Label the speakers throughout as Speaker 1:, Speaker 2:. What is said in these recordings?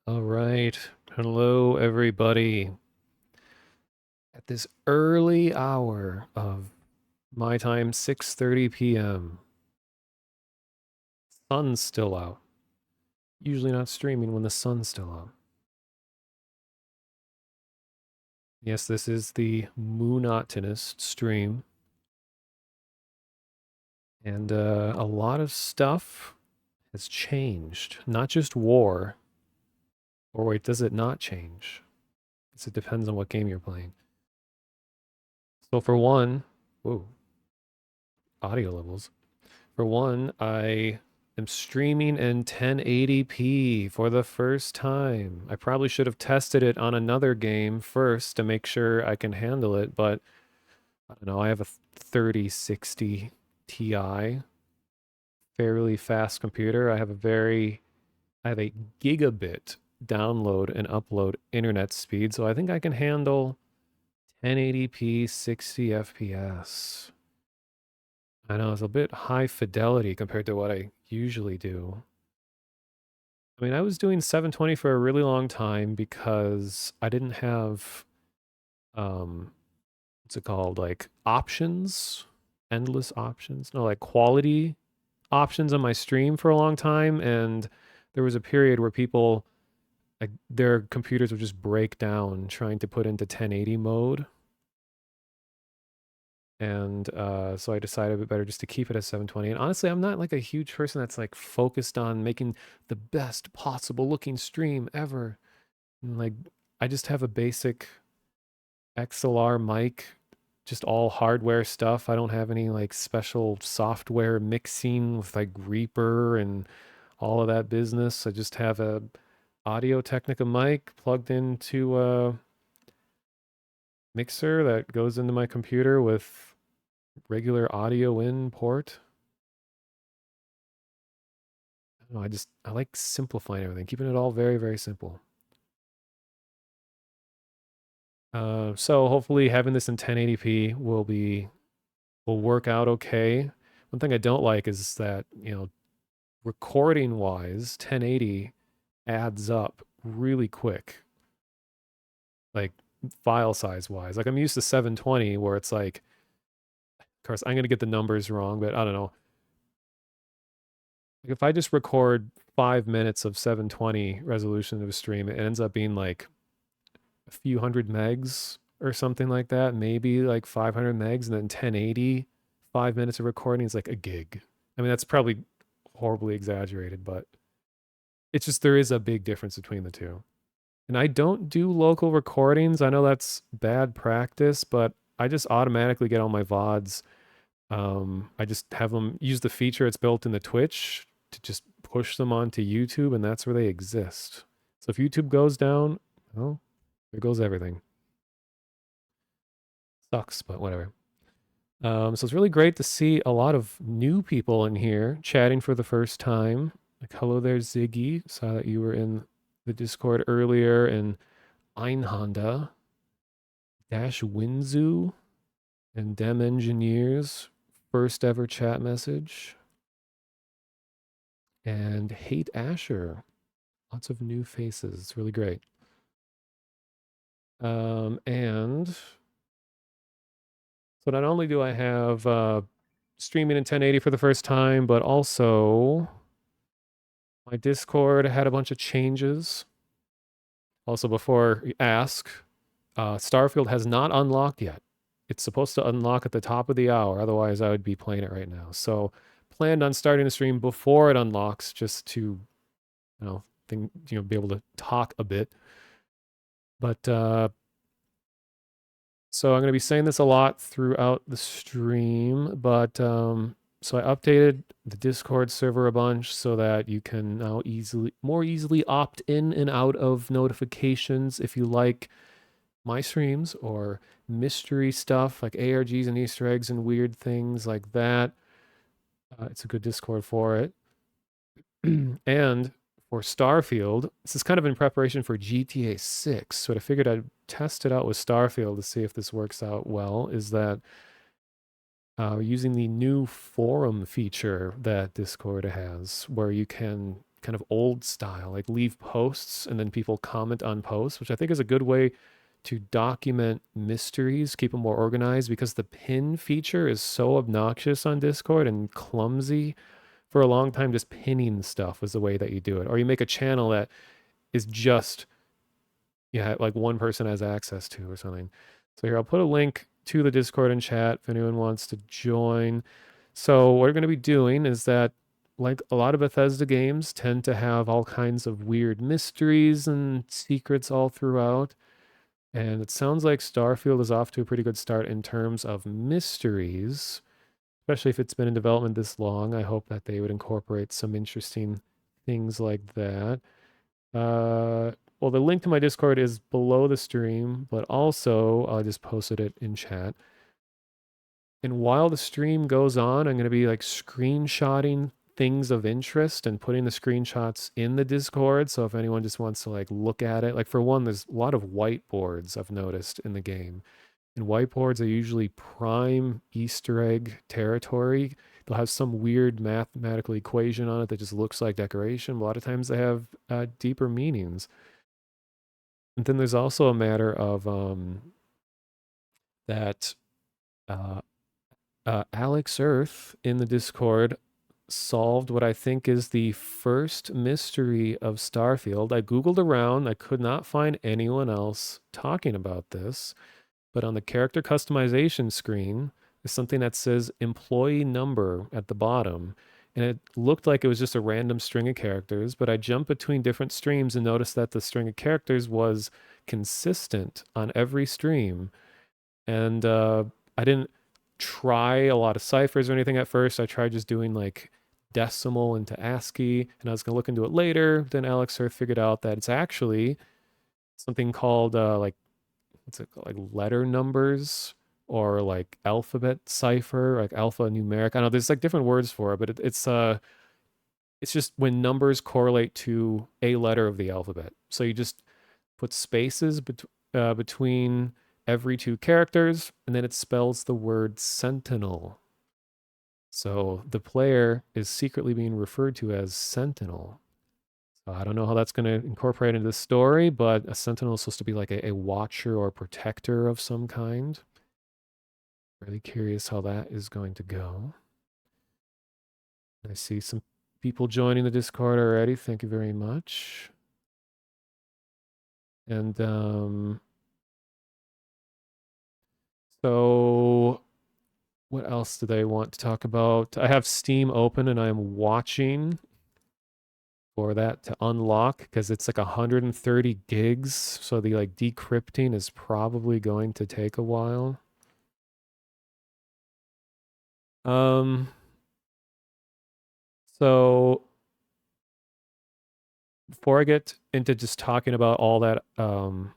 Speaker 1: All right. Hello, everybody. At this early hour of my time, 6:30 p.m. Sun's still out. Usually not streaming when the sun's still out. Yes, this is the monotonous stream. And a lot of stuff has changed. Not just war. Or wait, does it not change? It depends on what game you're playing. So for one, whoa, audio levels. For one, I am streaming in 1080p for the first time. I probably should have tested it on another game first to make sure I can handle it, but I don't know. I have a 3060 Ti, fairly fast computer. I have a gigabit download and upload internet speed, so I think I can handle 1080p 60 FPS. I know it's a bit high fidelity compared to what I usually do. I mean, I was doing 720 for a really long time because I didn't have um what's it called? Like options, endless options. No, like quality options on my stream for a long time, and there was a period where people like their computers would just break down trying to put into 1080 mode. And so I decided it better just to keep it at 720. And honestly, I'm not like a huge person that's like focused on making the best possible looking stream ever. And, like, I just have a basic XLR mic, just all hardware stuff. I don't have any like special software mixing with like Reaper and all of that business. I just have a Audio Technica mic plugged into a mixer that goes into my computer with regular audio in port. I don't know, I like simplifying everything, keeping it all very, very simple. So hopefully having this in 1080p will work out okay. One thing I don't like is that, recording wise, 1080 adds up really quick, like file size wise. Like I'm used to 720 where it's like, of course, I'm going to get the numbers wrong, but I don't know. Like if I just record 5 minutes of 720 resolution of a stream, it ends up being like a few hundred megs or something like that, maybe like 500 megs, and then 1080, 5 minutes of recording is like a gig. I mean, that's probably horribly exaggerated, but it's just there is a big difference between the two. And I don't do local recordings. I know that's bad practice, but I just automatically get all my VODs. I just have them use the feature it's built in the Twitch to just push them onto YouTube, and that's where they exist. So if YouTube goes down, well, there goes everything. Sucks, but whatever. So it's really great to see a lot of new people in here chatting for the first time. Like, hello there, Ziggy. Saw that you were in the Discord earlier, and Einhonda, Dash Winzu, and Dem Engineers. First ever chat message. And Hate Asher. Lots of new faces. It's really great. And so not only do I have streaming in 1080 for the first time, but also my Discord had a bunch of changes. Also, before you ask, Starfield has not unlocked yet. It's supposed to unlock at the top of the hour. Otherwise, I would be playing it right now. So, planned on starting the stream before it unlocks, just to, be able to talk a bit. But so I'm going to be saying this a lot throughout the stream. But so I updated the Discord server a bunch so that you can now more easily opt in and out of notifications if you like my streams or mystery stuff like ARGs and Easter eggs and weird things like that. It's a good Discord for it. And for Starfield, this is kind of in preparation for GTA 6. So I figured I'd test it out with Starfield to see if this works out well. Is that using the new forum feature that Discord has, where you can kind of old style, like leave posts and then people comment on posts, which I think is a good way to document mysteries, keep them more organized, because the pin feature is so obnoxious on Discord and clumsy. For a long time, just pinning stuff was the way that you do it. Or you make a channel that is just, yeah, like one person has access to or something. So here, I'll put a link to the Discord in chat if anyone wants to join. So what we're going to be doing is that, like a lot of Bethesda games tend to have all kinds of weird mysteries and secrets all throughout. And it sounds like Starfield is off to a pretty good start in terms of mysteries, especially if it's been in development this long. I hope that they would incorporate some interesting things like that. Well, the link to my Discord is below the stream, but also I just posted it in chat. And while the stream goes on, I'm going to be like screenshotting things of interest and putting the screenshots in the Discord. So if anyone just wants to like look at it, like for one, there's a lot of whiteboards I've noticed in the game. And whiteboards are usually prime Easter egg territory. They'll have some weird mathematical equation on it that just looks like decoration. A lot of times they have deeper meanings. And then there's also a matter of that uh, Alex Earth in the Discord solved what I think is the first mystery of Starfield. I Googled around, I could not find anyone else talking about this, but on the character customization screen, there's something that says employee number at the bottom. And it looked like it was just a random string of characters, but I jumped between different streams and noticed that the string of characters was consistent on every stream. And I didn't try a lot of ciphers or anything at first. I tried just doing like decimal into ASCII, and I was going to look into it later. Then Alex Earth figured out that it's actually something called like, what's it called? Like letter numbers or like alphabet cipher, like alphanumeric. I know there's like different words for it, but it's just when numbers correlate to a letter of the alphabet. So you just put spaces between every two characters, and then it spells the word sentinel. So the player is secretly being referred to as Sentinel. So I don't know how that's going to incorporate into the story, but a Sentinel is supposed to be like a watcher or protector of some kind. Really curious how that is going to go. I see some people joining the Discord already. Thank you very much. And so what else do they want to talk about? I have Steam open and I'm watching for that to unlock because it's like 130 gigs. So the like decrypting is probably going to take a while. So before I get into just talking about all that, all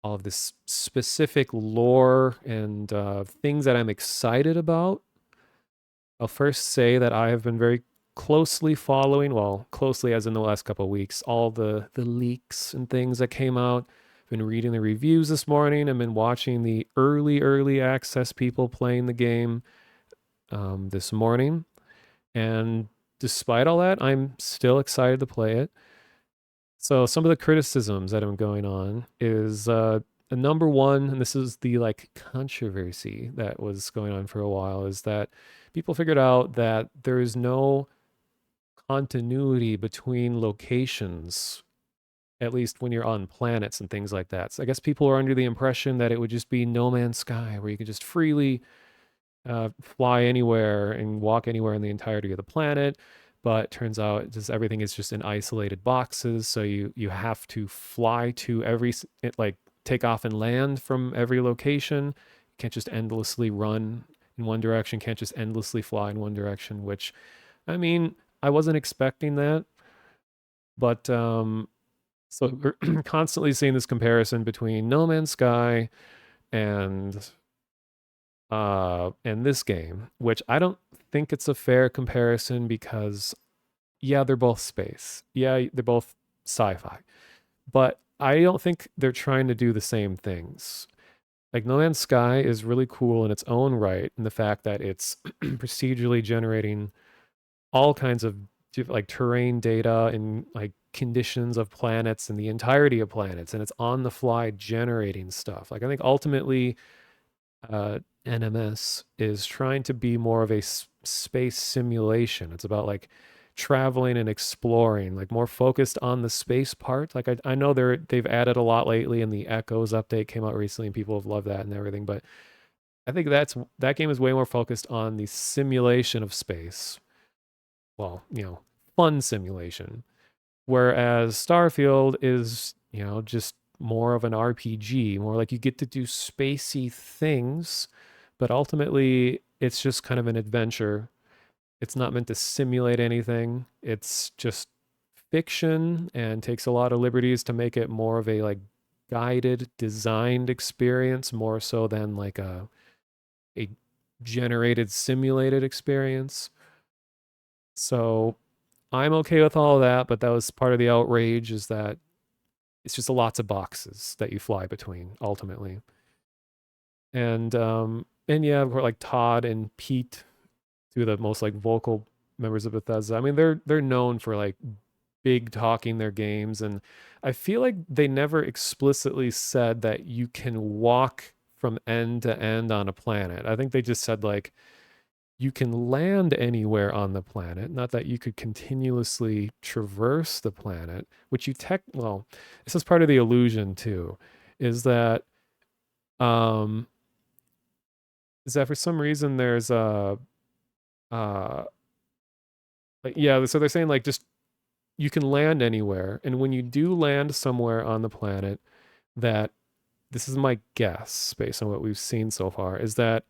Speaker 1: of this specific lore and things that I'm excited about, I'll first say that I have been very closely following, well, closely as in the last couple of weeks, all the leaks and things that came out. Been reading the reviews this morning. I've been watching the early access people playing the game this morning. And despite all that, I'm still excited to play it. So some of the criticisms that have been going on is number one, and this is the like controversy that was going on for a while, is that people figured out that there is no continuity between locations, at least when you're on planets and things like that. So I guess people are under the impression that it would just be No Man's Sky, where you could just freely fly anywhere and walk anywhere in the entirety of the planet. But it turns out just everything is just in isolated boxes. So you have to fly to like take off and land from every location. You can't just endlessly run in one direction. Can't just endlessly fly in one direction. Which, I mean, I wasn't expecting that. But so we're constantly seeing this comparison between No Man's Sky and this game, which I don't think it's a fair comparison because yeah, they're both space. Yeah, they're both sci-fi. But I don't think they're trying to do the same things. Like No Man's Sky is really cool in its own right, in the fact that it's procedurally generating all kinds of like terrain data and like conditions of planets and the entirety of planets, and it's on the fly generating stuff. Like I think ultimately, NMS is trying to be more of a space simulation. It's about like traveling and exploring, like more focused on the space part. Like I know they've added a lot lately, and the Echoes update came out recently, and people have loved that and everything. But I think that game is way more focused on the simulation of space. Well, fun simulation. Whereas Starfield is, just more of an RPG, more like you get to do spacey things, but ultimately it's just kind of an adventure. It's not meant to simulate anything. It's just fiction and takes a lot of liberties to make it more of a like guided, designed experience, more so than like a generated, simulated experience. So I'm okay with all of that, but that was part of the outrage is that it's just lots of boxes that you fly between ultimately. And yeah, of course, like Todd and Pete, two of the most like vocal members of Bethesda. I mean, they're known for like big talking their games, and I feel like they never explicitly said that you can walk from end to end on a planet. I think they just said like you can land anywhere on the planet, not that you could continuously traverse the planet, which well, this is part of the illusion too, is that um for some reason there's a uh like yeah, so they're saying like just you can land anywhere, and when you do land somewhere on the planet, that this is my guess based on what we've seen so far, is that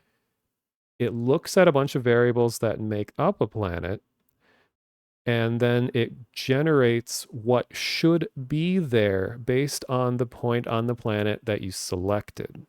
Speaker 1: it looks at a bunch of variables that make up a planet, and then it generates what should be there based on the point on the planet that you selected.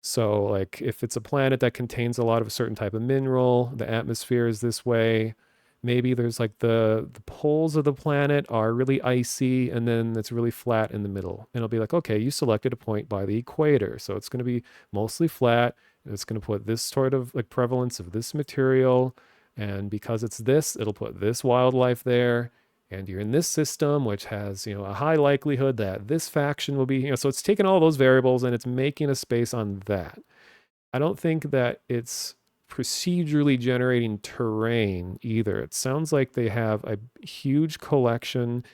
Speaker 1: So, like, if it's a planet that contains a lot of a certain type of mineral, the atmosphere is this way. Maybe there's like the poles of the planet are really icy, and then it's really flat in the middle. And it'll be like, okay, you selected a point by the equator, so it's going to be mostly flat, and it's going to put this sort of like prevalence of this material. And because it's this, it'll put this wildlife there. And you're in this system, which has, a high likelihood that this faction will be, so it's taking all those variables and it's making a space on that. I don't think that it's procedurally generating terrain either. It sounds like they have a huge collection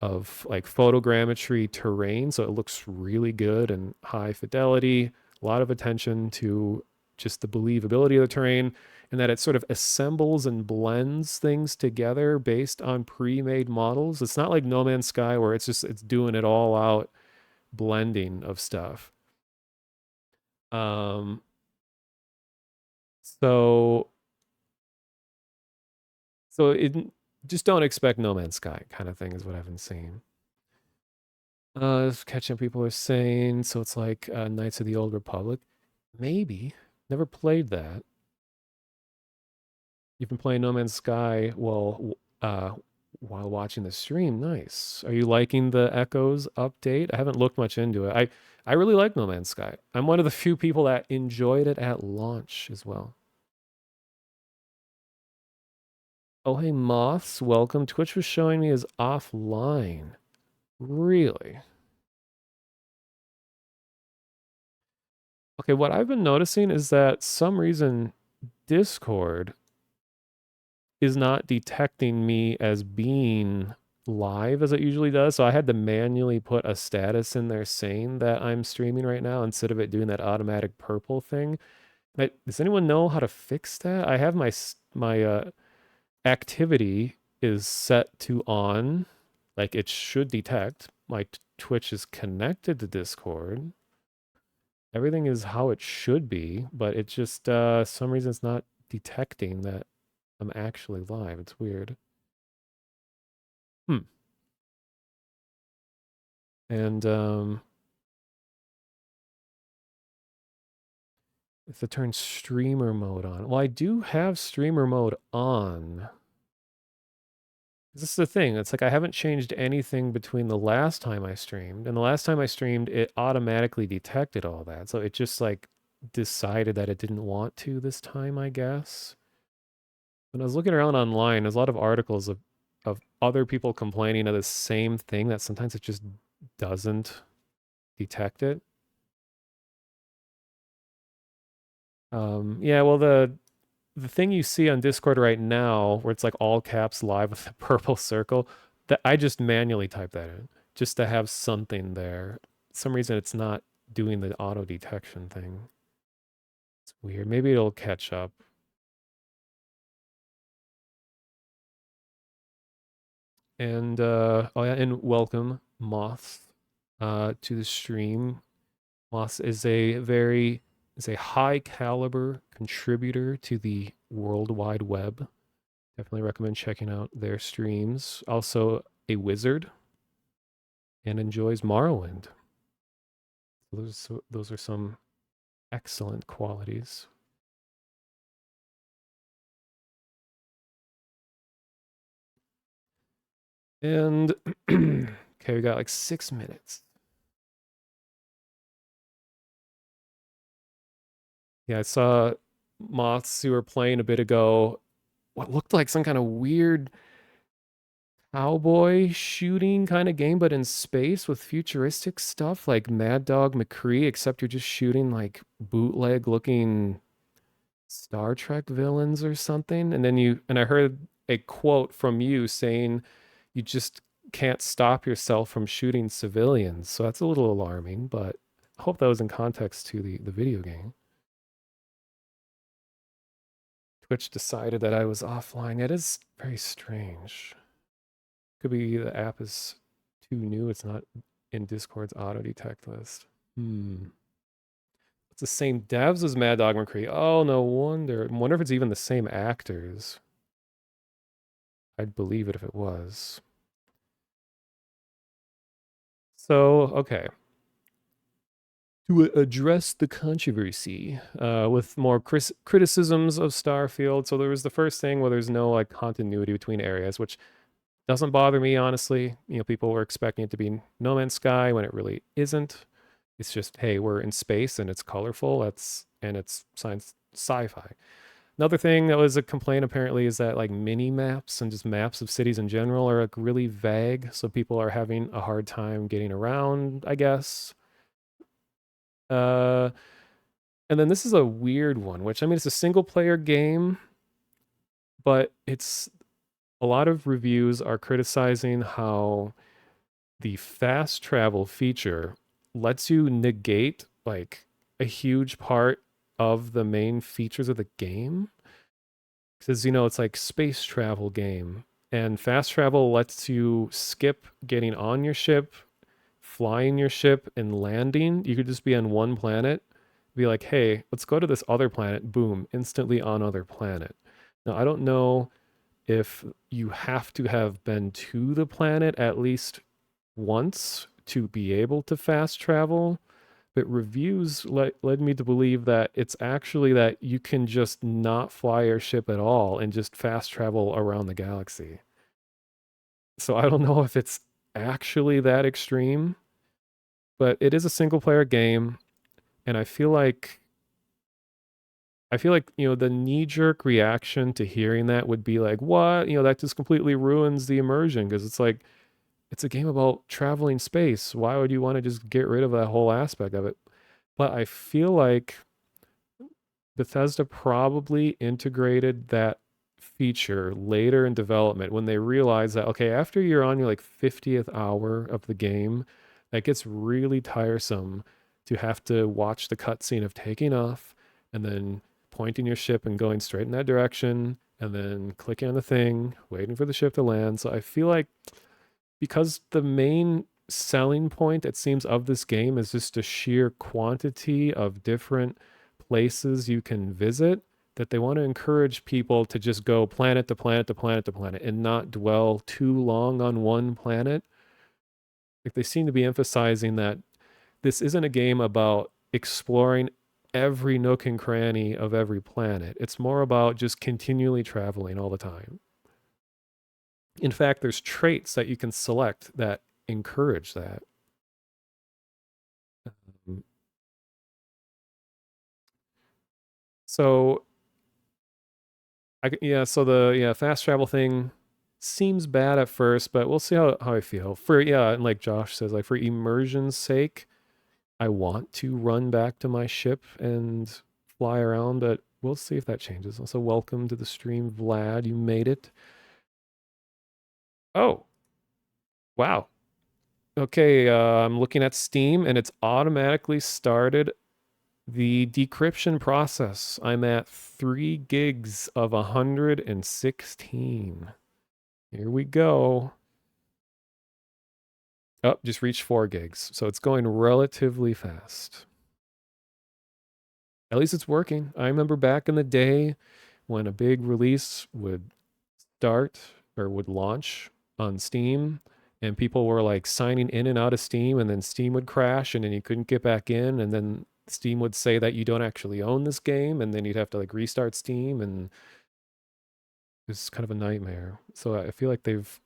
Speaker 1: of like photogrammetry terrain, so it looks really good and high fidelity, a lot of attention to just the believability of the terrain, and that it sort of assembles and blends things together based on pre-made models. It's not like No Man's Sky where it's doing it all out blending of stuff. Um so so it just don't expect No Man's Sky kind of thing is what I've been seeing. Catching people are saying, so it's like Knights of the Old Republic. Maybe. Never played that. You've been playing No Man's Sky while watching the stream. Nice. Are you liking the Echoes update? I haven't looked much into it. I really like No Man's Sky. I'm one of the few people that enjoyed it at launch as well. Oh, hey, Moths, welcome. Twitch was showing me as offline. Really? Okay, what I've been noticing is that some reason Discord is not detecting me as being live as it usually does. So I had to manually put a status in there saying that I'm streaming right now instead of it doing that automatic purple thing. Does anyone know how to fix that? I have my activity is set to on, like it should detect. My Twitch is connected to Discord. Everything is how it should be, but it just some reason it's not detecting that I'm actually live. It's weird. Hmm. And if it turns streamer mode on. Well, I do have streamer mode on. This is the thing. It's like I haven't changed anything between the last time I streamed and the last time I streamed, it automatically detected all that. So it just like decided that it didn't want to this time, I guess. When I was looking around online, there's a lot of articles of other people complaining of the same thing that sometimes it just doesn't detect it. Yeah, well, the thing you see on Discord right now, where it's like all caps live with the purple circle, that I just manually type that in just to have something there. For some reason it's not doing the auto detection thing. It's weird. Maybe it'll catch up. And oh yeah, and welcome Moth to the stream. Moth is a high caliber contributor to the World Wide Web. Definitely recommend checking out their streams. Also a wizard and enjoys Morrowind. Those are some excellent qualities. And okay, we got like 6 minutes. Yeah, I saw moths who were playing a bit ago what looked like some kind of weird cowboy shooting kind of game, but in space with futuristic stuff like Mad Dog McCree, except you're just shooting like bootleg looking Star Trek villains or something. And I heard a quote from you saying you just can't stop yourself from shooting civilians. So that's a little alarming, but I hope that was in context to the video game. Twitch decided that I was offline. It is very strange. Could be the app is too new. It's not in Discord's auto detect list. It's the same devs as Mad Dog McCree. Oh, no wonder. I wonder if it's even the same actors. I'd believe it if it was. So, okay. To address the controversy with more criticisms of Starfield. So there was the first thing where there's no like continuity between areas, which doesn't bother me honestly. You know, people were expecting it to be No Man's Sky when it really isn't. It's just, hey, we're in space and it's colorful. And it's science sci-fi. Another thing that was a complaint apparently is that like mini maps and just maps of cities in general are like really vague, so people are having a hard time getting around, I guess. Uh, and then this is a weird one, which I mean, it's a single player game, but it's a lot of reviews are criticizing how the fast travel feature lets you negate like a huge part of the main features of the game. Because, you know, it's like space travel game, and fast travel lets you skip getting on your ship, flying your ship, and landing. You could just be on one planet, be like, hey, let's go to this other planet, boom, instantly on other planet. Now, I don't know if you have to have been to the planet at least once to be able to fast travel, but reviews led me to believe that it's actually that you can just not fly your ship at all and just fast travel around the galaxy. So I don't know if it's actually that extreme, but it is a single player game, and I feel like, you know, the knee jerk reaction to hearing that would be like, what? You know, that just completely ruins the immersion because it's like, it's a game about traveling space. Why would you want to just get rid of that whole aspect of it? But I feel like Bethesda probably integrated that feature later in development when they realized that, okay, after you're on your like 50th hour of the game, that gets really tiresome to have to watch the cutscene of taking off and then pointing your ship and going straight in that direction and then clicking on the thing, waiting for the ship to land. So I feel like because the main selling point, it seems, of this game is just a sheer quantity of different places you can visit, that they want to encourage people to just go planet to planet to planet to planet and not dwell too long on one planet. Like they seem to be emphasizing that this isn't a game about exploring every nook and cranny of every planet. It's more about just continually traveling all the time. In fact, there's traits that you can select that encourage that. Mm. So yeah, so the fast travel thing. seems bad at first, but we'll see how I feel. For yeah, and like Josh says, like for immersion's sake, I want to run back to my ship and fly around, but we'll see if that changes. Also, welcome to the stream, Vlad. You made it. Oh, wow. Okay, I'm looking at Steam and it's automatically started the decryption process. I'm at 3 gigs of 116. Here we go. Oh, just reached 4 gigs. So it's going relatively fast. At least it's working. I remember back in the day when a big release would start or would launch on Steam and people were like signing in and out of Steam and then Steam would crash and then you couldn't get back in and then Steam would say that you don't actually own this game and then you'd have to like restart Steam and it's kind of a nightmare. So I feel like they've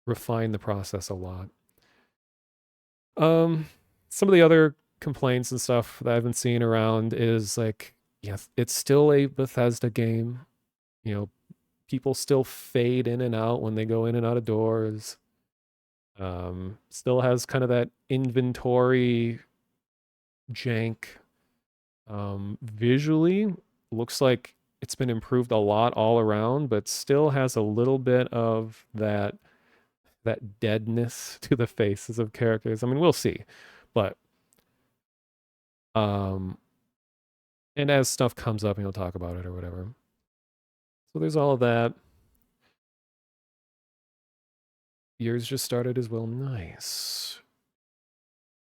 Speaker 1: refined the process a lot. Um, some of the other complaints and stuff that I've been seeing around is like, yeah, it's still a Bethesda game. You know, people still fade in and out when they go in and out of doors. Still has kind of that inventory jank. Visually, looks like it's been improved a lot all around, but still has a little bit of that deadness to the faces of characters. I mean, we'll see. But um and as stuff comes up, he'll talk about it or whatever. So there's all of that. Yours just started as well. Nice.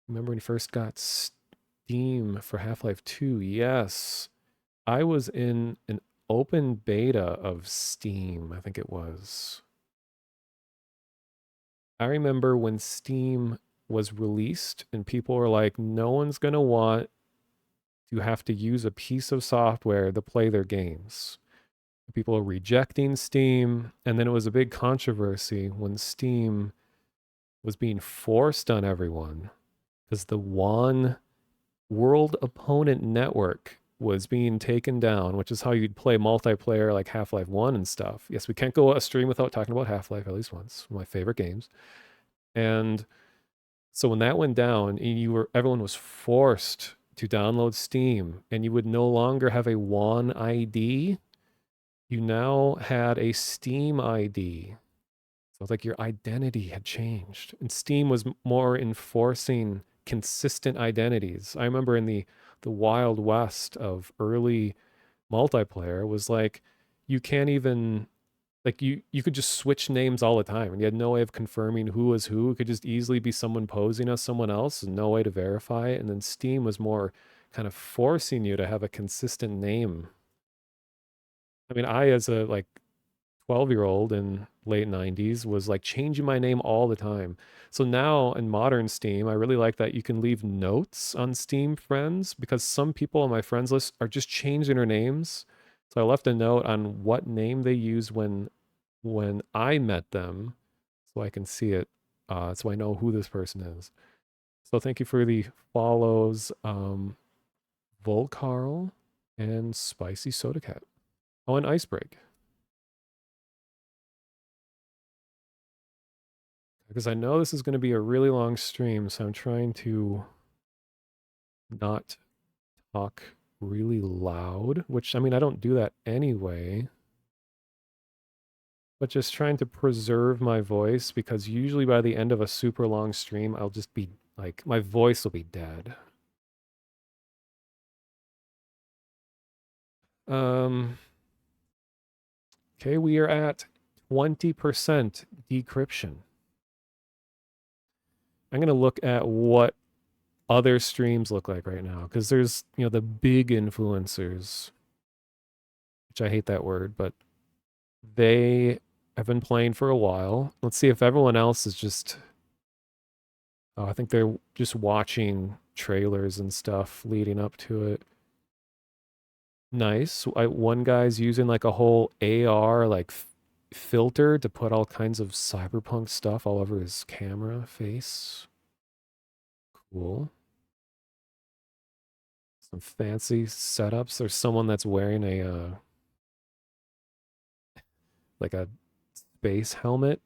Speaker 1: Remember when you first got Steam for Half-Life 2? Yes. I was in an open beta of Steam, I think it was. I remember when Steam was released and people were like, no one's going to want to have to use a piece of software to play their games. People were rejecting Steam. And then it was a big controversy when Steam was being forced on everyone because the one World Opponent Network was being taken down, which is how you'd play multiplayer like Half-Life 1 and stuff. Yes, we can't go a stream without talking about Half-Life at least once. One of my favorite games. And so when that went down, everyone was forced to download Steam, and you would no longer have a WAN ID. You now had a Steam ID. So it's like your identity had changed. And Steam was more enforcing consistent identities. I remember in the Wild West of early multiplayer was like you can't even like you could just switch names all the time and you had no way of confirming who was who. It could just easily be someone posing as someone else and no way to verify it. And then Steam was more kind of forcing you to have a consistent name. I mean, I as a like 12-year-old in late 90s was like changing my name all the time. So now in modern Steam, I really like that you can leave notes on Steam friends because some people on my friends list are just changing their names. So I left a note on what name they use when I met them so I can see it. So I know who this person is. So thank you for the follows, Volcarl and Spicy Soda Cat. Oh, and Icebreak. Because I know this is going to be a really long stream, so I'm trying to not talk really loud, which I mean, I don't do that anyway, but just trying to preserve my voice because usually by the end of a super long stream, I'll just be like, my voice will be dead. Um, okay, we are at 20% decryption. I'm going to look at what other streams look like right now because there's, the big influencers, which I hate that word, but they have been playing for a while. Let's see if everyone else is just, oh, I think they're just watching trailers and stuff leading up to it. Nice. One guy's using like a whole AR like filter to put all kinds of cyberpunk stuff all over his camera face. Cool. Some fancy setups. There's someone that's wearing a like a space helmet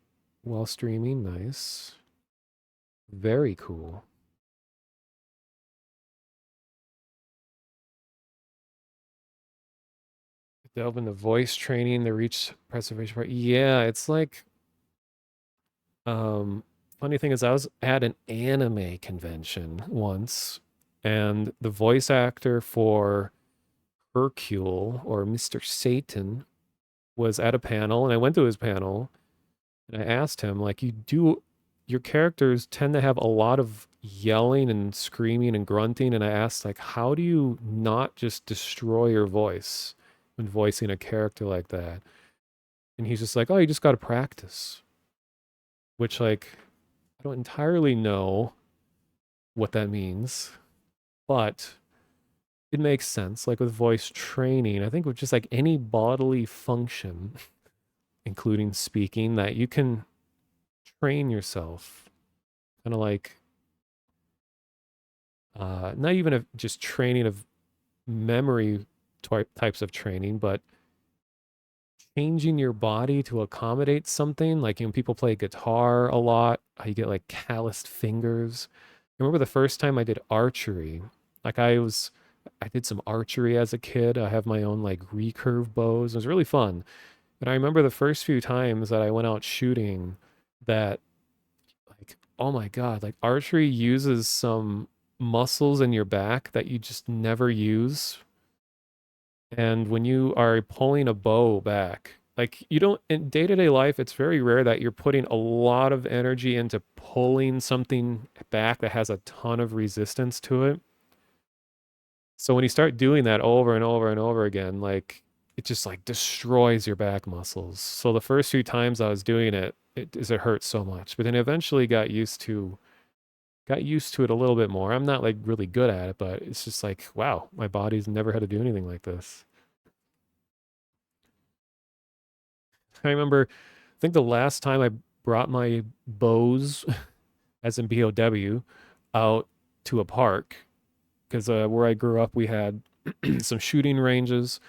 Speaker 1: while streaming. Nice. Very cool. Delve into voice training, the reach preservation part. Yeah, it's like um funny thing is I was at an anime convention once and the voice actor for Hercule or Mr. Satan was at a panel and I went to his panel and I asked him like your characters tend to have a lot of yelling and screaming and grunting and I asked like how do you not just destroy your voice when voicing a character like that? And he's just like, "Oh, you just got to practice." Which like I don't entirely know what that means, but it makes sense. Like with voice training, I think with just like any bodily function, including speaking, that you can train yourself. Kind of like not even just training of memory types of training, but changing your body to accommodate something. Like, people play guitar a lot, how you get like calloused fingers. I remember the first time I did archery, like I did some archery as a kid. I have my own like recurve bows. It was really fun. And I remember the first few times that I went out shooting that like, oh my God, like archery uses some muscles in your back that you just never use. And when you are pulling a bow back, like you don't in day-to-day life, it's very rare that you're putting a lot of energy into pulling something back that has a ton of resistance to it. So when you start doing that over and over and over again, like it just like destroys your back muscles. So the first few times I was doing it, it hurt so much. But then eventually got used to it a little bit more. I'm not like really good at it, but it's just like, wow, my body's never had to do anything like this. I remember, I think the last time I brought my bows, as in BOW, out to a park, because where I grew up, we had some shooting ranges.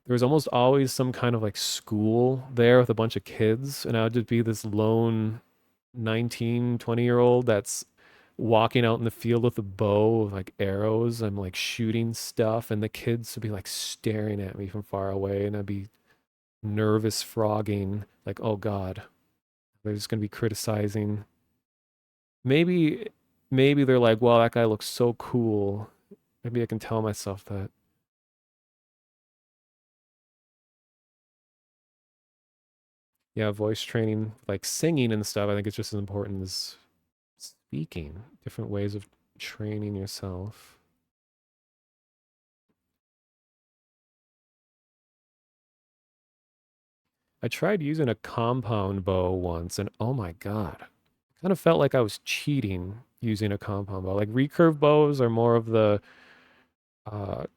Speaker 1: There was almost always some kind of like school there with a bunch of kids, and I would just be this lone 19, 20-year old that's walking out in the field with a bow of like arrows. I'm like shooting stuff, and the kids would be like staring at me from far away, and I'd be nervous frogging, like, oh God, they're just gonna be criticizing. Maybe, maybe they're like, well, that guy looks so cool. Maybe I can tell myself that. Yeah, voice training, like singing and stuff, I think it's just as important as speaking. Different ways of training yourself. I tried using a compound bow once, and oh my God, I kind of felt like I was cheating using a compound bow. Like recurve bows are more of the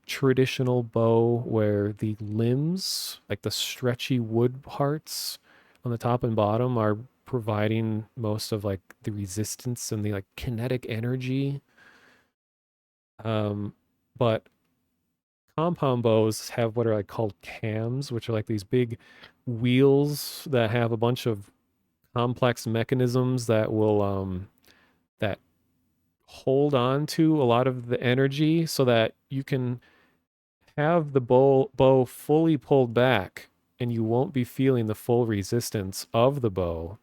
Speaker 1: traditional bow where the limbs, like the stretchy wood parts on the top and bottom, are providing most of like the resistance and the like kinetic energy. Um, but compound bows have what are like called cams, which are like these big wheels that have a bunch of complex mechanisms that will that hold on to a lot of the energy so that you can have the bow fully pulled back and you won't be feeling the full resistance of the bow.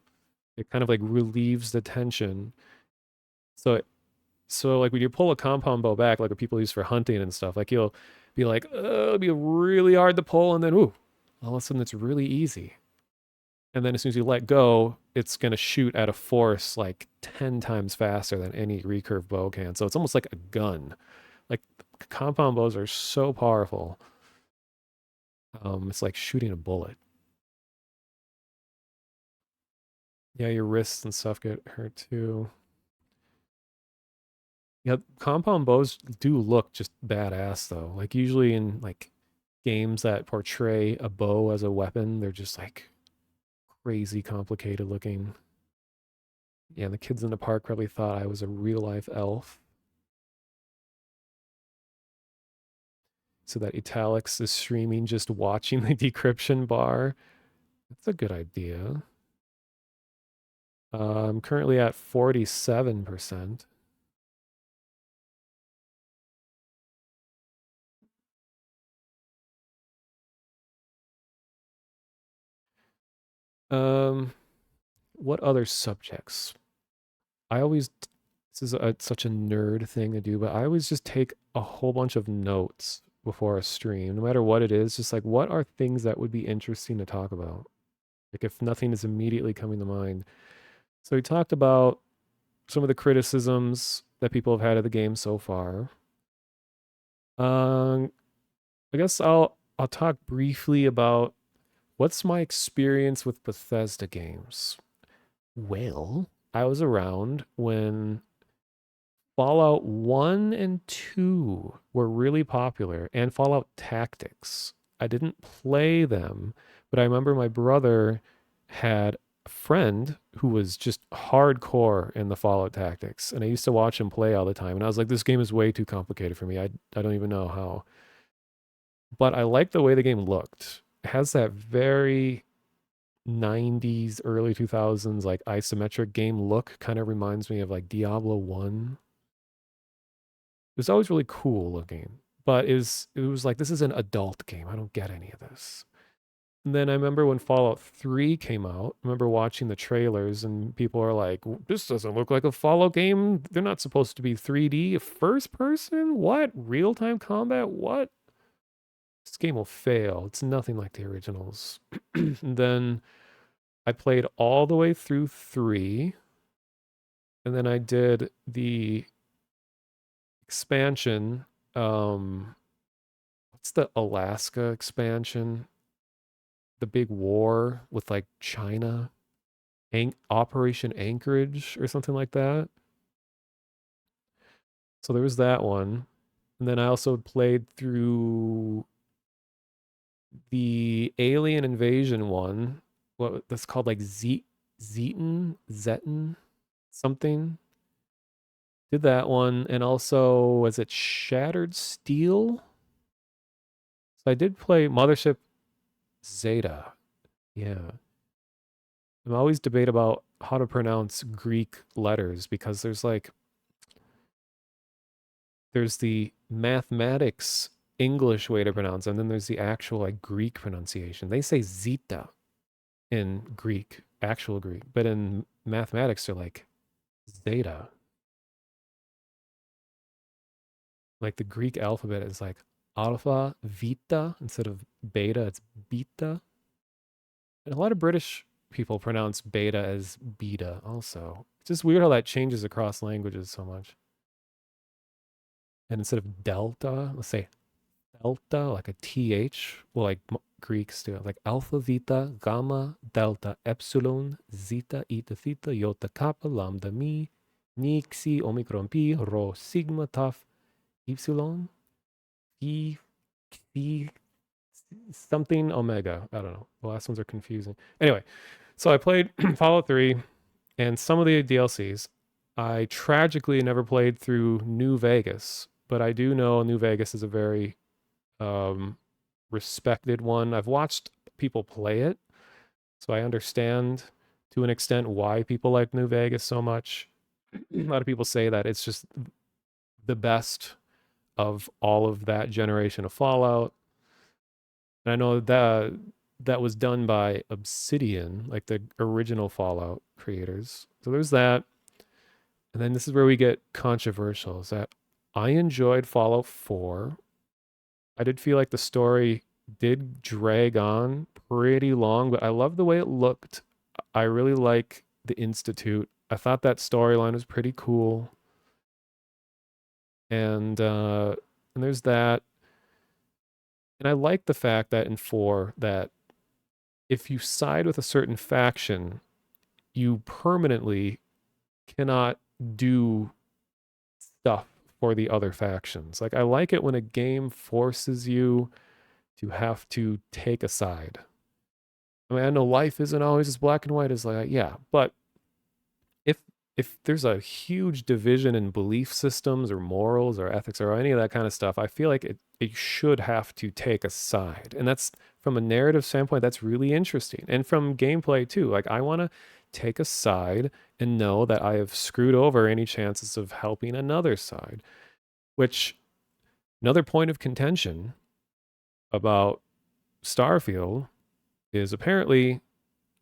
Speaker 1: It kind of like relieves the tension. So so like when you pull a compound bow back, like what people use for hunting and stuff, like you'll be like, it'll be really hard to pull, and then ooh, all of a sudden it's really easy. And then as soon as you let go, it's gonna shoot at a force like 10 times faster than any recurve bow can. So it's almost like a gun. Like compound bows are so powerful. It's like shooting a bullet. Yeah, your wrists and stuff get hurt too. Yeah, compound bows do look just badass though. Like usually in like games that portray a bow as a weapon, they're just like crazy complicated looking. Yeah, the kids in the park probably thought I was a real life elf. So that italics is streaming just watching the decryption bar. That's a good idea. I'm currently at 47%. Um, what other subjects? I always, this is such a nerd thing to do, but I always just take a whole bunch of notes before a stream, no matter what it is, just like what are things that would be interesting to talk about? Like if nothing is immediately coming to mind. So we talked about some of the criticisms that people have had of the game so far. Um, I guess I'll talk briefly about what's my experience with Bethesda games. Well, I was around when Fallout 1 and 2 were really popular, and Fallout Tactics. I didn't play them, but I remember my brother had a friend who was just hardcore in the Fallout Tactics, and I used to watch him play all the time. And I was like, this game is way too complicated for me. I don't even know how. But I like the way the game looked. It has that very 90s, early 2000s, like isometric game look, kind of reminds me of like Diablo 1. It was always really cool looking, but it was like this is an adult game. I don't get any of this. And then I remember when Fallout 3 came out, I remember watching the trailers and people are like, this doesn't look like a Fallout game. They're not supposed to be 3D. First person? What? Real time combat? What? This game will fail. It's nothing like the originals. And then I played all the way through 3, and then I did the expansion. What's the Alaska expansion? The big war with like China, Operation Anchorage or something like that. So there was that one. And then I also played through the Alien Invasion one. What that's called like Zeton, something. Did that one, and also was it Shattered Steel? So I did play Mothership Zeta. Yeah. I'm always debate about how to pronounce Greek letters because there's the mathematics English way to pronounce them, and then there's the actual like Greek pronunciation. They say zeta in Greek, actual Greek, but in mathematics they're like zeta. Like the Greek alphabet is like alpha, vita instead of beta, it's beta. And a lot of British people pronounce beta as beta also. It's just weird how that changes across languages so much. And instead of delta, let's say delta, like a th. Well, like Greeks do it, like alpha, vita, gamma, delta, epsilon, zeta, eta, theta, iota, kappa, lambda, mi, ni, xi, omicron, pi, rho, sigma, tau, epsilon, phi, phi, something, omega. I don't know. The last ones are confusing. Anyway, so I played Fallout 3 and some of the DLCs. I tragically never played through New Vegas, but I do know New Vegas is a very um, respected one. I've watched people play it, so I understand to an extent why people like New Vegas so much. A lot of people say that it's just the best of all of that generation of Fallout. And I know that that was done by Obsidian, like the original Fallout creators. So there's that. And then this is where we get controversial, is that I enjoyed Fallout 4. I did feel like the story did drag on pretty long, but I love the way it looked. I really like the Institute. I thought that storyline was pretty cool. And there's that. And I like the fact that in 4 that if you side with a certain faction, you permanently cannot do stuff for the other factions. Like I like it when a game forces you to have to take a side. I mean, I know life isn't always as black and white as like, yeah, but if if there's a huge division in belief systems or morals or ethics or any of that kind of stuff, I feel like it should have to take a side. And that's from a narrative standpoint, that's really interesting. And from gameplay too. Like I want to take a side and know that I have screwed over any chances of helping another side. Which, another point of contention about Starfield is apparently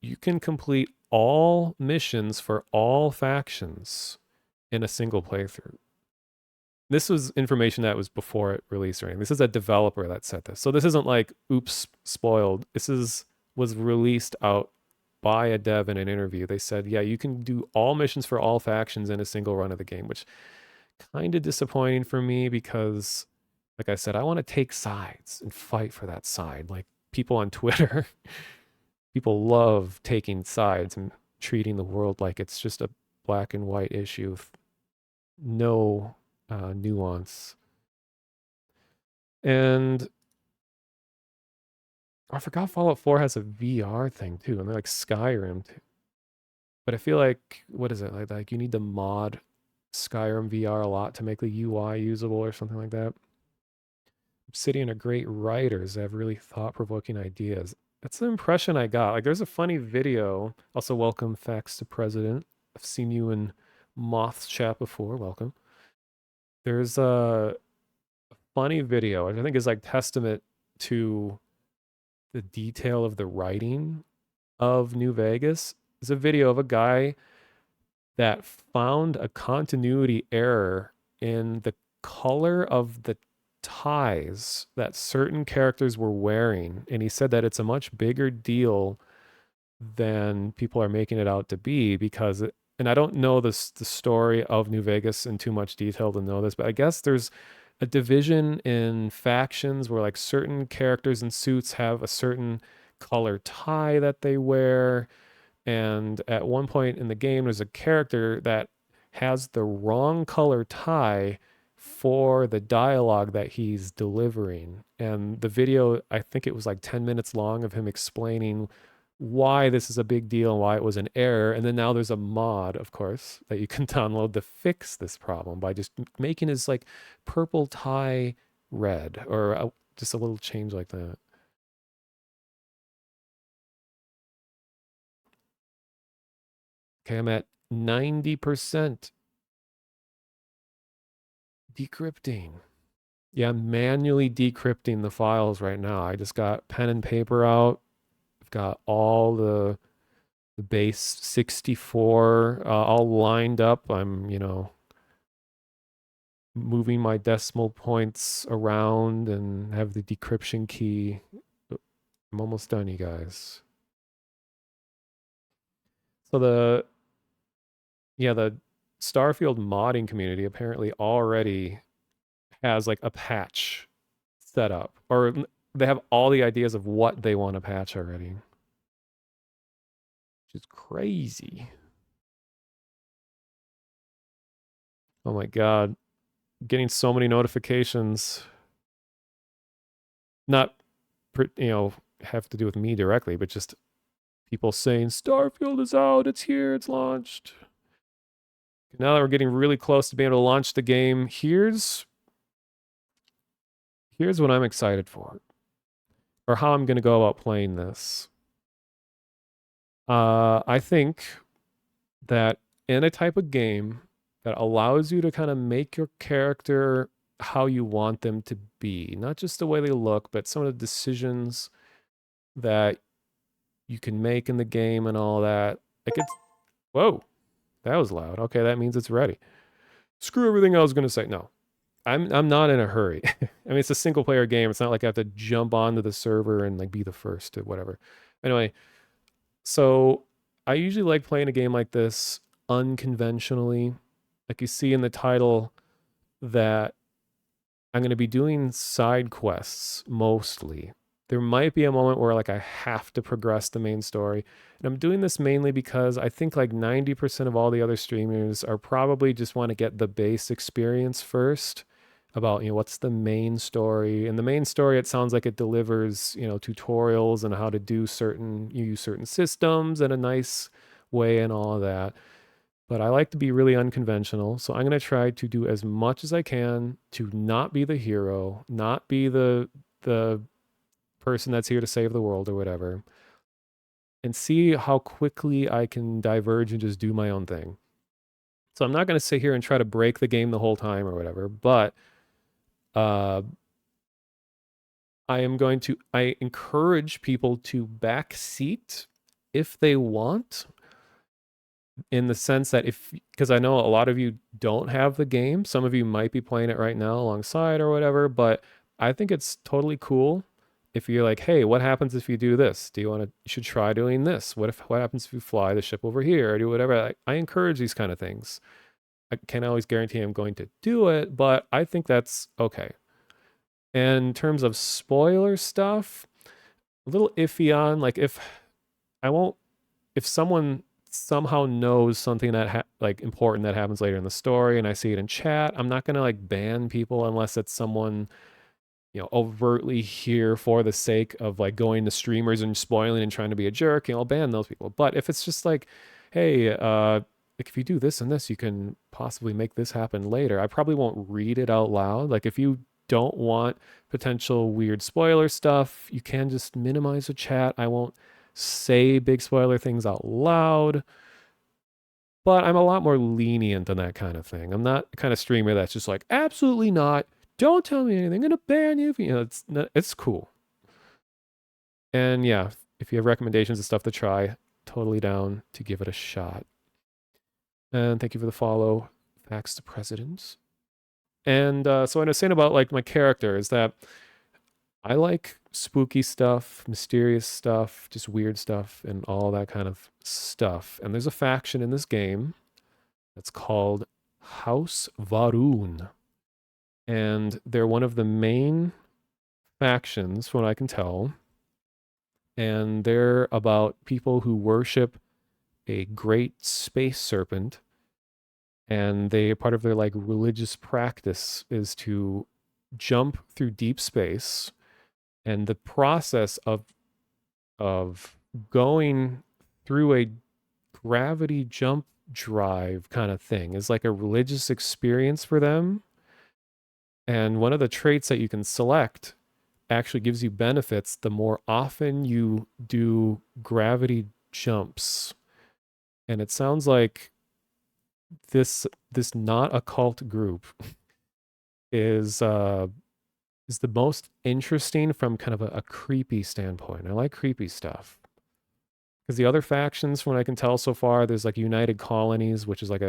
Speaker 1: you can complete all missions for all factions in a single playthrough. This was information that was before it released or anything. This is a developer that said this. So this isn't like oops, spoiled. This is was released out by a dev in an interview. They said, yeah, you can do all missions for all factions in a single run of the game, which kind of disappointing for me because like I said, I want to take sides and fight for that side. Like people on Twitter, people love taking sides and treating the world like it's just a black and white issue with no nuance. And I forgot Fallout 4 has a VR thing too, and they're like Skyrim too. But I feel like what is it like you need to mod Skyrim VR a lot to make the UI usable or something like that. Obsidian are great writers. They have really thought-provoking ideas. That's the impression I got. Like there's a funny video. Also, welcome Facts to President. I've seen you in Moth's chat before. Welcome. There's a funny video, which I think is like testament to the detail of the writing of New Vegas. Is a video of a guy that found a continuity error in the color of the ties that certain characters were wearing. And he said that it's a much bigger deal than people are making it out to be because and I don't know the story of New Vegas in too much detail to know this, but I guess there's a division in factions where like certain characters and suits have a certain color tie that they wear. And at one point in the game, there's a character that has the wrong color tie for the dialogue that he's delivering. And the video, I think it was like 10 minutes long of him explaining why this is a big deal and why it was an error. And then now there's a mod, of course, that you can download to fix this problem by just making his like purple tie red or just a little change like that. Okay, I'm at 90% decrypting. Yeah, I'm manually decrypting the files right now. I just got pen and paper out. I've got all the base 64 all lined up. I'm, moving my decimal points around and have the decryption key. I'm almost done, you guys. So the Starfield modding community apparently already has like a patch set up, or they have all the ideas of what they want to patch already, which is crazy. Oh my God. Getting so many notifications. Not, have to do with me directly, but just people saying Starfield is out, it's here, it's launched. Now that we're getting really close to being able to launch the game, here's what I'm excited for, or how I'm going to go about playing this. I think that in a type of game that allows you to kind of make your character how you want them to be, not just the way they look, but some of the decisions that you can make in the game and all that. Like it's, whoa, that was loud. Okay, that means it's ready. Screw everything I was going to say. No, I'm not in a hurry. I mean, it's a single player game. It's not like I have to jump onto the server and like be the first to whatever. Anyway, so I usually like playing a game like this unconventionally. Like you see in the title that I'm going to be doing side quests mostly. There might be a moment where like I have to progress the main story. And I'm doing this mainly because I think like 90% of all the other streamers are probably just want to get the base experience first about, what's the main story. And the main story, it sounds like it delivers, tutorials on how to do you use certain systems in a nice way and all of that. But I like to be really unconventional. So I'm going to try to do as much as I can to not be the hero, not be the person that's here to save the world or whatever. and see how quickly I can diverge and just do my own thing. So I'm not going to sit here and try to break the game the whole time or whatever, but uh, I encourage people to backseat if they want, in the sense that because I know a lot of you don't have the game, some of you might be playing it right now alongside or whatever, but I think it's totally cool if you're like, hey, what happens if you do this? Do you want to, you should try doing this. What happens if you fly the ship over here or do whatever? I encourage these kind of things. I can't always guarantee I'm going to do it, but I think that's okay. And in terms of spoiler stuff, a little iffy on like I won't if someone somehow knows something that like important that happens later in the story and I see it in chat, I'm not going to like ban people unless it's someone, overtly here for the sake of like going to streamers and spoiling and trying to be a jerk, I'll ban those people. But if it's just like, hey, like if you do this and this, you can possibly make this happen later, I probably won't read it out loud. Like if you don't want potential weird spoiler stuff, you can just minimize the chat. I won't say big spoiler things out loud, but I'm a lot more lenient on that kind of thing. I'm not the kind of streamer that's just like, absolutely not. Don't tell me anything. I'm gonna ban you. It's cool. And yeah, if you have recommendations of stuff to try, totally down to give it a shot. And thank you for the follow. Facts to presidents. And so what I was saying about like my character is that I like spooky stuff, mysterious stuff, just weird stuff, and all that kind of stuff. And there's a faction in this game that's called House Varun. And they're one of the main factions, from what I can tell. And they're about people who worship a great space serpent. And they part of their like religious practice is to jump through deep space. And the process of going through a gravity jump drive kind of thing is like a religious experience for them. And one of the traits that you can select actually gives you benefits the more often you do gravity jumps. And it sounds like this not occult group is is the most interesting from kind of a creepy standpoint. I like creepy stuff. Because the other factions, from what I can tell so far, there's like United Colonies, which is like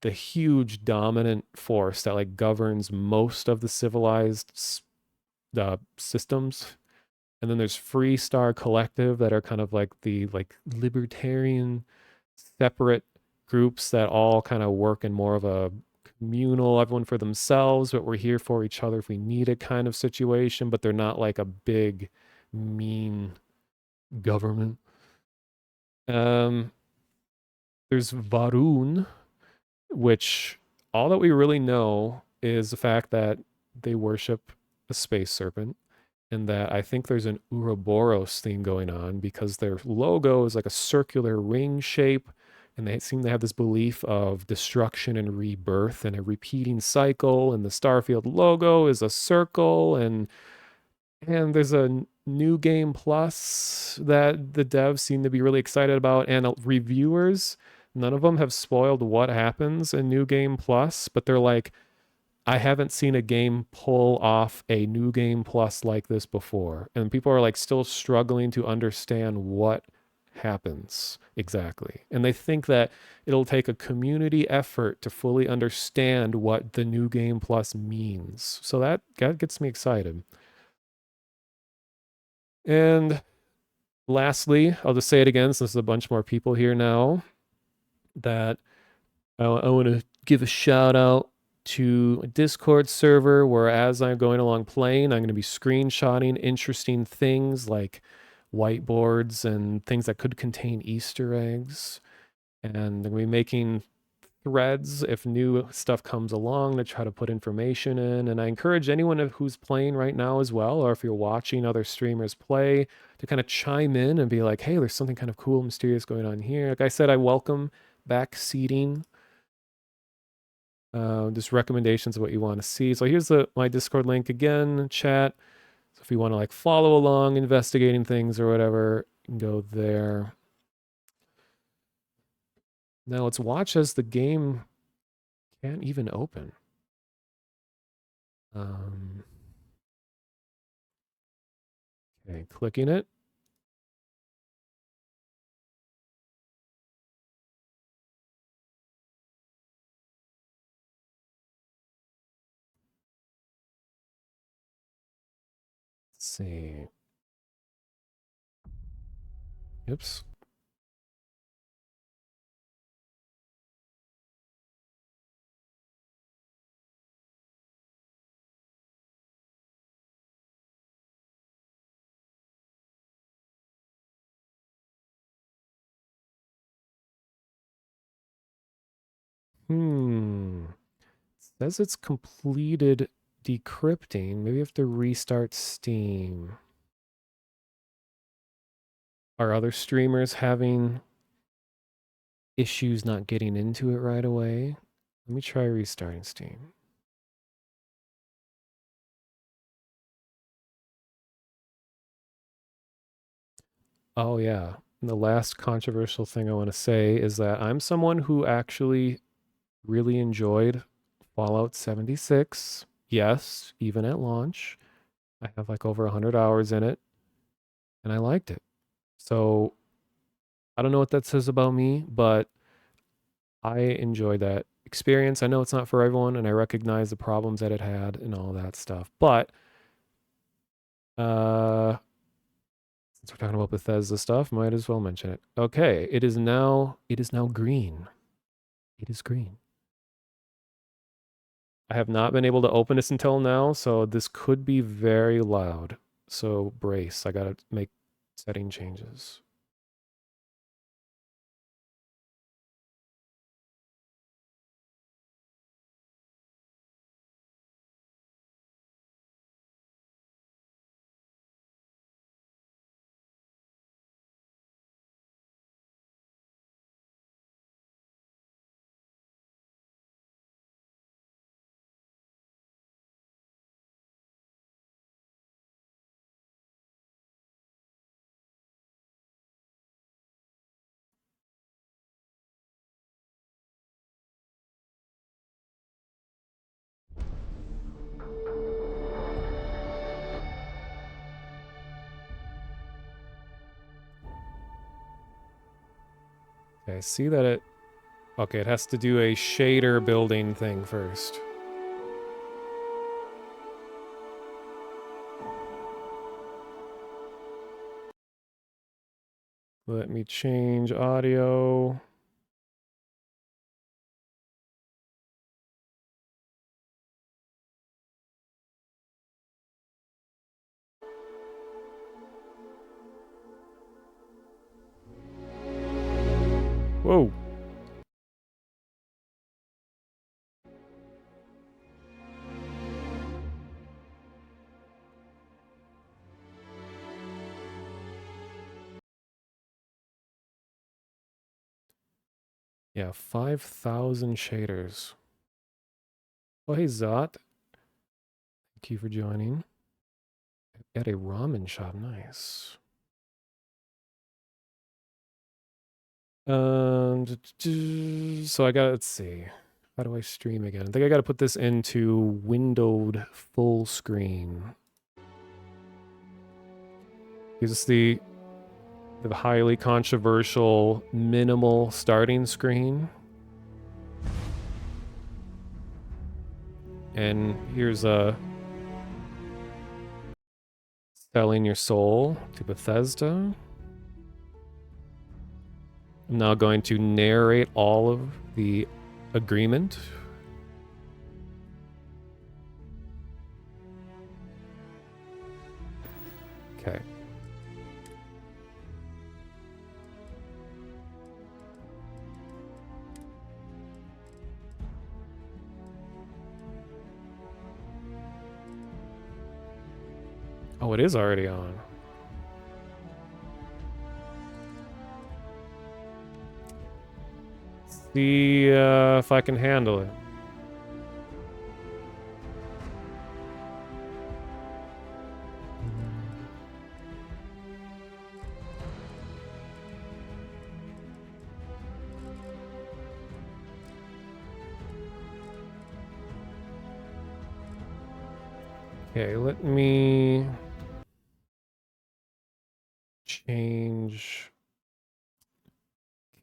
Speaker 1: the huge dominant force that like governs most of the civilized systems. And then there's Free Star Collective that are kind of like the like libertarian separate groups that all kind of work in more of a communal, everyone for themselves, but we're here for each other if we need it kind of situation, but they're not like a big mean government. Um there's Varun, which all that we really know is the fact that they worship a space serpent, and that I think there's an Ouroboros theme going on because their logo is like a circular ring shape, and they seem to have this belief of destruction and rebirth and a repeating cycle. And the Starfield logo is a circle, and there's a new game plus that the devs seem to be really excited about, and reviewers. None of them have spoiled what happens in New Game Plus, but they're like, I haven't seen a game pull off a New Game Plus like this before. And people are like still struggling to understand what happens exactly. And they think that it'll take a community effort to fully understand what the New Game Plus means. So that gets me excited. And lastly, I'll just say it again since there's a bunch more people here now, that I want to give a shout out to a Discord server where, as I'm going along playing, I'm going to be screenshotting interesting things like whiteboards and things that could contain Easter eggs. And I'm going to be making threads if new stuff comes along to try to put information in. And I encourage anyone who's playing right now as well, or if you're watching other streamers play, to kind of chime in and be like, hey, there's something kind of cool, mysterious going on here. Like I said, I welcome backseating. Just recommendations of what you want to see. So here's my Discord link again, chat. So if you want to like follow along, investigating things or whatever, Go there. Now let's watch as the game can't even open. Okay, clicking it. Let's see. Oops. It says it's completed decrypting. Maybe you have to restart Steam. Are other streamers having issues not getting into it right away? Let me try restarting Steam. Oh, yeah. And the last controversial thing I want to say is that I'm someone who actually really enjoyed Fallout 76. Yes, even at launch. I have like over 100 hours in it, and I liked it. So I don't know what that says about me, but I enjoyed that experience. I know it's not for everyone, and I recognize the problems that it had and all that stuff. But since we're talking about Bethesda stuff, might as well mention it. Okay, it is now green. It is green. I have not been able to open this until now, so this could be very loud. So brace. I gotta make setting changes. Okay, I see that it... Okay, it has to do a shader building thing first. Let me change audio. Whoa. Yeah, 5,000 shaders. Oh, hey, Zot. Thank you for joining. At a ramen shop. Nice. So I got, let's see. How do I stream again? I think I got to put this into windowed full screen. Is this the highly controversial minimal starting screen? And here's a selling your soul to Bethesda. I'm now going to narrate all of the agreement. Okay. Oh, it is already on. See if I can handle it. Okay, let me change.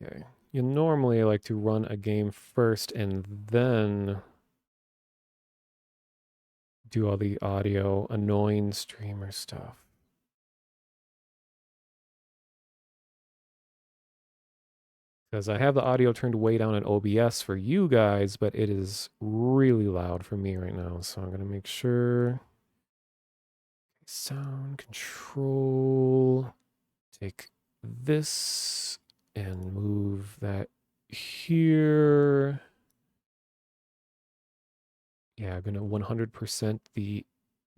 Speaker 1: Okay. You normally like to run a game first and then do all the audio annoying streamer stuff. Because I have the audio turned way down in OBS for you guys, but it is really loud for me right now. So I'm going to make sure. Sound control. Take this and move that here. Yeah, I'm going to 100% the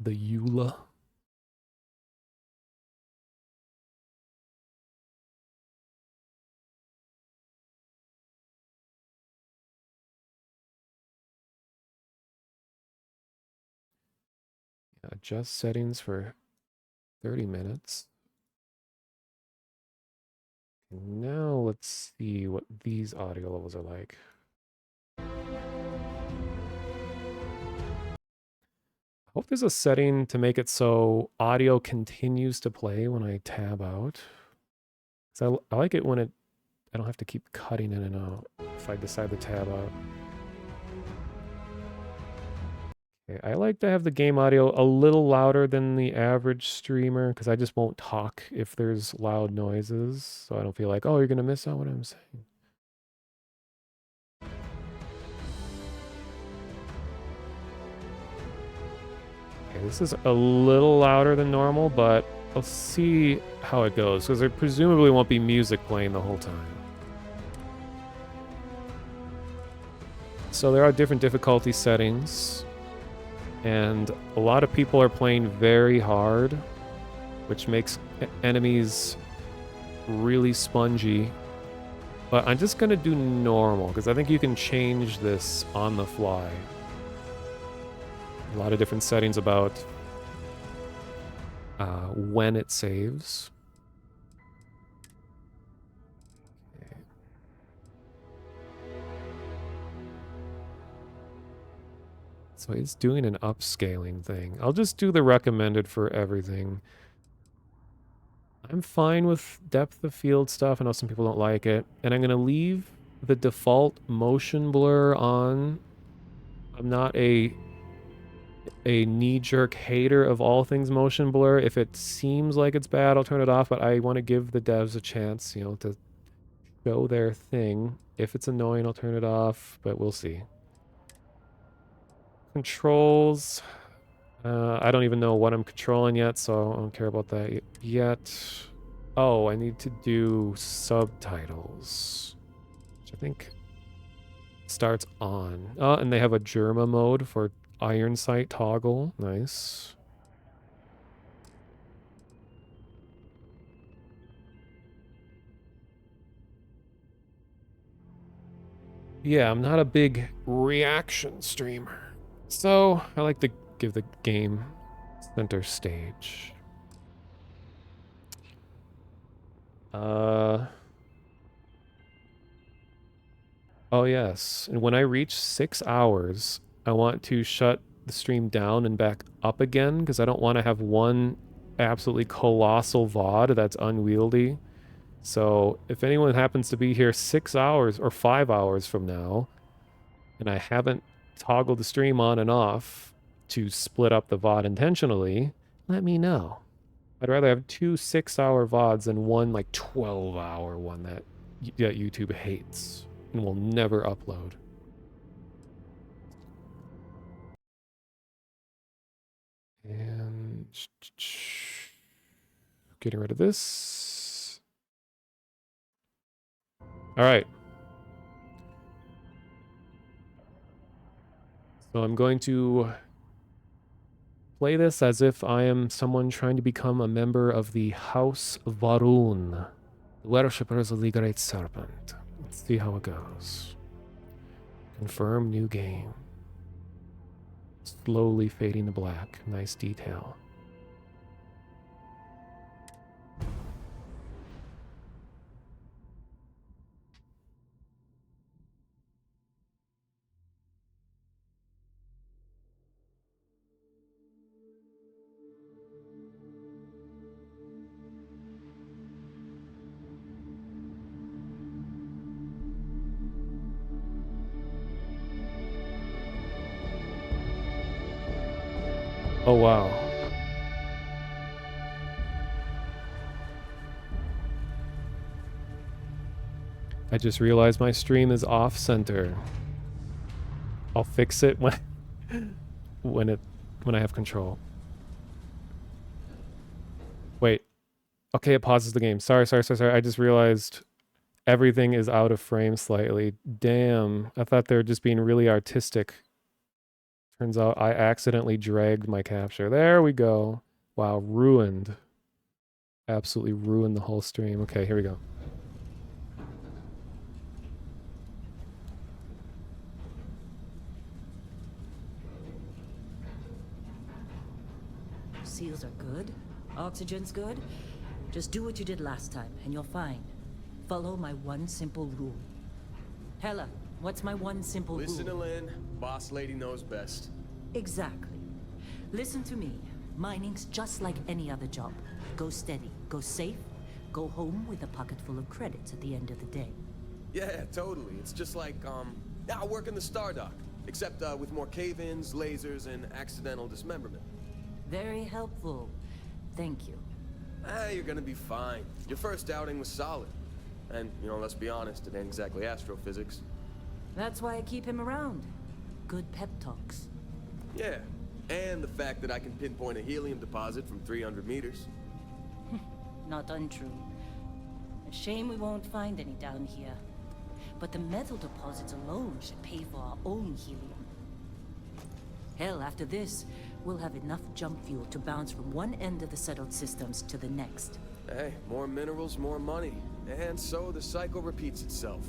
Speaker 1: EULA. Adjust settings for 30 minutes. Now let's see what these audio levels are like. I hope there's a setting to make it so audio continues to play when I tab out. So I like it when I don't have to keep cutting in and out if I decide to tab out. Okay, I like to have the game audio a little louder than the average streamer because I just won't talk if there's loud noises. So I don't feel like, oh, you're going to miss out what I'm saying. Okay, this is a little louder than normal, but I'll see how it goes because there presumably won't be music playing the whole time. So there are different difficulty settings, and a lot of people are playing very hard, which makes enemies really spongy. But I'm just gonna do normal because I think you can change this on the fly. A lot of different settings about when it saves. Okay. So it's doing an upscaling thing. I'll just do the recommended for everything. I'm fine with depth of field stuff. I know some people don't like it. And I'm going to leave the default motion blur on. I'm not a knee-jerk hater of all things motion blur. If it seems like it's bad, I'll turn it off, but I want to give the devs a chance, you know, to show their thing. If it's annoying, I'll turn it off, but we'll see. Controls. I don't even know what I'm controlling yet, so I don't care about that yet. Oh, I need to do subtitles, which I think starts on. Oh, and they have a Germa mode for iron sight toggle. Nice. Yeah, I'm not a big reaction streamer, so I like to give the game center stage. Uh, oh yes, and when I reach 6 hours, I want to shut the stream down and back up again because I don't want to have one absolutely colossal VOD that's unwieldy. So if anyone happens to be here 6 hours or 5 hours from now, and I haven't toggled the stream on and off to split up the VOD intentionally, let me know. I'd rather have two 6-hour VODs than one like 12-hour one that YouTube hates and will never upload. And getting rid of this. All right. So I'm going to play this as if I am someone trying to become a member of the House Varun, the worshippers of the Great Serpent. Let's see how it goes. Confirm new game. Slowly fading to black. Nice detail. Oh, wow. I just realized my stream is off center. I'll fix it when when I have control. Wait. Okay, it pauses the game. Sorry. I just realized everything is out of frame slightly. Damn. I thought they were just being really artistic. Turns out I accidentally dragged my capture. There we go. Wow, ruined. Absolutely ruined the whole stream. Okay, here we go.
Speaker 2: Seals are good. Oxygen's good. Just do what you did last time, and you're fine. Follow my one simple rule. Hella, what's my one simple rule?
Speaker 3: Listen to Lynn. Boss lady knows best.
Speaker 2: Exactly. Listen to me. Mining's just like any other job. Go steady, go safe, go home with a pocket full of credits at the end of the day.
Speaker 3: Yeah, totally. It's just like, I work in the Stardock. Except, with more cave-ins, lasers, and accidental dismemberment.
Speaker 2: Very helpful. Thank you.
Speaker 3: You're gonna be fine. Your first outing was solid. And, you know, let's be honest, it ain't exactly astrophysics.
Speaker 2: That's why I keep him around. Good pep talks.
Speaker 3: Yeah, and the fact that I can pinpoint a helium deposit from 300 meters.
Speaker 2: Not untrue. A shame we won't find any down here. But the metal deposits alone should pay for our own helium. Hell, after this, we'll have enough jump fuel to bounce from one end of the settled systems to the next.
Speaker 3: Hey, more minerals, more money. And so the cycle repeats itself.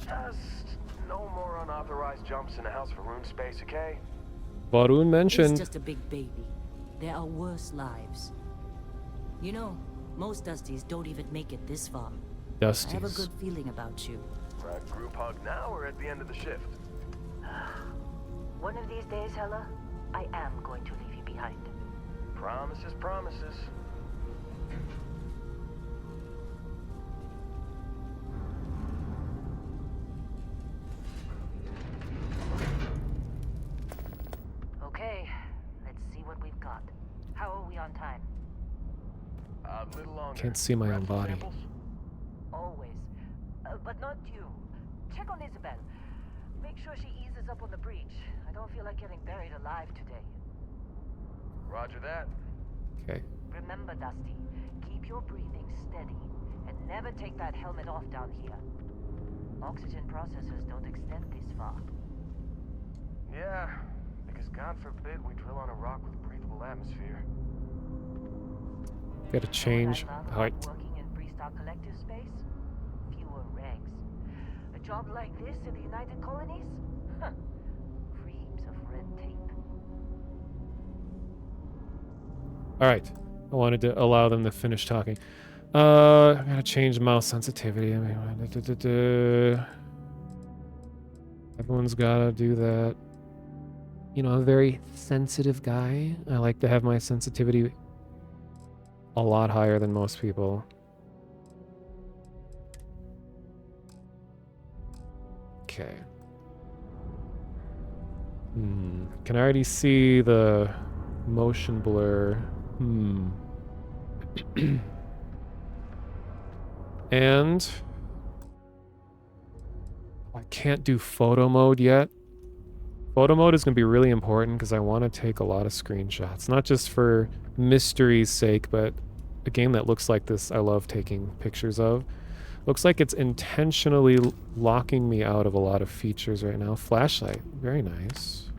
Speaker 3: Just no more unauthorized jumps in the House of Rune space, okay?
Speaker 1: Varun mentioned.
Speaker 2: It's just a big baby. There are worse lives. You know, most Dusties don't even make it this far.
Speaker 1: Dusties.
Speaker 2: I have a good feeling about you.
Speaker 3: Group hug now or at the end of the shift?
Speaker 2: One of these days, Hella, I am going to leave you behind.
Speaker 3: Promises, promises.
Speaker 2: Okay, let's see what we've got. How are we on time?
Speaker 3: A little longer.
Speaker 1: Can't see my own body.
Speaker 3: Samples?
Speaker 2: Always. But not you. Check on Isabel. Make sure she eases up on the breach. I don't feel like getting buried alive today.
Speaker 3: Roger that.
Speaker 1: Okay.
Speaker 2: Remember, Dusty, keep your breathing steady and never take that helmet off down here. Oxygen processors don't extend this far.
Speaker 3: Yeah, because God forbid we drill on a rock with breathable atmosphere.
Speaker 1: Gotta change height.
Speaker 2: Working in Freestar Collective space? Fewer regs. A job like this in the United Colonies? Huh. Reams of red tape.
Speaker 1: All right. I wanted to allow them to finish talking. I gotta change mouse sensitivity. I mean, everyone's gotta do that. You know, I'm a very sensitive guy. I like to have my sensitivity a lot higher than most people. Okay. Can I already see the motion blur? And I can't do photo mode yet. Photo mode is going to be really important because I want to take a lot of screenshots. Not just for mystery's sake, but a game that looks like this I love taking pictures of. Looks like it's intentionally locking me out of a lot of features right now. Flashlight, very nice.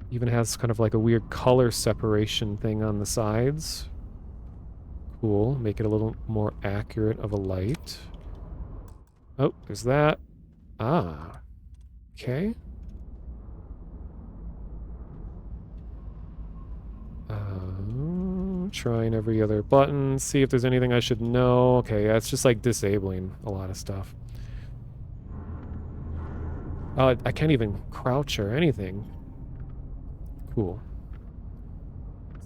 Speaker 1: Even has kind of like a weird color separation thing on the sides. Cool, make it a little more accurate of a light. Oh, there's that. Ah, okay. Trying every other button, see if there's anything I should know. Okay, yeah, it's just like disabling a lot of stuff. I can't even crouch or anything. Cool.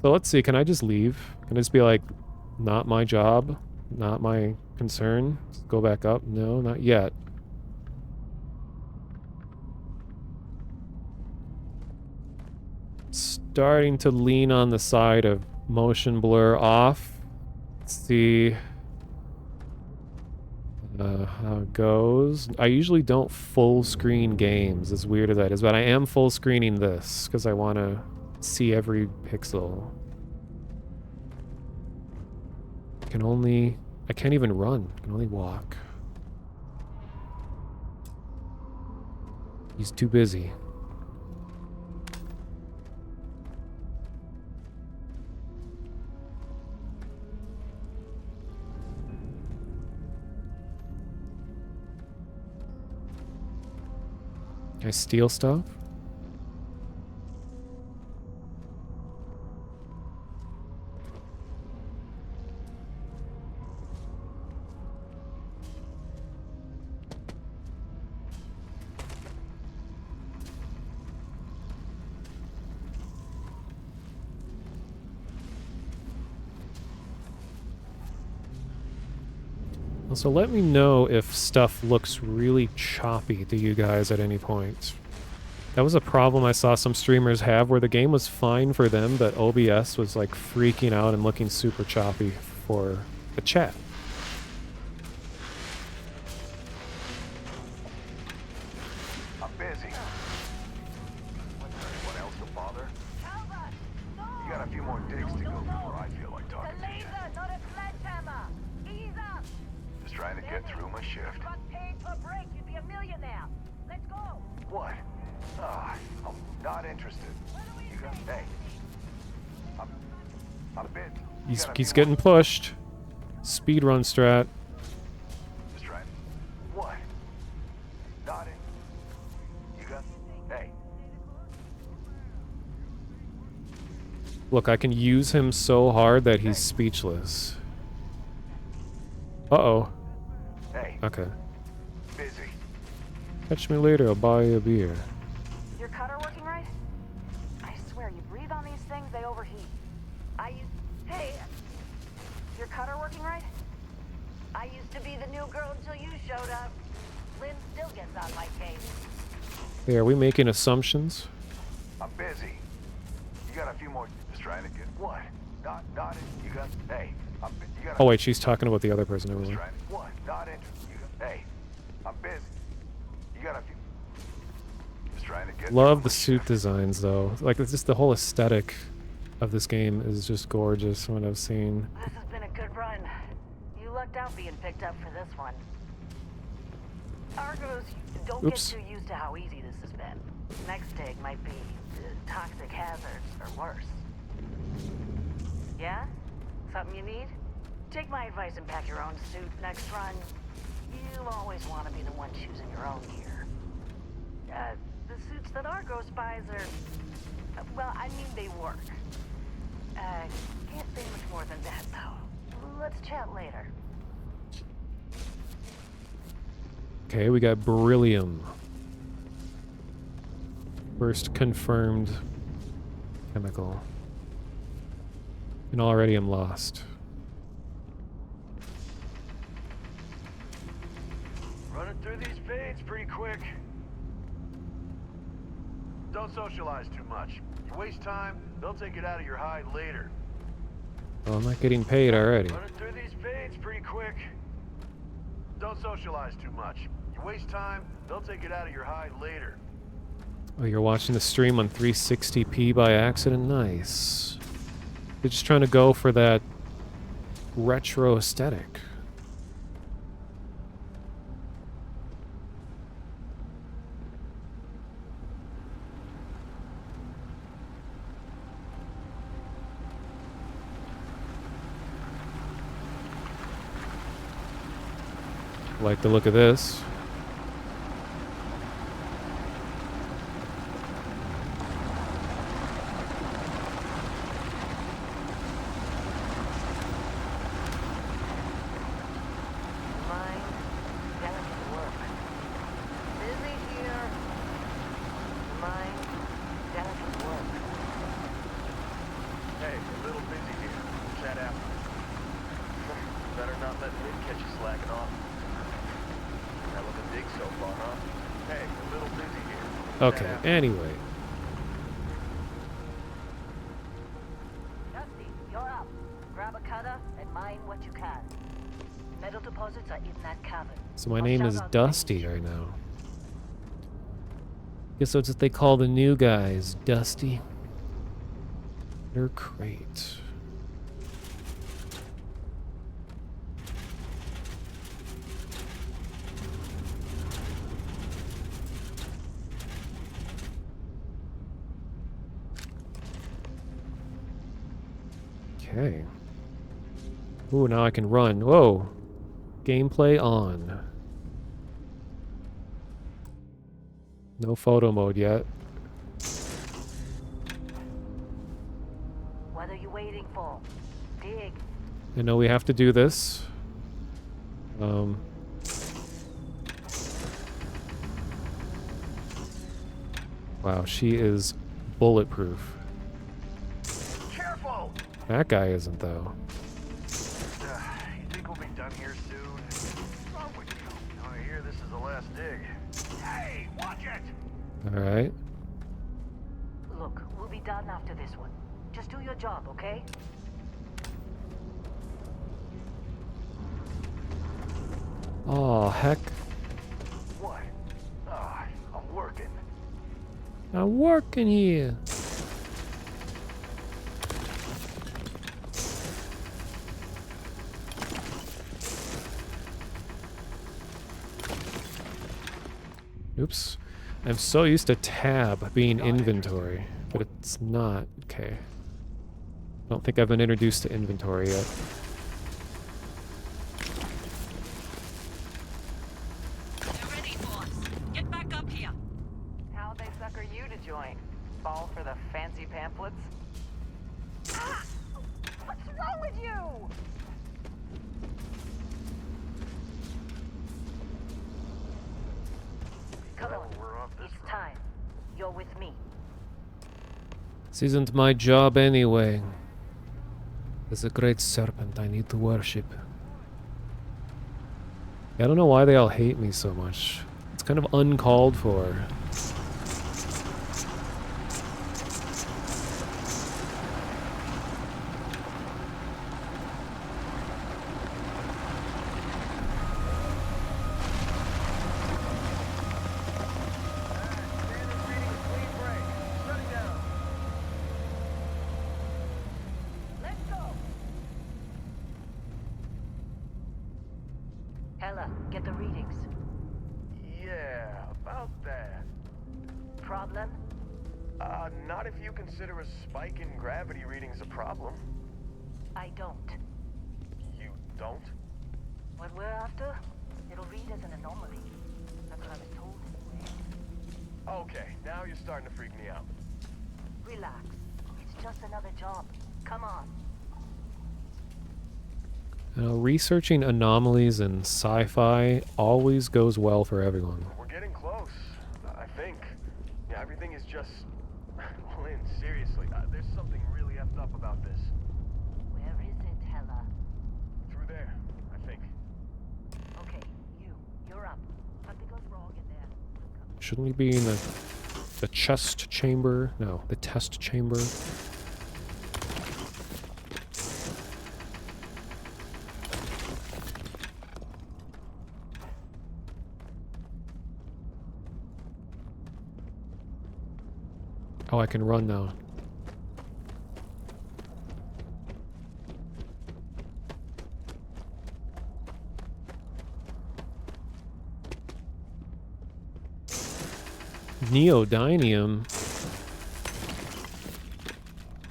Speaker 1: So let's see, can I just leave? Can I just be like, not my job, not my concern? Just go back up? No, not yet. starting to lean on the side of motion blur off. Let's see how it goes. I usually don't full screen games, as weird as that is, but I am full screening this because I want to see every pixel. I can't even run. I can only walk. He's too busy. Can I steal stuff? Also, let me know if stuff looks really choppy to you guys at any point. That was a problem I saw some streamers have where the game was fine for them, but OBS was like freaking out and looking super choppy for the chat.
Speaker 4: I'm busy. Anyone else to bother? You got a few more digs to go before I feel like talking to you.
Speaker 5: Not a sledgehammer. Ease up.
Speaker 4: Just trying to get through my shift.
Speaker 5: Got paid per break. You'd be a millionaire. Let's go.
Speaker 4: What? I'm not interested. You got, hey. I'm bit.
Speaker 1: He's getting pushed. Speedrun strat.
Speaker 4: Just trying. What? Not in. You got, hey.
Speaker 1: Look, I can use him so hard that he's speechless. Uh-oh.
Speaker 4: Hey.
Speaker 1: Okay.
Speaker 4: Busy.
Speaker 1: Catch me later, I'll buy you a beer.
Speaker 5: Your cutter working right? I swear, you breathe on these things, they overheat. Hey, your cutter working right? I used to be the new girl until you showed up. Lynn still gets on my case.
Speaker 1: Hey, are we making assumptions?
Speaker 4: I'm busy. You got a few more. Just trying to get. What? Not in. You got. Hey. You got.
Speaker 1: Oh wait, she's talking about the other person. Never mind.
Speaker 4: What? Not interested. You got. Hey. I'm busy. You got a few. Just trying to get.
Speaker 1: Love the suit designs though. Like it's just the whole aesthetic of this game is just gorgeous from what I've seen.
Speaker 5: This has been a good run. You lucked out being picked up for this one. Argos, don't
Speaker 1: Oops.
Speaker 5: get too used to how easy this has been. Next dig might be toxic hazards or worse. Yeah? Something you need? Take my advice and pack your own suit next run. You always want to be the one choosing your own gear. The suits that Argos buys are... well, I mean they work. Can't say much more than that, though. Let's chat later.
Speaker 1: Okay, we got beryllium. First confirmed chemical. And already I'm lost.
Speaker 4: Running through these fades pretty quick. Don't socialize too much. You waste time, they'll take it out of your hide later.
Speaker 1: Well, I'm not getting paid already.
Speaker 4: Running through these fades pretty quick. Don't socialize too much. You waste time, they'll take it out of your hide later.
Speaker 1: Oh, you're watching the stream on 360p by accident? Nice. You're just trying to go for that retro aesthetic. Like the look of this.
Speaker 4: Hey, a little busy here. Chat after. Better not let Lynn catch you slacking off. That was a dig so far, huh? Hey, a little busy here. Chat
Speaker 1: Okay,
Speaker 4: after.
Speaker 1: anyway.
Speaker 5: Grab a cutter and mine what you can. Metal deposits are in that cavern.
Speaker 1: So my
Speaker 5: I'll
Speaker 1: name
Speaker 5: shout
Speaker 1: is
Speaker 5: out
Speaker 1: Dusty
Speaker 5: range.
Speaker 1: right now. Guess that's what they call the new guys, Dusty. They're great. Okay. Ooh, now I can run. Whoa. Gameplay on. No photo mode yet.
Speaker 5: What are you waiting for? Dig.
Speaker 1: I know we have to do this. Wow, she is bulletproof.
Speaker 4: Careful!
Speaker 1: That guy isn't, though.
Speaker 4: You think we'll be done here soon? What's wrong with you? I hear this is the last dig. Hey, watch it!
Speaker 1: Alright.
Speaker 5: Look, we'll be done after this one. Just do your job, okay?
Speaker 1: Oh, heck.
Speaker 4: What? I'm working.
Speaker 1: I'm working here. Oops. I'm so used to tab being inventory, but it's not. Okay. I don't think I've been introduced to inventory yet.
Speaker 2: They're ready, boss. Get back up here.
Speaker 6: How'd they sucker you to join? Fall for the fancy pamphlets?
Speaker 5: Ah! What's wrong with you? Come on,
Speaker 4: We're off this
Speaker 5: it's time. You're with me.
Speaker 1: This isn't my job anyway. There's a great serpent I need to worship. I don't know why they all hate me so much. It's kind of uncalled for.
Speaker 4: Standard reading, clean break. Shut it down.
Speaker 5: Let's go. Hella, get the readings.
Speaker 4: Yeah, about that.
Speaker 5: Problem?
Speaker 4: Not if you consider a spike in gravity readings a problem.
Speaker 5: I don't.
Speaker 4: You don't?
Speaker 5: What we're after, it'll read as an anomaly. That's what I was told anyway.
Speaker 4: Okay, now you're starting to freak me out.
Speaker 5: Relax. It's just another job. Come on.
Speaker 1: Researching anomalies in sci-fi always goes well for everyone.
Speaker 4: We're getting close, I think. Yeah, everything is just... Lynn, seriously, there's something really effed up about this.
Speaker 5: Where is it, Hella?
Speaker 4: Through there, I think.
Speaker 5: Okay, you're up. Something goes wrong in there.
Speaker 1: Shouldn't we be in the chest chamber? No, the test chamber. Oh, I can run now. Neodymium.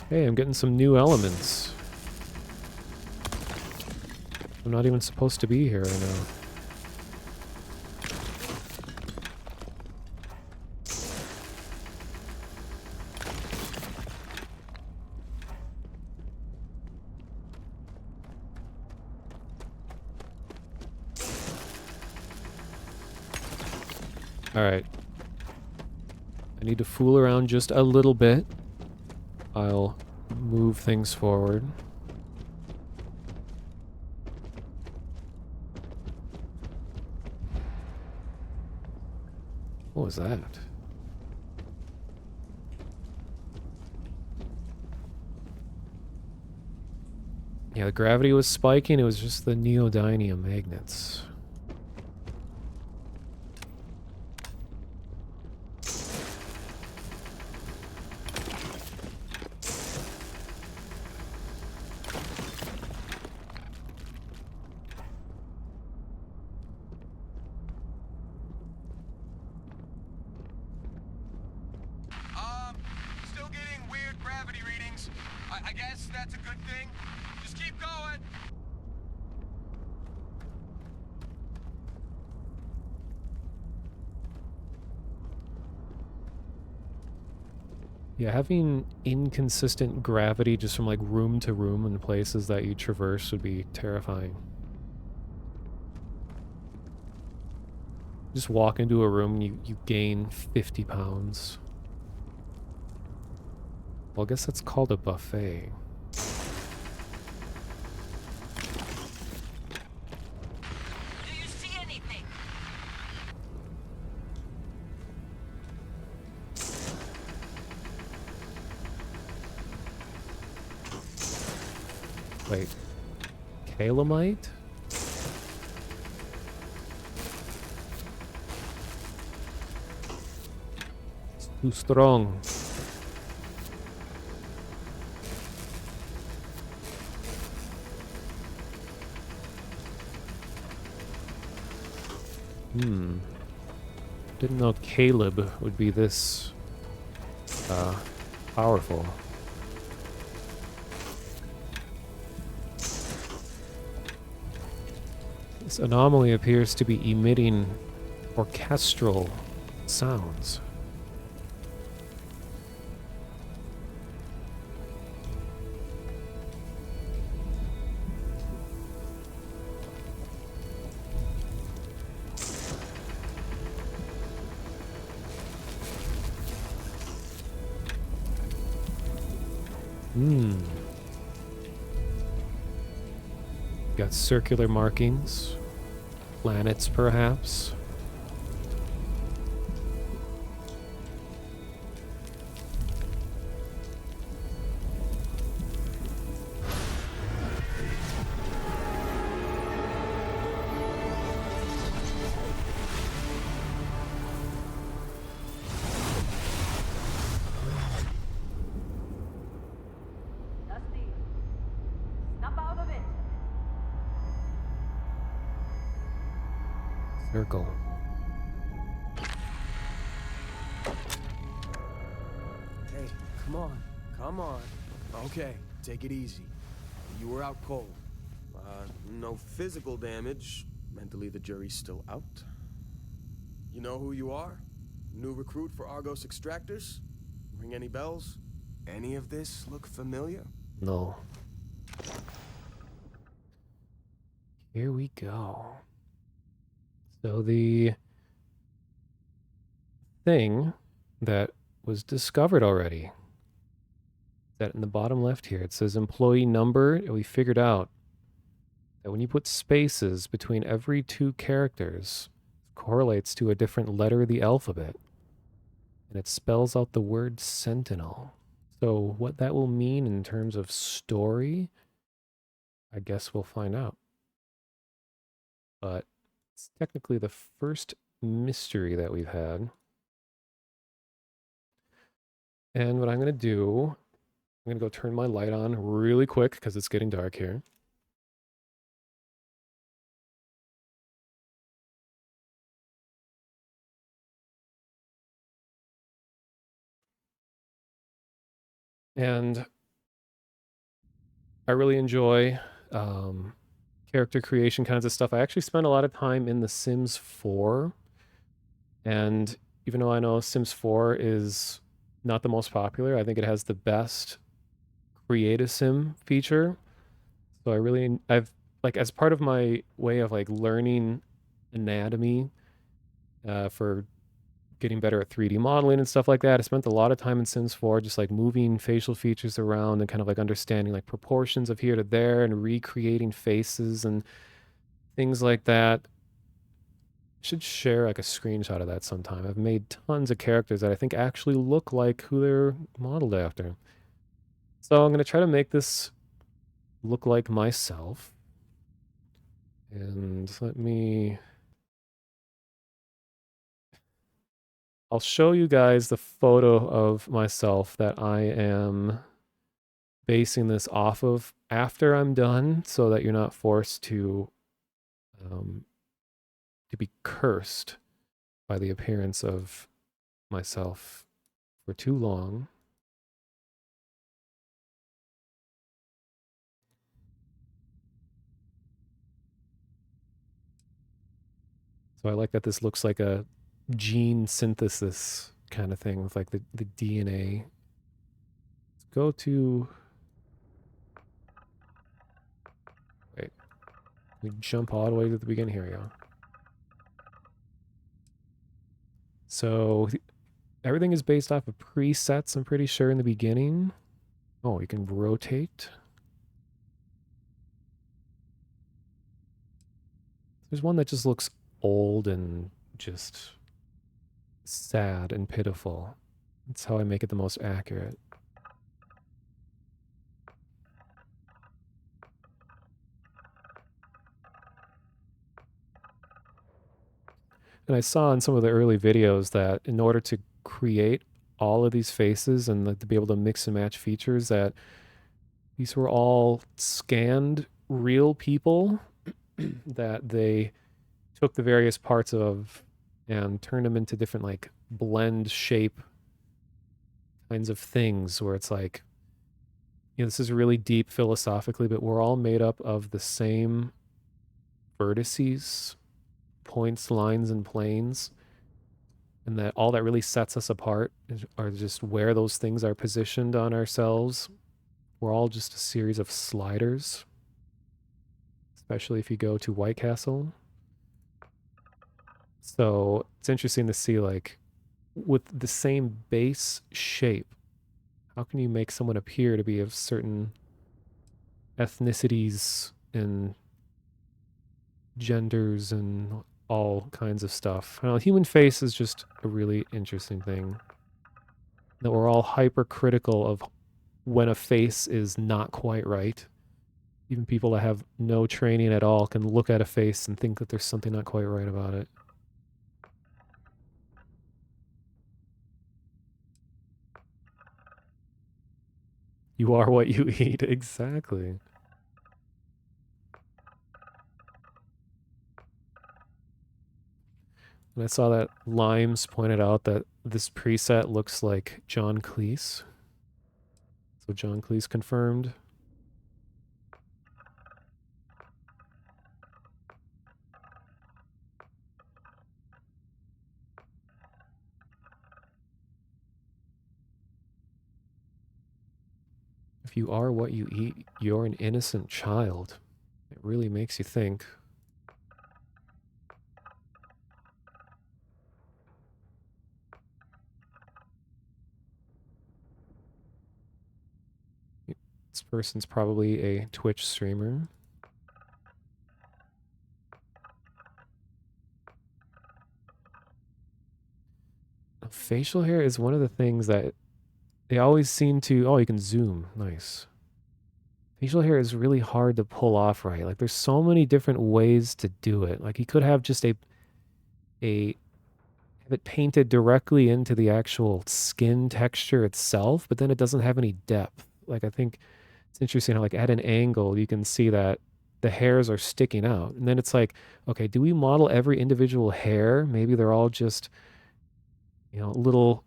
Speaker 1: Hey, I'm getting some new elements. I'm not even supposed to be here right now. Alright. I need to fool around just a little bit. I'll move things forward. What was that? Yeah, the gravity was spiking. It was just the neodymium magnets.
Speaker 3: Still getting weird gravity readings. I guess that's a good thing. Just keep going.
Speaker 1: Yeah, having inconsistent gravity just from like room to room in places that you traverse would be terrifying. Just walk into a room and you gain 50 pounds. Well, I guess that's called a buffet.
Speaker 2: Do you see anything?
Speaker 1: Wait, Calamite? It's too strong. Didn't know Caleb would be this powerful. This anomaly appears to be emitting orchestral sounds. Got circular markings. Planets, perhaps.
Speaker 2: Dusty, snap out of it.
Speaker 1: Circle.
Speaker 3: Hey, come on. Come on. Okay, take it easy. You were out cold. No physical damage. Mentally, the jury's still out. You know who you are? New recruit for Argos Extractors? Ring any bells? Any of this look familiar?
Speaker 1: No. Here we go. So the thing that was discovered already, that in the bottom left here, it says employee number, and we figured out that when you put spaces between every two characters, it correlates to a different letter of the alphabet, and it spells out the word sentinel. So what that will mean in terms of story, I guess we'll find out. But it's technically the first mystery that we've had. And what I'm going to do, I'm going to go turn my light on really quick because it's getting dark here. And I really enjoy character creation kinds of stuff. I actually spent a lot of time in The Sims 4. And even though I know Sims 4 is not the most popular, I think it has the best create a sim feature. So I've like as part of my way of like learning anatomy for getting better at 3D modeling and stuff like that. I spent a lot of time in Sims 4 just like moving facial features around and kind of like understanding like proportions of here to there and recreating faces and things like that. I should share like a screenshot of that sometime. I've made tons of characters that I think actually look like who they're modeled after. So I'm going to try to make this look like myself. And I'll show you guys the photo of myself that I am basing this off of after I'm done, so that you're not forced um, to be cursed by the appearance of myself for too long. So I like that this looks like a gene synthesis kind of thing with like the DNA. Let's go to, wait, we jump all the way to the beginning. Here we go. So everything is based off of presets, I'm pretty sure, in the beginning. Oh, you can rotate. There's one that just looks old and just sad and pitiful. That's how I make it the most accurate. And I saw in some of the early videos that in order to create all of these faces and to be able to mix and match features, that these were all scanned real people that they took the various parts of and turned them into different like blend shape kinds of things where it's like, you know, this is really deep philosophically, but we're all made up of the same vertices, points, lines, and planes. And that all that really sets us apart are just where those things are positioned on ourselves. We're all just a series of sliders, especially if you go to White Castle. So it's interesting to see, like, with the same base shape, how can you make someone appear to be of certain ethnicities and genders and all kinds of stuff? I don't know, human face is just a really interesting thing. That we're all hypercritical of when a face is not quite right. Even people that have no training at all can look at a face and think that there's something not quite right about it. You are what you eat, exactly. And I saw that Limes pointed out that this preset looks like John Cleese. So John Cleese confirmed. If you are what you eat, you're an innocent child. It really makes you think. This person's probably a Twitch streamer. Facial hair is one of the things that they always seem to... Oh, you can zoom. Nice. Facial hair is really hard to pull off right. Like, there's so many different ways to do it. Like, you could have just a have it painted directly into the actual skin texture itself, but then it doesn't have any depth. Like, I think it's interesting how, like, at an angle, you can see that the hairs are sticking out. And then it's like, okay, do we model every individual hair? Maybe they're all just, you know, little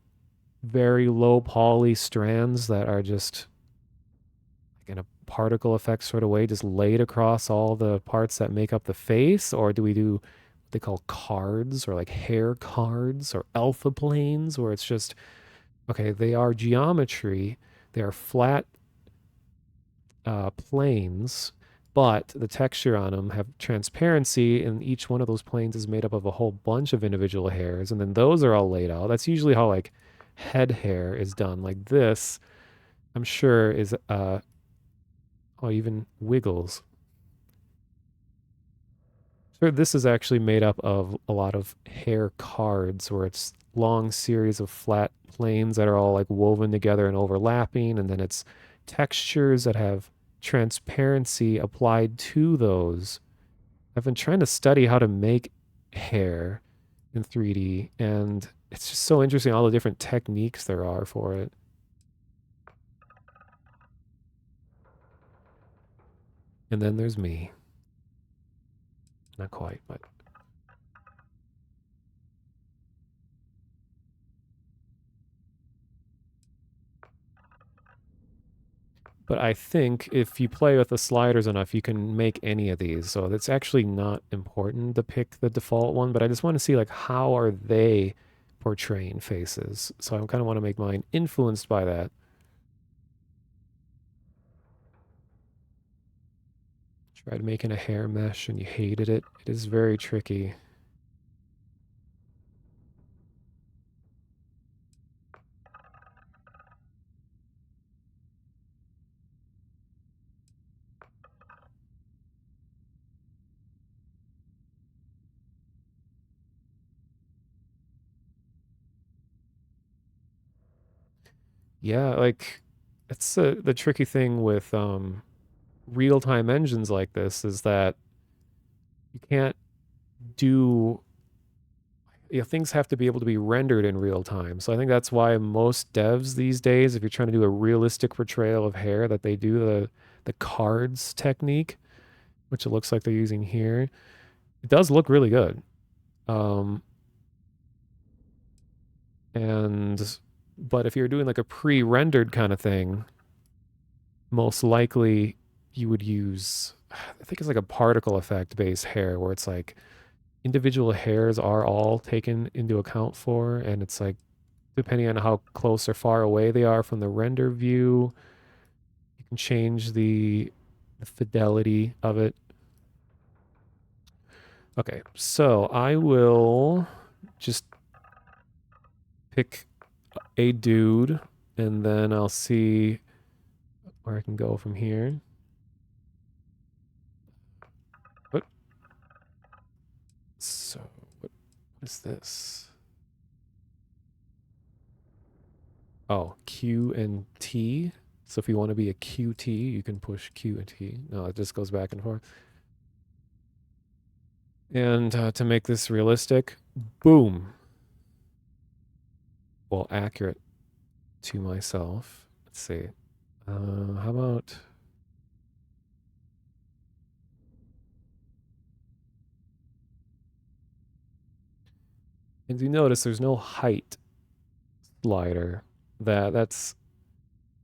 Speaker 1: very low poly strands that are just like in a particle effect sort of way, just laid across all the parts that make up the face? Or do we do what they call cards, or like hair cards, or alpha planes, where it's just, okay, they are geometry, they are flat planes, but the texture on them have transparency, and each one of those planes is made up of a whole bunch of individual hairs, and then those are all laid out. That's usually how like head hair is done. Like this, I'm sure is oh, even wiggles. So this is actually made up of a lot of hair cards, where it's long series of flat planes that are all like woven together and overlapping, and then it's textures that have transparency applied to those. I've been trying to study how to make hair in 3D, and it's just so interesting all the different techniques there are for it. And then there's me. Not quite, but... But I think if you play with the sliders enough, you can make any of these. So it's actually not important to pick the default one, but I just want to see like how are they portraying faces. So I kind of want to make mine influenced by that. Tried making a hair mesh and you hated it. It is very tricky. Yeah, like it's the tricky thing with real-time engines like this is that you can't do things have to be able to be rendered in real time. So I think that's why most devs these days, if you're trying to do a realistic portrayal of hair, that they do the cards technique, which it looks like they're using here. It does look really good. Um, and but if you're doing like a pre-rendered kind of thing, most likely you would use I think it's like a particle effect based hair where it's like individual hairs are all taken into account for, and it's like depending on how close or far away they are from the render view, you can change the fidelity of it. Okay, so I will just pick a dude and then I'll see where I can go from here. What? So, what is this? Oh, Q and T. So if you want to be a QT, you can push Q and T. No, it just goes back and forth. And to make this realistic, boom. Well, accurate to myself. Let's see. How about... And you notice there's no height slider. That's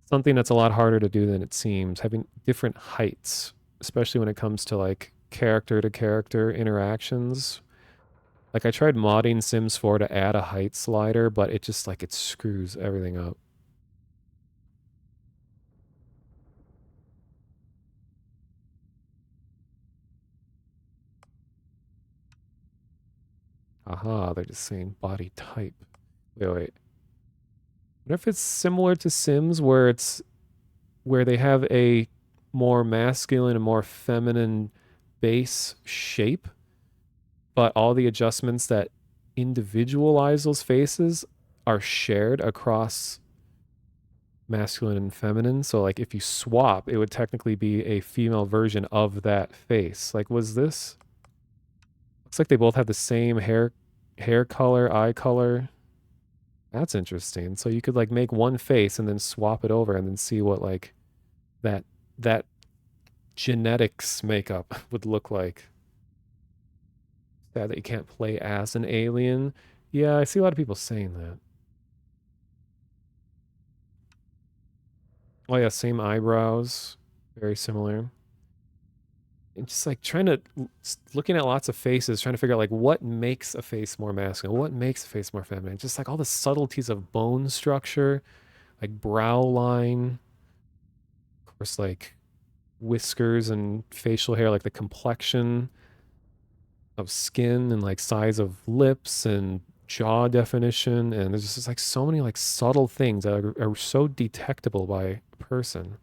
Speaker 1: something that's a lot harder to do than it seems. Having different heights, especially when it comes to like character to character interactions. Like I tried modding Sims 4 to add a height slider, but it just like it screws everything up. Aha, they're just saying body type. Wait. What if it's similar to Sims where they have a more masculine and more feminine base shape, but all the adjustments that individualize those faces are shared across masculine and feminine. So like if you swap, it would technically be a female version of that face. Like was this? Looks like they both have the same hair color, eye color. That's interesting. So you could like make one face and then swap it over and then see what like that genetics makeup would look like. Sad that you can't play as an alien. Yeah, I see a lot of people saying that. Oh yeah, same eyebrows. Very similar. And just like trying to looking at lots of faces, trying to figure out like what makes a face more masculine, what makes a face more feminine. Just like all the subtleties of bone structure, like brow line, of course, like whiskers and facial hair, like the complexion of skin and like size of lips and jaw definition. And there's just like so many like subtle things that are so detectable by a person.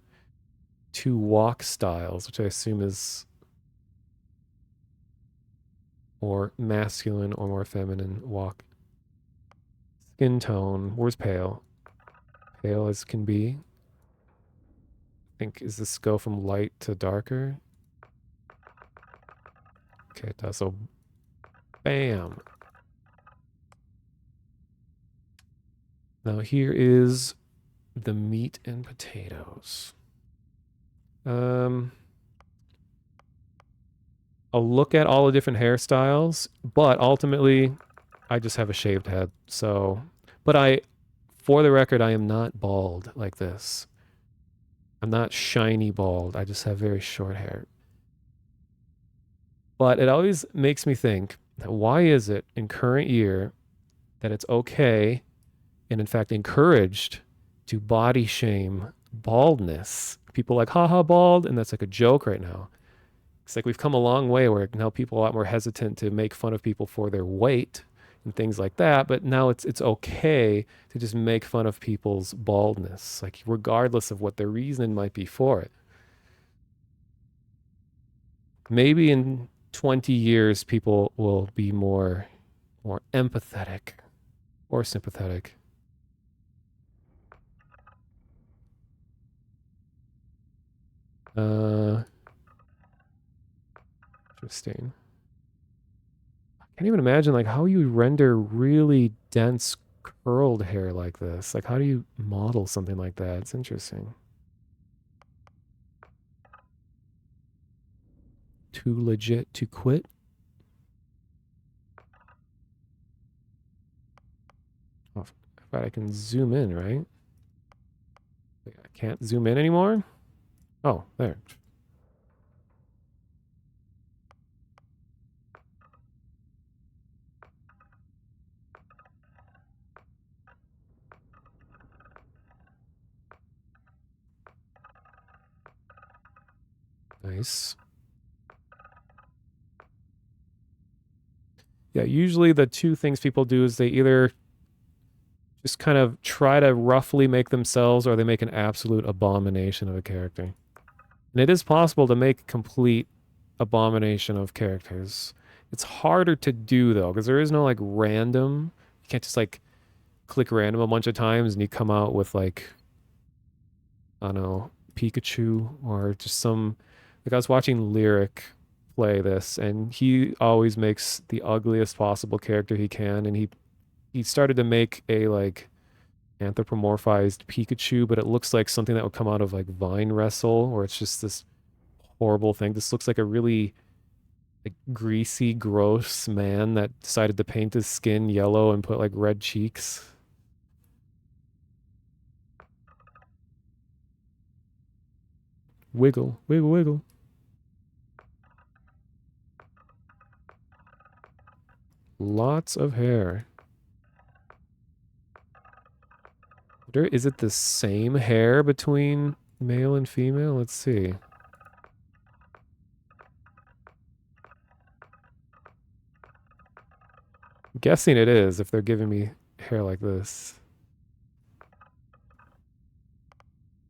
Speaker 1: Two walk styles, which I assume is more masculine or more feminine walk. Skin tone, where's pale? Pale as can be. think, is this go from light to darker? Okay, it does. So, bam. Now here is the meat and potatoes. I'll look at all the different hairstyles, but ultimately, I just have a shaved head. So, but for the record, I am not bald like this. I'm not shiny bald. I just have very short hair. But it always makes me think, why is it in current year that it's okay and in fact encouraged to body shame baldness? People like, haha, bald, and that's like a joke right now. It's like we've come a long way where now people are a lot more hesitant to make fun of people for their weight and things like that, but now it's okay to just make fun of people's baldness, like regardless of what their reason might be for it. Maybe in 20 years people will be more empathetic or sympathetic. Interesting. I can't even imagine like how you render really dense curled hair like this. Like how do you model something like that? It's interesting. Too legit to quit. Oh, but I can zoom in, right? Wait, I can't zoom in anymore? Oh, there. Nice. Yeah, usually the two things people do is they either just kind of try to roughly make themselves or they make an absolute abomination of a character. And it is possible to make complete abomination of characters. It's harder to do though, because there is no like random. You can't just like click random a bunch of times and you come out with like, I don't know, Pikachu or just some. Like I was watching Lyric play this and he always makes the ugliest possible character he can. And he started to make a like anthropomorphized Pikachu, but it looks like something that would come out of like Vine Wrestle, or it's just this horrible thing. This looks like a really like greasy, gross man that decided to paint his skin yellow and put like red cheeks. Wiggle, wiggle, wiggle. Lots of hair. Is it the same hair between male and female? Let's see. I'm guessing it is if they're giving me hair like this.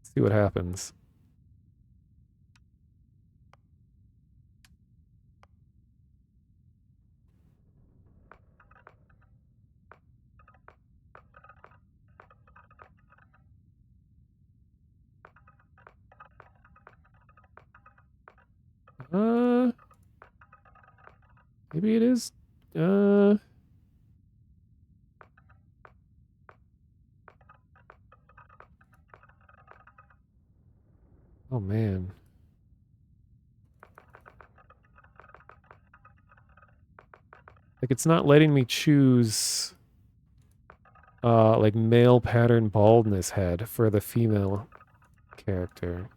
Speaker 1: See what happens. Maybe it is. Oh man. Like it's not letting me choose like male pattern baldness head for the female character.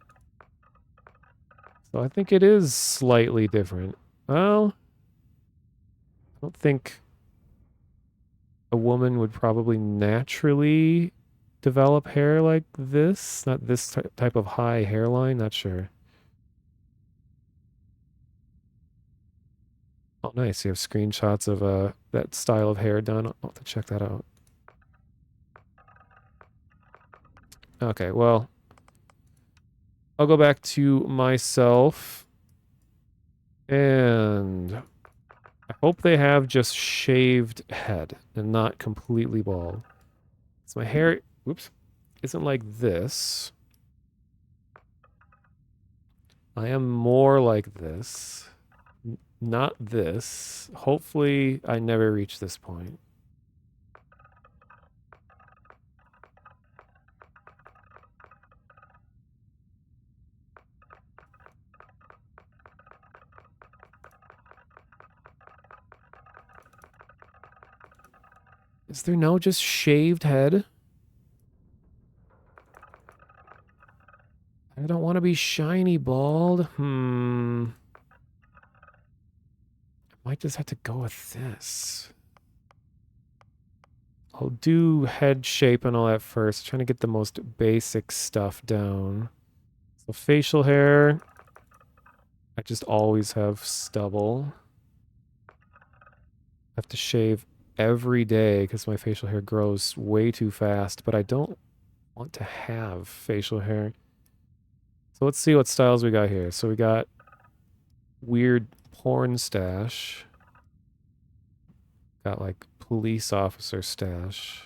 Speaker 1: So I think it is slightly different. Well, I don't think a woman would probably naturally develop hair like this. Not this type of high hairline, not sure. Oh, nice. You have screenshots of that style of hair done. I'll have to check that out. Okay, well, I'll go back to myself. And I hope they have just shaved head and not completely bald. So my hair, whoops, isn't like this. I am more like this. Not this. Hopefully, I never reach this point. Is there no just shaved head? I don't want to be shiny bald. I might just have to go with this. I'll do head shape and all that first. Trying to get the most basic stuff down. So facial hair. I just always have stubble. I have to shave every day because my facial hair grows way too fast, but I don't want to have facial hair. So let's see what styles we got here. So we got weird porn stash. Got like police officer stash.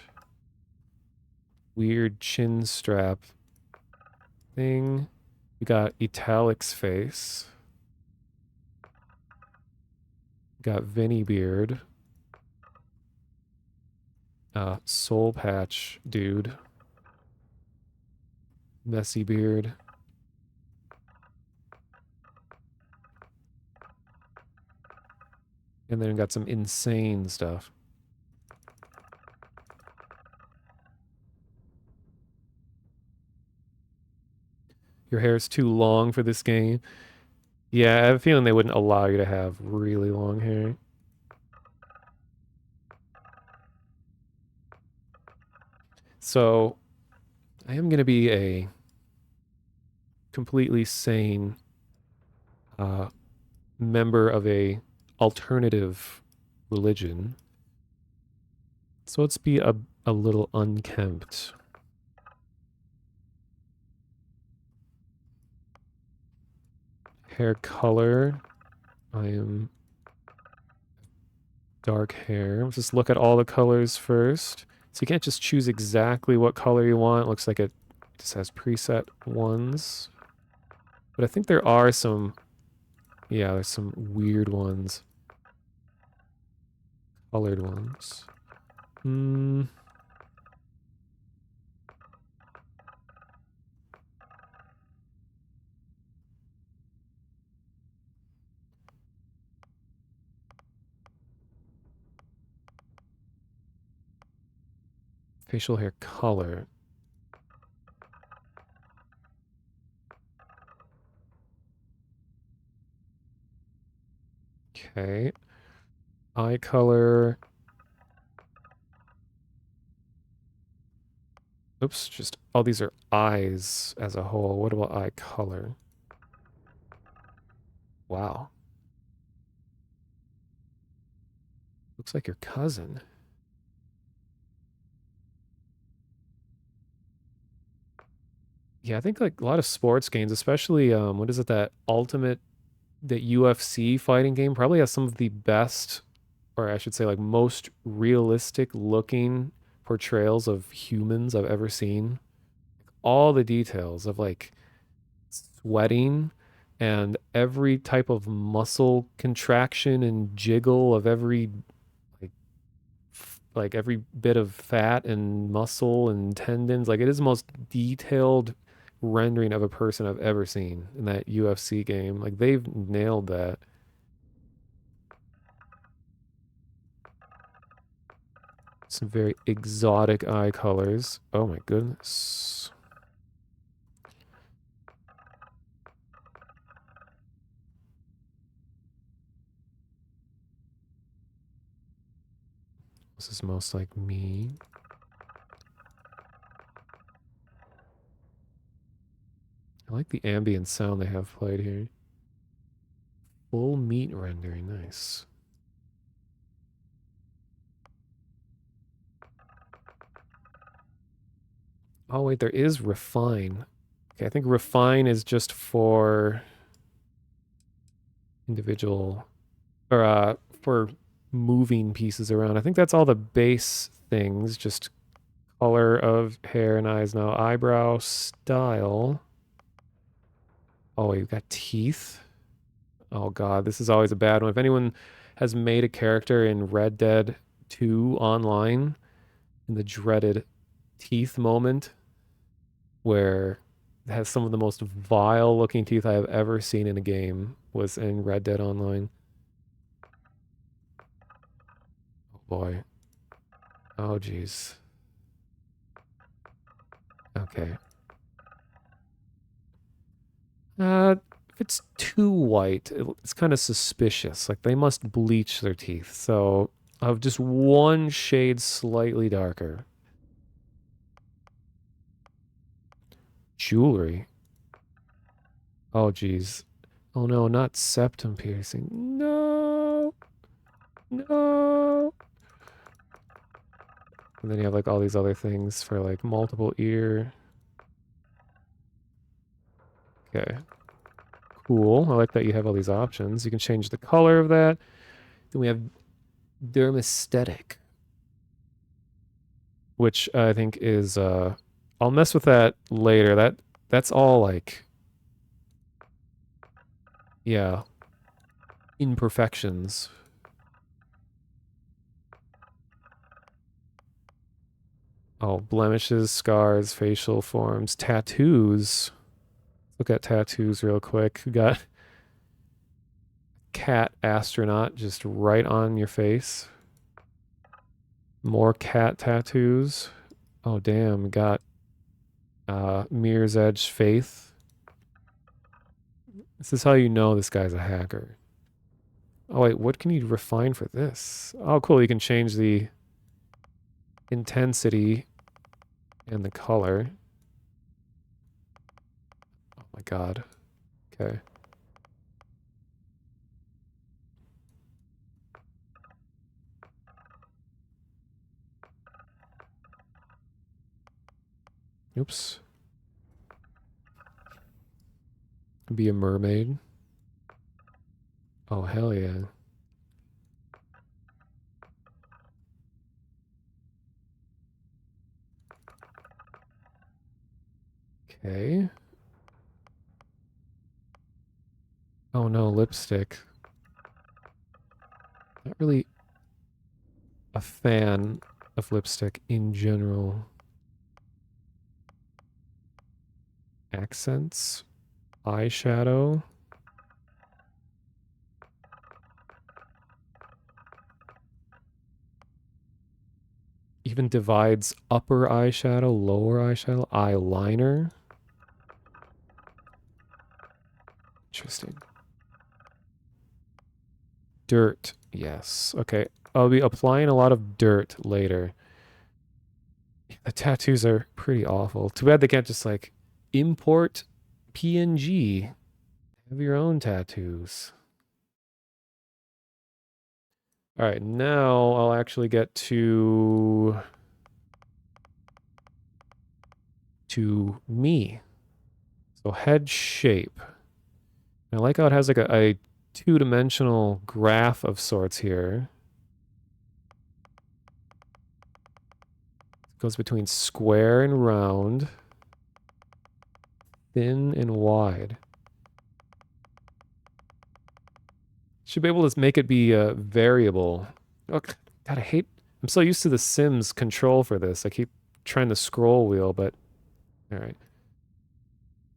Speaker 1: Weird chin strap thing. We got italics face. Got Vinny beard. Soul patch dude. Messy beard. And then got some insane stuff. Your hair is too long for this game. Yeah, I have a feeling they wouldn't allow you to have really long hair. So, I am going to be a completely sane member of a alternative religion. So let's be a little unkempt. Hair color. I am dark hair. Let's just look at all the colors first. So you can't just choose exactly what color you want. It looks like it just has preset ones. But I think there are some, yeah, there's some weird ones. Colored ones. Facial hair color. Okay. Eye color. Oops, just all these are eyes as a whole. What about eye color? Wow. Looks like your cousin. Yeah, I think like a lot of sports games, especially what is it, that ultimate, the UFC fighting game probably has some of the best, or I should say like most realistic looking portrayals of humans I've ever seen. All the details of like sweating and every type of muscle contraction and jiggle of every like like every bit of fat and muscle and tendons. Like it is the most detailed rendering of a person I've ever seen in that UFC game. Like they've nailed that. Some very exotic eye colors. Oh my goodness. This is most like me. I like the ambient sound they have played here. Full meat rendering, nice. Oh wait, there is refine. Okay, I think refine is just for individual, or for moving pieces around. I think that's all the base things, just color of hair and eyes. Now eyebrow style. Oh, you've got teeth. Oh god, this is always a bad one. If anyone has made a character in Red Dead 2 online, in the dreaded teeth moment, where it has some of the most vile looking teeth I have ever seen in a game, was in Red Dead Online. Oh boy. Oh jeez. Okay. If it's too white, it's kind of suspicious. Like they must bleach their teeth. So of just one shade slightly darker. Jewelry. Oh geez. Oh no, not septum piercing. No. No. And then you have like all these other things for like multiple ear. Okay. Cool. I like that you have all these options. You can change the color of that. Then we have dermesthetic, which I think is I'll mess with that later. That's all like yeah, imperfections. Oh, blemishes, scars, facial forms, tattoos. Look at tattoos real quick. We got cat astronaut just right on your face. More cat tattoos. Oh damn, we got Mirror's Edge Faith. This is how you know this guy's a hacker. Oh wait, what can you refine for this? Oh cool, you can change the intensity and the color. Oh my god. Okay. Oops. Be a mermaid. Oh hell yeah. Okay. Oh no, lipstick. Not really a fan of lipstick in general. Accents, eyeshadow. Even divides upper eyeshadow, lower eyeshadow, eyeliner. Interesting. Dirt, yes. Okay, I'll be applying a lot of dirt later. The tattoos are pretty awful. Too bad they can't just like import PNG. Have your own tattoos. All right, now I'll actually get to me. So head shape. I like how it has like a two-dimensional graph of sorts here. It goes between square and round, thin and wide. Should be able to make it be variable. Oh, God, I hate... I'm so used to the Sims control for this. I keep trying the scroll wheel, but... Alright.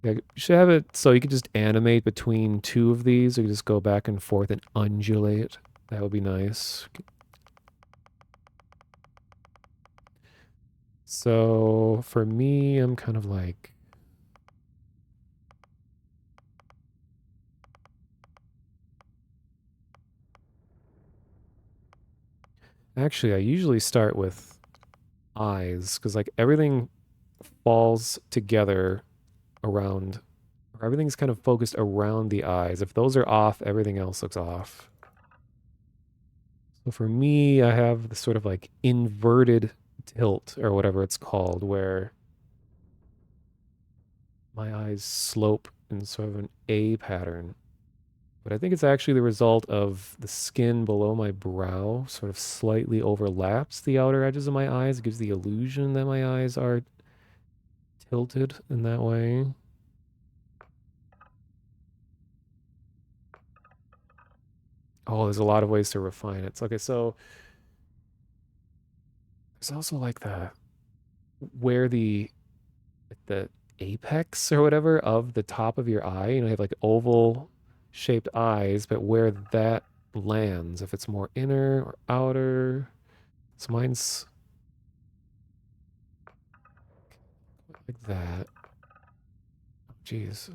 Speaker 1: Yeah, you should have it so you can just animate between two of these. Or you can just go back and forth and undulate. That would be nice. So, for me, I'm kind of like... Actually, I usually start with eyes, because like everything falls together around, or everything's kind of focused around the eyes. If those are off, everything else looks off. So for me, I have the sort of like inverted tilt or whatever it's called, where my eyes slope in sort of an A pattern. But I think it's actually the result of the skin below my brow sort of slightly overlaps the outer edges of my eyes. It gives the illusion that my eyes are tilted in that way. Oh, there's a lot of ways to refine it. Okay, so there's also like where the apex or whatever of the top of your eye. You have like oval shaped eyes, but where that lands, if it's more inner or outer. So mine's like that. Jeez.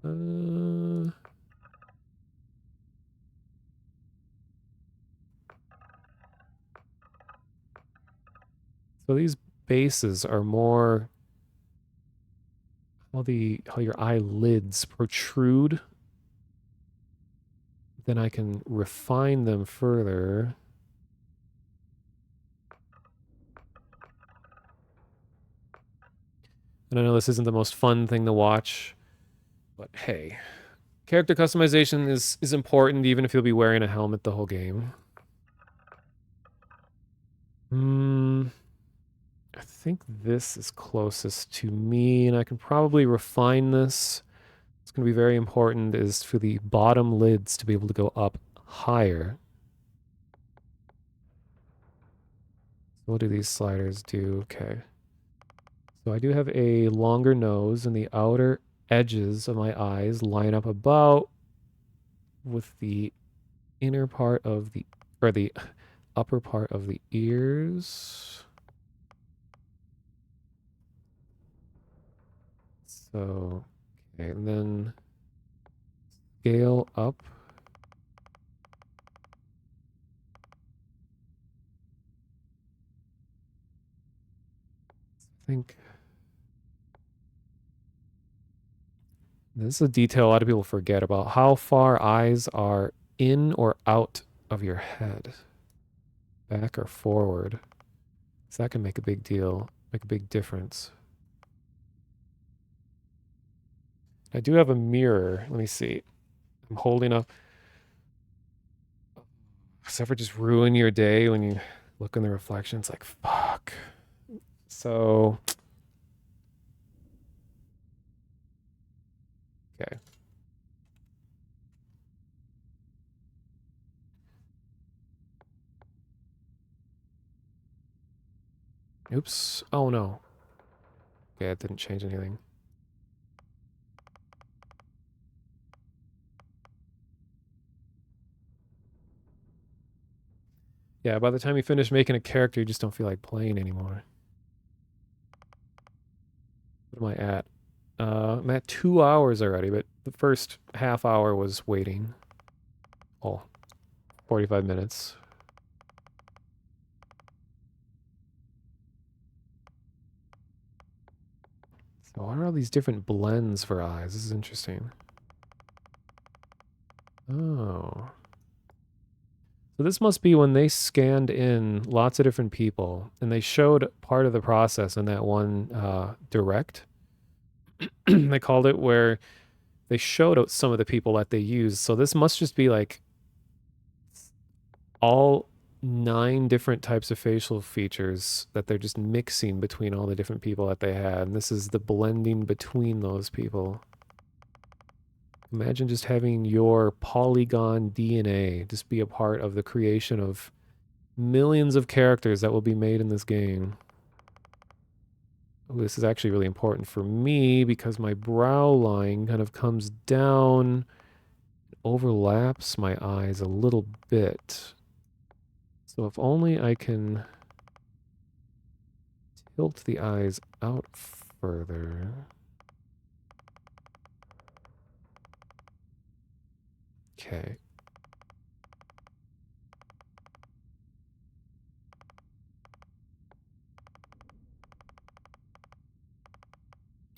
Speaker 1: Uh, so these bases are more how your eyelids protrude. Then I can refine them further. And I know this isn't the most fun thing to watch, but hey, character customization is important even if you'll be wearing a helmet the whole game. I think this is closest to me, and I can probably refine this. What's going to be very important is for the bottom lids to be able to go up higher. What do these sliders do? Okay. So I do have a longer nose, and the outer edges of my eyes line up about with the inner part of or the upper part of the ears. So, okay, and then scale up. I think this is a detail a lot of people forget about how far eyes are in or out of your head, back or forward. So that can make a big deal, make a big difference. I do have a mirror. Let me see. I'm holding up. Does that ever just ruin your day when you look in the reflection? It's like, fuck. So, okay. Oops. Oh no. Okay, it didn't change anything. Yeah, by the time you finish making a character, you just don't feel like playing anymore. What am I at? I'm at 2 hours already, but the first half hour was waiting. Oh, 45 minutes. So what are all these different blends for eyes? This is interesting. Oh. So this must be when they scanned in lots of different people, and they showed part of the process in that one direct. They called it where they showed some of the people that they used. So this must just be like all 9 different types of facial features that they're just mixing between all the different people that they had. And this is the blending between those people. Imagine just having your polygon DNA just be a part of the creation of millions of characters that will be made in this game. Ooh, this is actually really important for me because my brow line kind of comes down, overlaps my eyes a little bit. So if only I can tilt the eyes out further. Okay.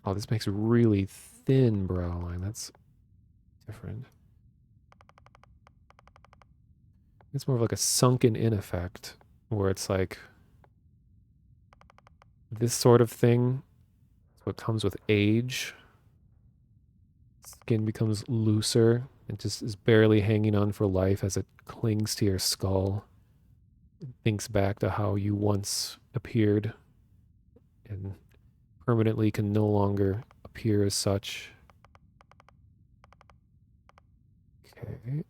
Speaker 1: Oh, this makes a really thin brow line. That's different. It's more of like a sunken in effect where it's like this sort of thing. So it comes with age. Skin becomes looser. It just is barely hanging on for life as it clings to your skull. It thinks back to how you once appeared and permanently can no longer appear as such. Okay.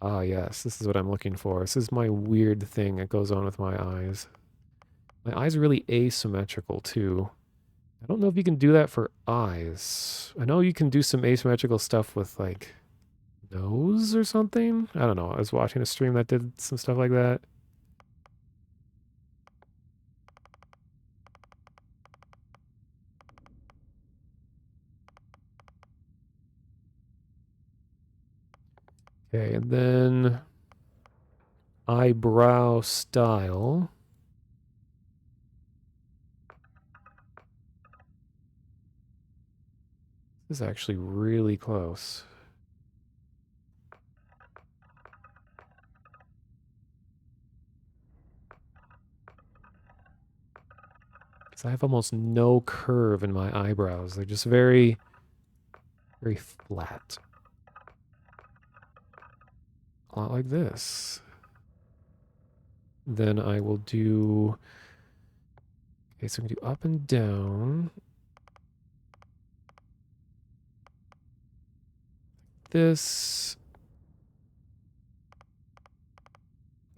Speaker 1: Ah, yes, this is what I'm looking for. This is my weird thing that goes on with my eyes. My eyes are really asymmetrical, too. I don't know if you can do that for eyes. I know you can do some asymmetrical stuff with, like, nose or something. I don't know. I was watching a stream that did some stuff like that. Okay, and then eyebrow style. This is actually really close. Because I have almost no curve in my eyebrows. They're just very, very flat. A lot like this. Then I will do... Okay, so we can do up and down. This...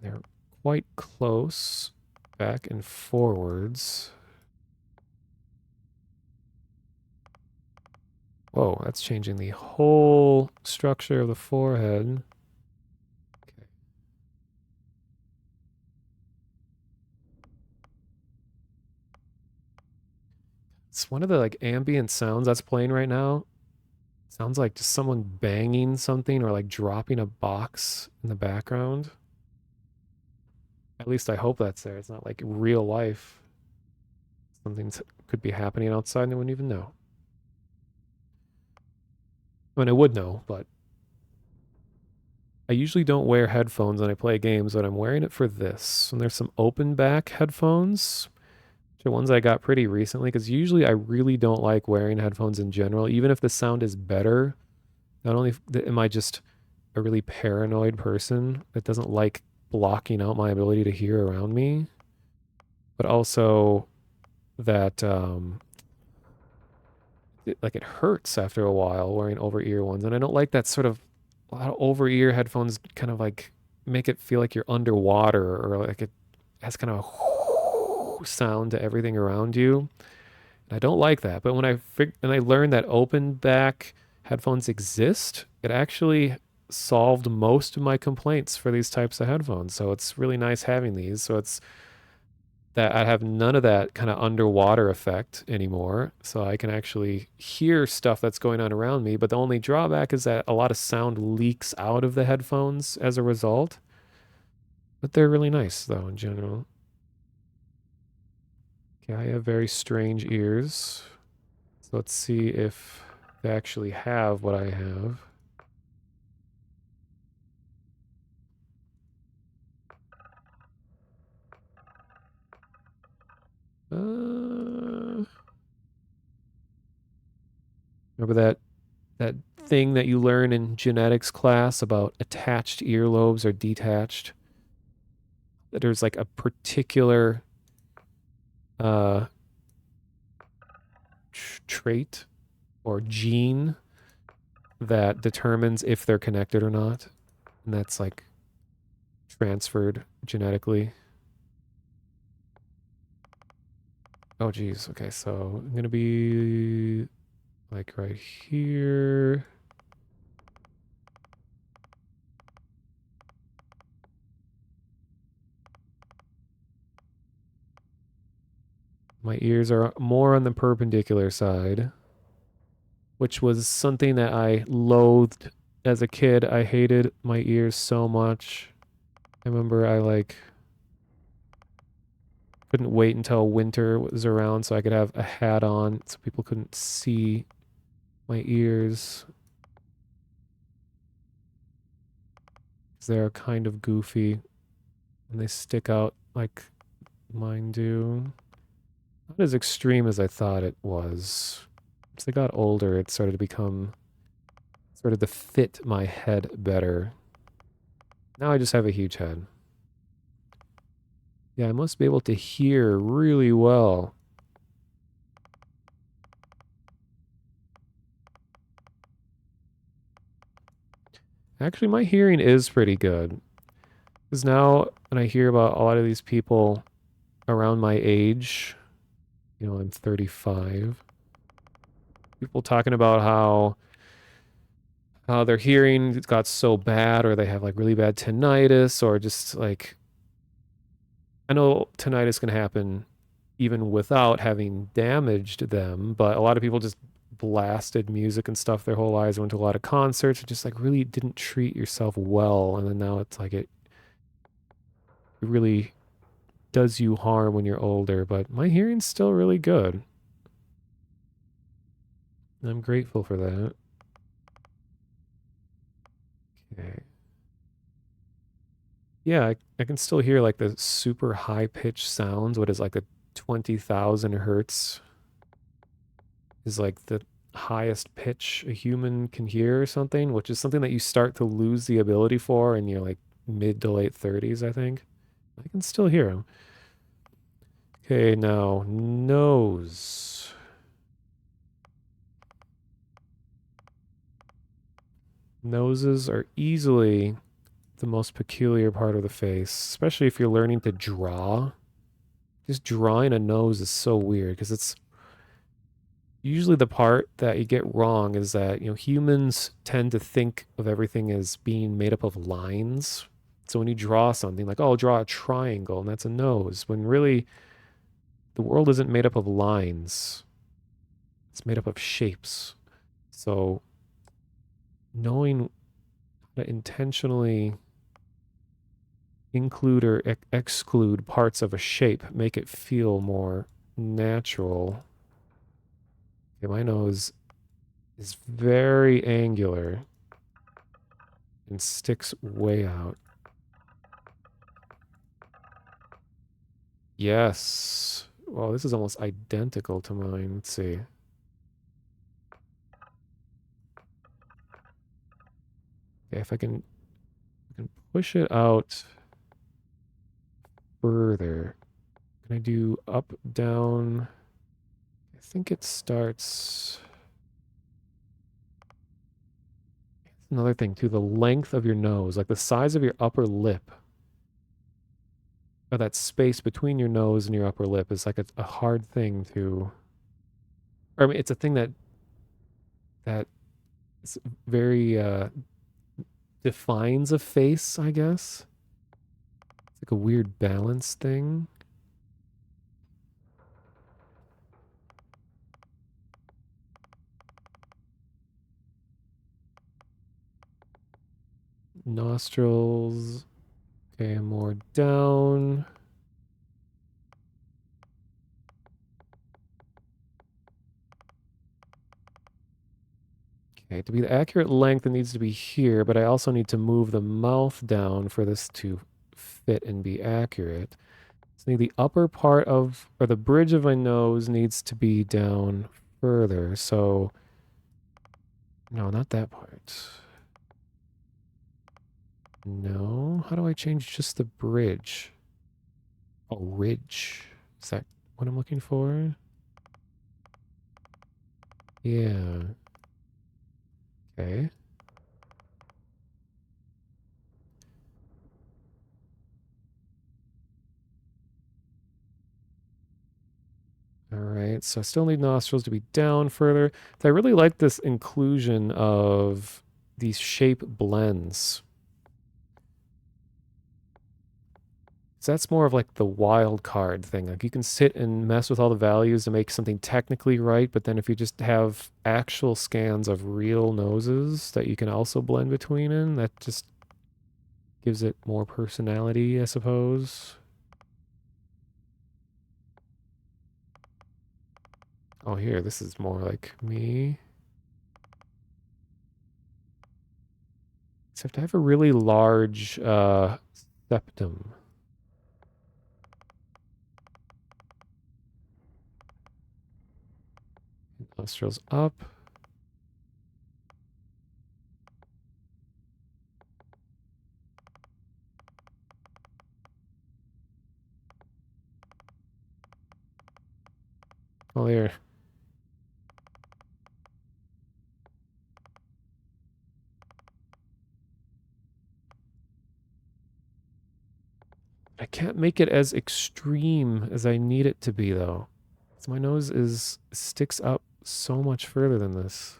Speaker 1: They're quite close. Back and forwards. Whoa, that's changing the whole structure of the forehead. Okay. It's one of the like ambient sounds that's playing right now. Sounds like just someone banging something or like dropping a box in the background. At least I hope that's there. It's not like real life. Something could be happening outside and I wouldn't even know. I mean, I would know, but I usually don't wear headphones when I play games, but I'm wearing it for this. And there's some open back headphones, which are ones I got pretty recently, because usually I really don't like wearing headphones in general, even if the sound is better. Not only am I just a really paranoid person that doesn't like blocking out my ability to hear around me, but also that it hurts after a while wearing over ear ones, and I don't like that sort of a lot of over ear headphones kind of like make it feel like you're underwater or like it has kind of a sound to everything around you. And I don't like that. But when I learned that open back headphones exist, it actually solved most of my complaints for these types of headphones. So it's really nice having these. So it's that I have none of that kind of underwater effect anymore. So I can actually hear stuff that's going on around me. But the only drawback is that a lot of sound leaks out of the headphones as a result. But they're really nice, though, in general. Okay, I have very strange ears. So let's see if they actually have what I have. Remember that thing that you learn in genetics class about attached earlobes or detached? That there's like a particular uh, trait or gene that determines if they're connected or not, and that's like transferred genetically. Oh geez, okay, so I'm gonna be like right here. My ears are more on the perpendicular side, which was something that I loathed as a kid. I hated my ears so much. I remember I like couldn't wait until winter was around so I could have a hat on so people couldn't see my ears. 'Cause they're kind of goofy and they stick out like mine do. Not as extreme as I thought it was. As I got older, it started to become started to fit my head better. Now I just have a huge head. Yeah, I must be able to hear really well. Actually, my hearing is pretty good. Because now, when I hear about a lot of these people around my age, I'm 35, people talking about how their hearing got so bad, or they have like really bad tinnitus, or just like, I know tinnitus can happen even without having damaged them, but a lot of people just blasted music and stuff their whole lives, went to a lot of concerts, and just like really didn't treat yourself well. And then now it's like it really does you harm when you're older. But my hearing's still really good. I'm grateful for that. Okay. Yeah, I can still hear like the super high pitched sounds. What is like a 20,000 hertz is like the highest pitch a human can hear or something, which is something that you start to lose the ability for in your like mid to late 30s, I think. I can still hear them. Okay, now nose. Noses are easily the most peculiar part of the face, especially if you're learning to draw. Just drawing a nose is so weird because it's usually the part that you get wrong is that, humans tend to think of everything as being made up of lines. So when you draw something like, oh, I'll draw a triangle and that's a nose, when really the world isn't made up of lines. It's made up of shapes. So knowing how to intentionally include or exclude parts of a shape, make it feel more natural. Okay, my nose is very angular and sticks way out. Yes. Well, this is almost identical to mine. Let's see. Okay, if I can push it out further. Can I do up, down? I think it starts. Another thing too, the length of your nose, like the size of your upper lip, or that space between your nose and your upper lip is like a hard thing to, or I mean, it's a thing that is very defines a face, I guess. It's like a weird balance thing. Nostrils. Okay, more down. Okay, to be the accurate length, it needs to be here, but I also need to move the mouth down for this to fit and be accurate. So the upper part of, or the bridge of my nose needs to be down further. So, no, not that part. No, how do I change just the bridge? Oh, ridge. Is that what I'm looking for? Yeah. Okay. All right, so I still need nostrils to be down further. I really like this inclusion of these shape blends. So that's more of like the wild card thing. Like you can sit and mess with all the values to make something technically right, but then if you just have actual scans of real noses that you can also blend between in, that just gives it more personality, I suppose. Oh, here, this is more like me. Except I have a really large septum. Nostrils up. Oh, there. can't make it as extreme as I need it to be, though. So my nose sticks up so much further than this.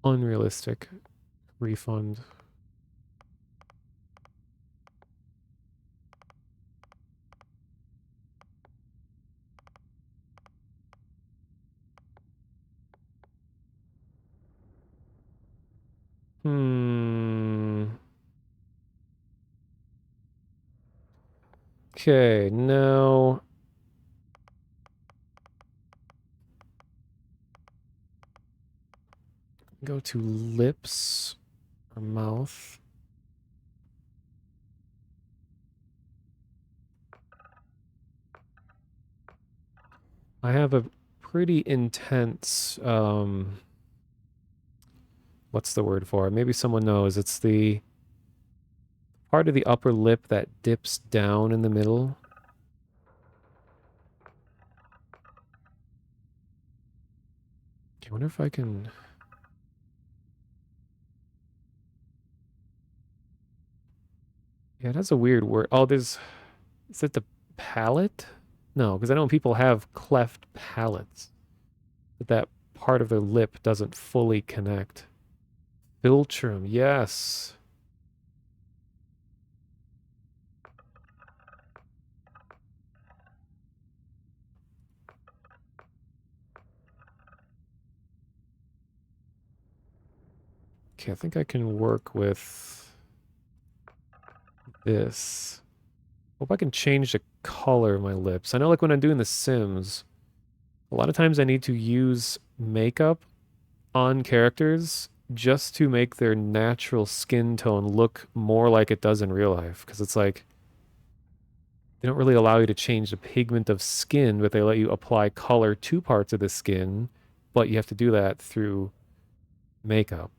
Speaker 1: Unrealistic. Refund. Okay, now go to lips or mouth. I have a pretty intense, what's the word for it? Maybe someone knows. It's the part of the upper lip that dips down in the middle. I wonder if I can... Yeah, that's a weird word. Oh, there's... Is it the palate? No, because I know people have cleft palates. But that part of their lip doesn't fully connect. Philtrum, yes. Okay, I think I can work with this. Hope I can change the color of my lips. I know like when I'm doing The Sims, a lot of times I need to use makeup on characters just to make their natural skin tone look more like it does in real life. Because it's like, they don't really allow you to change the pigment of skin, but they let you apply color to parts of the skin, but you have to do that through makeup.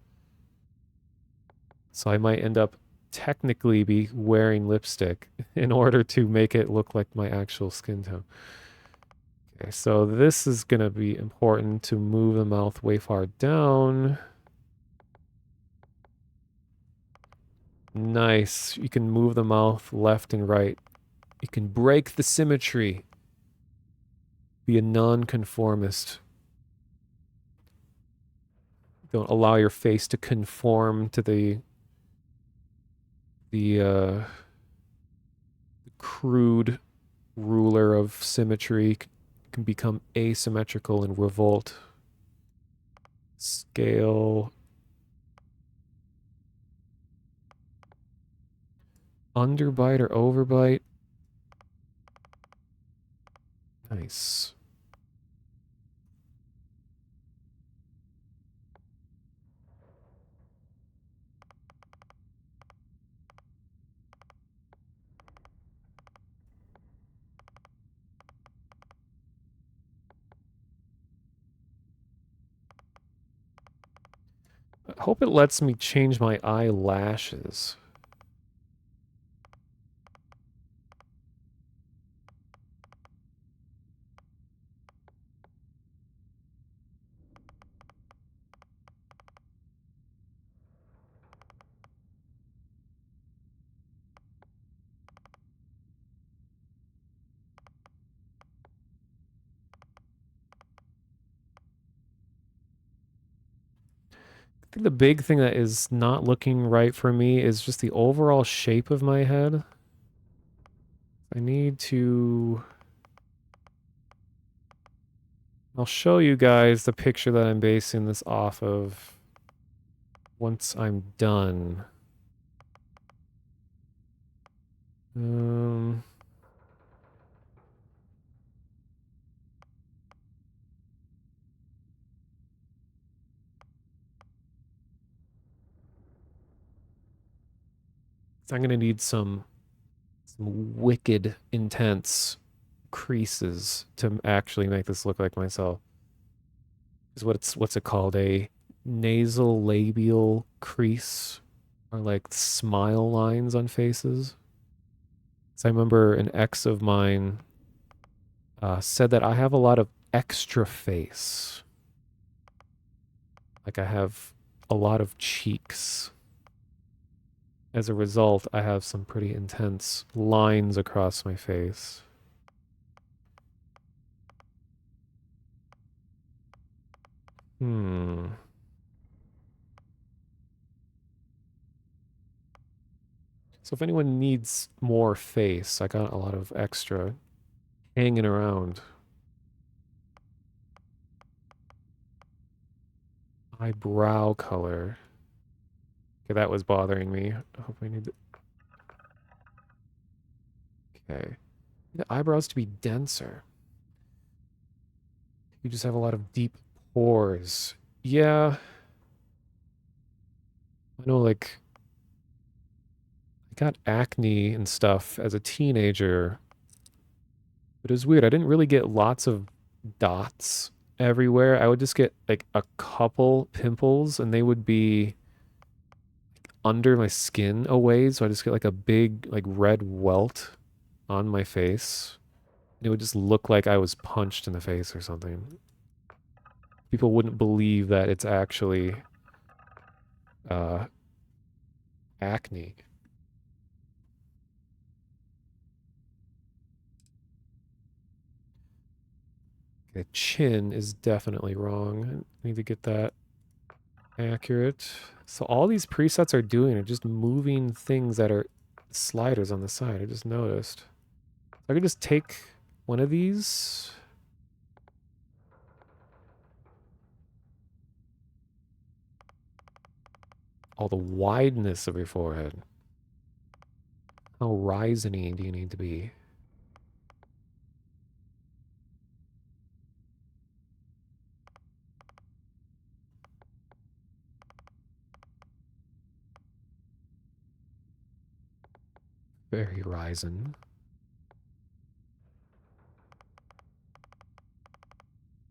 Speaker 1: So I might end up technically be wearing lipstick in order to make it look like my actual skin tone. Okay, so this is going to be important to move the mouth way far down. Nice. You can move the mouth left and right. You can break the symmetry. Be a nonconformist. Don't allow your face to conform to the crude ruler of symmetry. Can become asymmetrical and revolt. Scale. Underbite or overbite. Nice. I hope it lets me change my eyelashes. I think the big thing that is not looking right for me is just the overall shape of my head. I need to... I'll show you guys the picture that I'm basing this off of once I'm done. I'm gonna need some wicked intense creases to actually make this look like myself. Is what's it called? A nasal labial crease, or like smile lines on faces. So I remember an ex of mine said that I have a lot of extra face. Like I have a lot of cheeks. as a result, I have some pretty intense lines across my face. Hmm. So if anyone needs more face, I got a lot of extra hanging around. Eyebrow color. Okay, that was bothering me. I hope I need to... Okay. The eyebrows to be denser. You just have a lot of deep pores. Yeah, I know, like, I got acne and stuff as a teenager, but it was weird. I didn't really get lots of dots everywhere. I would just get like a couple pimples, and they would be under my skin a ways. So I just get like a big, like, red welt on my face. It would just look like I was punched in the face or something. People wouldn't believe that it's actually uh, acne. Okay, chin is definitely wrong. I need to get that accurate. So all these presets are doing are just moving things that are sliders on the side. I just noticed. I could just take one of these. All the wideness of your forehead. How rising do you need to be? Very rising.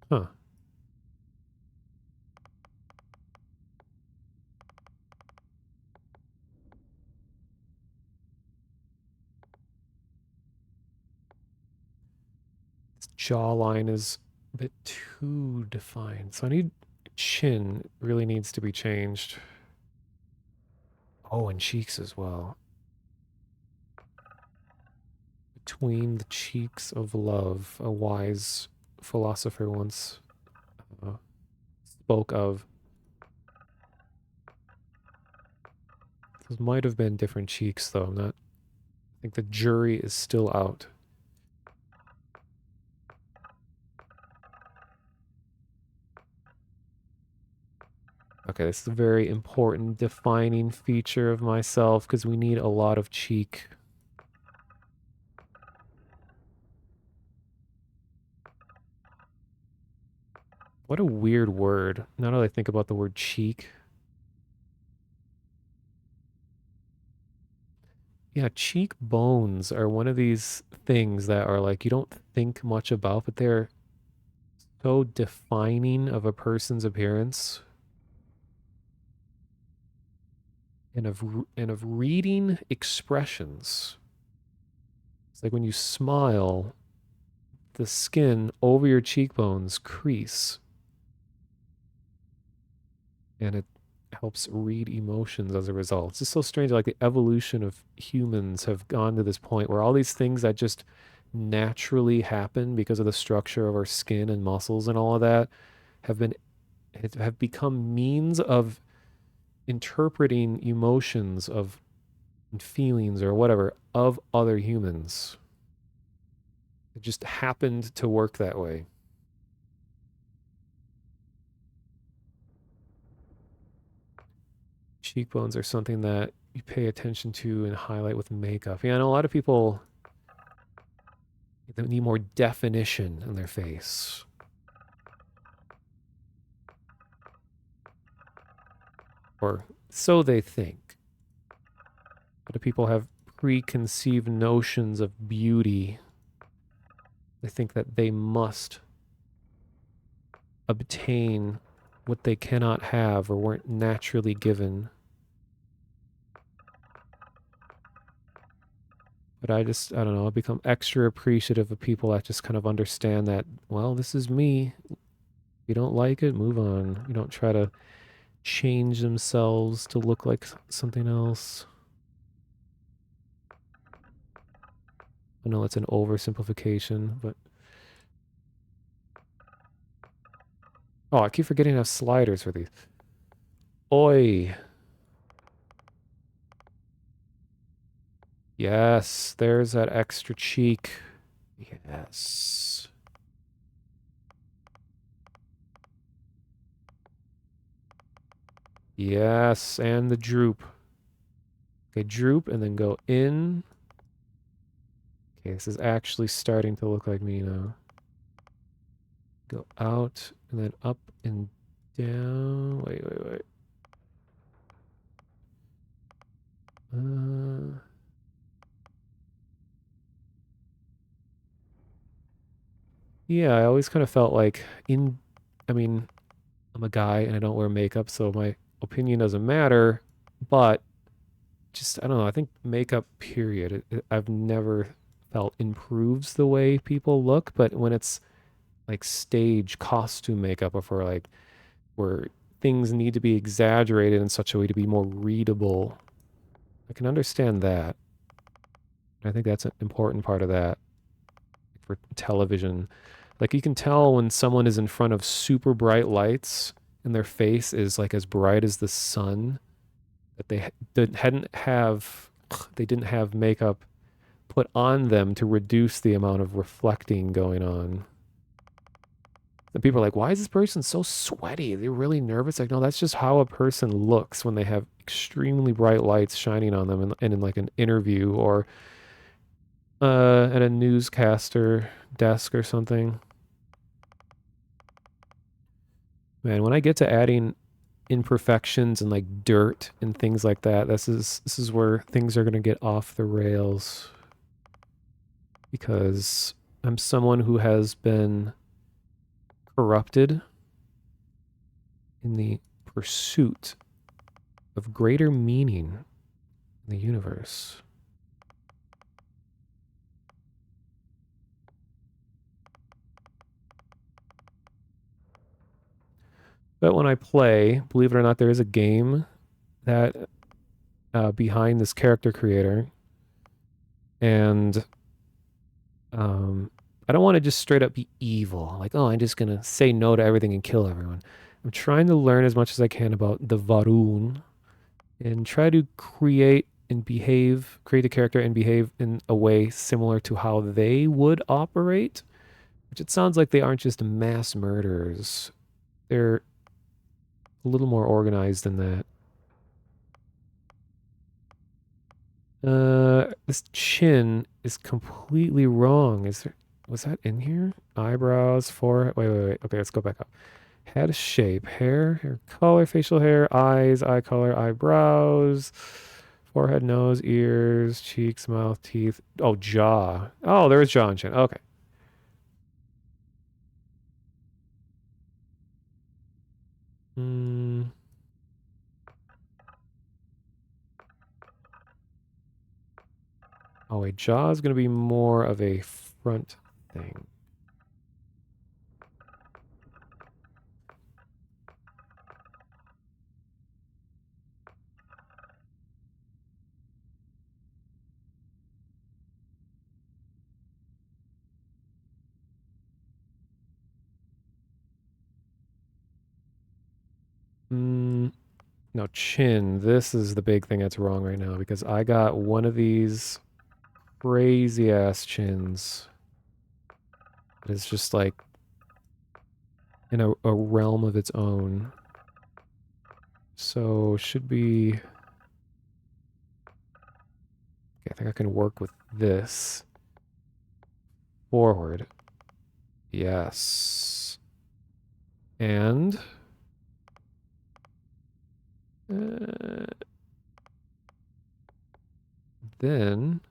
Speaker 1: Huh. This jawline is a bit too defined. So I need chin really needs to be changed. Oh, and cheeks as well. Between the cheeks of love, a wise philosopher once uh, spoke of. Those might have been different cheeks, though. I'm not. I think the jury is still out. Okay, this is a very important defining feature of myself because we need a lot of cheek. What a weird word. Now that I think about the word cheek. Yeah, cheekbones are one of these things that are like you don't think much about, but they're so defining of a person's appearance and of reading expressions. It's like when you smile, the skin over your cheekbones crease, and it helps read emotions as a result. It's just so strange. Like the evolution of humans have gone to this point where all these things that just naturally happen because of the structure of our skin and muscles and all of that have been have become means of interpreting emotions of feelings or whatever of other humans. It just happened to work that way. Cheekbones are something that you pay attention to and highlight with makeup. Yeah, I know a lot of people that need more definition in their face. Or so they think. A lot of people have preconceived notions of beauty. They think that they must obtain what they cannot have or weren't naturally given. But I don't know, I become extra appreciative of people that just kind of understand that, well, this is me. If you don't like it, move on. You don't try to change themselves to look like something else. I know it's an oversimplification, but... Oh, I keep forgetting to have sliders for these. Oi! Yes, there's that extra cheek. Yes. Yes, and the droop. Okay, droop and then go in. Okay, this is actually starting to look like me now. Go out and then up and down. Wait. Yeah, I always kind of felt like I mean, I'm a guy and I don't wear makeup, so my opinion doesn't matter, but just, I don't know, I think makeup, period, I've never felt improves the way people look, but when it's like stage costume makeup or for like where things need to be exaggerated in such a way to be more readable, I can understand that. I think that's an important part of that for television. Like you can tell when someone is in front of super bright lights and their face is like as bright as the sun, that they didn't have makeup put on them to reduce the amount of reflecting going on. And people are like, why is this person so sweaty? They're really nervous. Like, no, that's just how a person looks when they have extremely bright lights shining on them and in like an interview or at a newscaster desk or something. Man, when I get to adding imperfections and like dirt and things like that, this is where things are gonna get off the rails. Because I'm someone who has been corrupted in the pursuit of greater meaning in the universe. But when I play, believe it or not, there is a game that behind this character creator, and I don't want to just straight up be evil. Like, oh, I'm just gonna say no to everything and kill everyone. I'm trying to learn as much as I can about the Varun and try to create a character and behave in a way similar to how they would operate. Which it sounds like they aren't just mass murderers. They're a little more organized than that. This chin is completely wrong. Was that in here? Eyebrows, forehead. Wait. Okay, let's go back up. Head shape, hair color, facial hair, eyes, eye color, eyebrows, forehead, nose, ears, cheeks, mouth, teeth. Oh, jaw. Oh, there's jaw and chin. Okay. Hmm. Oh, wait, jaw is going to be more of a front thing. No, chin. This is the big thing that's wrong right now because I got one of these crazy ass chins. It's just like in a realm of its own. So should be... Okay, I think I can work with this. Forward. Yes. And... then...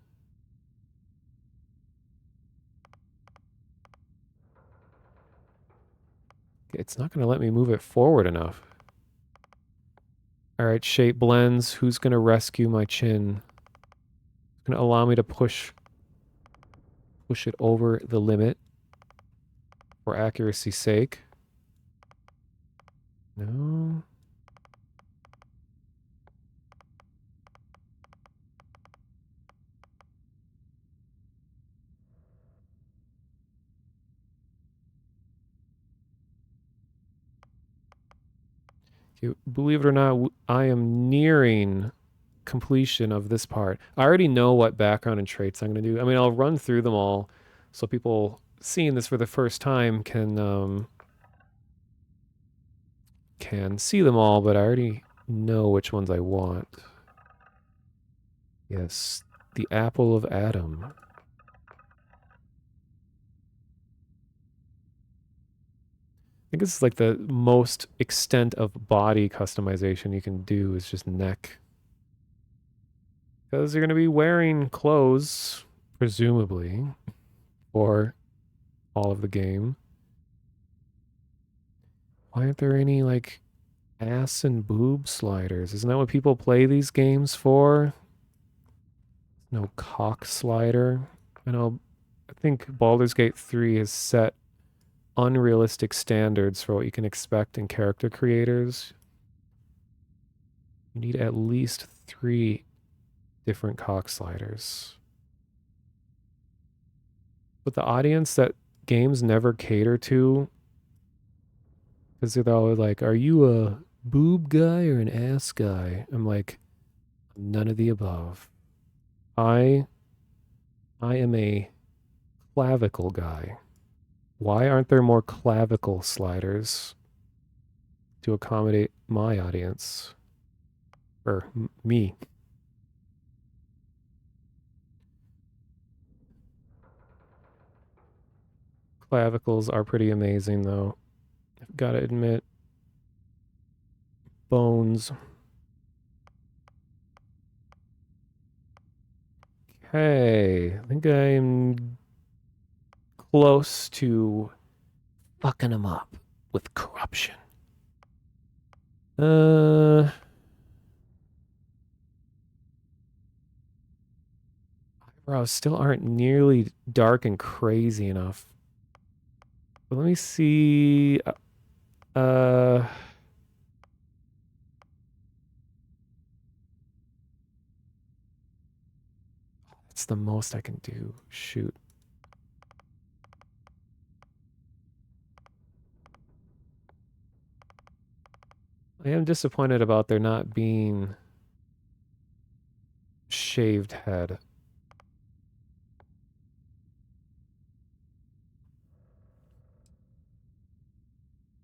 Speaker 1: It's not going to let me move it forward enough. Alright, shape blends. Who's going to rescue my chin? It's going to allow me to push it over the limit for accuracy's sake. No. Believe it or not, I am nearing completion of this part. I already know what background and traits I'm going to do. I mean, I'll run through them all so people seeing this for the first time can see them all, but I already know which ones I want. Yes, the apple of Adam. I think this is like the most extent of body customization you can do is just neck. Because you're going to be wearing clothes, presumably, for all of the game. Why aren't there any, like, ass and boob sliders? Isn't that what people play these games for? No cock slider. I think Baldur's Gate 3 has set unrealistic standards for what you can expect in character creators. You need at least 3 different cock sliders. But the audience that games never cater to, because they're always like, are you a boob guy or an ass guy? I'm like, none of the above. I am a clavicle guy. Why aren't there more clavicle sliders to accommodate my audience? Or me. Clavicles are pretty amazing, though. I've got to admit. Bones. Okay, I think I'm close to fucking them up with corruption. Eyebrows still aren't nearly dark and crazy enough. But let me see. That's the most I can do. Shoot. I am disappointed about there not being shaved head.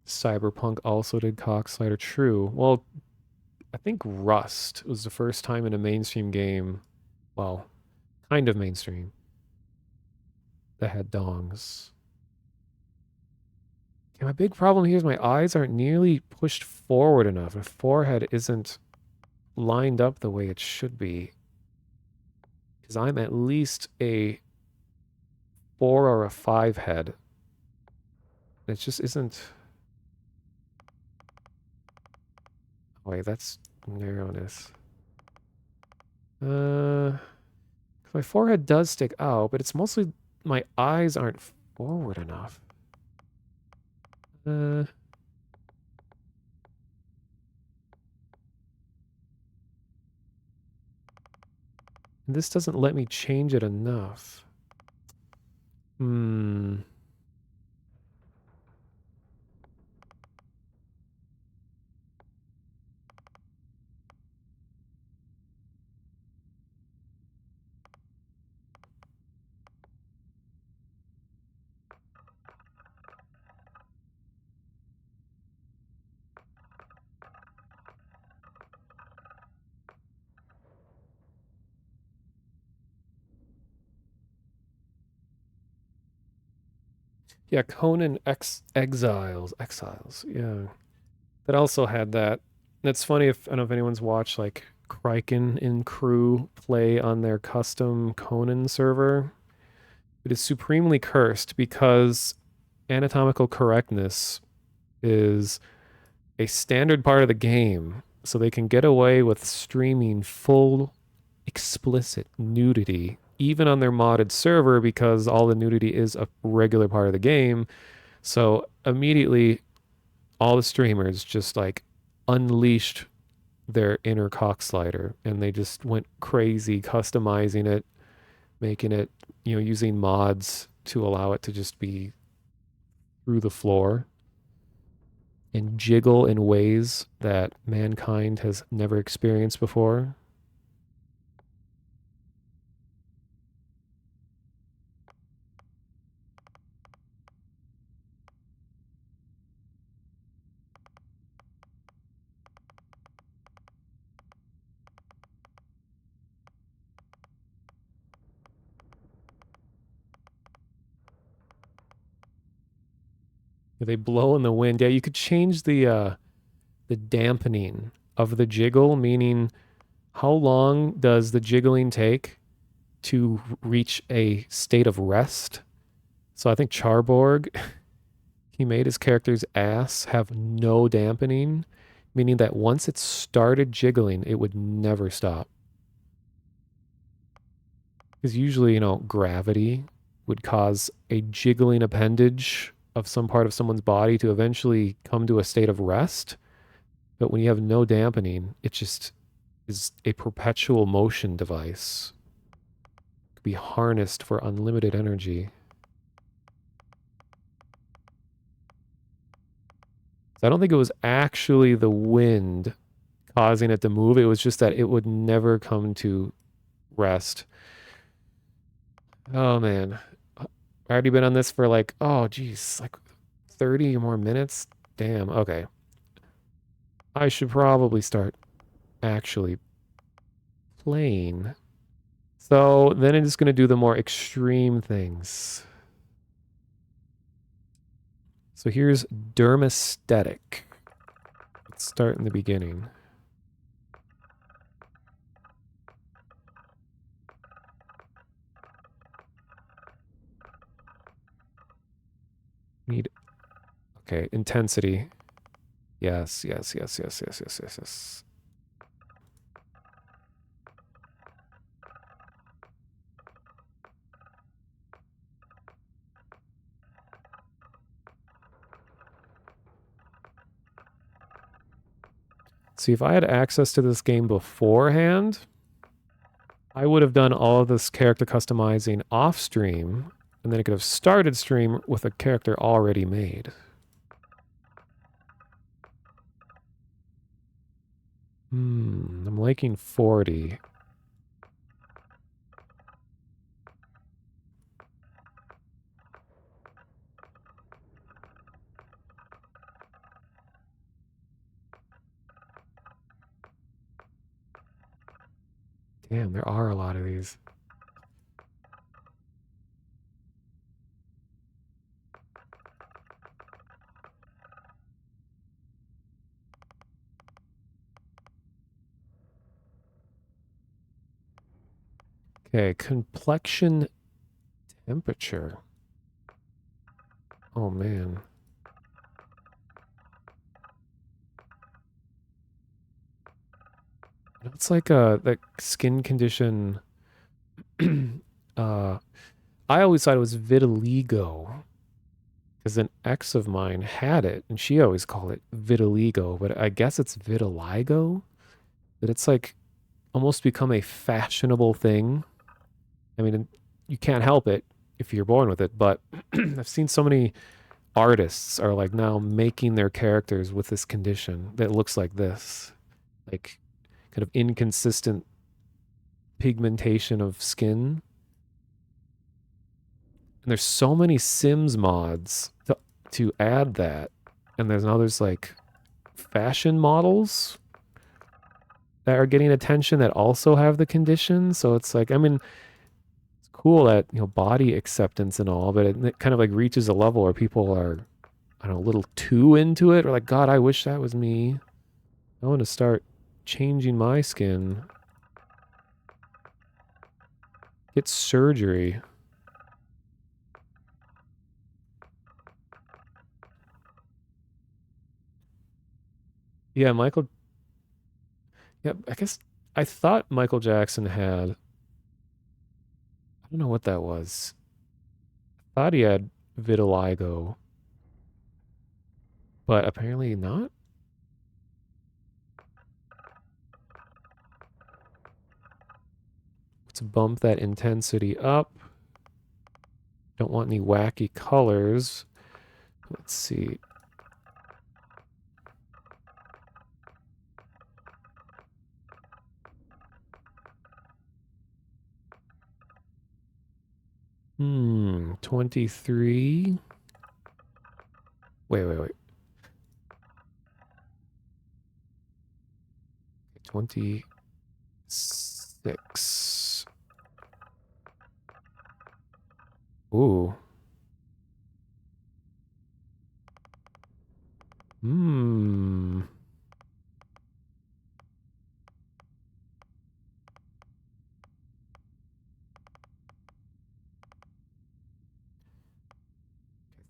Speaker 1: Cyberpunk also did Cockslider. True. Well, I think Rust was the first time in a mainstream game, well, kind of mainstream, that had dongs. Okay, my big problem here is my eyes aren't nearly pushed forward enough. My forehead isn't lined up the way it should be. Because I'm at least a 4 or a 5 head. It just isn't... Wait, that's narrowness. My forehead does stick out, but it's mostly my eyes aren't forward enough. This doesn't let me change it enough. Yeah, Conan Exiles. Yeah. That also had that. It's funny if I don't know if anyone's watched like Kraken and crew play on their custom Conan server. It is supremely cursed because anatomical correctness is a standard part of the game, so they can get away with streaming full explicit nudity even on their modded server because all the nudity is a regular part of the game. So immediately all the streamers just like unleashed their inner cock slider and they just went crazy customizing it, making it, using mods to allow it to just be through the floor. and jiggle in ways that mankind has never experienced before. They blow in the wind. Yeah, you could change the dampening of the jiggle, meaning how long does the jiggling take to reach a state of rest? So I think Charborg, he made his character's ass have no dampening, meaning that once it started jiggling, it would never stop. Because usually, gravity would cause a jiggling appendage of some part of someone's body to eventually come to a state of rest. But when you have no dampening, it just is a perpetual motion device. It could be harnessed for unlimited energy. So I don't think it was actually the wind causing it to move. It was just that it would never come to rest. Oh man. I already been on this for like, oh geez, like 30 more minutes. Damn. Okay. I should probably start actually playing. So then I'm just going to do the more extreme things. So here's dermesthetic. Let's start in the beginning. Need, okay, intensity. Yes, yes, yes, yes, yes, yes, yes, yes. See, if I had access to this game beforehand, I would have done all of this character customizing off stream, and then I could have started stream with a character already made. I'm liking 40. Damn, there are a lot of these. Okay, complexion temperature. Oh man. It's like that skin condition. uh, I always thought it was vitiligo because an ex of mine had it, and she always called it vitiligo, but I guess it's vitiligo. But it's like almost become a fashionable thing. I mean, you can't help it if you're born with it, but I've seen so many artists are like now making their characters with this condition that looks like this, like kind of inconsistent pigmentation of skin. And there's so many Sims mods to add that. And there's like fashion models that are getting attention that also have the condition. So it's like, I mean, it's cool that, body acceptance and all, but it kind of like reaches a level where people are, I don't know, a little too into it, or like, God, I wish that was me. I want to start changing my skin. Get surgery. Yeah, Michael. Yeah, I guess I thought Michael Jackson had. I don't know what that was. I thought he had vitiligo, but apparently not. Let's bump that intensity up. Don't want any wacky colors. Let's see. 23. Wait. 26. Ooh. Hmm.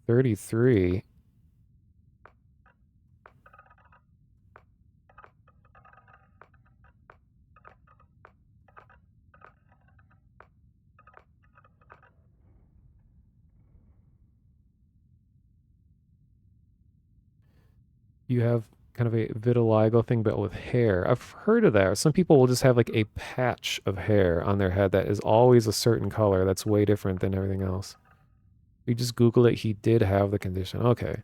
Speaker 1: $33. You have kind of a vitiligo thing, but with hair. I've heard of that. Some people will just have like a patch of hair on their head that is always a certain color that's way different than everything else. We just Googled it. He did have the condition. Okay.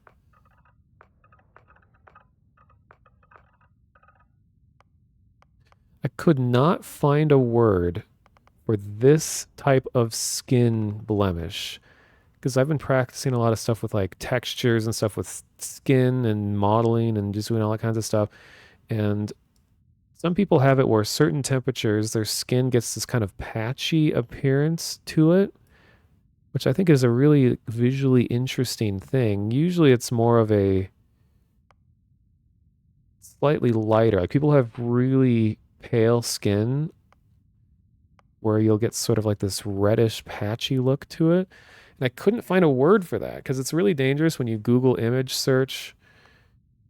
Speaker 1: I could not find a word for this type of skin blemish because I've been practicing a lot of stuff with like textures and stuff with skin and modeling and just doing all that kinds of stuff. And some people have it where certain temperatures, their skin gets this kind of patchy appearance to it, which I think is a really visually interesting thing. Usually it's more of a slightly lighter. Like people have really pale skin where you'll get sort of like this reddish patchy look to it. And I couldn't find a word for that because it's really dangerous when you Google image search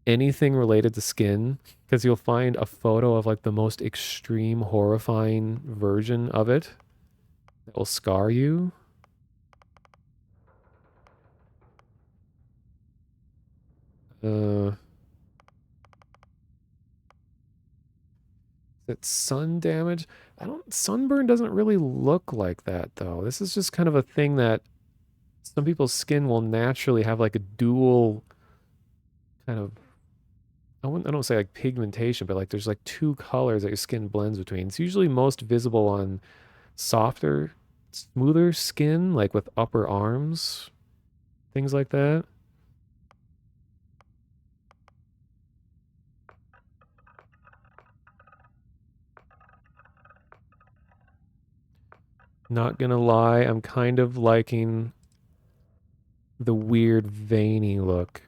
Speaker 1: anything related to skin because you'll find a photo of like the most extreme horrifying version of it that will scar you. Uh It's sun damage. I don't Sunburn doesn't really look like that though. This is just kind of a thing that some people's skin will naturally have like a dual kind of I don't say like pigmentation, but like there's like two colors that your skin blends between. It's usually most visible on softer, smoother skin, like with upper arms, things like that. Not gonna lie, I'm kind of liking the weird veiny look.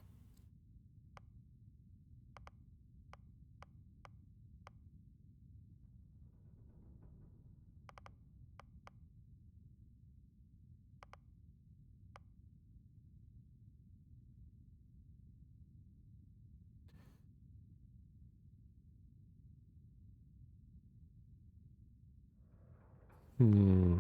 Speaker 1: Hmm.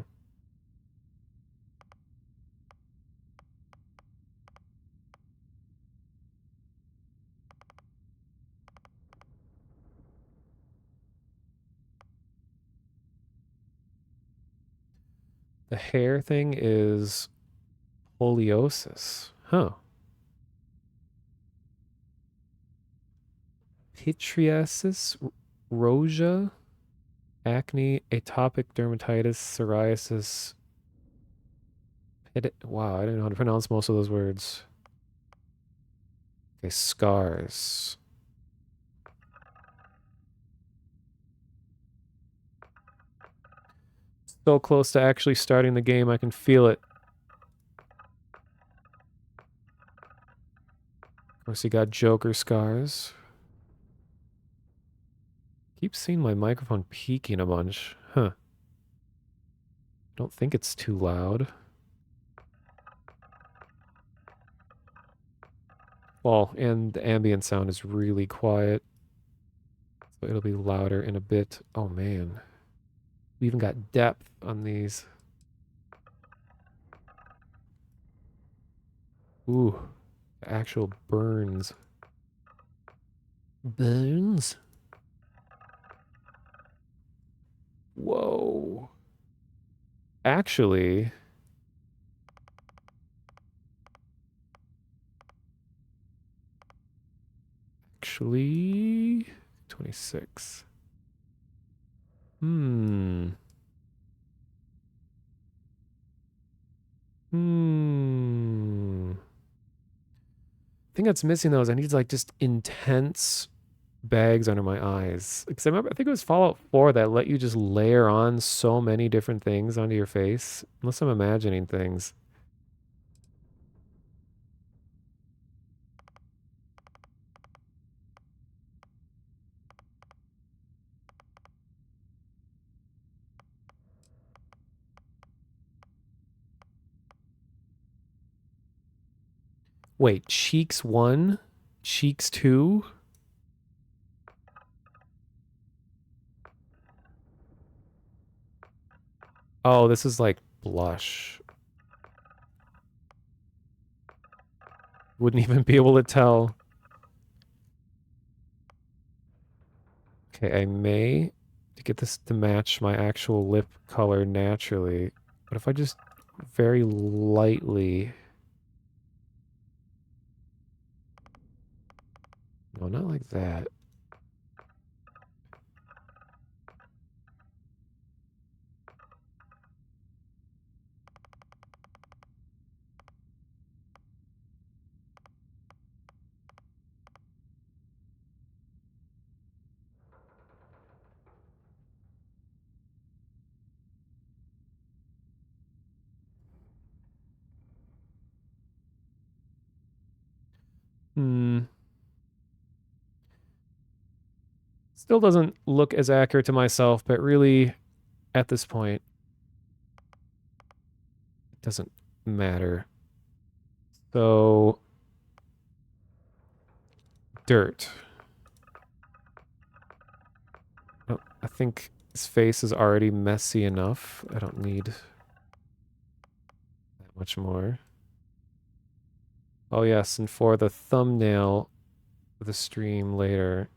Speaker 1: The hair thing is poliosis. Huh. Pitriasis, rosea, acne, atopic dermatitis, psoriasis. Wow, I didn't know how to pronounce most of those words. Okay, scars. So close to actually starting the game, I can feel it. Of course, you got Joker scars. Keep seeing my microphone peaking a bunch. Huh. Don't think it's too loud. Well, and the ambient sound is really quiet. So it'll be louder in a bit. Oh man. We even got depth on these. Ooh. Actual burns. Burns? Whoa. Actually, actually, 26. Hmm. Hmm. thing that's missing though is I need like just intense bags under my eyes. Because I think it was Fallout 4 that let you just layer on so many different things onto your face. Unless I'm imagining things. Wait, cheeks 1? Cheeks 2? Oh, this is like blush. Wouldn't even be able to tell. Okay, I may to get this to match my actual lip color naturally. But if I just very lightly... No, not like that. Hmm. Still doesn't look as accurate to myself, but really, at this point, it doesn't matter. So, dirt. Oh, I think his face is already messy enough. I don't need that much more. Oh yes, and for the thumbnail of the stream later,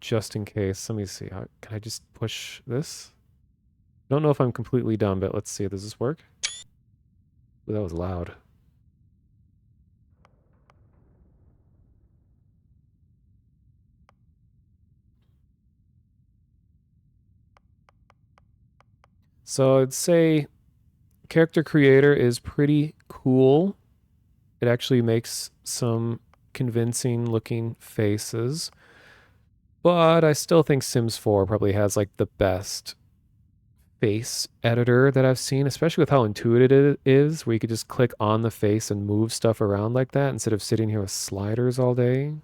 Speaker 1: just in case, let me see. Can I just push this? I don't know if I'm completely done, but let's see. Does this work? Ooh, that was loud. So I'd say character creator is pretty cool. It actually makes some convincing looking faces. But I still think Sims 4 probably has like the best face editor that I've seen, especially with how intuitive it is, where you could just click on the face and move stuff around like that instead of sitting here with sliders all day.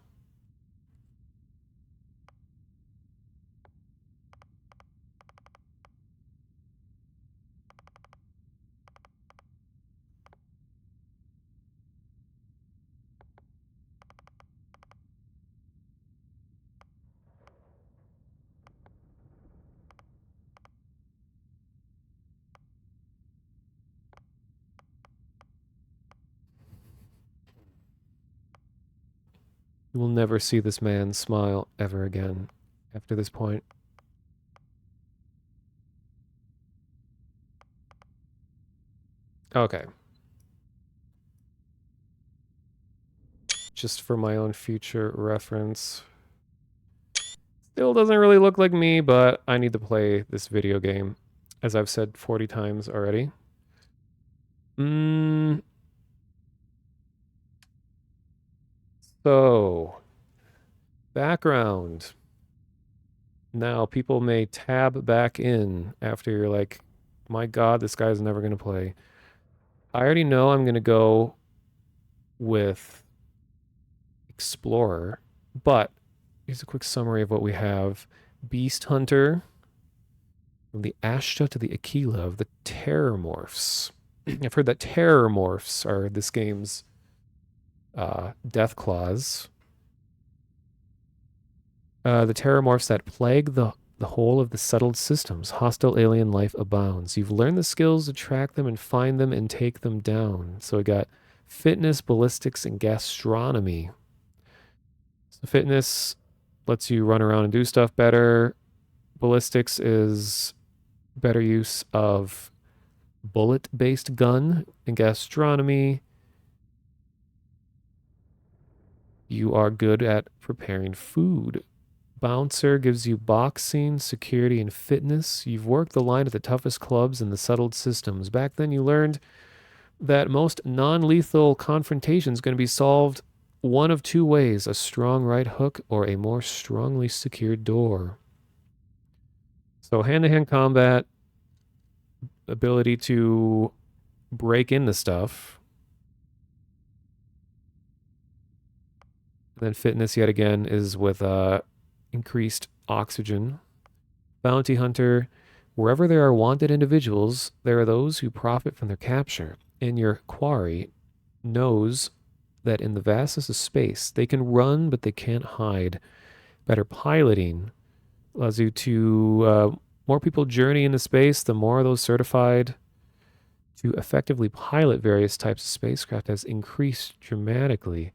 Speaker 1: You will never see this man smile ever again after this point. Okay. Just for my own future reference. Still doesn't really look like me, but I need to play this video game, as I've said 40 times already. So, background. Now, people may tab back in after you're like, my God, this guy's never going to play. I already know I'm going to go with Explorer, but here's a quick summary of what we have. Beast Hunter, from the Ashta to the Aquila of the Terrormorphs. I've heard that Terrormorphs are this game's death claws. The Terrormorphs that plague the whole of the settled systems. Hostile alien life abounds. You've learned the skills to track them and find them and take them down. So we got fitness, ballistics, and gastronomy. So fitness lets you run around and do stuff better. Ballistics is better use of bullet-based gun. And gastronomy, you are good at preparing food. Bouncer gives you boxing, security, and fitness. You've worked the line at the toughest clubs in the settled systems. Back then, you learned that most non-lethal confrontation is going to be solved one of two ways: a strong right hook or a more strongly secured door. So hand-to-hand combat, ability to break into stuff. And then fitness yet again is with increased oxygen. Bounty hunter, wherever there are wanted individuals, there are those who profit from their capture. And your quarry knows that in the vastness of space, they can run, but they can't hide. Better piloting allows you to, more people journey into space, the more those certified to effectively pilot various types of spacecraft has increased dramatically.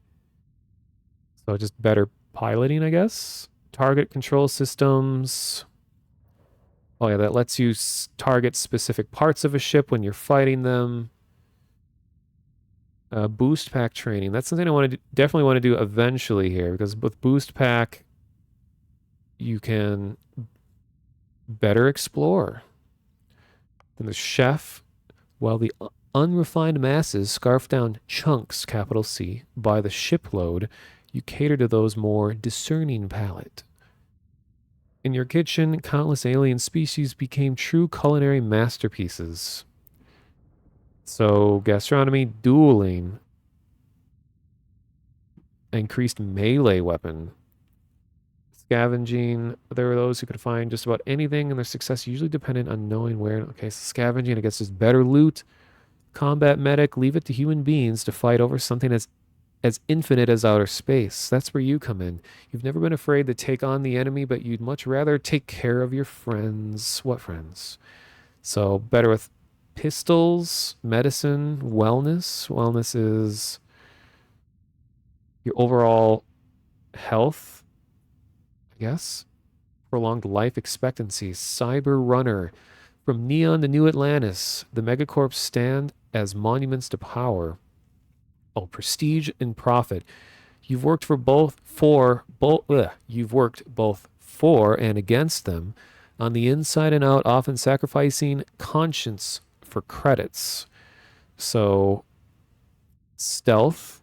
Speaker 1: So just better piloting, I guess. Target control systems. Oh yeah, that lets you target specific parts of a ship when you're fighting them. Boost pack training. That's something I want to definitely want to do eventually here, because with boost pack, you can better explore. Then the chef, while the unrefined masses scarf down chunks, capital C, by the shipload, you cater to those more discerning palate. In your kitchen, countless alien species became true culinary masterpieces. So, gastronomy, dueling, increased melee weapon, scavenging. There are those who could find just about anything, and their success usually dependent on knowing where. Okay, so scavenging, I guess, just better loot. Combat medic, leave it to human beings to fight over something as infinite as outer space. That's where you come in. You've never been afraid to take on the enemy, but you'd much rather take care of your friends. What friends? So better with pistols, medicine, wellness. Wellness is your overall health, I guess. Prolonged life expectancy. Cyber runner. From Neon to New Atlantis, the megacorps stand as monuments to power. Oh, prestige and profit. You've worked you've worked both for and against them, on the inside and out, often sacrificing conscience for credits. So, stealth,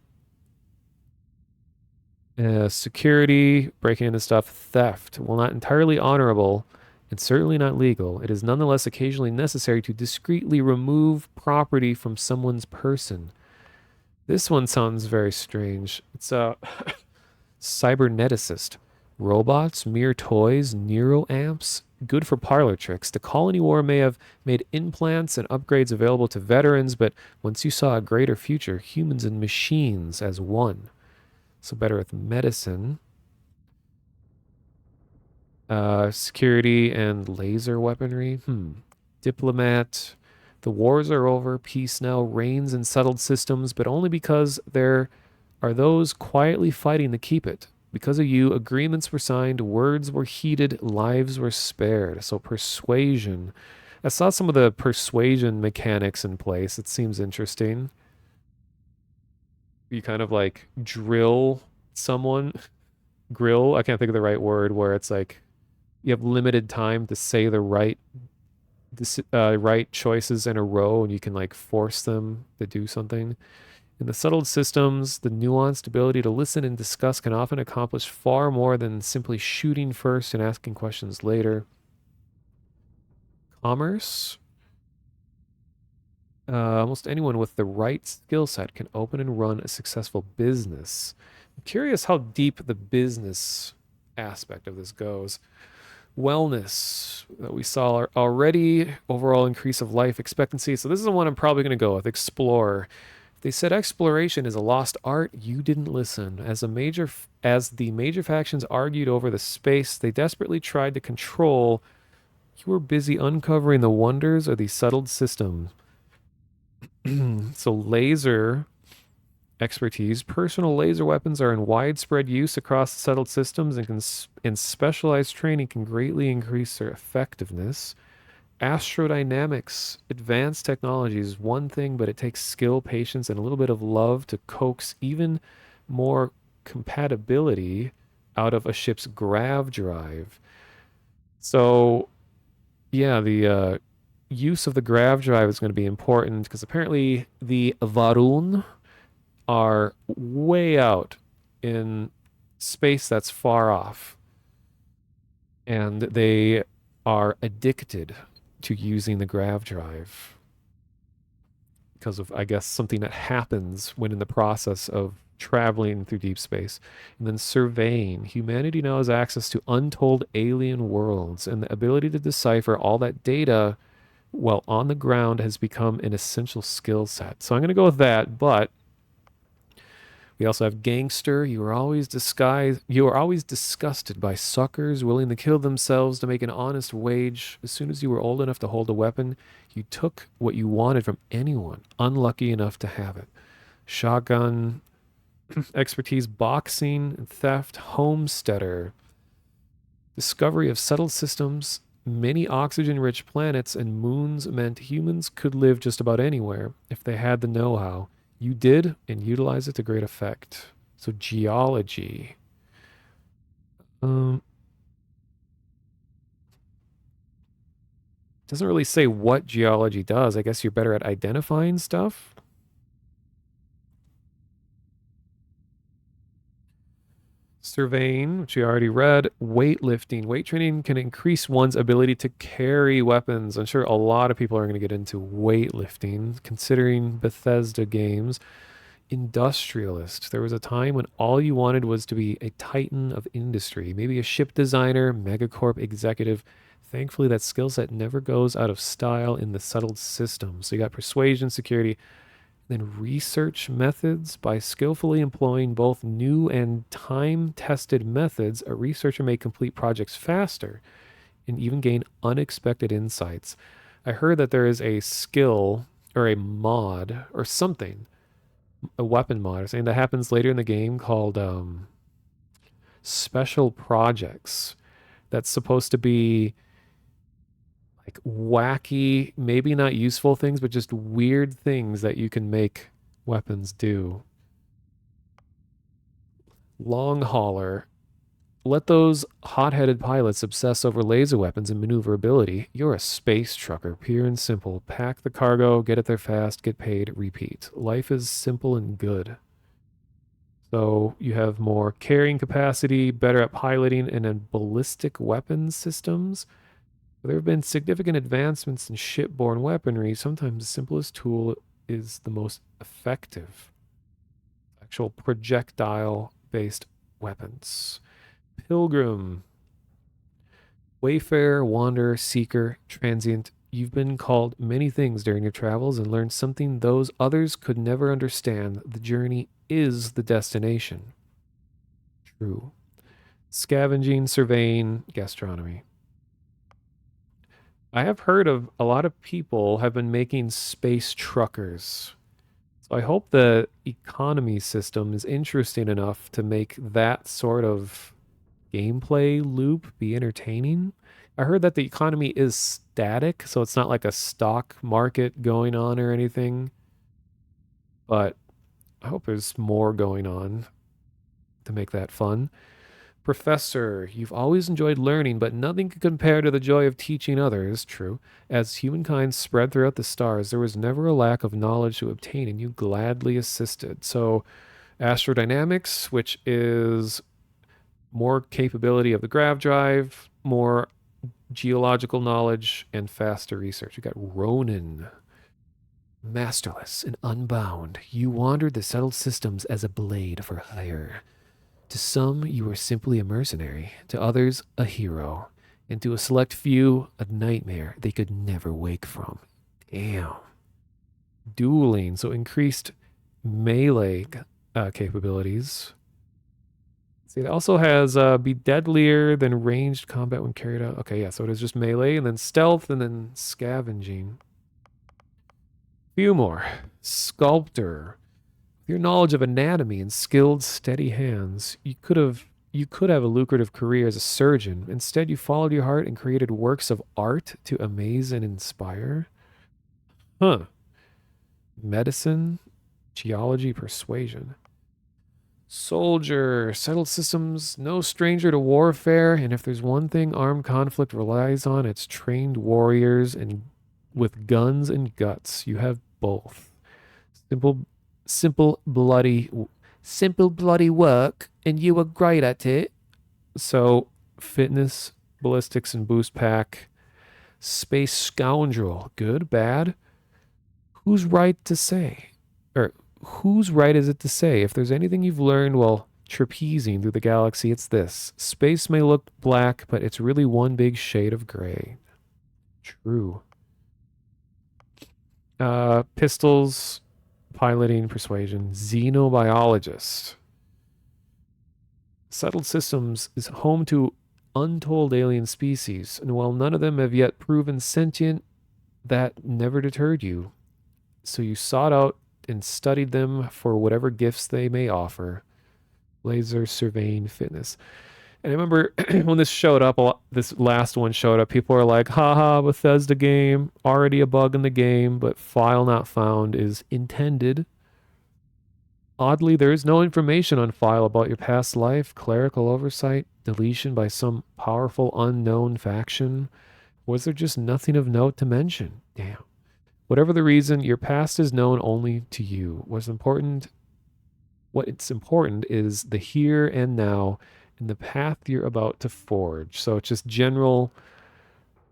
Speaker 1: security, breaking into stuff, theft. While not entirely honorable and certainly not legal, it is nonetheless occasionally necessary to discreetly remove property from someone's person. This one sounds very strange. It's a cyberneticist. Robots, mere toys, neuroamps, good for parlor tricks. The colony war may have made implants and upgrades available to veterans, but once you saw a greater future, humans and machines as one. So better with medicine. Security and laser weaponry. Diplomat. The wars are over. Peace now reigns in settled systems, but only because there are those quietly fighting to keep it. Because of you, agreements were signed, words were heeded, lives were spared. So persuasion. I saw some of the persuasion mechanics in place. It seems interesting. You kind of like drill someone. Grill, I can't think of the right word, where it's like you have limited time to say the right choices in a row, and you can like force them to do something. In the settled systems, the nuanced ability to listen and discuss can often accomplish far more than simply shooting first and asking questions later. Commerce. Almost anyone with the right skill set can open and run a successful business. I'm curious how deep the business aspect of this goes. Wellness that we saw already, overall increase of life expectancy. So this is the one I'm probably going to go with. Explorer. They said exploration is a lost art. You didn't listen. As the major factions argued over the space they desperately tried to control, you were busy uncovering the wonders of the settled system. So laser expertise. Personal laser weapons are in widespread use across the settled systems, and specialized training can greatly increase their effectiveness. Astrodynamics, advanced technology is one thing, but it takes skill, patience, and a little bit of love to coax even more compatibility out of a ship's grav drive. So, yeah, the use of the grav drive is going to be important because apparently the Varun are way out in space that's far off, and they are addicted to using the grav drive because of, I guess, something that happens when in the process of traveling through deep space. And then surveying. Humanity now has access to untold alien worlds, and the ability to decipher all that data while on the ground has become an essential skill set. So I'm going to go with that, but we also have gangster. You are always disgusted by suckers willing to kill themselves to make an honest wage. As soon as you were old enough to hold a weapon, you took what you wanted from anyone unlucky enough to have it. Shotgun, expertise, boxing, and theft, homesteader, discovery of settled systems, many oxygen-rich planets and moons meant humans could live just about anywhere if they had the know-how. You did and utilized it to great effect. So geology. Doesn't really say what geology does. I guess you're better at identifying stuff. Surveying, which we already read. Weightlifting. Weight training can increase one's ability to carry weapons. I'm sure a lot of people are going to get into weightlifting, considering Bethesda games. Industrialist. There was a time when all you wanted was to be a titan of industry, maybe a ship designer, megacorp executive. Thankfully, that skill set never goes out of style in the settled system. So you got persuasion, security, then research methods. By skillfully employing both new and time-tested methods, a researcher may complete projects faster and even gain unexpected insights. I heard that there is a skill or a mod or something, a weapon mod or something that happens later in the game called special projects. That's supposed to be like wacky, maybe not useful things, but just weird things that you can make weapons do. Long hauler. Let those hot-headed pilots obsess over laser weapons and maneuverability. You're a space trucker, pure and simple. Pack the cargo, get it there fast, get paid, repeat. Life is simple and good. So you have more carrying capacity, better at piloting, and then ballistic weapon systems. There have been significant advancements in shipborne weaponry. Sometimes the simplest tool is the most effective. Actual projectile-based weapons. Pilgrim. Wayfarer, wanderer, seeker, transient. You've been called many things during your travels and learned something those others could never understand. The journey is the destination. True. Scavenging, surveying, gastronomy. I have heard of a lot of people have been making space truckers. So I hope the economy system is interesting enough to make that sort of gameplay loop be entertaining. I heard that the economy is static, so it's not like a stock market going on or anything. But I hope there's more going on to make that fun. Professor, you've always enjoyed learning, but nothing can compare to the joy of teaching others. True. As humankind spread throughout the stars, there was never a lack of knowledge to obtain, and you gladly assisted. So, astrodynamics, which is more capability of the grav drive, more geological knowledge, and faster research. You got Ronin. Masterless and unbound, you wandered the settled systems as a blade for hire. To some, you were simply a mercenary. To others, a hero. And to a select few, a nightmare they could never wake from. Damn. Dueling, so increased melee capabilities. See, it also has be deadlier than ranged combat when carried out. Okay, yeah, so it is just melee, and then stealth, and then scavenging. Few more. Sculptor. With your knowledge of anatomy and skilled, steady hands, you could have a lucrative career as a surgeon. Instead, you followed your heart and created works of art to amaze and inspire. Huh. Medicine, geology, persuasion. Soldier, settled systems, no stranger to warfare, and if there's one thing armed conflict relies on, it's trained warriors and with guns and guts. You have both. Simple, bloody, simple bloody work, and you were great at it. So, fitness, ballistics, and boost pack. Space scoundrel. Good, bad? Who's right to say? Or whose right is it to say? If there's anything you've learned while trapezing through the galaxy, it's this. Space may look black, but it's really one big shade of gray. True. Pistols, piloting, persuasion, xenobiologist. Settled Systems is home to untold alien species, and while none of them have yet proven sentient, that never deterred you. So you sought out and studied them for whatever gifts they may offer. Laser surveying fitness. And I remember when this showed up, this last one showed up, people are like, haha, Bethesda game, already a bug in the game, but file not found is intended. Oddly, there is no information on file about your past life, clerical oversight, deletion by some powerful unknown faction. Was there just nothing of note to mention? Damn. Whatever the reason, your past is known only to you. What's important is the here and now and the path you're about to forge. So it's just general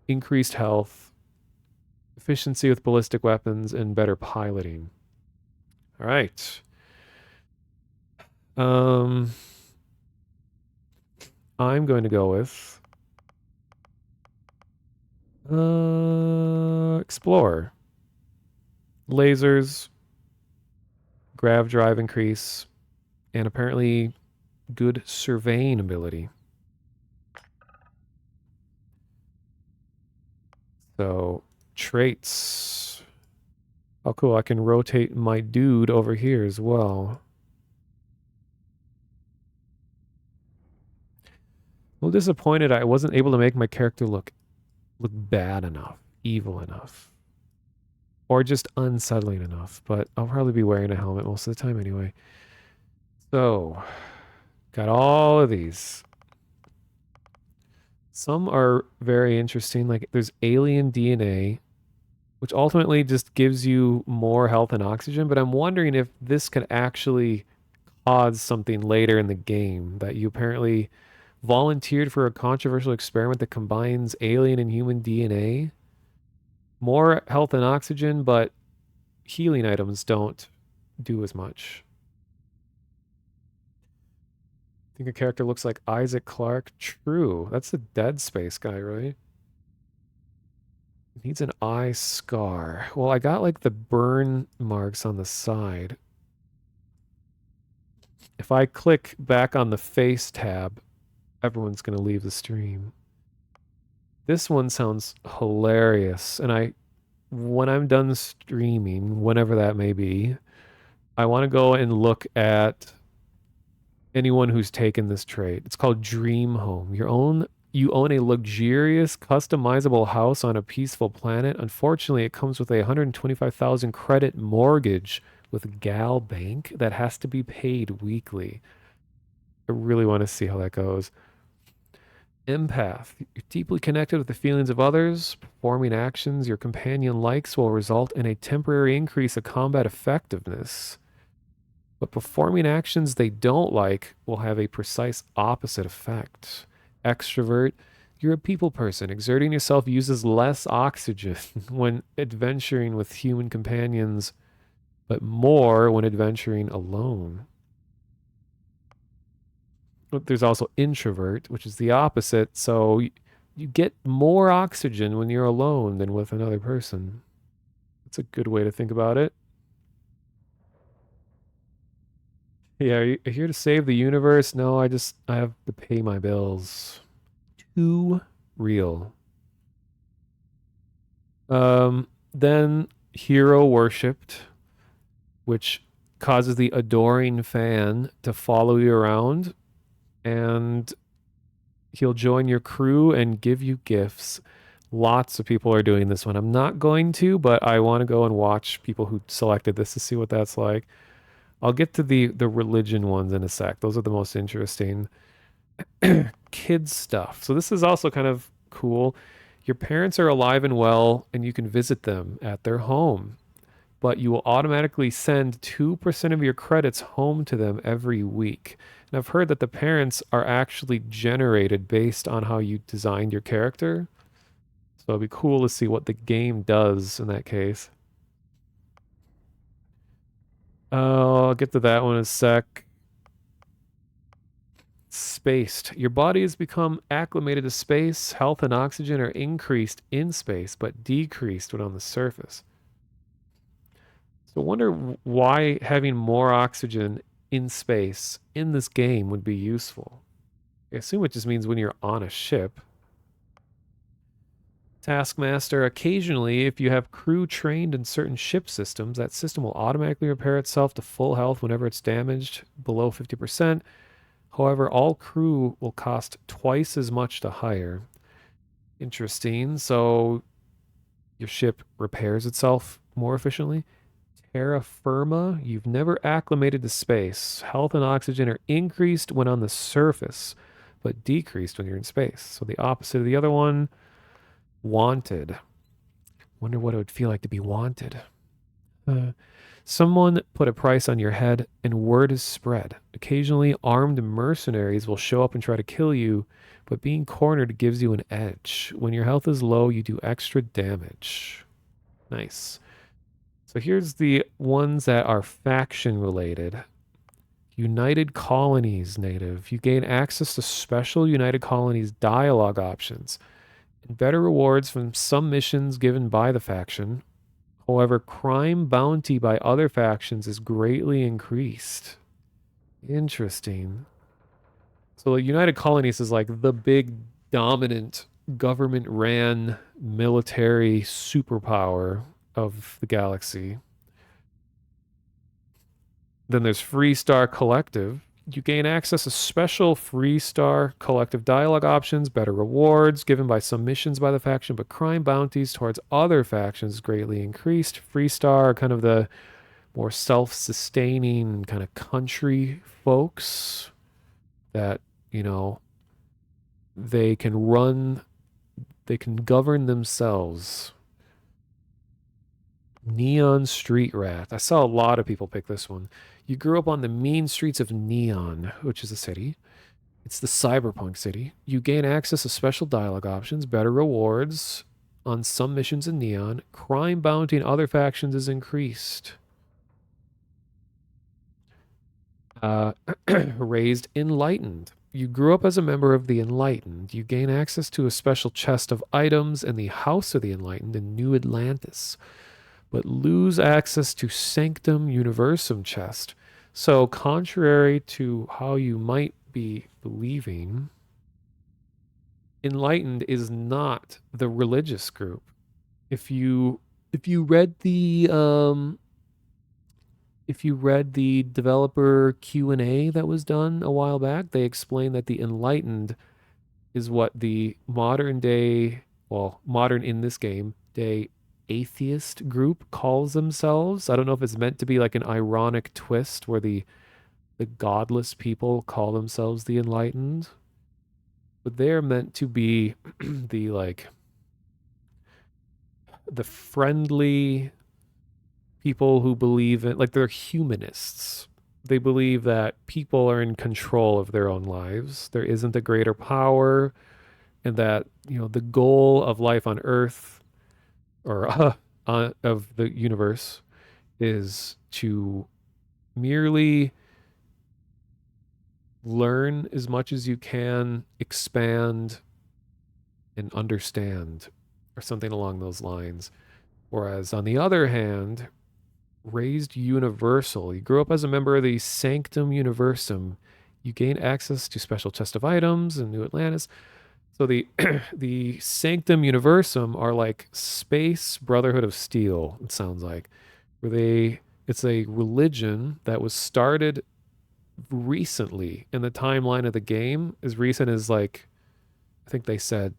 Speaker 1: increased health, efficiency with ballistic weapons, and better piloting. All right. I'm going to go with Explorer. Lasers, grav drive increase, and apparently good surveying ability. So, traits. Oh, cool. I can rotate my dude over here as well. A little disappointed I wasn't able to make my character look bad enough, evil enough, or just unsettling enough. But I'll probably be wearing a helmet most of the time anyway. So, got all of these. Some are very interesting. Like there's alien DNA, which ultimately just gives you more health and oxygen. But I'm wondering if this could actually cause something later in the game, that you apparently volunteered for a controversial experiment that combines alien and human DNA. More health and oxygen, but healing items don't do as much. I think a character looks like Isaac Clarke. True. That's the Dead Space guy, right? Needs an eye scar. Well, I got like the burn marks on the side. If I click back on the face tab, everyone's going to leave the stream. This one sounds hilarious. And when I'm done streaming, whenever that may be, I want to go and look at anyone who's taken this trait. It's called Dream Home. You own a luxurious, customizable house on a peaceful planet. Unfortunately, it comes with a 125,000 credit mortgage with Gal Bank that has to be paid weekly. I really want to see how that goes. Empath. You're deeply connected with the feelings of others. Performing actions your companion likes will result in a temporary increase of combat effectiveness. But performing actions they don't like will have a precise opposite effect. Extrovert. You're a people person. Exerting yourself uses less oxygen when adventuring with human companions, but more when adventuring alone. There's also introvert, which is the opposite. So you get more oxygen when you're alone than with another person. That's a good way to think about it. Yeah, are you here to save the universe? No, I have to pay my bills. Too real. Then hero worshipped, which causes the adoring fan to follow you around, and he'll join your crew and give you gifts. Lots of people are doing this one. I'm not going to, but I want to go and watch people who selected this to see what that's like. I'll get to the religion ones in a sec. Those are the most interesting. Kids stuff. So this is also kind of cool. Your parents are alive and well, and you can visit them at their home. but you will automatically send 2% of your credits home to them every week. And I've heard that the parents are actually generated based on how you designed your character. So it'd be cool to see what the game does in that case. I'll get to that one in a sec. Spaced. Your body has become acclimated to space. Health and oxygen are increased in space, but decreased when on the surface. So I wonder why having more oxygen in space in this game would be useful. I assume it just means when you're on a ship. Taskmaster, occasionally, if you have crew trained in certain ship systems, that system will automatically repair itself to full health whenever it's damaged below 50%. However, all crew will cost twice as much to hire. Interesting. So your ship repairs itself more efficiently. Terra firma, you've never acclimated to space. Health and oxygen are increased when on the surface, but decreased when you're in space. So the opposite of the other one. Wanted. Wonder what it would feel like to be wanted. Someone put a price on your head, and word is spread. Occasionally, armed mercenaries will show up and try to kill you, but being cornered gives you an edge. When your health is low, you do extra damage. Nice. So here's the ones that are faction related. United Colonies native. You gain access to special United Colonies dialogue options and better rewards from some missions given by the faction. However, crime bounty by other factions is greatly increased. Interesting. So the United Colonies is like the big dominant government ran military superpower of the galaxy. Then there's Freestar Collective. You gain access to special Freestar Collective dialogue options, better rewards given by some missions by the faction, but crime bounties towards other factions greatly increased. Freestar are kind of the more self-sustaining kind of country folks that, you know, they can govern themselves. Neon Street Rat. I saw a lot of people pick this one. You grew up on the mean streets of Neon, which is a city. It's the cyberpunk city. You gain access to special dialogue options, better rewards on some missions in Neon. Crime bounty in other factions is increased. Raised Enlightened. You grew up as a member of the Enlightened. You gain access to a special chest of items in the House of the Enlightened in New Atlantis, but lose access to Sanctum Universum chest. So, contrary to how you might be believing, Enlightened is not the religious group. If you read the developer Q&A that was done a while back, they explained that the Enlightened is what the modern day, well, modern in this game, day atheist group calls themselves. I don't know if it's meant to be like an ironic twist where the godless people call themselves the Enlightened, but they're meant to be the like the friendly people who believe in, like, they're humanists. They believe that people are in control of their own lives. There isn't a greater power, and that, you know, the goal of life on Earth or of the universe is to merely learn as much as you can, expand, and understand, or something along those lines. Whereas on the other hand, raised universal. You grew up as a member of the Sanctum Universum. You gain access to special chest of items in New Atlantis. So the the Sanctum Universum are like space Brotherhood of Steel, it sounds like. It's a religion that was started recently in the timeline of the game, as recent as, like, I think they said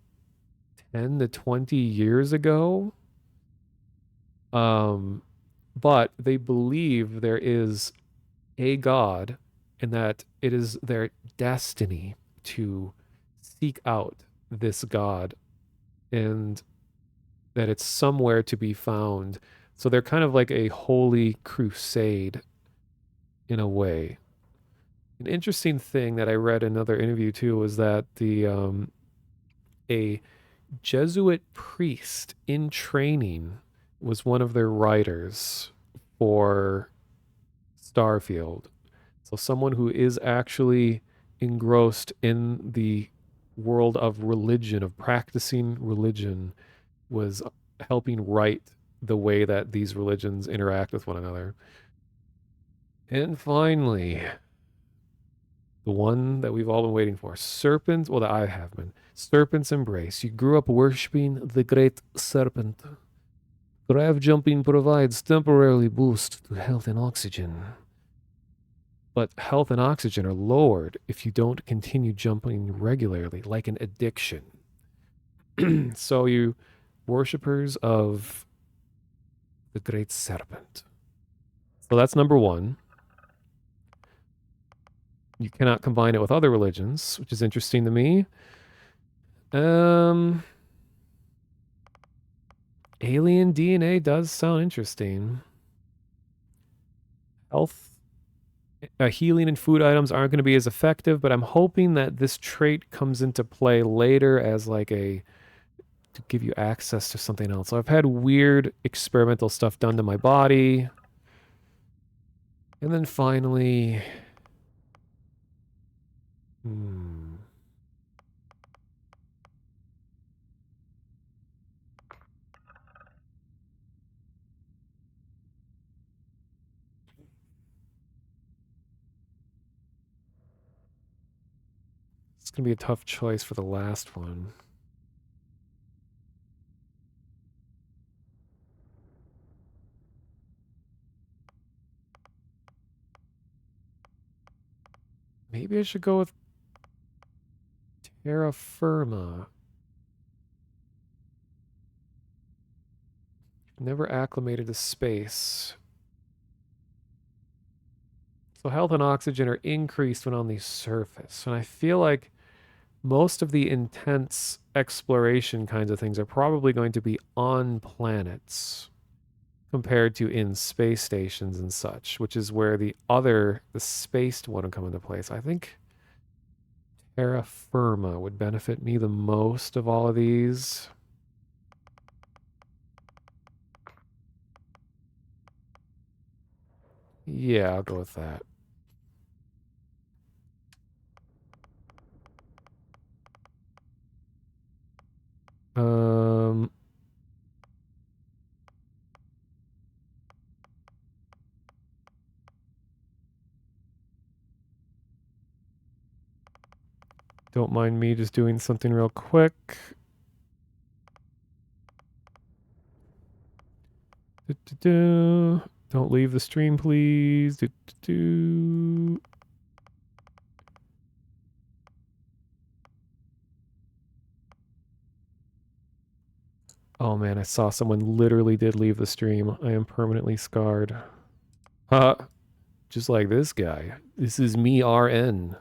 Speaker 1: 10 to 20 years ago. But they believe there is a God and that it is their destiny to seek out this God, and that it's somewhere to be found So they're kind of like a holy crusade in a way. An interesting thing that I read in another interview too was that a Jesuit priest in training was one of their writers for Starfield. So someone who is actually engrossed in the world of religion, of practicing religion, was helping write the way that these religions interact with one another. And finally, the one that we've all been waiting for, serpents. Well, that I have been. Serpent's embrace. You grew up worshiping the great serpent. Grave jumping provides temporarily boost to health and oxygen. But health and oxygen are lowered if you don't continue jumping regularly, like an addiction. So you worshippers of the great serpent. So that's number one. You cannot combine it with other religions, which is interesting to me. Alien DNA does sound interesting. Health, healing and food items aren't going to be as effective, but I'm hoping that this trait comes into play later as like a to give you access to something else. So I've had weird experimental stuff done to my body. And then finally, it's going to be a tough choice for the last one. Maybe I should go with terra firma. Never acclimated to space. So health and oxygen are increased when on the surface. And I feel like most of the intense exploration kinds of things are probably going to be on planets compared to in space stations and such, which is where the spaced one would come into place. I think terra firma would benefit me the most of all of these. Yeah, I'll go with that. Um, don't mind me just doing something real quick. Don't leave the stream, please. Oh man, I saw someone literally did leave the stream. I am permanently scarred. Just like this guy. This is me, RN.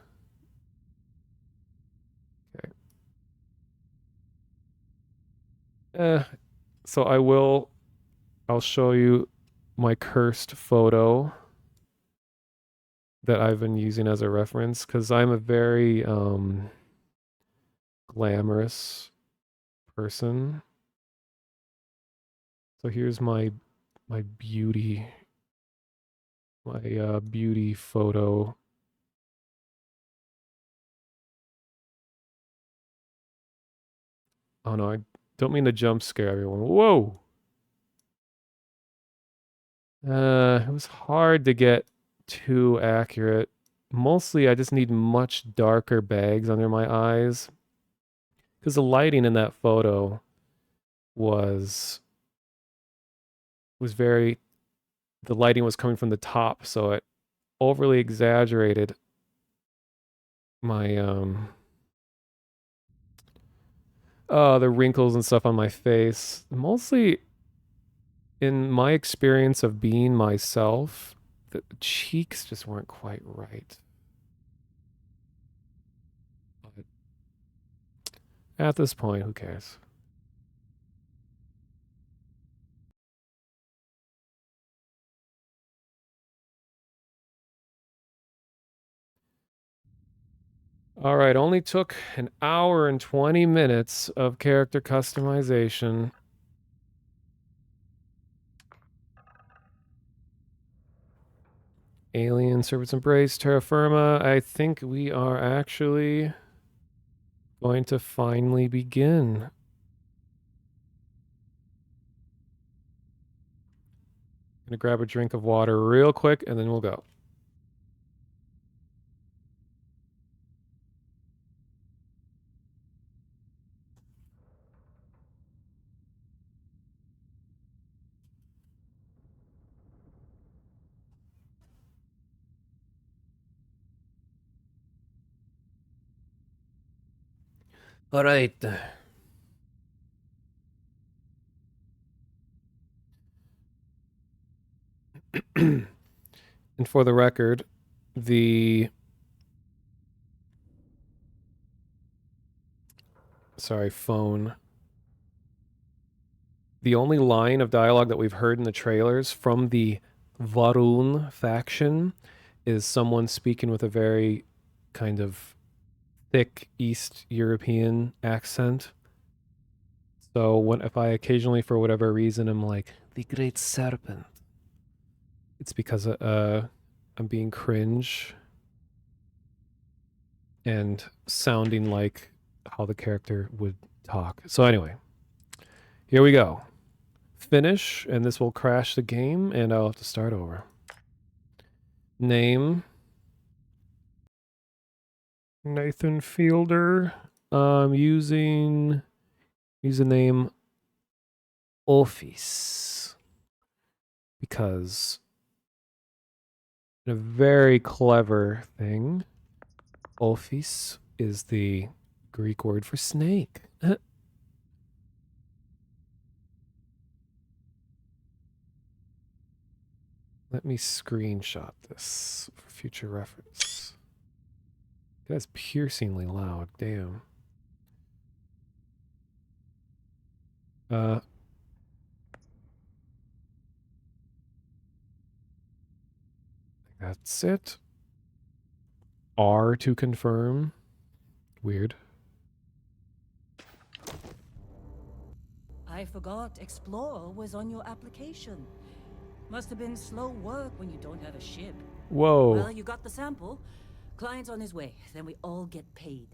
Speaker 1: Okay. So I'll show you my cursed photo that I've been using as a reference because I'm a very glamorous person. So here's my beauty, my beauty photo. Oh no, I don't mean to jump scare everyone. Whoa! It was hard to get too accurate. Mostly I just need much darker bags under my eyes. Because the lighting in that photo was very the lighting was coming from the top, so it overly exaggerated my the wrinkles and stuff on my face. Mostly in my experience of being myself, the cheeks just weren't quite right. But at this point, who cares? All right, only took an hour and 20 minutes of character customization. Alien, Serpent's Embrace, Terra Firma. I think we are actually going to finally begin. Gonna grab a drink of water real quick and then we'll go. All right. And for the record, the phone. The only line of dialogue that we've heard in the trailers from the Varun faction is someone speaking with a very kind of thick East European accent. So if I occasionally, for whatever reason, am like, the Great Serpent, it's because I'm being cringe and sounding like how the character would talk. So anyway, here we go. Finish, and this will crash the game, and I'll have to start over. Name. Nathan Fielder. I'm using username Office because a very clever thing. Office is the Greek word for snake. Let me screenshot this for future reference. That's piercingly loud. Damn. That's it. R to confirm. Weird.
Speaker 2: I forgot Explorer was on your application. Must have been slow work when you don't have a ship.
Speaker 1: Whoa.
Speaker 2: Well, you got the sample. Client's on his way. Then we all get paid.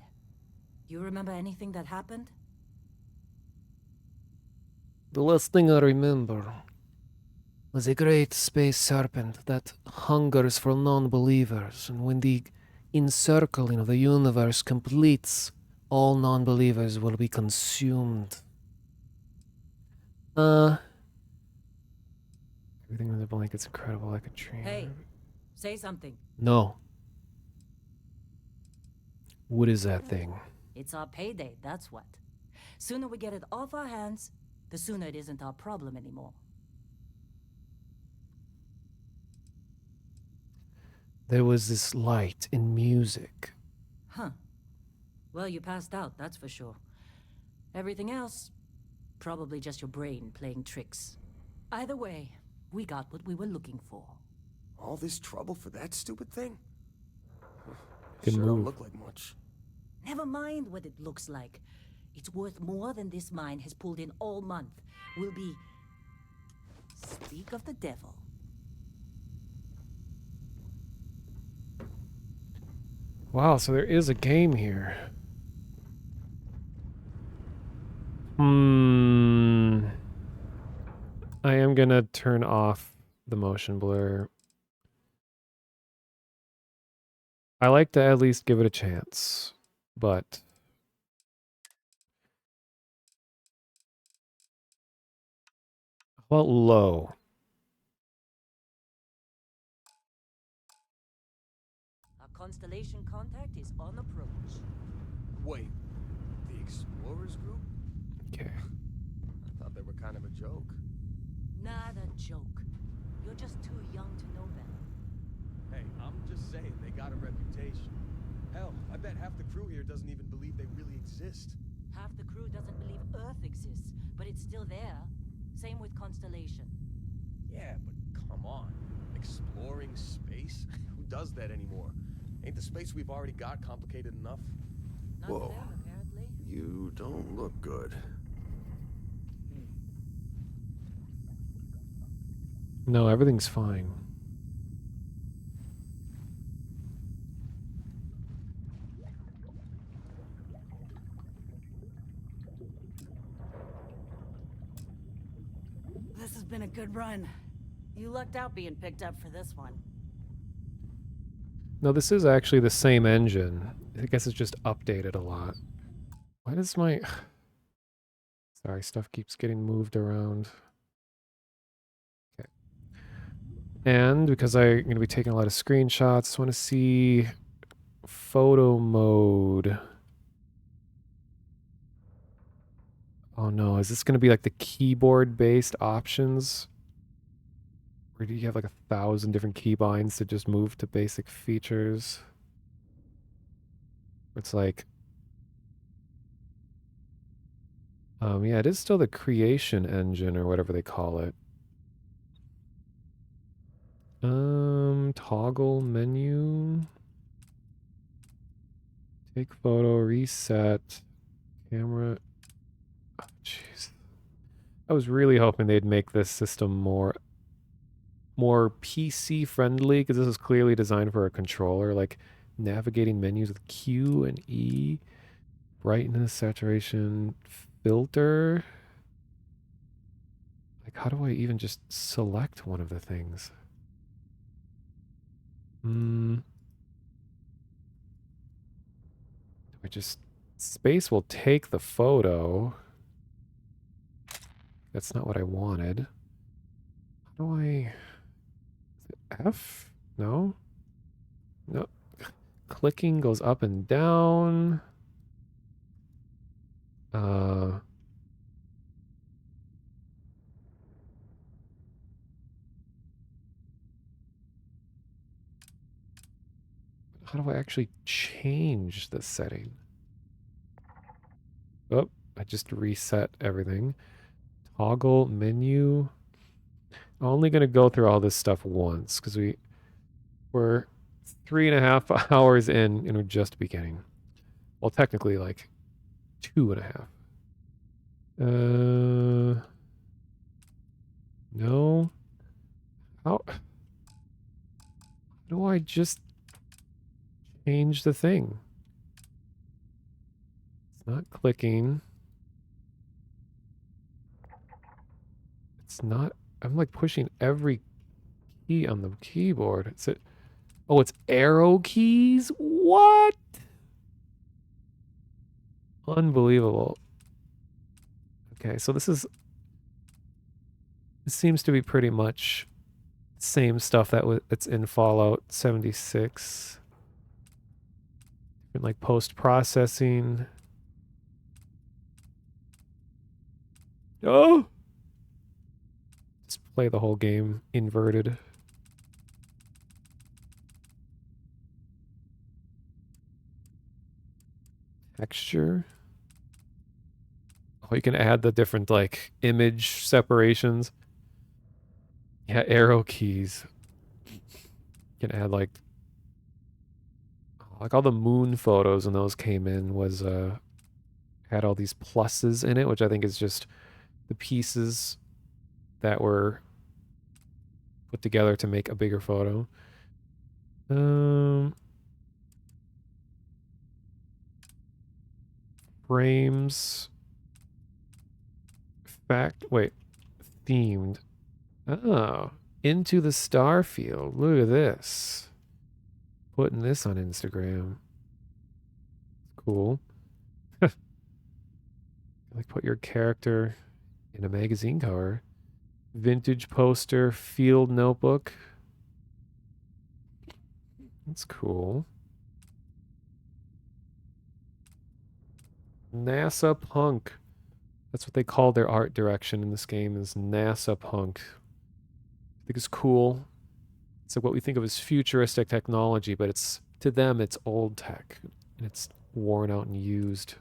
Speaker 2: You remember anything that happened?
Speaker 1: The last thing I remember was a great space serpent that hungers for non-believers, and when the encircling of the universe completes, all non-believers will be consumed. Everything in the blanket's incredible, like a dream.
Speaker 2: Hey, say something.
Speaker 1: No. What is that thing?
Speaker 2: It's our payday, that's what. Sooner we get it off our hands, the sooner it isn't our problem anymore.
Speaker 1: There was this light in music.
Speaker 2: Huh. Well, you passed out, that's for sure. Everything else, probably just your brain playing tricks. Either way, we got what we were looking for.
Speaker 3: All this trouble for that stupid thing?
Speaker 1: Can
Speaker 3: Sure don't
Speaker 1: move.
Speaker 3: look like much.
Speaker 2: Never mind what it looks like. It's worth more than this mine has pulled in all month. Will be... Speak of the devil.
Speaker 1: Wow, so there is a game here. I am gonna turn off the motion blur. I like to at least give it a chance, but how about low?
Speaker 2: Our constellation contact is on approach.
Speaker 3: Wait, the Explorers group?
Speaker 1: Okay.
Speaker 3: I thought they were kind of a joke.
Speaker 2: Not a joke. You're just too young to know better.
Speaker 3: Hey, I'm just saying, they got a reputation. Hell, I bet half the crew here doesn't even believe they really exist.
Speaker 2: Half the crew doesn't believe Earth exists, but it's still there. Same with Constellation.
Speaker 3: Yeah, but come on. Exploring space? Who does that anymore? Ain't the space we've already got complicated enough?
Speaker 2: Not
Speaker 3: Whoa.
Speaker 2: to them, apparently.
Speaker 3: You don't look good.
Speaker 1: No, everything's fine.
Speaker 2: This has been a good run. You lucked out being picked up for this one.
Speaker 1: No, this is actually the same engine. I guess it's just updated a lot. Why does my... Sorry, stuff keeps getting moved around. Okay. And because I'm going to be taking a lot of screenshots, I want to see photo mode. Oh no, is this going to be like the keyboard-based options? Or do you have like 1,000 different keybinds to just move to basic features? It's like... yeah, it is still the creation engine or whatever they call it. Toggle menu. Take photo, reset, camera. Oh, jeez. I was really hoping they'd make this system more PC friendly, because this is clearly designed for a controller, like navigating menus with Q and E, brightness, saturation, filter. Like, how do I even just select one of the things? I just... Space will take the photo. That's not what I wanted. How do I... Is it F? No? No. Clicking goes up and down. How do I actually change the setting? Oh, I just reset everything. Toggle menu. I'm only going to go through all this stuff once, because we're 3.5 hours in and we're just beginning. Well, technically, like 2.5. No. How do I just change the thing? It's not clicking. It's not... I'm like pushing every key on the keyboard. Is it... Oh, it's arrow keys? What? Unbelievable. Okay, so this seems to be pretty much same stuff that's in Fallout 76. And like post-processing. Oh! Just play the whole game inverted. Texture. Oh, you can add the different like image separations. Yeah, arrow keys. You can add like all the moon photos when those came in was had all these pluses in it, which I think is just the pieces that were put together to make a bigger photo. Frames. Wait. Themed. Oh. Into the Starfield. Look at this. Putting this on Instagram. Cool. Like put your character in a magazine cover. Vintage poster, field notebook. That's cool. NASA punk. That's what they call their art direction in this game, is NASA punk. I think it's cool. It's like what we think of as futuristic technology, but it's to them it's old tech. And it's worn out and used.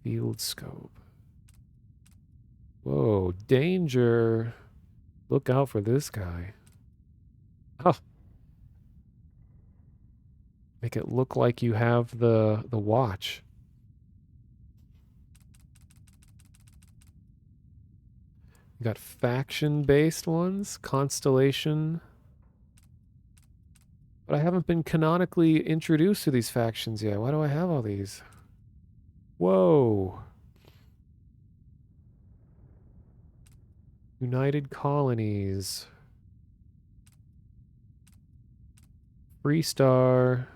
Speaker 1: Field scope. Whoa, danger. Look out for this guy. Oh. Make it look like you have the watch. You got faction-based ones, Constellation. But I haven't been canonically introduced to these factions yet. Why do I have all these? Whoa. United Colonies. Free Star.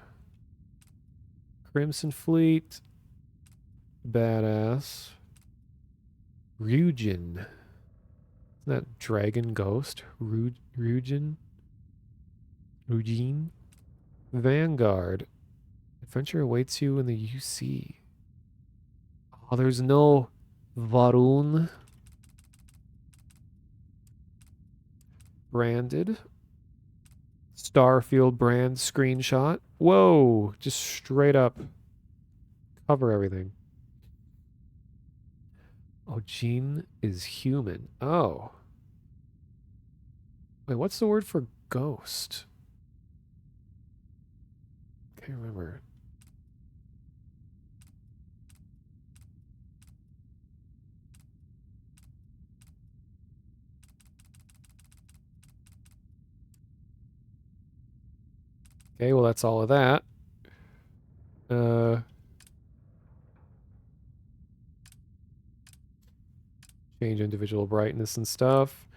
Speaker 1: Crimson Fleet. Badass. Ryujin. Isn't that Dragon Ghost? Ryujin? Ryujin? Vanguard. Adventure awaits you in the UC. Oh, there's no Varun. Branded. Starfield brand screenshot. Whoa, just straight up cover everything. Oh, Jean is human. Oh. Wait, what's the word for ghost? Can't remember. Okay, well that's all of that. Change individual brightness and stuff.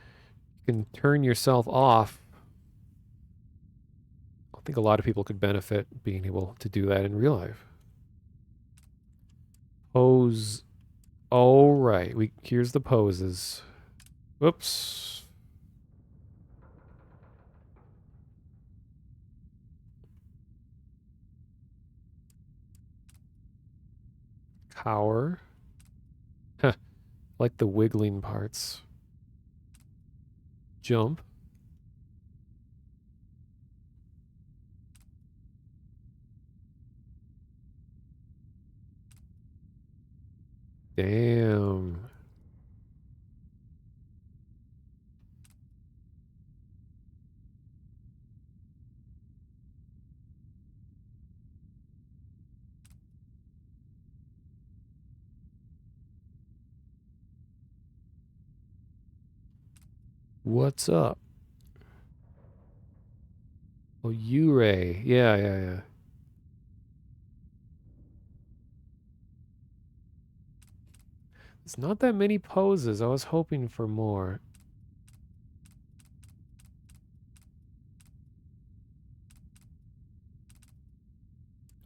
Speaker 1: You can turn yourself off. I think a lot of people could benefit being able to do that in real life. Pose. Oh, right. Here's the poses. Whoops. Cower. Huh. Like the wiggling parts. Jump. Damn. What's up? Oh, Uray. Yeah. There's not that many poses. I was hoping for more.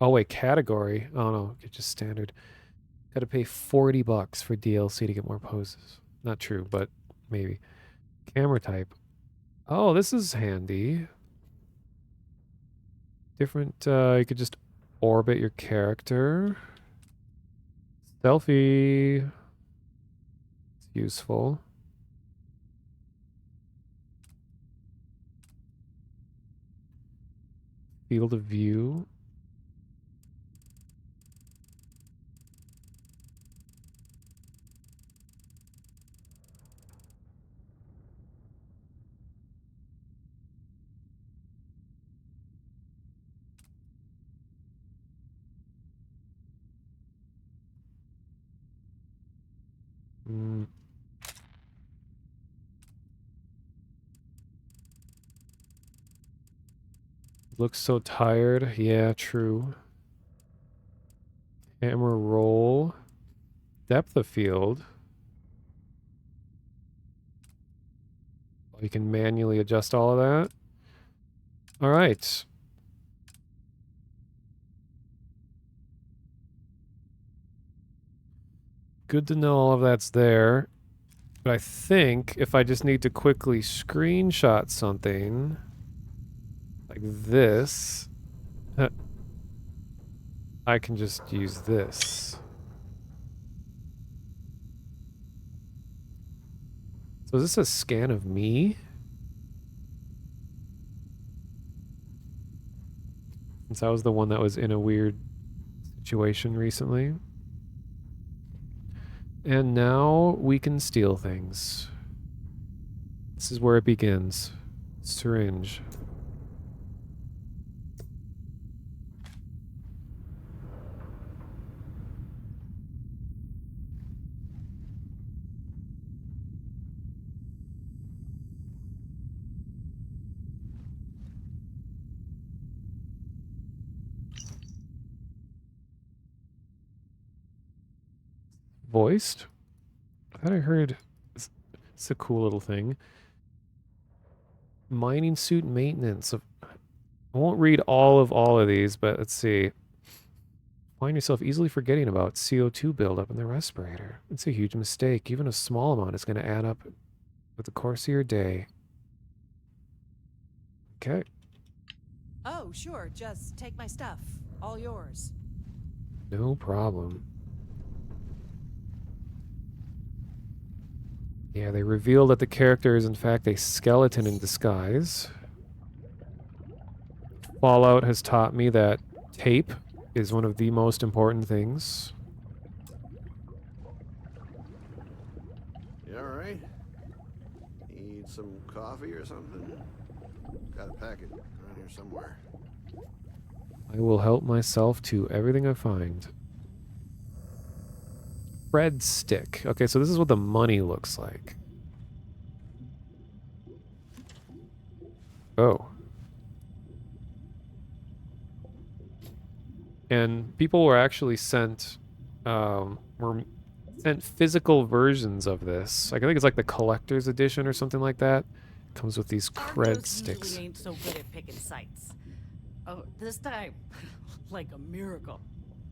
Speaker 1: Oh, wait, category. Oh, no, it's just standard. Gotta pay $40 for DLC to get more poses. Not true, but maybe. Camera type. Oh, this is handy. Different, you could just orbit your character. Selfie. It's useful. Field of view. Mm. Looks so tired. Yeah, true. Camera roll. Depth of field. You can manually adjust all of that. All right. Good to know all of that's there. But I think if I just need to quickly screenshot something like this, I can just use this. So is this a scan of me? Since I was the one that was in a weird situation recently. And now we can steal things. This is where it begins. Syringe. voiced? I thought I heard... It's a cool little thing. Mining suit maintenance. I won't read all of these, but let's see. Find yourself easily forgetting about CO2 buildup in the respirator. It's a huge mistake. Even a small amount is going to add up with the course of your day. Okay.
Speaker 7: Oh, sure. Just take my stuff. All yours.
Speaker 1: No problem. Yeah, they reveal that the character is in fact a skeleton in disguise. Fallout has taught me that tape is one of the most important things.
Speaker 8: You alright? Need some coffee or something? Got a packet around here somewhere.
Speaker 1: I will help myself to everything I find. Bread stick. Okay, so this is what the money looks like. Oh. And people were actually sent physical versions of this. Like, I think it's like the collector's edition or something like that. Comes with these
Speaker 2: Our
Speaker 1: cred
Speaker 2: ghosts
Speaker 1: sticks.
Speaker 2: usually ain't so good at picking sites. Oh, this time, like a miracle.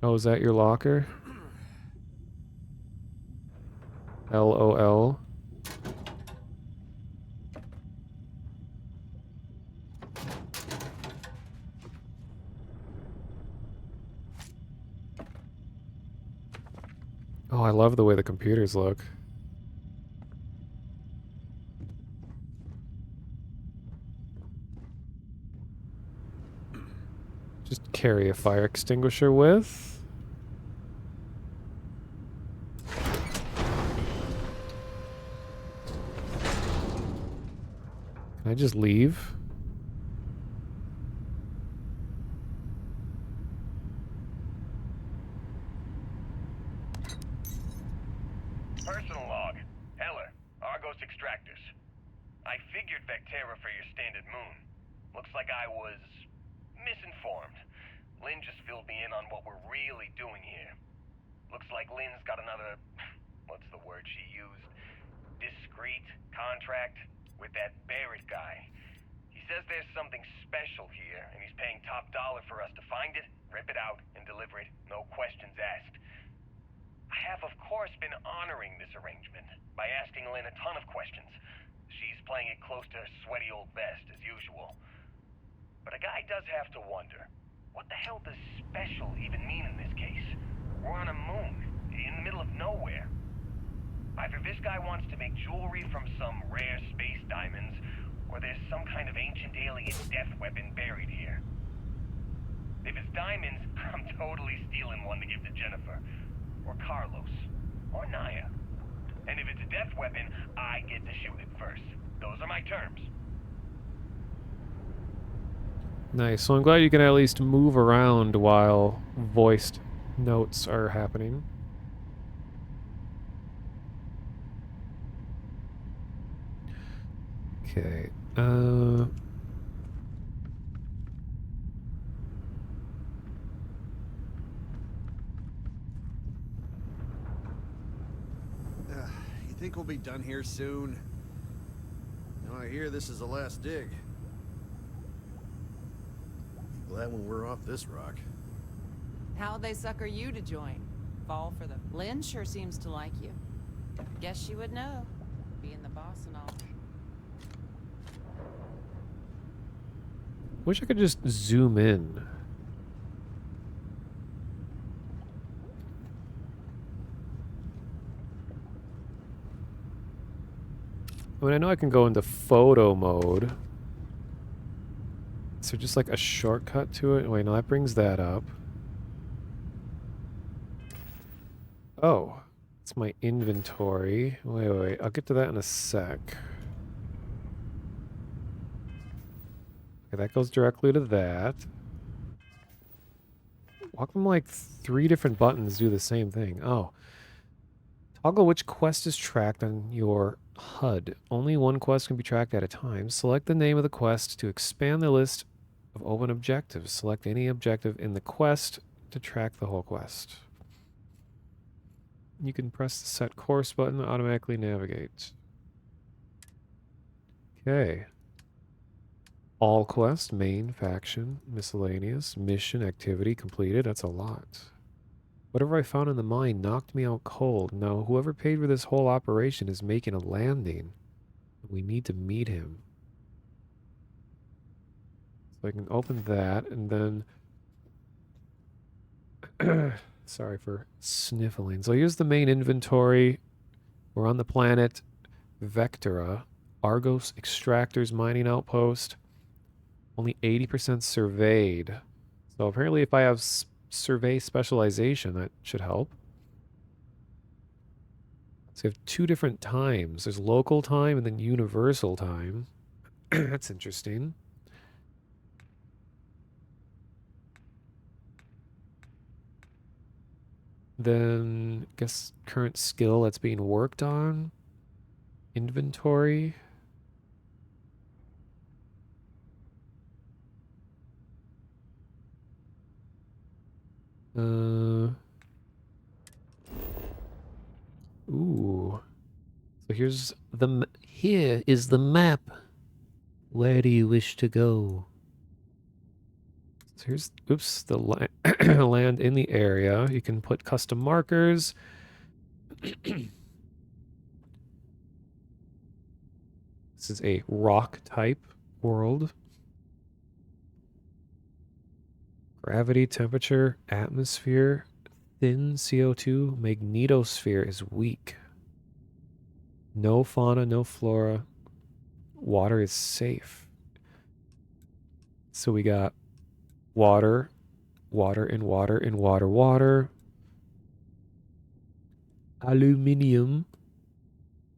Speaker 1: Oh, is that your locker? LOL. Oh, I love the way the computers look. Just carry a fire extinguisher with. Can I just leave?
Speaker 4: Personal log. Heller, Argos Extractors. I figured Vectera for your standard moon. Looks like I was misinformed. Lynn just filled me in on what we're really doing here. Looks like Lynn's got another, what's the word she used? Discreet contract with that Barrett guy. He says there's something special here, and he's paying top dollar for us to find it, rip it out, and deliver it, no questions asked. I have, of course, been honoring this arrangement by asking Lynn a ton of questions. She's playing it close to her sweaty old vest, as usual. But a guy does have to wonder, what the hell does special even mean in this case? We're on a moon, in the middle of nowhere. Either this guy wants to make jewelry from some rare space diamonds, or there's some kind of ancient alien death weapon buried here. If it's diamonds, I'm totally stealing one to give to Jennifer. Or Carlos, or Naya. And if it's a death weapon, I get to shoot it first. Those are my terms.
Speaker 1: Nice. So I'm glad you can at least move around while voiced notes are happening. Okay.
Speaker 8: You think we'll be done here soon? Now I hear this is the last dig. Be glad when we're off this rock.
Speaker 7: How'd they sucker you to join? Fall for the... Lynn sure seems to like you. Guess she would know, being the boss and all.
Speaker 1: Wish I could just zoom in. I mean, I know I can go into photo mode. Is there just like a shortcut to it? Wait, no, that brings that up. Oh, it's my inventory. Wait. I'll get to that in a sec. Okay, that goes directly to that. How come like 3 different buttons do the same thing? Oh. Toggle which quest is tracked on your HUD. Only one quest can be tracked at a time. Select the name of the quest to expand the list of open objectives. Select any objective in the quest to track the whole quest. You can press the set course button to automatically navigate. Okay. All quest, main, faction, miscellaneous, mission, activity completed. That's a lot. Whatever I found in the mine knocked me out cold. Now, whoever paid for this whole operation is making a landing. We need to meet him. So I can open that, and then... Sorry for sniffling. So here's the main inventory. We're on the planet Vectora. Argos Extractors Mining Outpost. Only 80% surveyed. So apparently if I have survey specialization, that should help. So you have two different times. There's local time and then universal time. That's interesting. Then, I guess current skill that's being worked on. Inventory. Ooh. So here is the map. Where do you wish to go? So here's, oops, the land in the area. You can put custom markers. This is a rock type world. Gravity, temperature, atmosphere, thin CO2, magnetosphere is weak. No fauna, no flora. Water is safe. So we got water, water and water and water, water. Aluminium,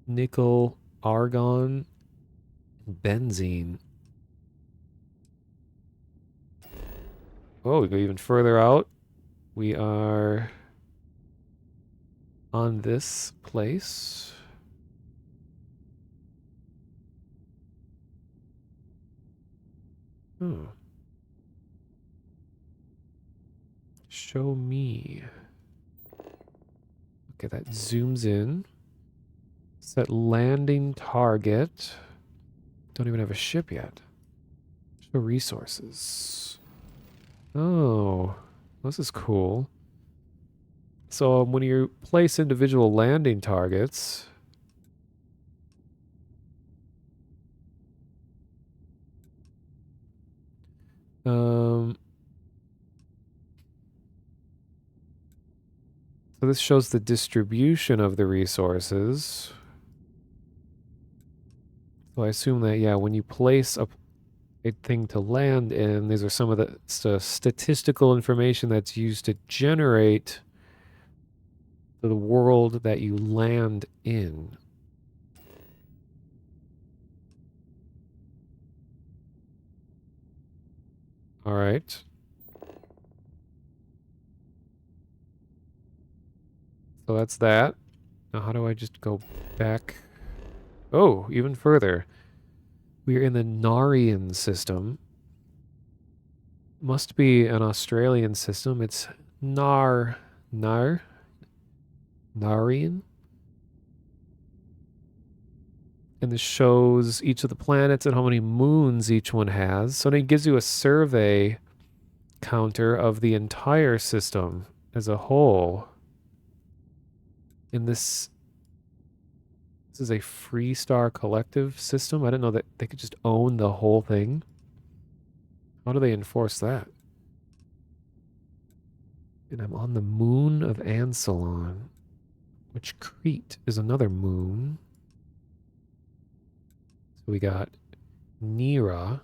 Speaker 1: nickel, argon, benzene. Oh, we go even further out. We are on this place. Oh. Show me. Okay, that zooms in. Set landing target. Don't even have a ship yet. Show resources. Oh, this is cool. So when you place individual landing targets, so this shows the distribution of the resources. So I assume that, yeah, when you place a thing to land in, these are some of the statistical information that's used to generate the world that you land in. All right. So that's that. Now how do I just go back? Oh, even further. We're in the Narian system. Must be an Australian system. It's Narian? And this shows each of the planets and how many moons each one has. So it gives you a survey counter of the entire system as a whole. And this is a Freestar Collective system. I didn't know that they could just own the whole thing. How do they enforce that? And I'm on the moon of Ansalon, which Crete is another moon. So we got Nira,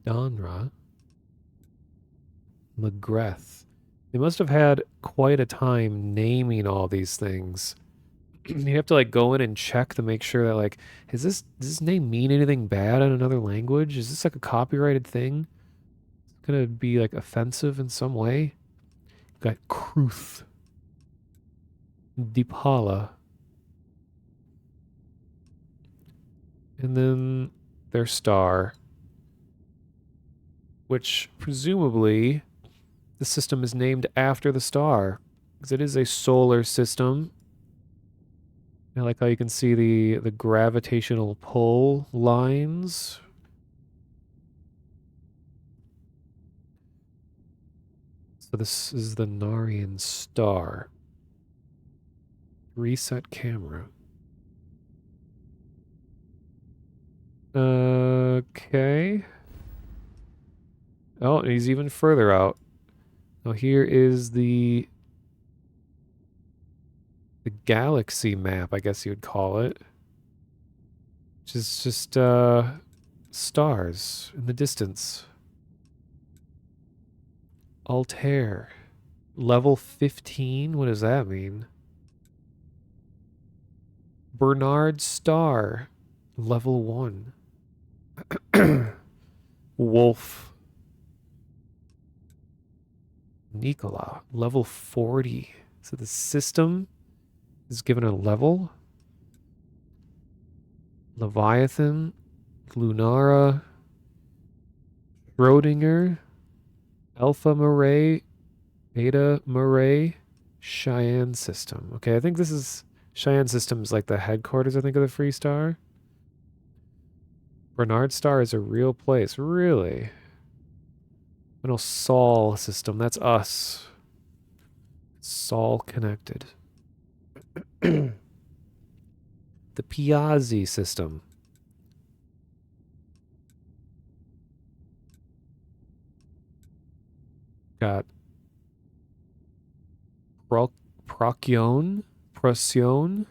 Speaker 1: Donra, Magreth. They must have had quite a time naming all these things. You have to like go in and check to make sure that like, does this name mean anything bad in another language? Is this like a copyrighted thing? It's gonna be like offensive in some way. Got Kruth, Deepala, and then their star, which presumably the system is named after the star. because it is a solar system. I like how you can see the gravitational pull lines. So this is the Narian star. Reset camera. Okay. Oh, and he's even further out. Now here is the galaxy map, I guess you would call it. Which is just stars in the distance. Altair. Level 15? What does that mean? Bernard Star. Level 1. Wolf. Nikola. Level 40. So the system is given a level. Leviathan. Lunara. Schrodinger. Alpha Murray. Beta Murray. Cheyenne system. Okay, I think this is... Cheyenne system is like the headquarters, I think, of the Free Star. Bernard Star is a real place. Really? I know Sol system. That's us. Sol connected. The Piazzi system. Got Procyon, Procyon,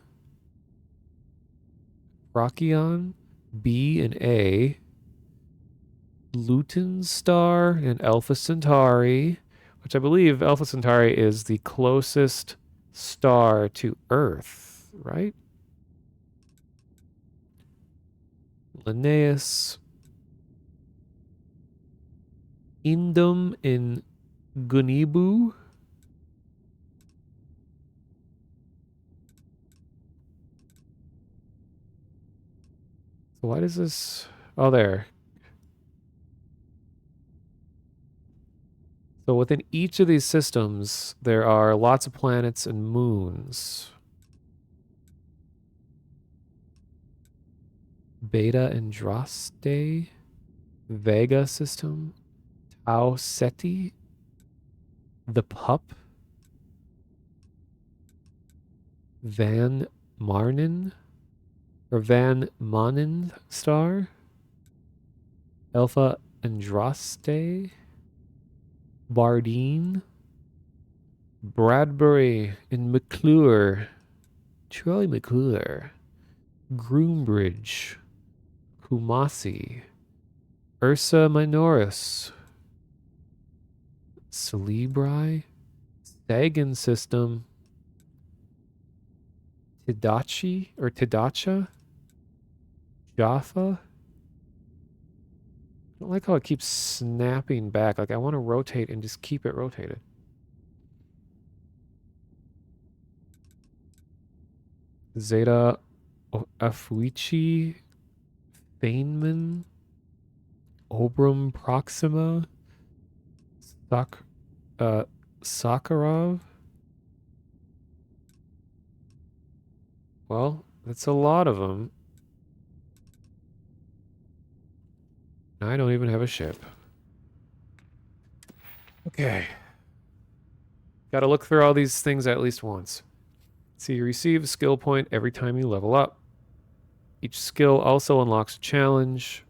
Speaker 1: B and A, Luton Star, and Alpha Centauri, which I believe Alpha Centauri is the closest star to Earth, right? Linnaeus, Indum in Gunibu. So why does this... Oh, there. So within each of these systems, there are lots of planets and moons. Beta Andraste, Vega system, Tau Ceti, the Pup, Van Marnin, or Van Manen star, Alpha Andraste, Bardeen, Bradbury and McClure, Troy McClure, Groombridge, Kumasi, Ursa Minoris, Celebri, Sagan system, Tidachi or Tidacha, Jaffa. I don't like how it keeps snapping back. Like I want to rotate and just keep it rotated. Zeta Afuichi, Feynman, Obram Proxima, Sakharov. Well, that's a lot of them. I don't even have a ship. Okay. Gotta look through all these things at least once. So you receive a skill point every time you level up. Each skill also unlocks a challenge.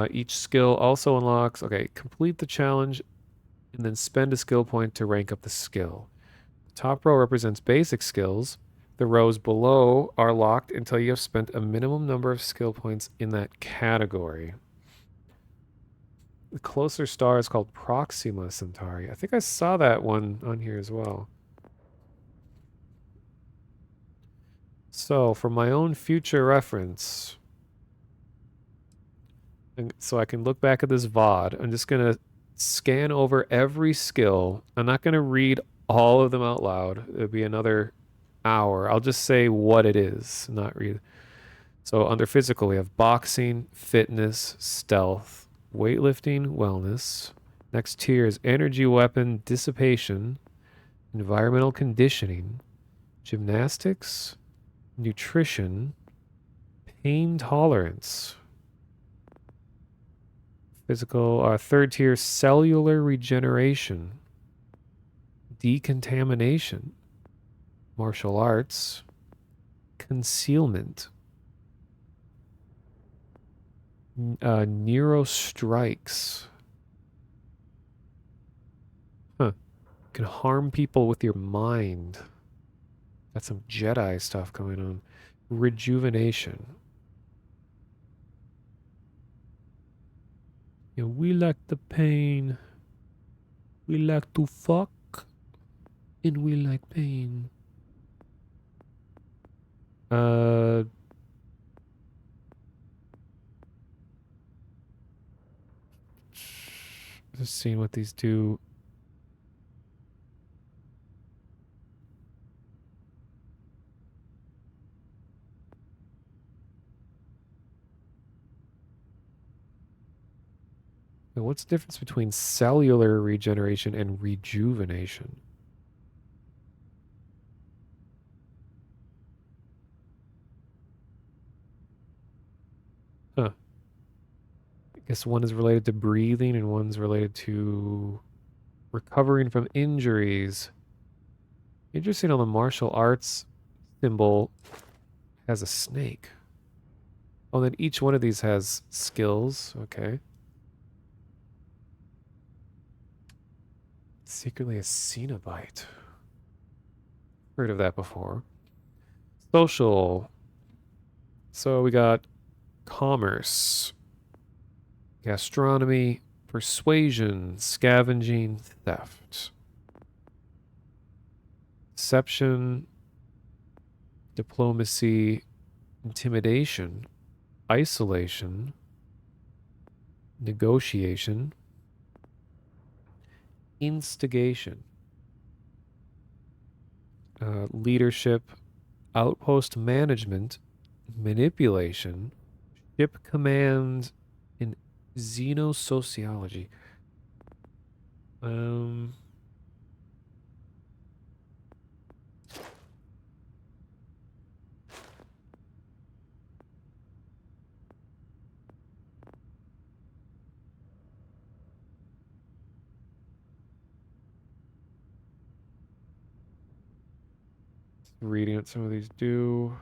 Speaker 1: Each skill also unlocks... Okay, complete the challenge and then spend a skill point to rank up the skill. The top row represents basic skills. The rows below are locked until you have spent a minimum number of skill points in that category. The closer star is called Proxima Centauri. I think I saw that one on here as well. So, for my own future reference, and so I can look back at this VOD, I'm just going to scan over every skill. I'm not going to read all of them out loud. It'll be another hour. I'll just say what it is, not read. So under physical, we have boxing, fitness, stealth, weightlifting, wellness, Next tier is energy weapon dissipation, environmental conditioning, gymnastics, nutrition, pain tolerance. Physical, third tier, cellular regeneration, decontamination, martial arts, concealment, neuro strikes. Huh. Can harm people with your mind. Got some Jedi stuff going on. Rejuvenation. Yeah, we like the pain. We like to fuck. And we like pain. Just seeing what these do. Now, what's the difference between cellular regeneration and rejuvenation? Huh. I guess one is related to breathing and one's related to recovering from injuries. Interesting on the martial arts symbol has a snake. Oh, then each one of these has skills. Okay. Secretly a Cenobite. Heard of that before. Social. So we got commerce, gastronomy, persuasion, scavenging, theft. Deception, diplomacy, intimidation, isolation, negotiation, instigation, leadership, outpost management, manipulation, ship command, and xenosociology. Reading what some of these do.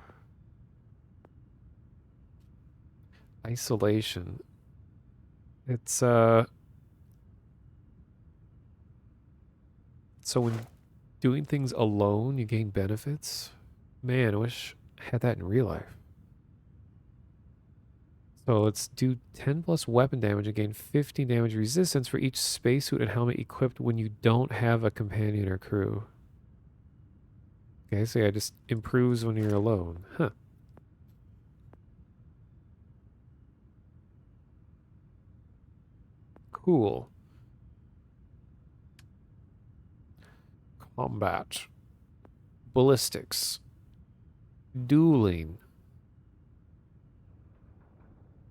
Speaker 1: Isolation. It's so when doing things alone, you gain benefits. Man, I wish I had that in real life. So let's do 10 plus weapon damage and gain 15 damage resistance for each spacesuit and helmet equipped when you don't have a companion or crew. Okay, so yeah, it just improves when you're alone. Huh. Cool. Combat. Ballistics. Dueling.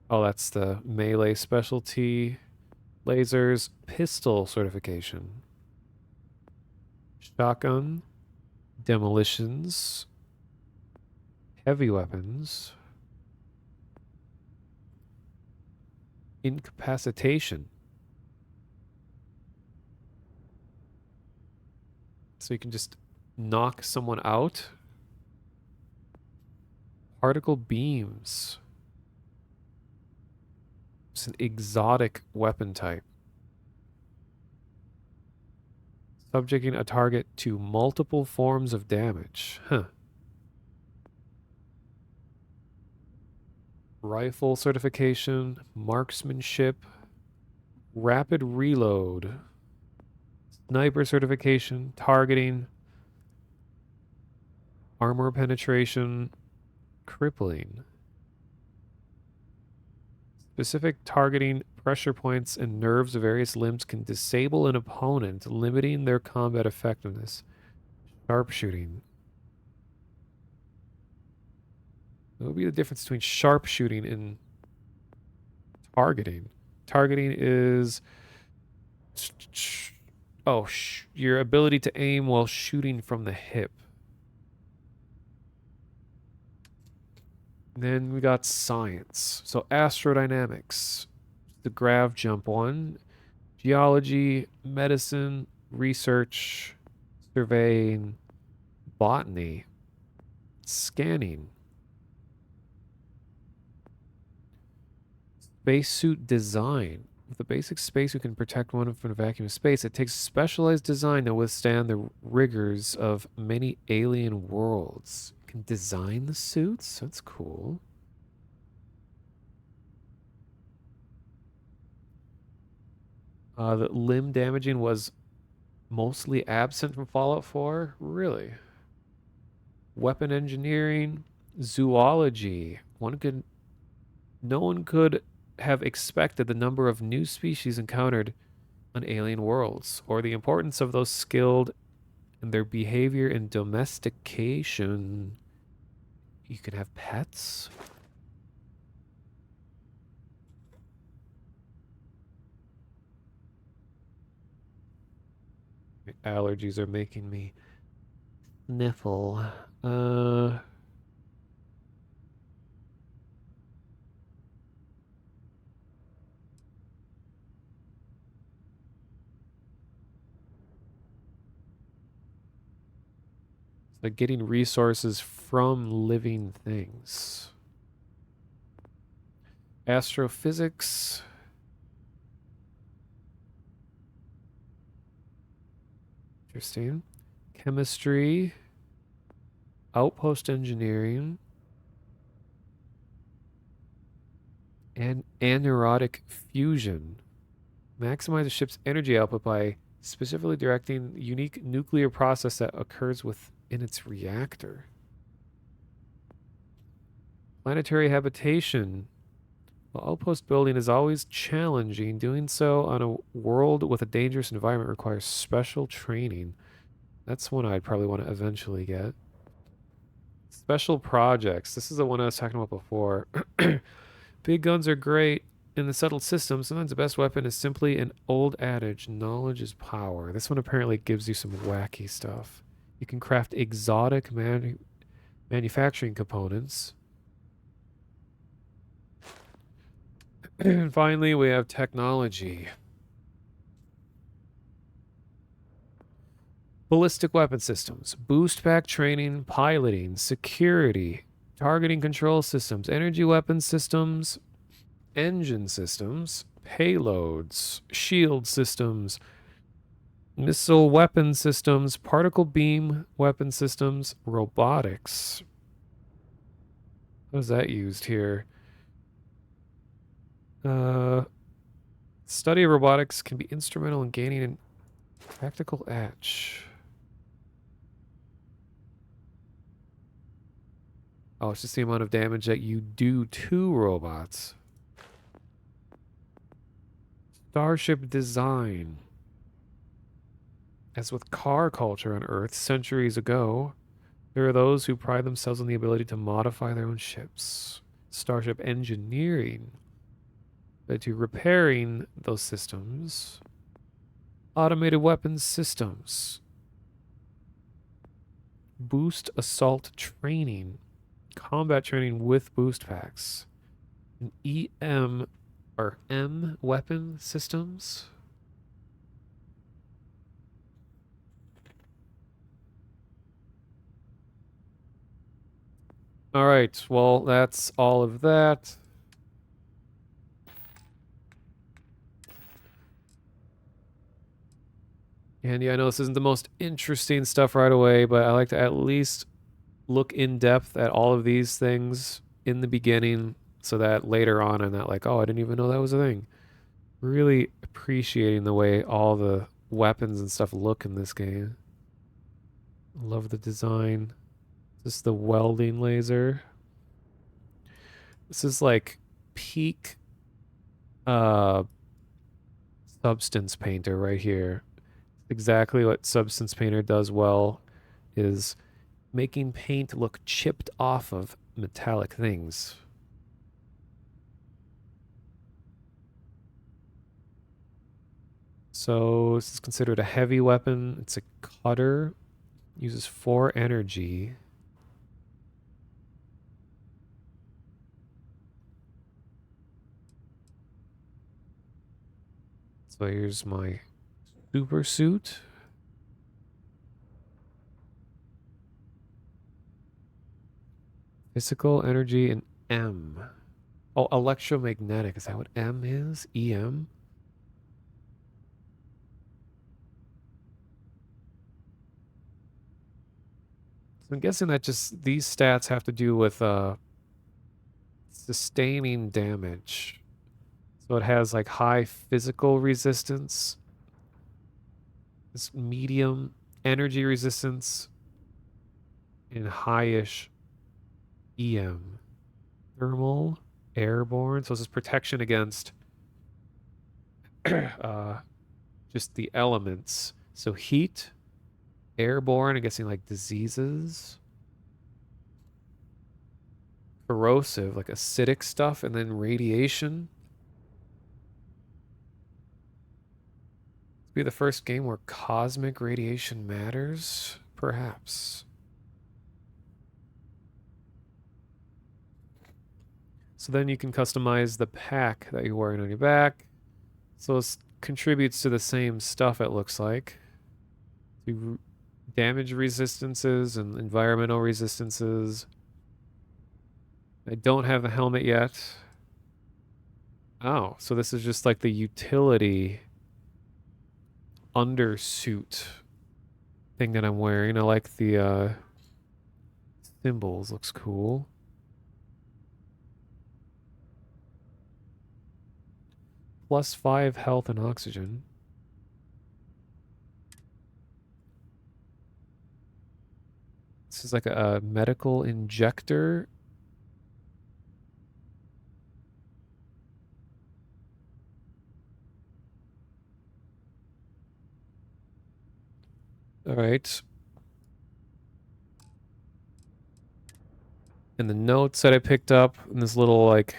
Speaker 1: Oh, that's the melee specialty. Lasers. Pistol certification. Shotgun. Demolitions. Heavy weapons. Incapacitation. So you can just knock someone out. Particle beams. It's an exotic weapon type. Subjecting a target to multiple forms of damage. Huh. Rifle certification, marksmanship, rapid reload, sniper certification, targeting, armor penetration, crippling. Specific targeting, pressure points, and nerves of various limbs can disable an opponent, limiting their combat effectiveness. Sharpshooting. What would be the difference between sharpshooting and targeting? Targeting is Oh, your ability to aim while shooting from the hip. Then we got science. So astrodynamics, the grav jump one, geology, medicine, research, surveying, botany, scanning, spacesuit design. With a basic space, we can protect one from a vacuum of space. It takes specialized design to withstand the rigors of many alien worlds. You can design the suits? That's cool. The limb damaging was mostly absent from Fallout 4? Really? Weapon engineering, zoology. No one could have expected the number of new species encountered on alien worlds, or the importance of those skilled in their behavior and domestication. You can have pets? My allergies are making me sniffle. Uh, like getting resources from living things. Astrophysics. Interesting. Chemistry. Outpost engineering. And anaerotic fusion. Maximize a ship's energy output by specifically directing unique nuclear process that occurs within its reactor. Planetary habitation. While outpost building is always challenging, doing so on a world with a dangerous environment requires special training. That's one I'd probably want to eventually get. Special projects. This is the one I was talking about before. Big guns are great in the settled system. Sometimes the best weapon is simply an old adage, knowledge is power. This one apparently gives you some wacky stuff. You can craft exotic manufacturing components. And finally, we have technology. Ballistic weapon systems, boost pack training, piloting, security, targeting control systems, energy weapon systems, engine systems, payloads, shield systems, missile weapon systems, particle beam weapon systems, robotics. How is that used here? Study of robotics can be instrumental in gaining an practical edge. Oh, it's just the amount of damage that you do to robots. Starship design. As with car culture on Earth centuries ago, there are those who pride themselves on the ability to modify their own ships. Starship engineering led to repairing those systems. Automated weapons systems. Boost assault training. Combat training with boost packs. And EM or M weapon systems. All right, well, that's all of that. And yeah, I know this isn't the most interesting stuff right away, but I like to at least look in depth at all of these things in the beginning so that later on I'm not like, oh, I didn't even know that was a thing. Really appreciating the way all the weapons and stuff look in this game. Love the design. This is the welding laser. This is like peak substance painter right here. Exactly what substance painter does well is making paint look chipped off of metallic things. So this is considered a heavy weapon. It's a cutter. Uses 4 energy. So here's my super suit. Physical energy and M. Oh, electromagnetic. Is that what M is? EM? So I'm guessing that just these stats have to do with sustaining damage. So it has like high physical resistance, this medium energy resistance, and high-ish EM. Thermal, airborne. So this is protection against just the elements. So heat, airborne, I'm guessing like diseases. Corrosive, like acidic stuff, and then radiation. Be the first game where cosmic radiation matters? Perhaps. So then you can customize the pack that you're wearing on your back. So this contributes to the same stuff, it looks like. To damage resistances and environmental resistances. I don't have the helmet yet. Oh, so this is just like the utility undersuit thing that I'm wearing. I like the symbols. Looks cool. +5 health and oxygen. This is like a medical injector. All right. And the notes that I picked up in this little like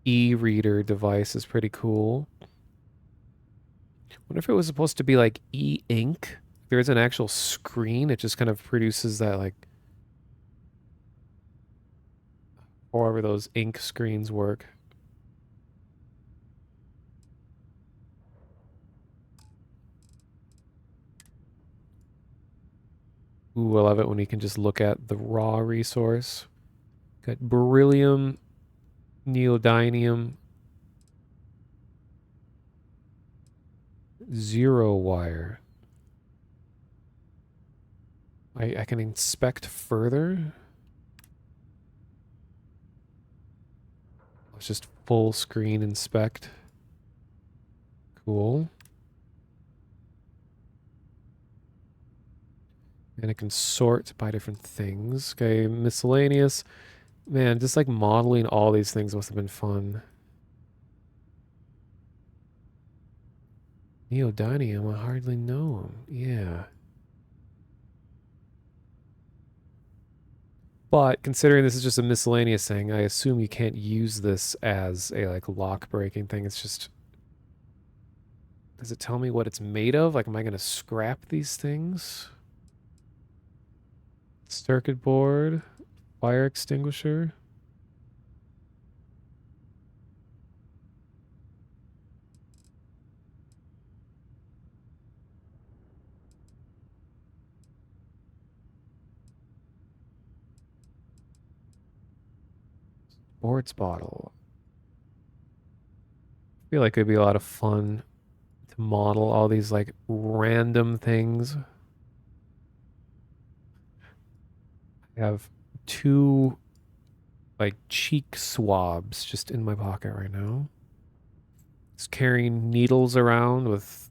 Speaker 1: e-reader device is pretty cool. Wonder if it was supposed to be like e-ink. There's an actual screen. It just kind of produces that like however those ink screens work. Ooh, I love it when you can just look at the raw resource. Got beryllium, neodymium, 0 wire. I can inspect further. Let's just full screen inspect. Cool. And it can sort by different things. Okay, miscellaneous. Man, just like modeling all these things must have been fun. Neodymium, I hardly know him. Yeah. But considering this is just a miscellaneous thing, I assume you can't use this as a like lock breaking thing. It's just, does it tell me what it's made of? Like, am I going to scrap these things? Circuit board, fire extinguisher. Sports bottle. I feel like it'd be a lot of fun to model all these like random things. I have 2 like cheek swabs just in my pocket right now. Just carrying needles around with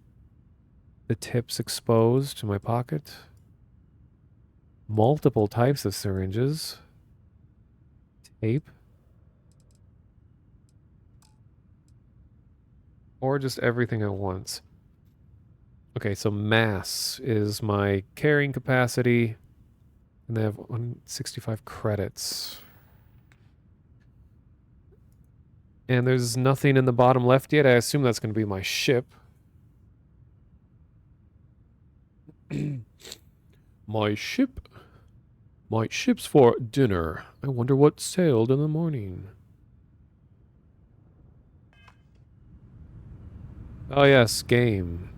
Speaker 1: the tips exposed to my pocket. Multiple types of syringes. Tape. Or just everything at once. Okay, so mass is my carrying capacity. And they have 165 credits. And there's nothing in the bottom left yet. I assume that's going to be my ship. My ship. My ship's for dinner. I wonder what sailed in the morning. Oh yes, game.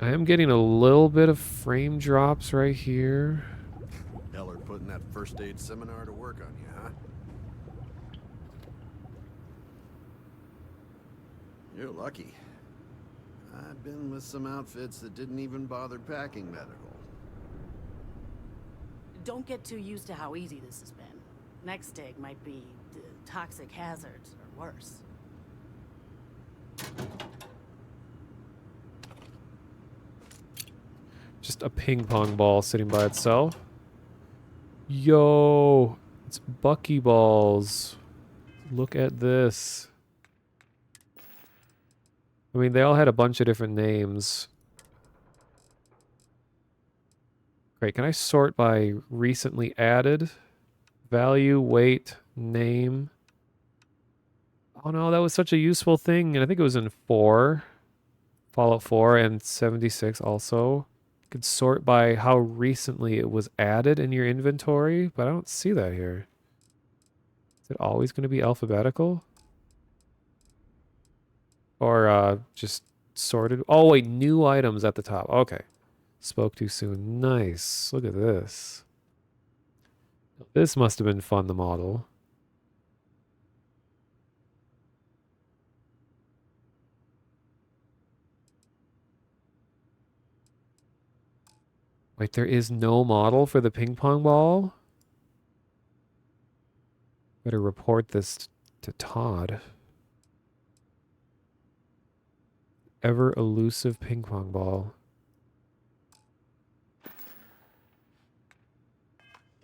Speaker 1: I am getting a little bit of frame drops right here.
Speaker 8: Eller putting that first aid seminar to work on you, huh? You're lucky. I've been with some outfits that didn't even bother packing medical.
Speaker 9: Don't get too used to how easy this has been. Next dig might be toxic hazards or worse.
Speaker 1: Just a ping pong ball sitting by itself. Yo, it's buckyballs. Look at this. I mean, they all had a bunch of different names. Great, can I sort by recently added? Value, weight, name. Oh no, that was such a useful thing, and I think it was in 4. Fallout 4 and 76 also. You could sort by how recently it was added in your inventory, but I don't see that here. Is it always going to be alphabetical? Or just sorted? Oh wait, new items at the top. Okay. Spoke too soon. Nice. Look at this. This must have been fun to model. Wait, there is no model for the ping pong ball? Better report this to Todd. Ever elusive ping pong ball.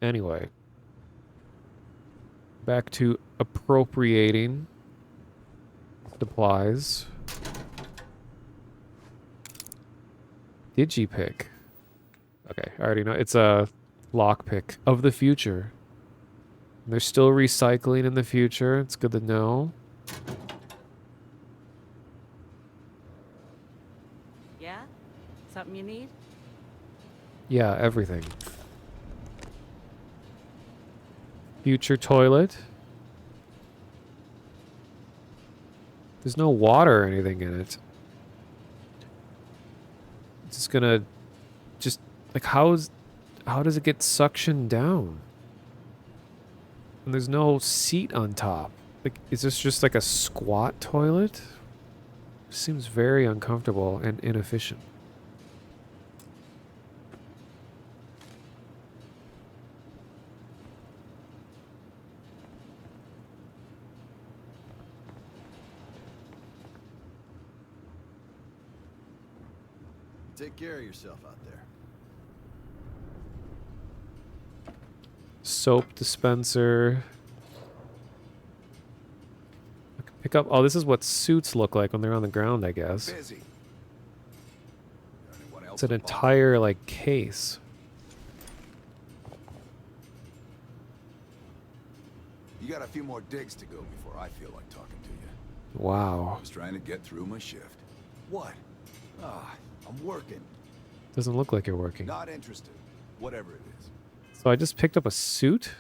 Speaker 1: Anyway. Back to appropriating supplies. Digipick. Okay, I already know. It's a lockpick of the future. They're still recycling in the future. It's good to know.
Speaker 9: Yeah? Something you need?
Speaker 1: Yeah, everything. Future toilet. There's no water or anything in it. It's just gonna... Just... Like, how does it get suctioned down? And there's no seat on top. Like, is this just like a squat toilet? Seems very uncomfortable and inefficient.
Speaker 8: Take care of yourself out there.
Speaker 1: Soap dispenser. I can pick up... Oh, this is what suits look like when they're on the ground, I guess.
Speaker 10: Busy. Anyone else
Speaker 1: It's an
Speaker 10: with bombs?
Speaker 1: entire, like, case.
Speaker 10: You got a few more digs to go before I feel like talking to you.
Speaker 1: Wow.
Speaker 10: I was trying to get through my shift. What? Ah, I'm working.
Speaker 1: Doesn't look like you're working.
Speaker 10: Not interested. Whatever it is.
Speaker 1: So I just picked up a suit?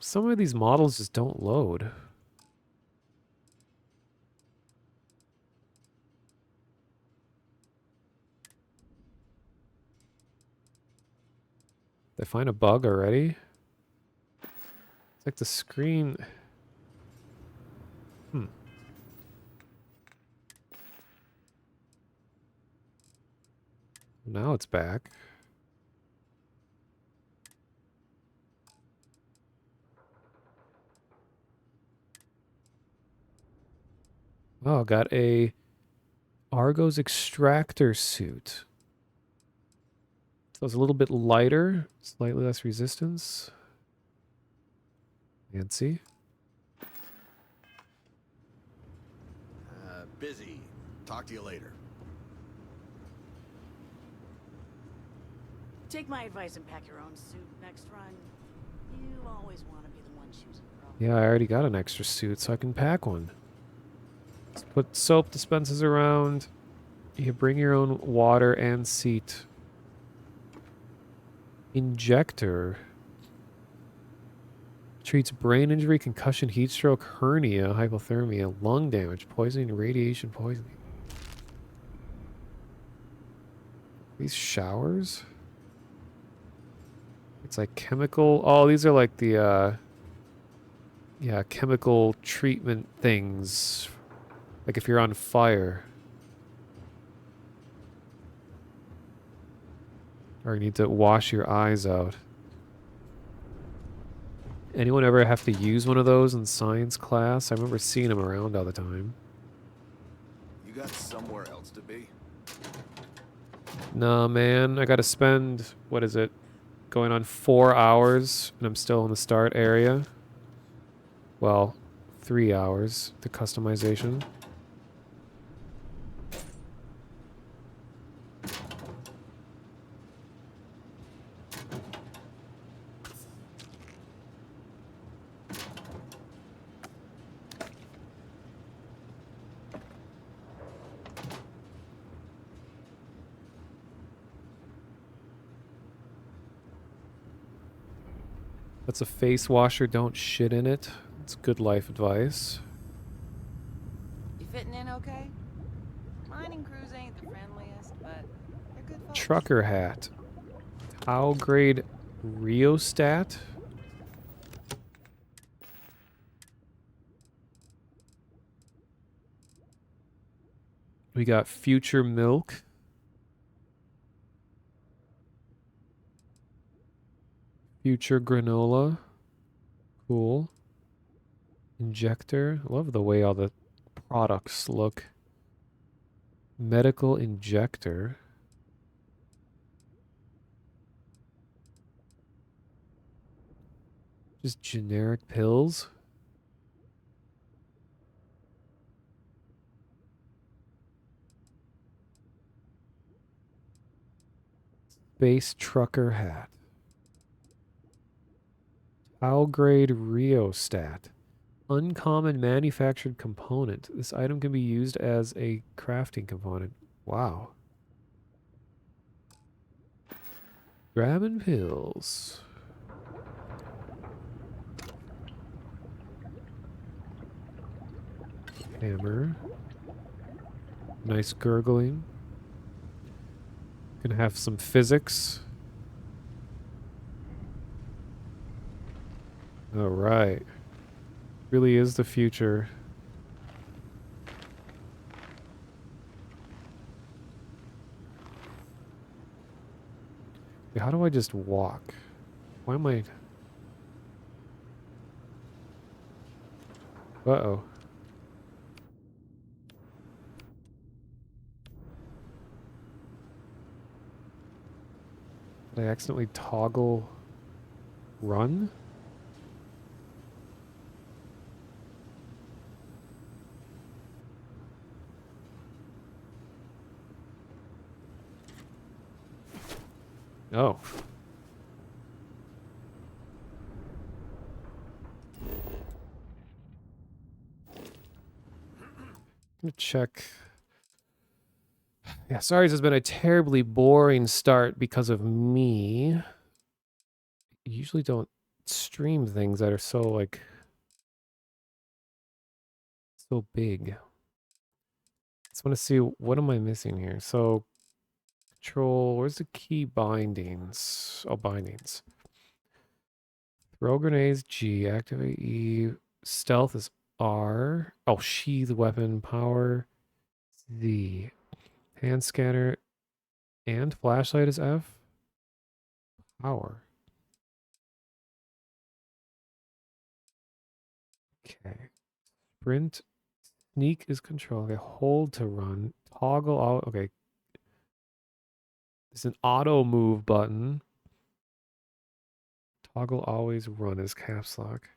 Speaker 1: Some of these models just don't load. They find a bug already? It's like the screen... Now it's back. Oh, got a Argo's extractor suit. So it's a little bit lighter, slightly less resistance. Fancy.
Speaker 8: Busy. Talk to you later.
Speaker 9: Take my advice and pack your own suit next run. You always want to be the one choosing the problem.
Speaker 1: Yeah, I already got an extra suit, so I can pack one. Let's put soap dispensers around. You bring your own water and seat. Injector. Treats brain injury, concussion, heat stroke, hernia, hypothermia, lung damage, poisoning, radiation poisoning. These showers? It's like chemical. Oh, these are like the, yeah, chemical treatment things. Like if you're on fire. Or you need to wash your eyes out. Anyone ever have to use one of those in science class? I remember seeing them around all the time.
Speaker 10: You got somewhere else to be?
Speaker 1: Nah, man. I gotta spend, what is it? Going on 4 hours, and I'm still in the start area. Well, 3 hours to customization. That's a face washer. Don't shit in it. It's good life advice.
Speaker 7: You fitting in okay? Mining crews ain't the friendliest, but they're good folks.
Speaker 1: Trucker hat. How grade rheostat? We got future milk. Future granola. Cool. Injector. I love the way all the products look. Medical injector. Just generic pills. Space trucker hat. How grade rheostat. Uncommon manufactured component. This item can be used as a crafting component. Wow. Grabbing pills. Hammer. Nice gurgling. Gonna have some physics. All right. Really is the future. How do I just walk? Why am I... Uh-oh. Did I accidentally toggle run? Oh. I'm gonna check. Yeah, sorry, this has been a terribly boring start because of me. I usually don't stream things that are so, like, so big. Just want to see, what am I missing here? So, control, where's the key bindings? Oh, bindings. Throw grenades, G. Activate E. Stealth is R. Oh, sheath weapon power, Z. Hand scanner and flashlight is F. Power. Okay. Sprint. Sneak is control. Okay, hold to run. Toggle all. Okay. There's an auto move button. Toggle always run is caps lock.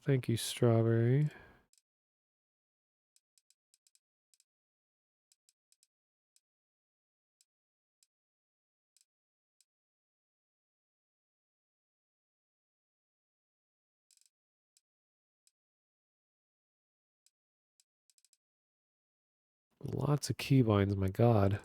Speaker 1: thank you, Strawberry. Lots of keybinds, my god.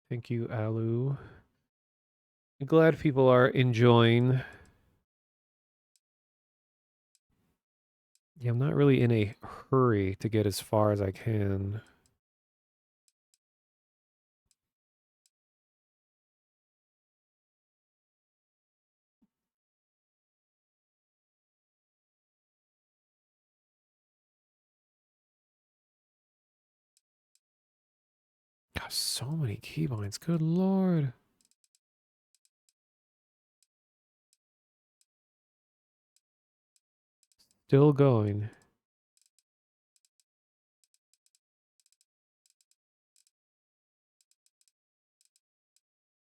Speaker 1: Thank you, Alu. I'm glad people are enjoying. Yeah, I'm not really in a hurry to get as far as I can. Gosh, so many keybinds. Good lord. Still going. I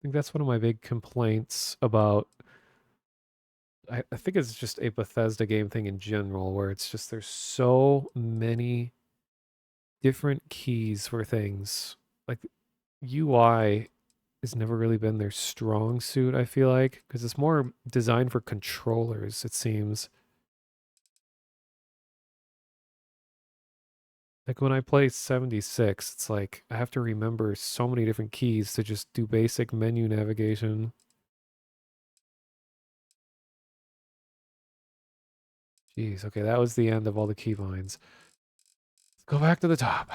Speaker 1: think that's one of my big complaints about. I think it's just a Bethesda game thing in general, where it's just there's so many different keys for things. Like UI has never really been their strong suit, I feel like, because it's more designed for controllers, it seems. Like when I play 76, it's like I have to remember so many different keys to just do basic menu navigation. Jeez, okay, that was the end of all the keybinds. Let's go back to the top.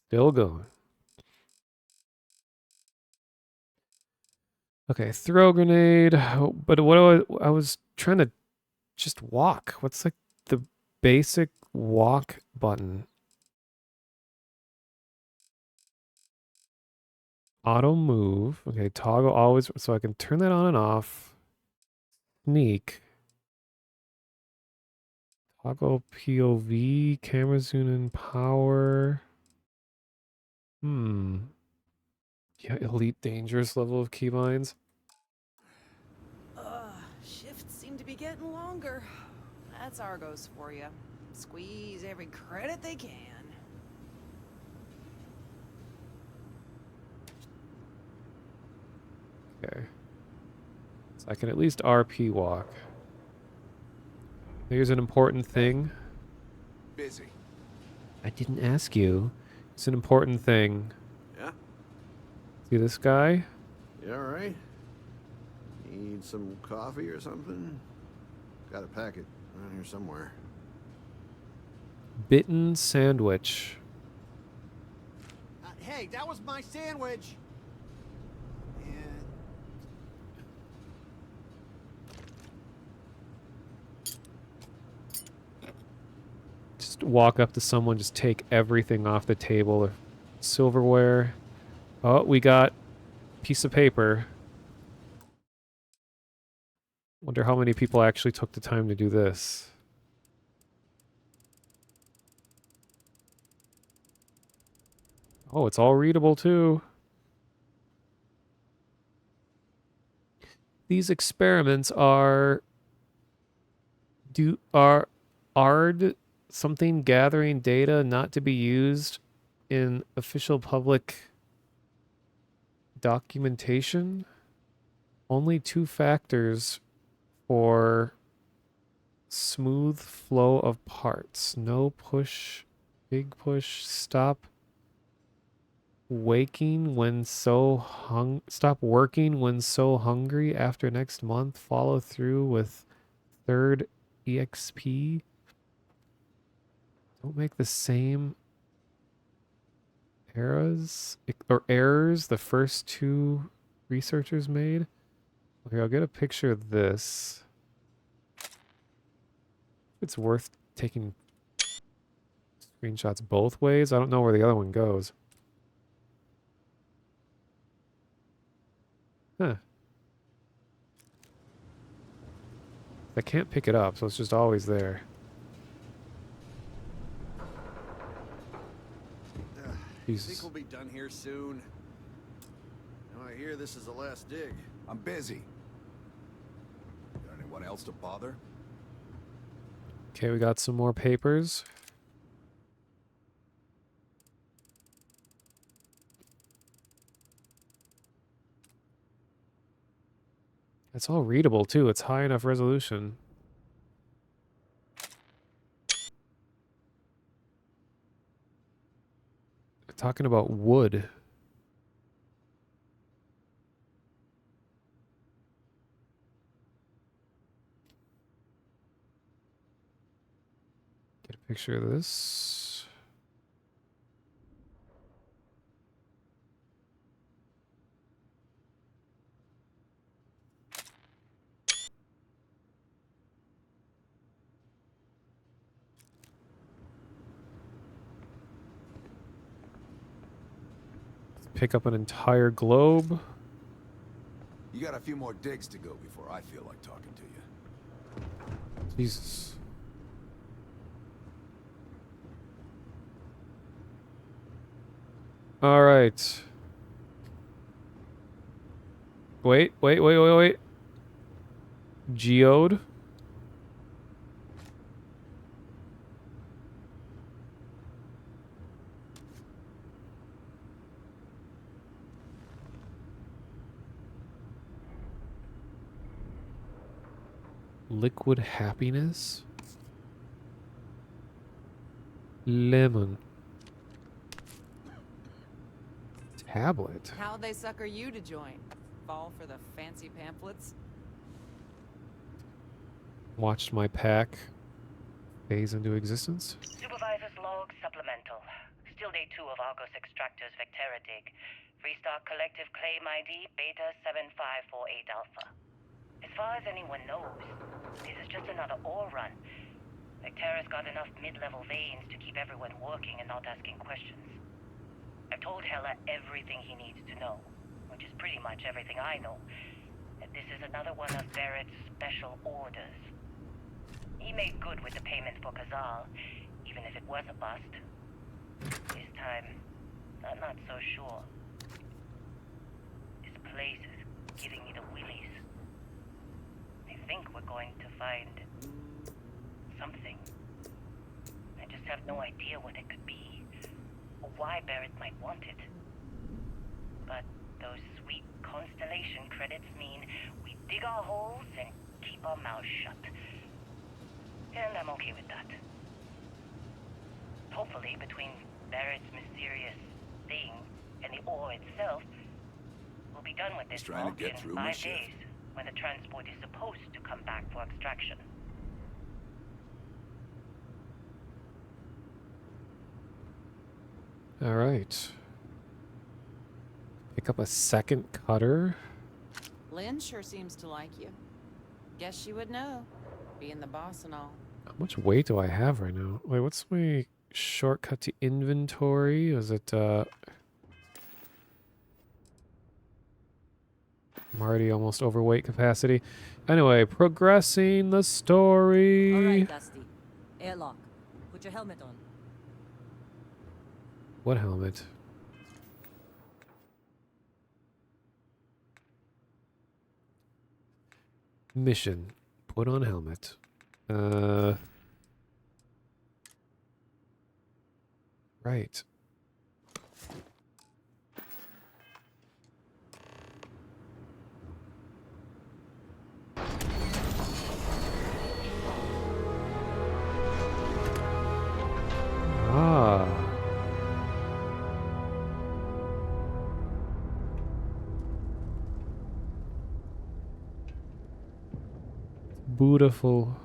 Speaker 1: Still going. Okay, throw grenade. Oh, but what I was trying to just walk. What's like the basic walk button? Auto move. Okay, toggle always so I can turn that on and off. Sneak. Toggle POV, camera zoom in power. Yeah, elite dangerous level of keybinds.
Speaker 7: Shifts seem to be getting longer. That's Argos for you. Squeeze every credit they can.
Speaker 1: Okay. So I can at least RP walk. Here's an important thing.
Speaker 8: Busy.
Speaker 1: I didn't ask you. It's an important thing.
Speaker 8: Yeah?
Speaker 1: See this guy?
Speaker 8: You alright? Need some coffee or something? Got a packet around here somewhere.
Speaker 1: Bitten sandwich.
Speaker 10: Hey, that was my sandwich! And...
Speaker 1: Just walk up to someone, just take everything off the table or silverware. Oh, we got a piece of paper. Wonder how many people actually took the time to do this. Oh, it's all readable too. These experiments are ARD something gathering data not to be used in official public documentation. Only two factors for smooth flow of parts. No push, big push, stop waking when stop working when so hungry after next month. Follow through with third EXP. Don't make the same errors the first two researchers made. Okay, I'll get a picture of this. It's worth taking screenshots both ways. I don't know where the other one goes. Huh. I can't pick it up, so it's just always there.
Speaker 8: Think
Speaker 1: Jesus.
Speaker 8: we'll be done here soon? Now I hear this is the last dig.
Speaker 10: I'm busy. Got anyone else to bother?
Speaker 1: Okay, we got some more papers. It's all readable too. It's high enough resolution. They're talking about wood. Get a picture of this. Pick up an entire globe.
Speaker 10: You got a few more digs to go before I feel like talking to you.
Speaker 1: Jesus. All right. Wait. Geode. Liquid happiness. Lemon. Tablet.
Speaker 7: How'd they sucker you to join? Fall for the fancy pamphlets?
Speaker 1: Watched my pack phase into existence.
Speaker 2: Supervisor's log supplemental. Still day 2 of Argos Extractor's Vectera dig. Restart collective claim ID Beta 7548 Alpha. As far as anyone knows, this is just another ore run. Vectera's got enough mid-level veins to keep everyone working and not asking questions. I've told Heller everything he needs to know, which is pretty much everything I know. And this is another one of Barrett's special orders. He made good with the payment for Kazal, even if it was a bust. This time, I'm not so sure. This place is giving me the willies. I think we're going to find something. I just have no idea what it could be, or why Barrett might want it. But those sweet constellation credits mean we dig our holes and keep our mouths shut. And I'm okay with that. Hopefully, between Barrett's mysterious thing and the ore itself, we'll be done with this
Speaker 10: Trying to
Speaker 2: vault
Speaker 10: get
Speaker 2: in
Speaker 10: through my
Speaker 2: 5
Speaker 10: shift.
Speaker 2: days, when the transport is supposed to come back for extraction.
Speaker 1: All right. Pick up a second cutter.
Speaker 7: Lynn sure seems to like you. Guess she would know, being the boss and all.
Speaker 1: How much weight do I have right now? Wait, what's my shortcut to inventory? Is it, I'm already almost overweight capacity. Anyway, progressing the story.
Speaker 2: All right, Dusty. Airlock. Put your helmet on.
Speaker 1: What helmet? Mission. Put on helmet. Right. Ah. Beautiful.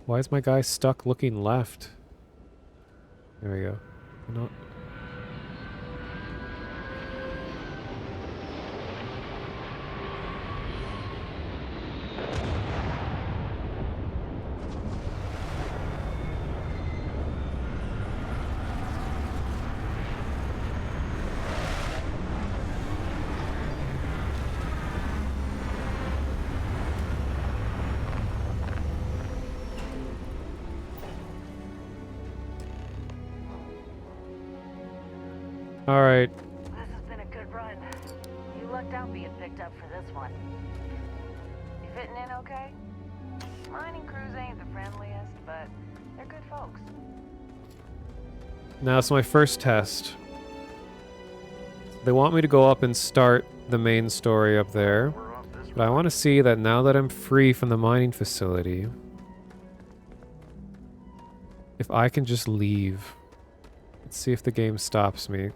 Speaker 1: Why is my guy stuck looking left? There we go. Not. All right.
Speaker 5: This has been a good run. You lucked out being picked up for this one. You fitting in okay? Mining crews ain't the friendliest, but they're good folks.
Speaker 1: Now it's my first test. They want me to go up and start the main story up there. But I want to see that now that I'm free from the mining facility, if I can just leave. Let's see if the game stops me.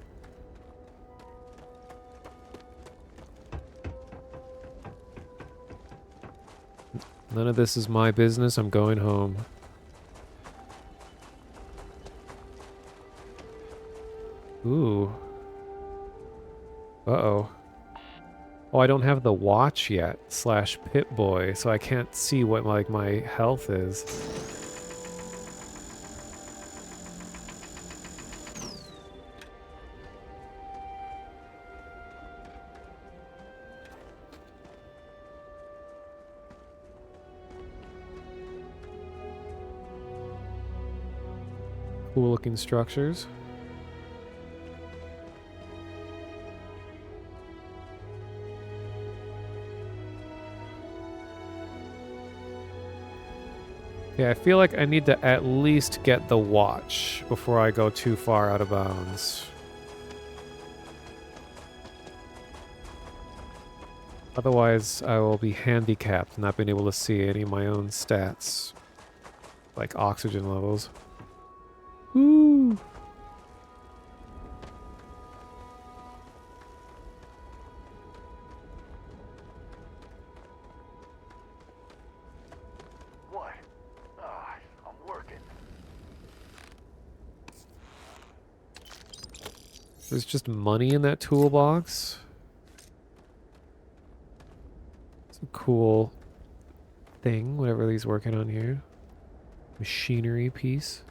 Speaker 1: None of this is my business. I'm going home. Ooh. Uh-oh. Oh, I don't have the watch yet, / Pip-Boy, so I can't see what like my health is. Cool looking structures. Yeah, I feel like I need to at least get the watch before I go too far out of bounds. Otherwise, I will be handicapped, not being able to see any of my own stats. Like oxygen levels. Woo!
Speaker 10: What? I'm working.
Speaker 1: There's just money in that toolbox. Some cool thing, whatever he's working on here. Machinery piece.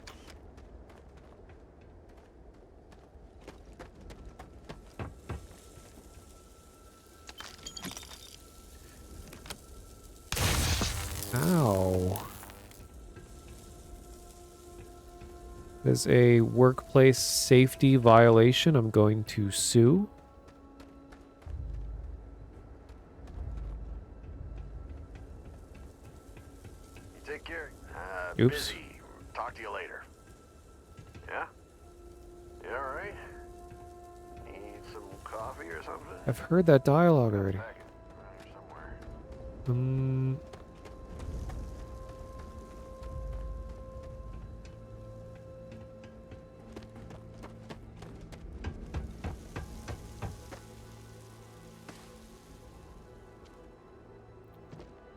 Speaker 1: Ow. There's a workplace safety violation. I'm going to sue.
Speaker 10: You take care.
Speaker 1: Oops.
Speaker 10: Busy. Talk to you later. Yeah? You alright? Need some coffee or something?
Speaker 1: I've heard that dialogue already.
Speaker 10: Packet around here somewhere.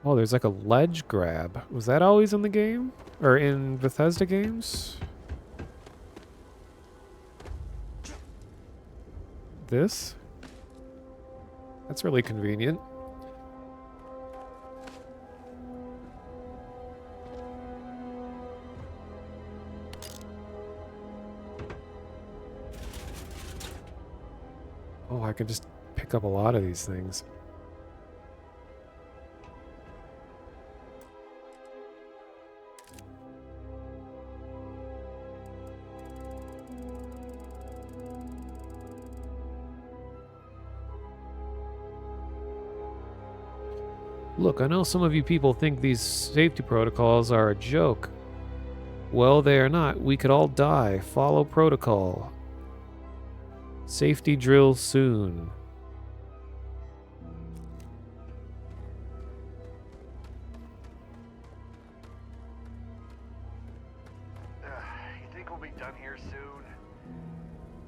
Speaker 1: Oh, there's like a ledge grab. Was that always in the game? Or in Bethesda games? This? That's really convenient. Oh, I can just pick up a lot of these things. Look, I know some of you people think these safety protocols are a joke. Well, they are not. We could all die. Follow protocol. Safety drill soon.
Speaker 10: You think we'll be done here soon?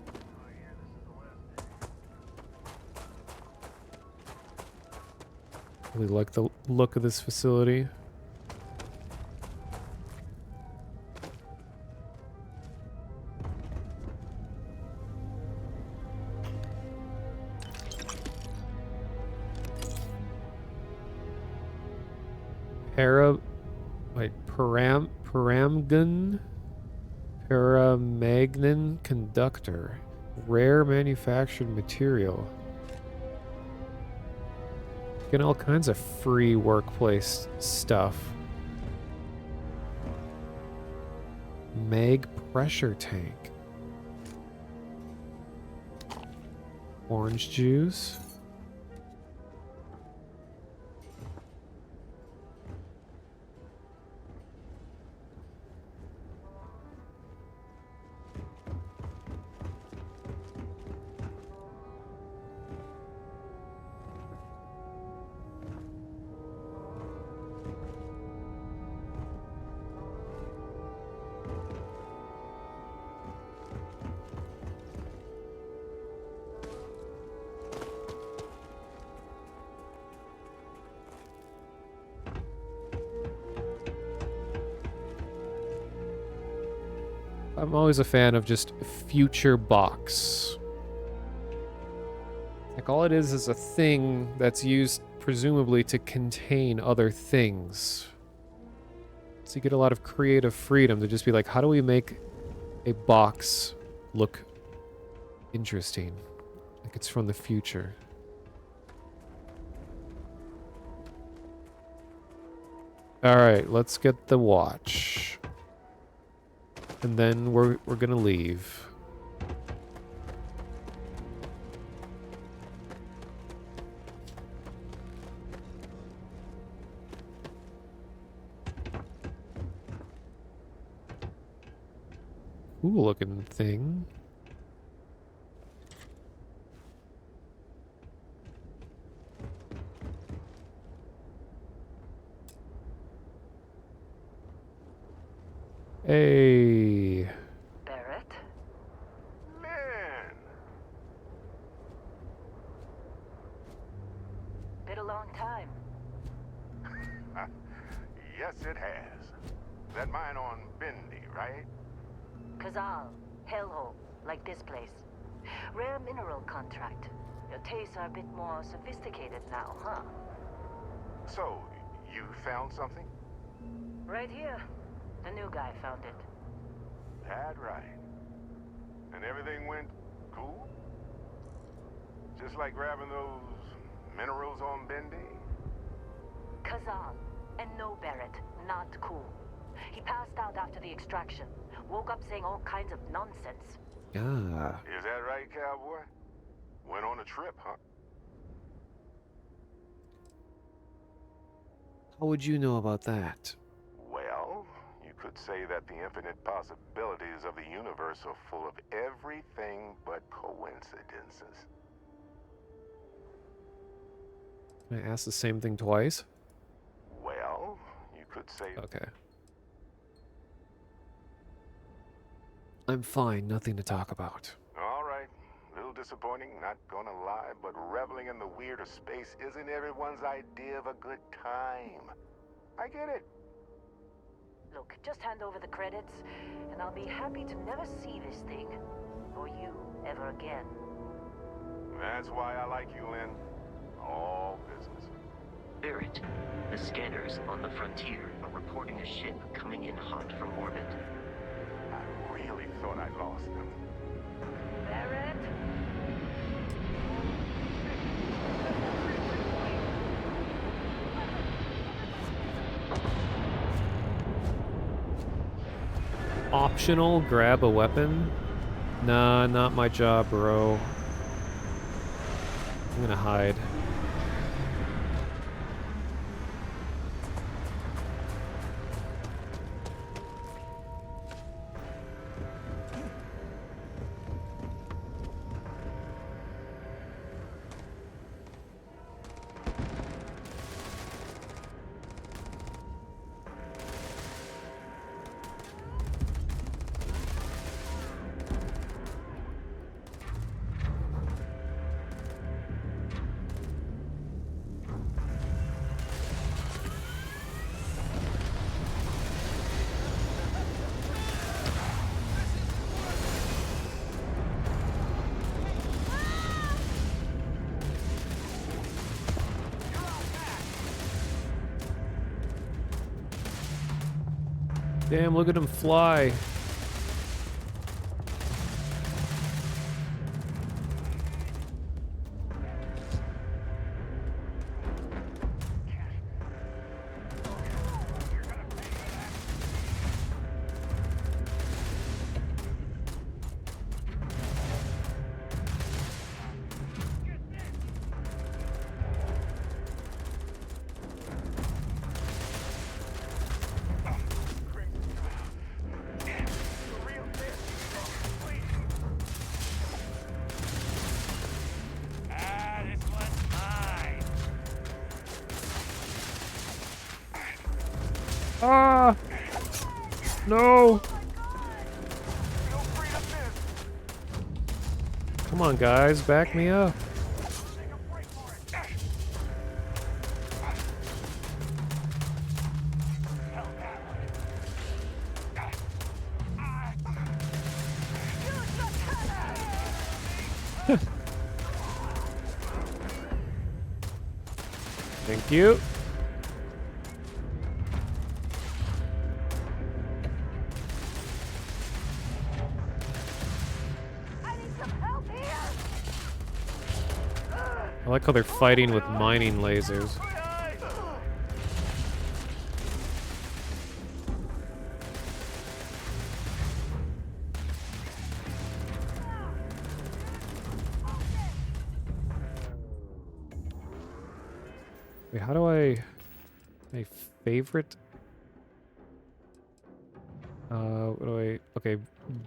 Speaker 10: Oh, yeah, this is the last day.
Speaker 1: Really like the look of this facility. Paramagnan conductor. Rare manufactured material. Getting all kinds of free workplace stuff. Mag pressure tank. Orange juice. I'm always a fan of just future box. Like all it is a thing that's used presumably to contain other things. So you get a lot of creative freedom to just be like, how do we make a box look interesting? Like it's from the future. Alright, let's get the watch. And then we're gonna leave. Cool looking thing. Hey.
Speaker 6: Barrett?
Speaker 10: Man,
Speaker 5: Been a long time.
Speaker 10: yes it has. That mine on Bendy, right?
Speaker 5: Kazal, hellhole, like this place. Rare mineral contract. Your tastes are a bit more sophisticated now, huh?
Speaker 10: So, you found something?
Speaker 5: Right here. The new guy found it.
Speaker 10: That right. And everything went cool? Just like grabbing those minerals on Bendy?
Speaker 5: Kazal, and no Barrett, not cool. He passed out after the extraction. Woke up saying all kinds of nonsense.
Speaker 1: Ah.
Speaker 10: Is that right, cowboy? Went on a trip, huh?
Speaker 1: How would you know about that?
Speaker 10: Well, you could say that the infinite possibilities of the universe are full of everything but coincidences.
Speaker 1: Can I ask the same thing twice?
Speaker 10: Well, you could say...
Speaker 1: Okay. I'm fine, nothing to talk about.
Speaker 10: All right, little disappointing, not gonna lie, but reveling in the weird of space isn't everyone's idea of a good time. I get it.
Speaker 5: Look, just hand over the credits, and I'll be happy to never see this thing, or you, ever again.
Speaker 10: That's why I like you, Lynn. All business.
Speaker 11: Barrett, the scanners on the frontier are reporting a ship coming in hot from orbit.
Speaker 10: I really thought I lost them.
Speaker 5: Barrett?
Speaker 1: Optional, grab a weapon? Nah, not my job, bro. I'm gonna hide. Damn, look at him fly. Ah! No! Come on, guys, back me up. Thank you. I like how they're fighting with mining lasers. Wait, how do I... My favorite... what do I... Okay,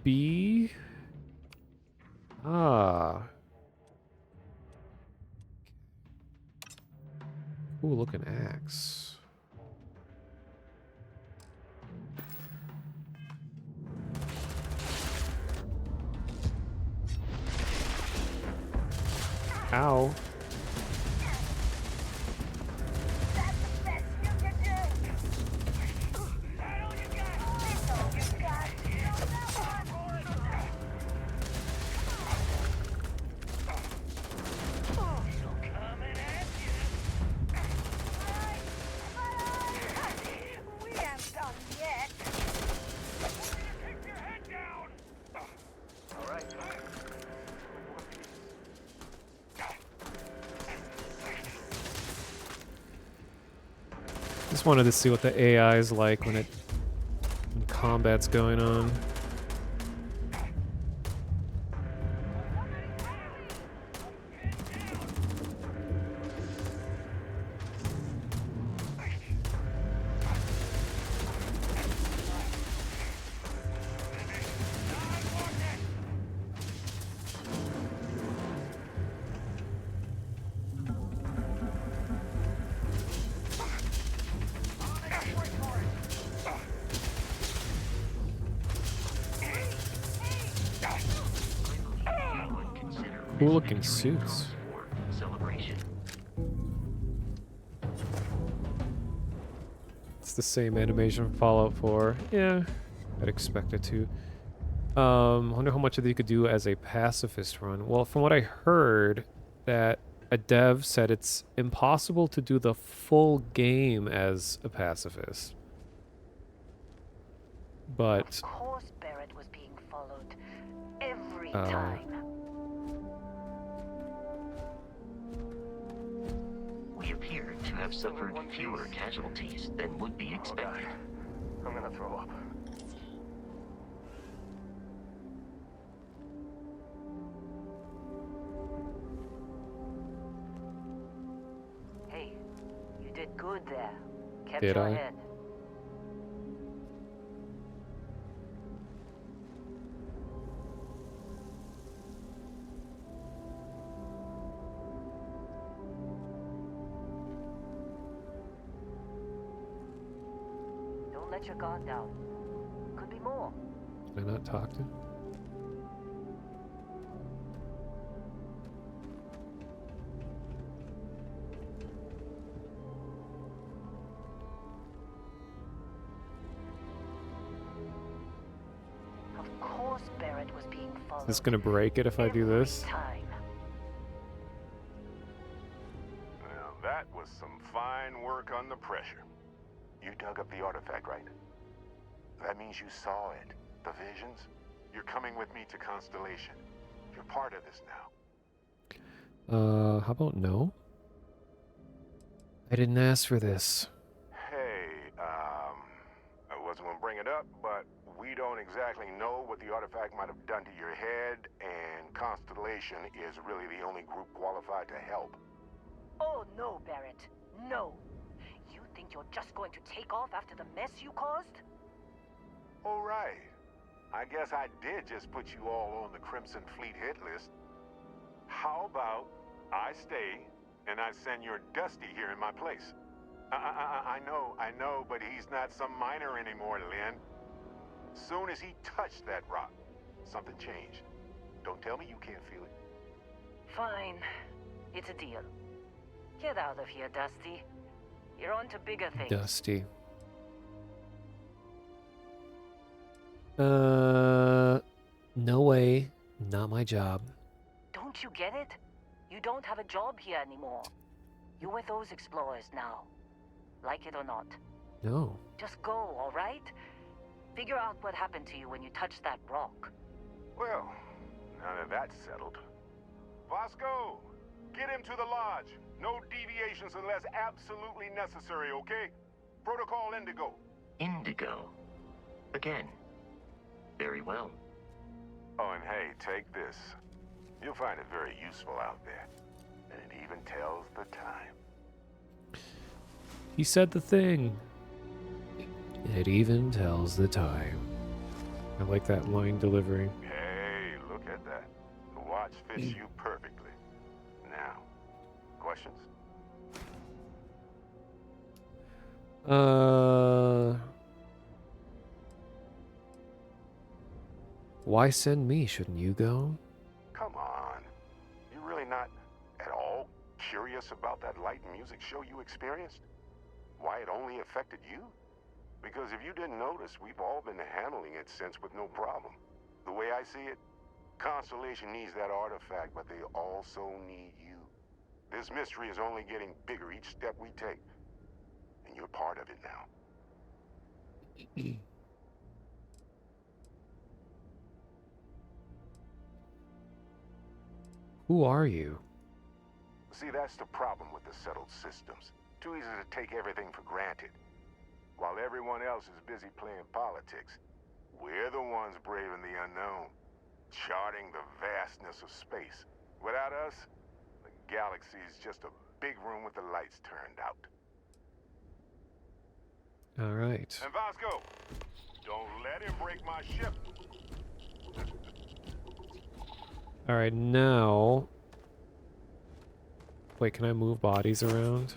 Speaker 1: B... Ah. Ooh, looking axe. Ow. Just wanted to see what the AI is like when combat's going on. Cool looking suits. It's the same animation from Fallout 4. Yeah, I'd expect it to. Wonder how much of you could do as a pacifist run. Well, from what I heard, that a dev said it's impossible to do the full game as a pacifist. But
Speaker 5: of course Barrett was being followed every time.
Speaker 11: We appear to have suffered fewer casualties than would be expected.
Speaker 10: I'm gonna throw up.
Speaker 5: Hey, you did good there. Kept
Speaker 1: Did
Speaker 5: your
Speaker 1: I?
Speaker 5: head. Don't let your guard down. Could be more.
Speaker 1: Did I not talk to him?
Speaker 5: Of course Barrett was being followed.
Speaker 1: Is this gonna break it if I do this?
Speaker 5: Time.
Speaker 10: Now that was some fine work under pressure. You dug up the artifact, right? That means you saw it. The visions? You're coming with me to Constellation. You're part of this now.
Speaker 1: How about no? I didn't ask for this.
Speaker 10: Hey, I wasn't gonna bring it up, but we don't exactly know what the artifact might have done to your head, and Constellation is really the only group qualified to help.
Speaker 5: Oh no, Barrett. No. You think you're just going to take off after the mess you caused?
Speaker 10: All right. I guess I did just put you all on the Crimson Fleet hit list. How about I stay and I send your Dusty here in my place? I know, but he's not some miner anymore, Lynn. Soon as he touched that rock, something changed. Don't tell me you can't feel it.
Speaker 2: Fine. It's a deal. Get out of here, Dusty. You're on to bigger things.
Speaker 1: Dusty. No way. Not my job.
Speaker 2: Don't you get it? You don't have a job here anymore. You're with those explorers now. Like it or not.
Speaker 1: No.
Speaker 2: Just go, all right? Figure out what happened to you when you touched that rock.
Speaker 10: Well, now that that's settled. Vasco, get him to the lodge. No deviations unless absolutely necessary, okay? Protocol Indigo.
Speaker 11: Indigo. Again. Very well.
Speaker 10: Oh, and hey, take this. You'll find it very useful out there. And it even tells the time.
Speaker 1: He said the thing. It even tells the time. I like that line delivery.
Speaker 10: Hey, look at that. The watch fits you perfectly. Now, questions?
Speaker 1: Why send me? Shouldn't you go?
Speaker 10: Come on. You really not at all curious about that light and music show you experienced? Why it only affected you? Because if you didn't notice, we've all been handling it since with no problem. The way I see it, Constellation needs that artifact, but they also need you. This mystery is only getting bigger each step we take. And you're part of it now.
Speaker 1: Who are you?
Speaker 10: See, that's the problem with the settled systems. Too easy to take everything for granted. While everyone else is busy playing politics, we're the ones braving the unknown, charting the vastness of space. Without us, the galaxy is just a big room with the lights turned out.
Speaker 1: All right.
Speaker 10: And Vasco, don't let him break my ship.
Speaker 1: All right, now... Wait, can I move bodies around?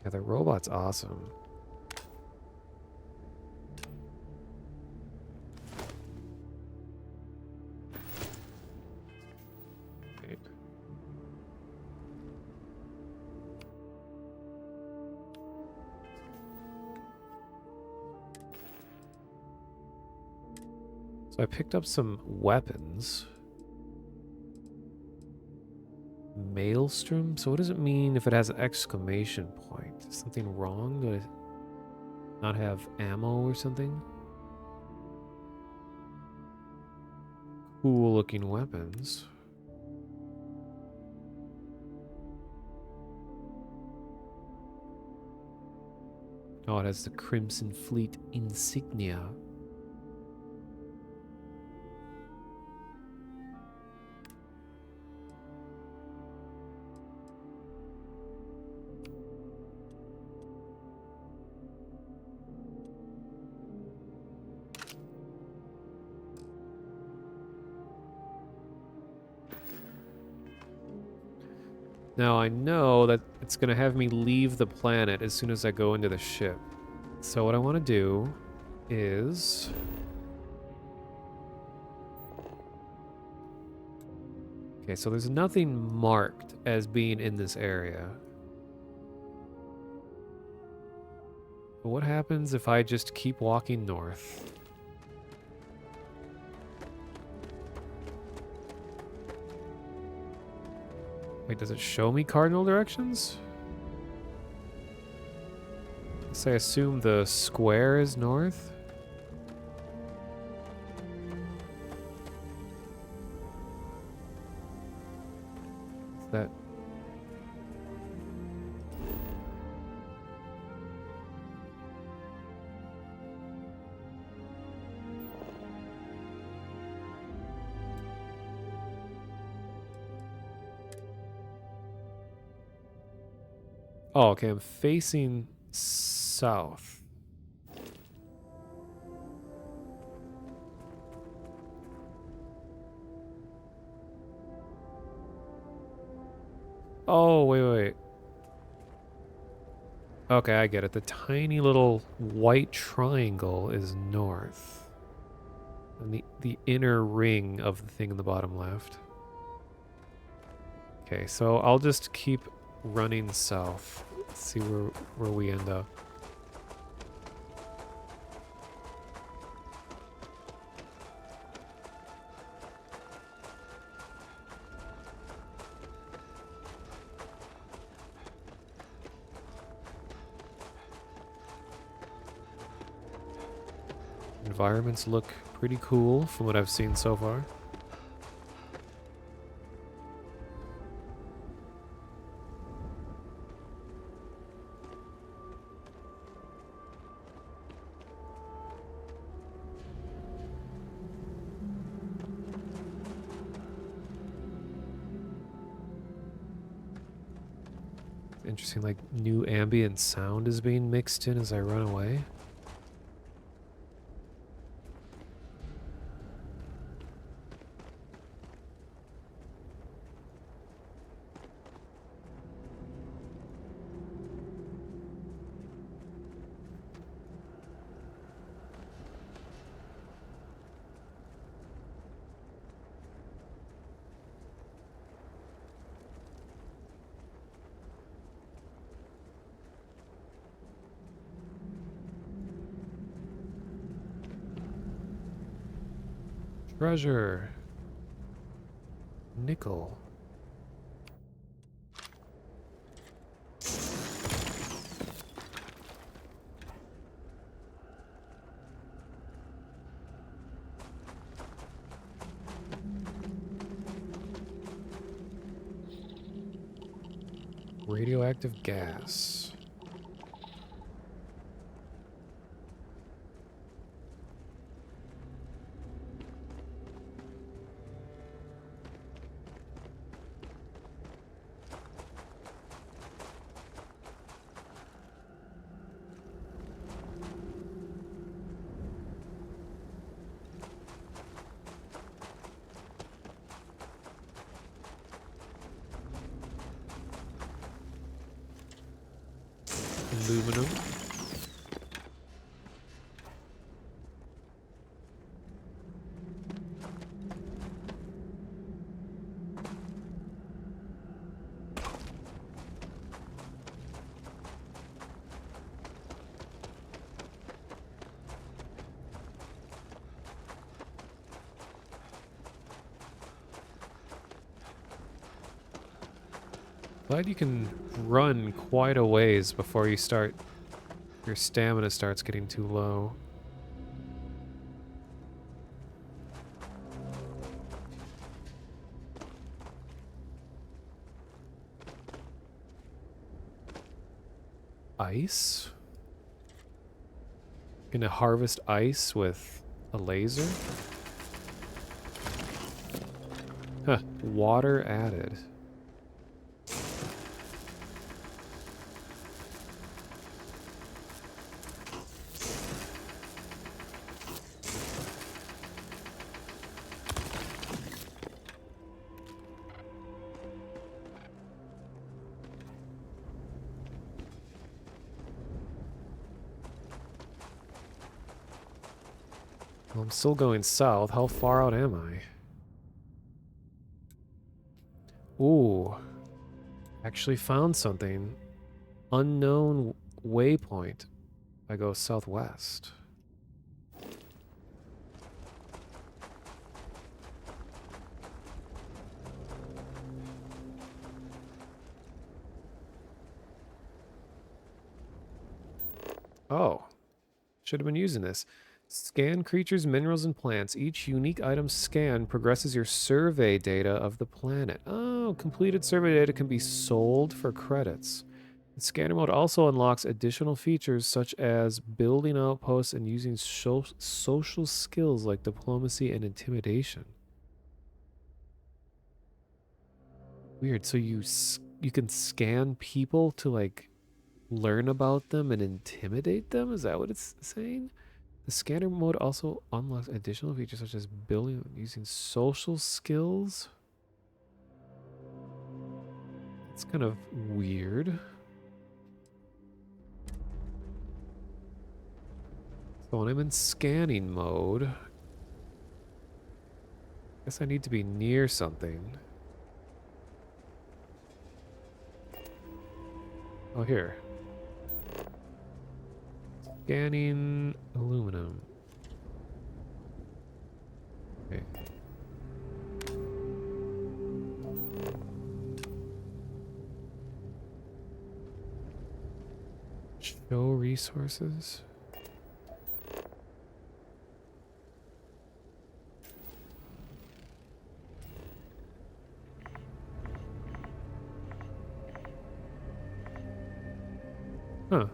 Speaker 1: Yeah, the robot's awesome. Wait. So I picked up some weapons. Maelstrom? So what does it mean if it has an exclamation point? Is something wrong? Do I not have ammo or something? Cool looking weapons. Oh, it has the Crimson Fleet insignia. Now I know that it's going to have me leave the planet as soon as I go into the ship. So what I want to do is... Okay, so there's nothing marked as being in this area. But what happens if I just keep walking north? Wait, does it show me cardinal directions? So I assume the square is north? Is that... Oh, okay, I'm facing south. Oh, wait, wait. Okay, I get it. The tiny little white triangle is north. And the inner ring of the thing in the bottom left. Okay, so I'll just keep running south. See where we end up. Environments look pretty cool from what I've seen so far. Interesting, like new ambient sound is being mixed in as I run away. Treasure. Nickel. Radioactive gas. Aluminum. Glad you can run quite a ways before you start, your stamina starts getting too low. Ice? Gonna harvest ice with a laser? Huh, water added. Well, I'm still going south. How far out am I? Ooh. Actually found something. Unknown waypoint. I go southwest. Oh. Should have been using this. Scan creatures, minerals, and plants. Each unique item scanned progresses your survey data of the planet. Oh, completed survey data can be sold for credits. The scanner mode also unlocks additional features such as building outposts and using social skills like diplomacy and intimidation. Weird. So you can scan people to like learn about them and intimidate them? Is that what it's saying? The scanner mode also unlocks additional features such as building using social skills. It's kind of weird. So when I'm in scanning mode, I guess I need to be near something. Oh, here. Scanning aluminum. Okay. Show resources. Huh.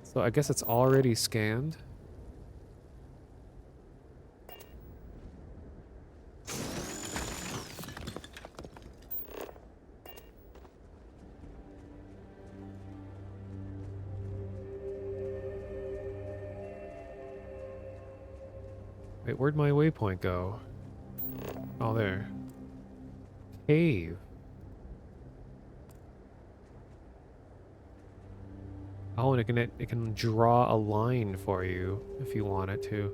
Speaker 1: So I guess it's already scanned. Wait, where'd my waypoint go? Oh, there. Cave. Oh, and it can draw a line for you if you want it to.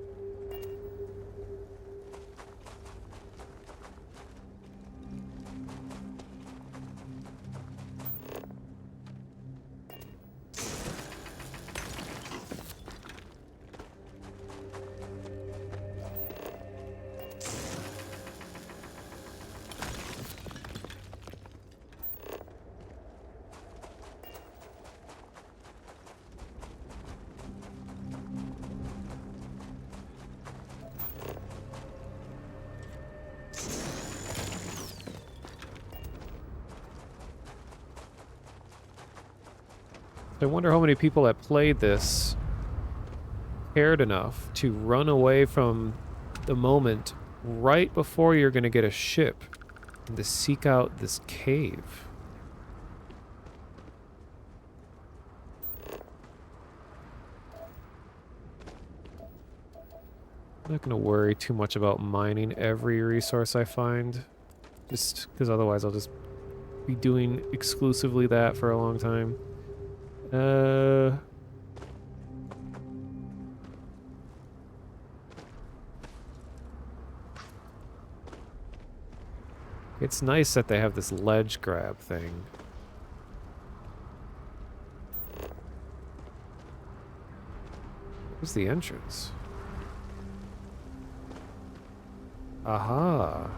Speaker 1: I wonder how many people that played this cared enough to run away from the moment right before you're going to get a ship and to seek out this cave. I'm not going to worry too much about mining every resource I find, just because otherwise I'll just be doing exclusively that for a long time. It's nice that they have this ledge grab thing. Where's the entrance? Aha.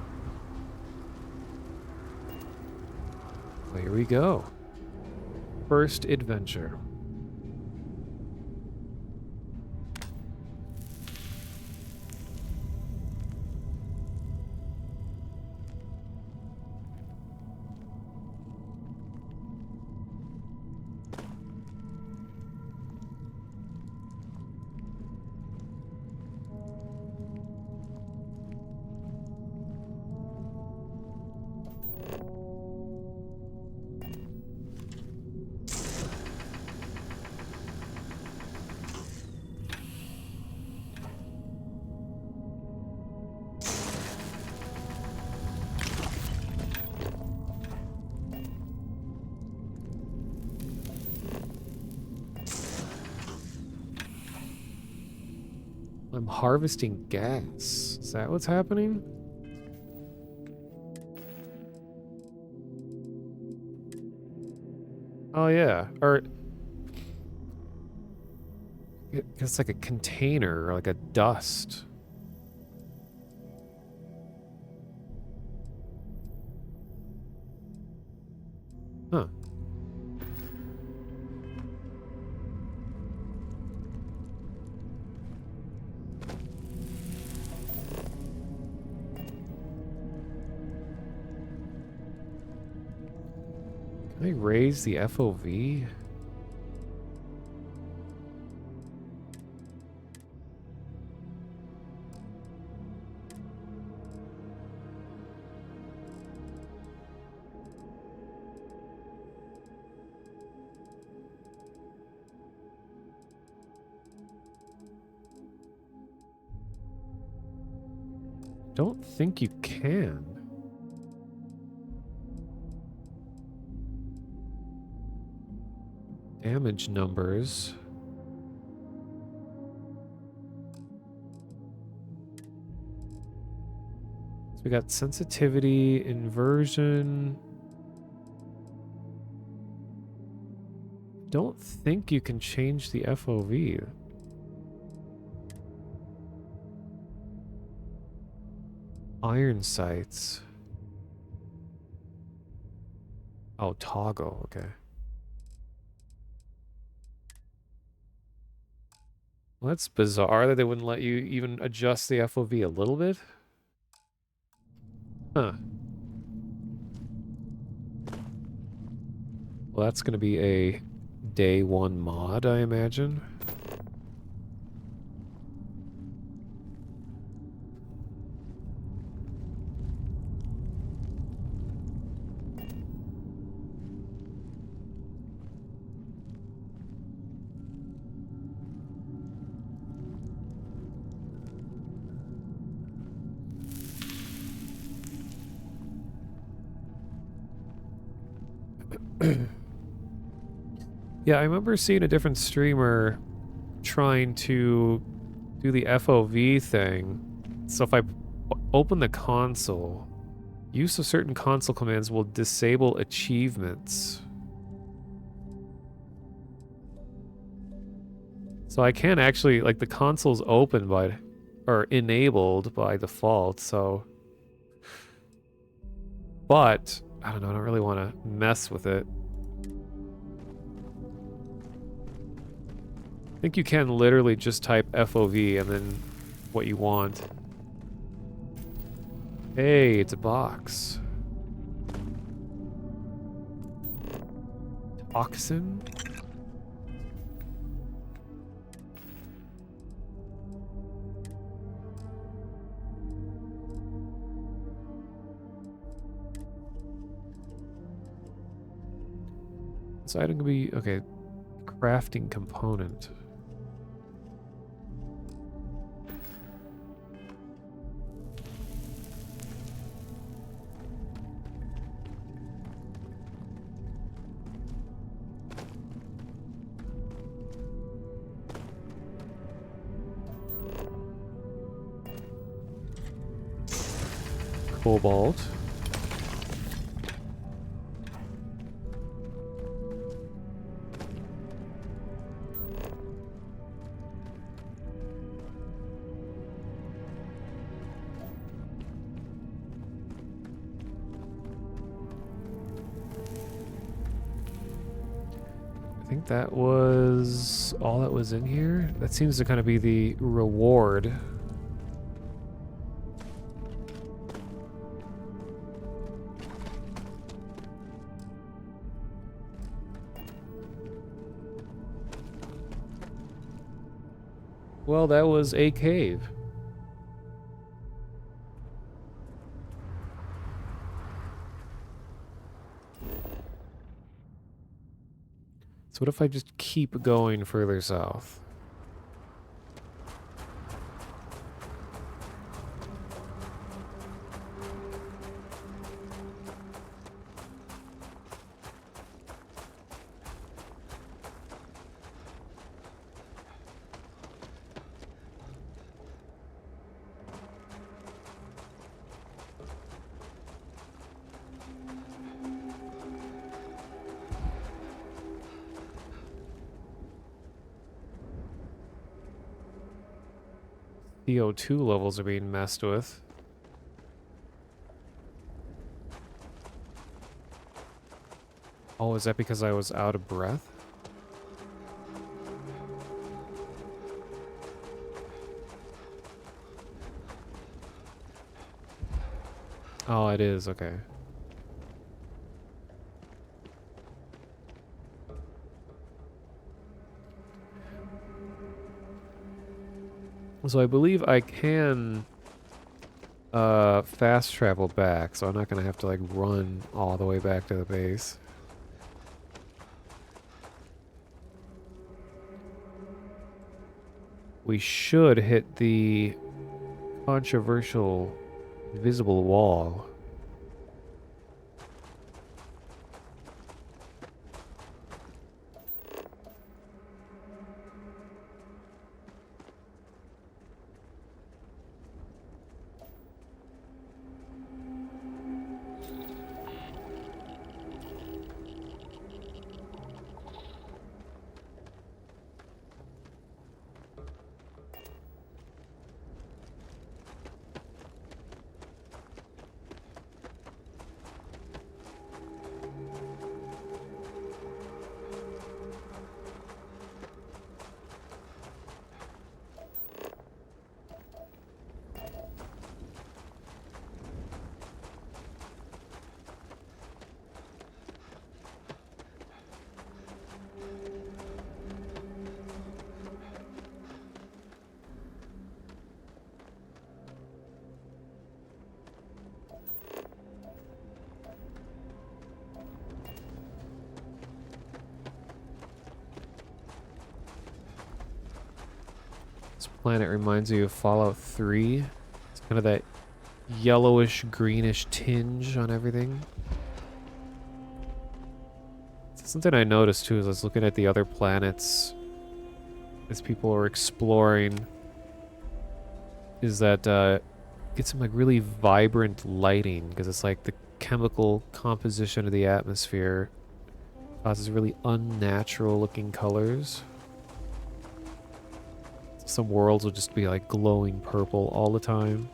Speaker 1: Well, here we go. First adventure. I'm harvesting gas. Is that what's happening? Oh yeah, or it's like a container or like a dust. Huh. Can I raise the FOV? Don't think you can. Damage numbers. So we got sensitivity, inversion. Don't think you can change the FOV. Iron sights. Oh, toggle, okay. Well, that's bizarre that they wouldn't let you even adjust the FOV a little bit. Huh. Well, that's going to be a day one mod, I imagine. Yeah, I remember seeing a different streamer trying to do the FOV thing. So if I open the console, use of certain console commands will disable achievements. So I can actually, like, the console's open by, or enabled by default, so. But, I don't know, I don't really want to mess with it. I think you can literally just type FOV and then what you want. Hey, it's a box. Toxin? This item can be, okay, crafting component. Cobalt. I think that was all that was in here. That seems to kind of be the reward. Well, that was a cave. So what if I just keep going further south? CO2 levels are being messed with. Oh, is that because I was out of breath? Oh, it is, okay. So I believe I can fast travel back, so I'm not gonna have to like run all the way back to the base. We should hit the controversial invisible wall. This planet reminds you of Fallout 3. It's kind of that yellowish, greenish tinge on everything. Something I noticed too as I was looking at the other planets as people were exploring is that get some like really vibrant lighting because it's like the chemical composition of the atmosphere causes really unnatural looking colors. Some worlds will just be like glowing purple all the time.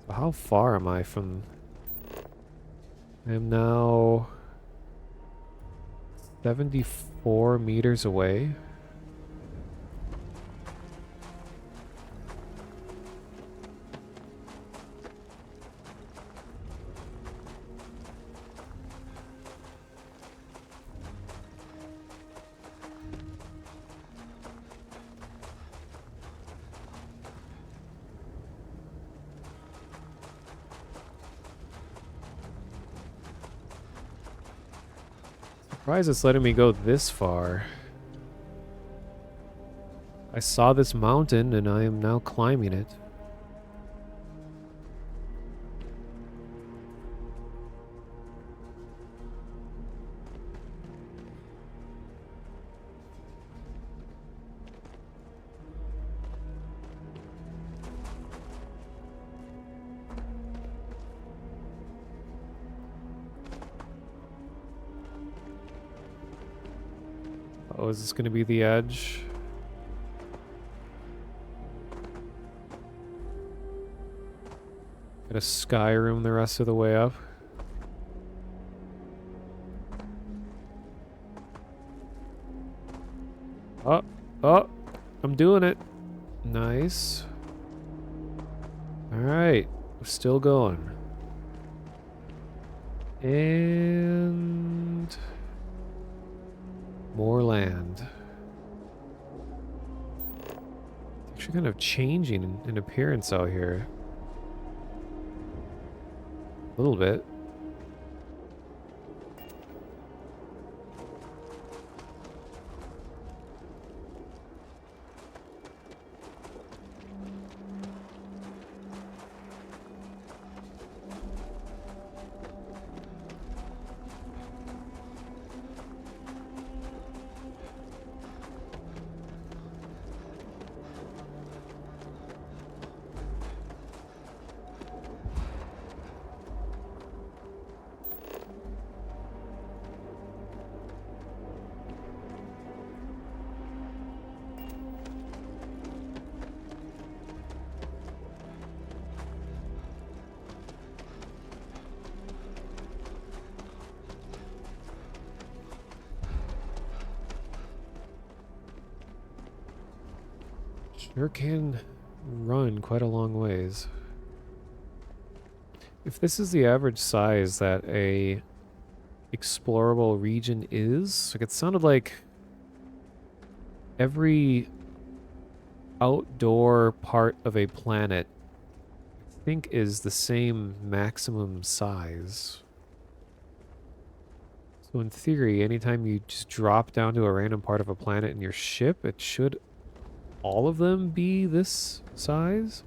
Speaker 1: How far am I from... I am now 74 meters away. Surprised it's letting me go this far. I saw this mountain and I am now climbing it. Oh, is this going to be the edge? Got a sky room the rest of the way up. Oh, oh, I'm doing it. Nice. Alright, we're still going. And... more land. It's actually kind of changing in appearance out here. A little bit. Sure can run quite a long ways. If this is the average size that a explorable region is, like it sounded like every outdoor part of a planet I think is the same maximum size. So in theory, anytime you just drop down to a random part of a planet in your ship, it should all of them be this size?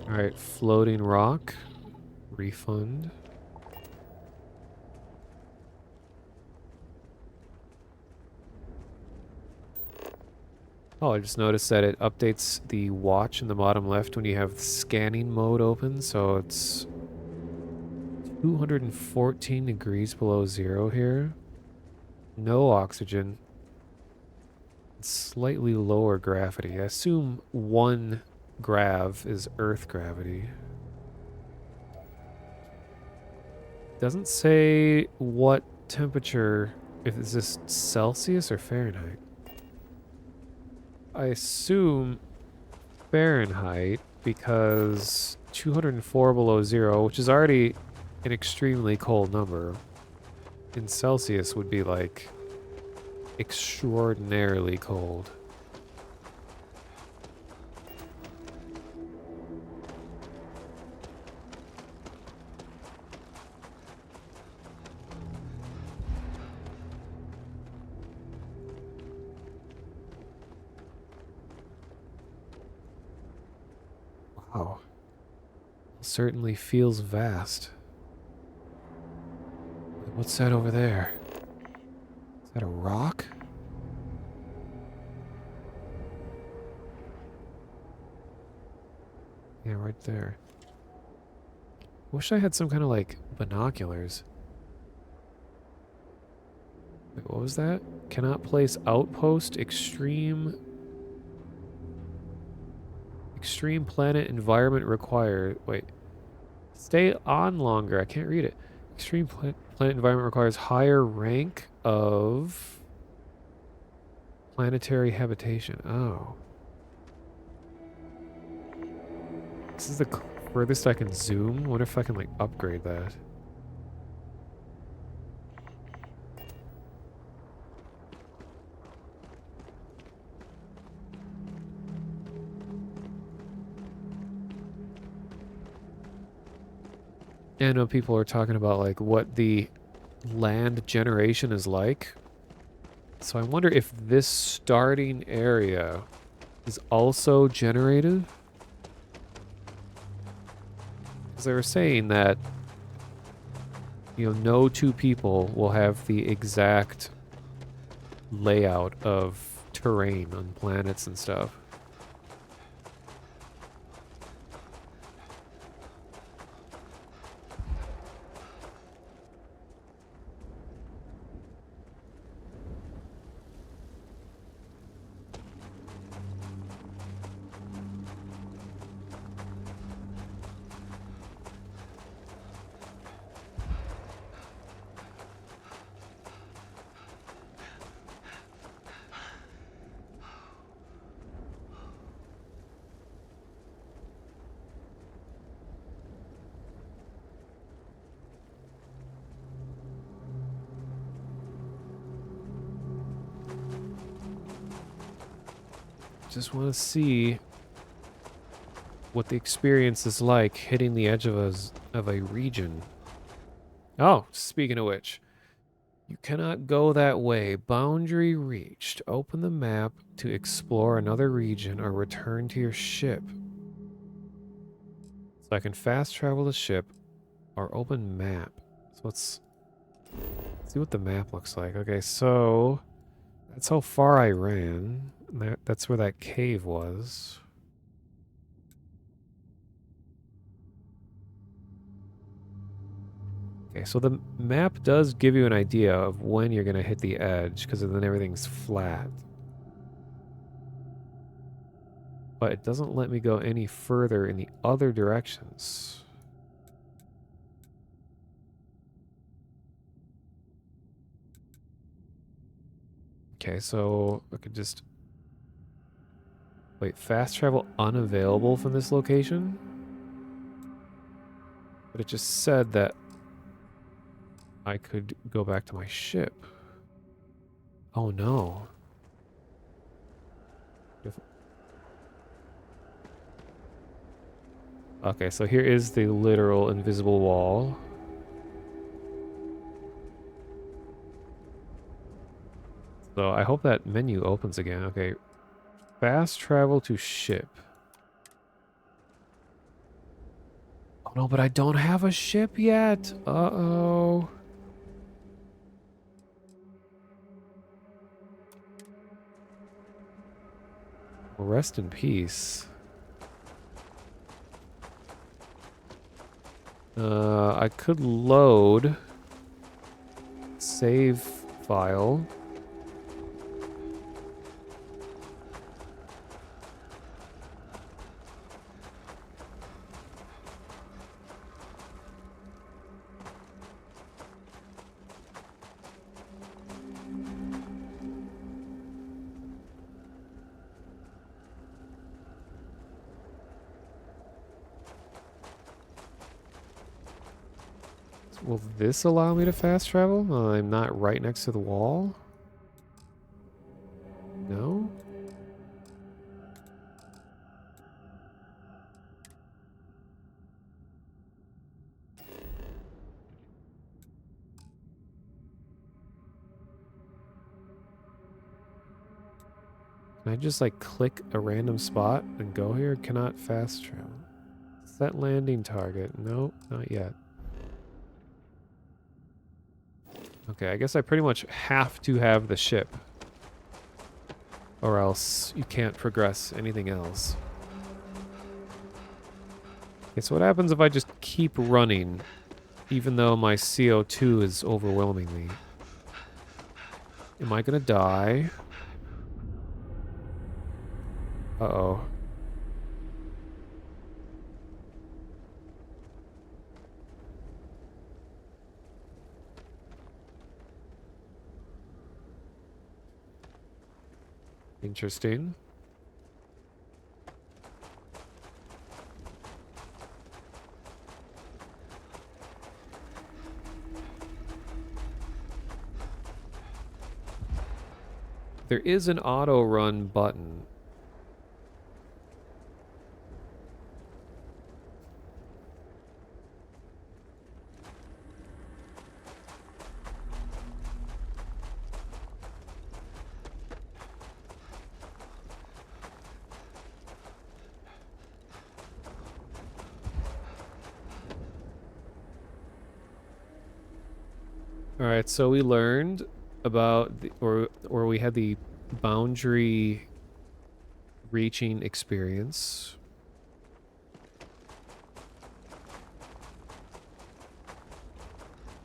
Speaker 1: Alright, floating rock. Refund. Oh, I just noticed that it updates the watch in the bottom left when you have scanning mode open, so it's 214 degrees below zero here. No oxygen. Slightly lower gravity. I assume 1 grav is Earth gravity. Doesn't say what temperature, if it's this Celsius or Fahrenheit. I assume Fahrenheit because 204 below zero, which is already an extremely cold number. In Celsius would be like extraordinarily cold. Wow. Certainly feels vast. What's that over there? Is that a rock? Yeah, right there. Wish I had some kind of like binoculars. Wait, what was that? Cannot place outpost extreme planet environment required. Wait. Stay on longer. I can't read it. Extreme planet environment requires higher rank of planetary habitation. Oh. This is the furthest I can zoom. I wonder if I can like upgrade that. I know people are talking about like what the land generation is like. So I wonder if this starting area is also generated. Because they were saying that, you know, no two people will have the exact layout of terrain on planets and stuff. Just want to see what the experience is like hitting the edge of a region. Oh, speaking of which, you cannot go that way. Boundary reached. Open the map to explore another region or return to your ship. So I can fast travel the ship or open map. So let's see what the map looks like. Okay, so that's how far I ran. That's where that cave was. Okay, so the map does give you an idea of when you're going to hit the edge, because then everything's flat. But it doesn't let me go any further in the other directions. Okay, so I could just... Wait, fast travel unavailable from this location? But it just said that I could go back to my ship. Oh no. Okay, so here is the literal invisible wall. So I hope that menu opens again. Okay. Fast travel to ship. Oh no, but I don't have a ship yet. Uh-oh. Rest in peace. I could load save file. Will this allow me to fast travel? I'm not right next to the wall? No? Can I just like click a random spot and go here? Cannot fast travel. Set landing target. Nope, not yet. Okay, I guess I pretty much have to have the ship. Or else you can't progress anything else. Okay, so what happens if I just keep running, even though my CO2 is overwhelming me? Am I gonna die? Uh-oh. Interesting. There is an auto run button. All right, so we learned about or we had the boundary reaching experience.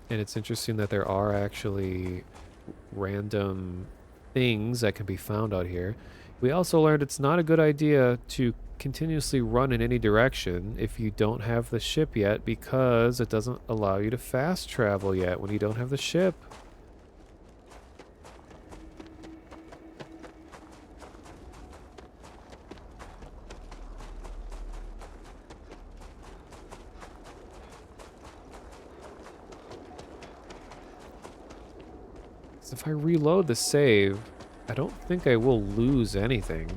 Speaker 1: And it's interesting that there are actually random things that can be found out here. We also learned it's not a good idea to continuously run in any direction if you don't have the ship yet, because it doesn't allow you to fast travel yet when you don't have the ship. So if I reload the save, I don't think I will lose anything.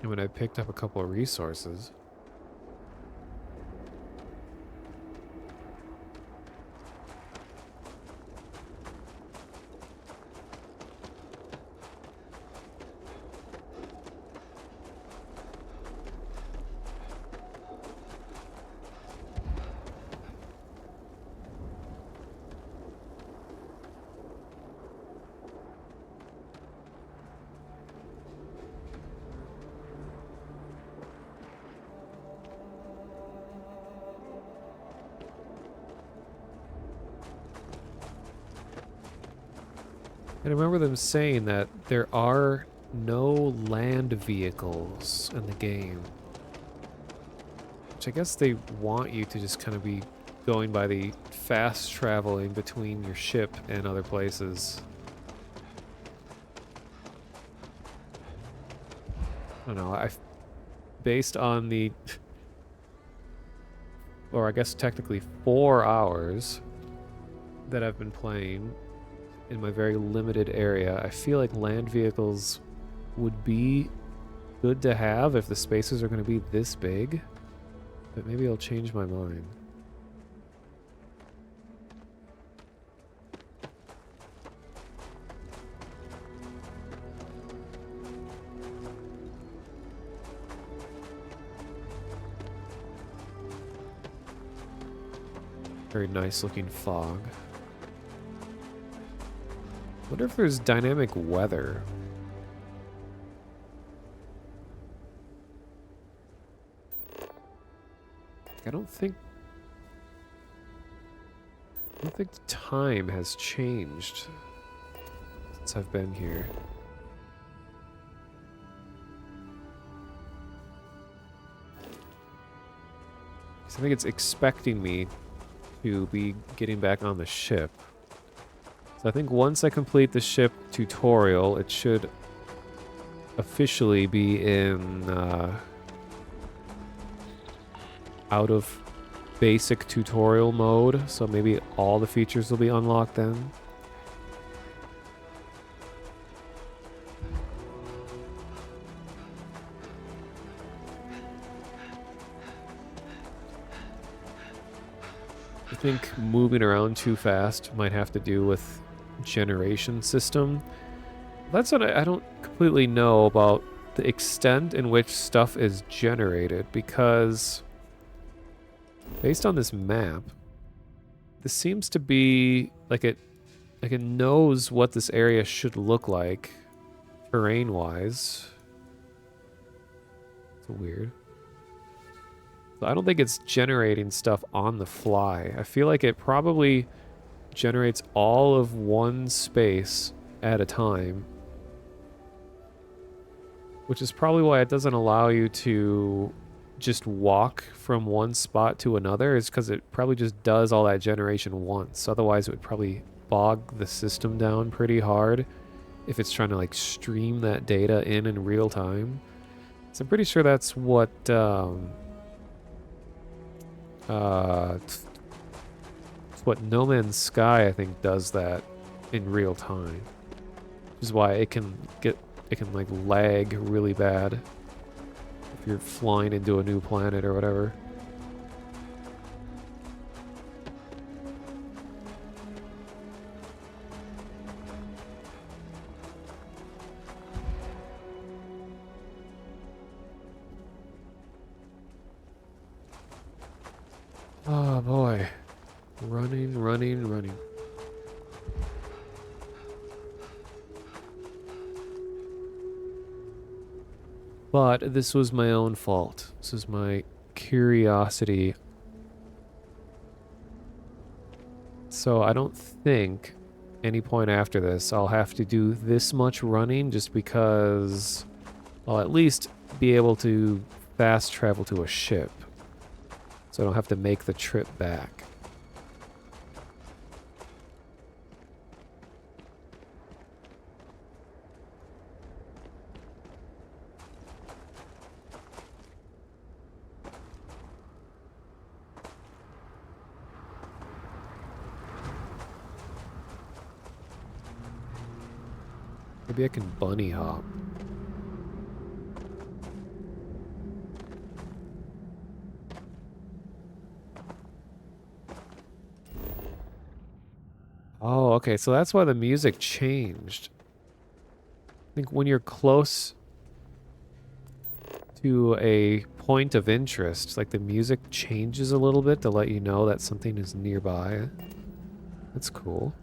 Speaker 1: I mean, I picked up a couple of resources. And I remember them saying that there are no land vehicles in the game. Which I guess they want you to just kind of be going by the fast traveling between your ship and other places. I don't know, based on the, or I guess technically 4 hours that I've been playing in my very limited area, I feel like land vehicles would be good to have if the spaces are going to be this big, but maybe I'll change my mind. Very nice looking fog. Wonder if there's dynamic weather. I don't think the time has changed since I've been here. So I think it's expecting me to be getting back on the ship. So I think once I complete the ship tutorial, it should officially be in out of basic tutorial mode. So maybe all the features will be unlocked then. I think moving around too fast might have to do with generation system. That's what I don't completely know about the extent in which stuff is generated, because based on this map, this seems to be like it knows what this area should look like terrain-wise. It's weird. So I don't think it's generating stuff on the fly. I feel like it probably generates all of one space at a time, which is probably why it doesn't allow you to just walk from one spot to another, is because it probably just does all that generation once. Otherwise, it would probably bog the system down pretty hard if it's trying to like stream that data in real time. So I'm pretty sure that's what it's what No Man's Sky, I think, does that in real time. Which is why it can like lag really bad if you're flying into a new planet or whatever. Oh boy. Running, running, running. But this was my own fault. This is my curiosity. So I don't think any point after this I'll have to do this much running, just because I'll at least be able to fast travel to a ship. So I don't have to make the trip back. Maybe I can bunny hop. Oh, okay, so that's why the music changed. I think when you're close to a point of interest, like the music changes a little bit to let you know that something is nearby. That's cool.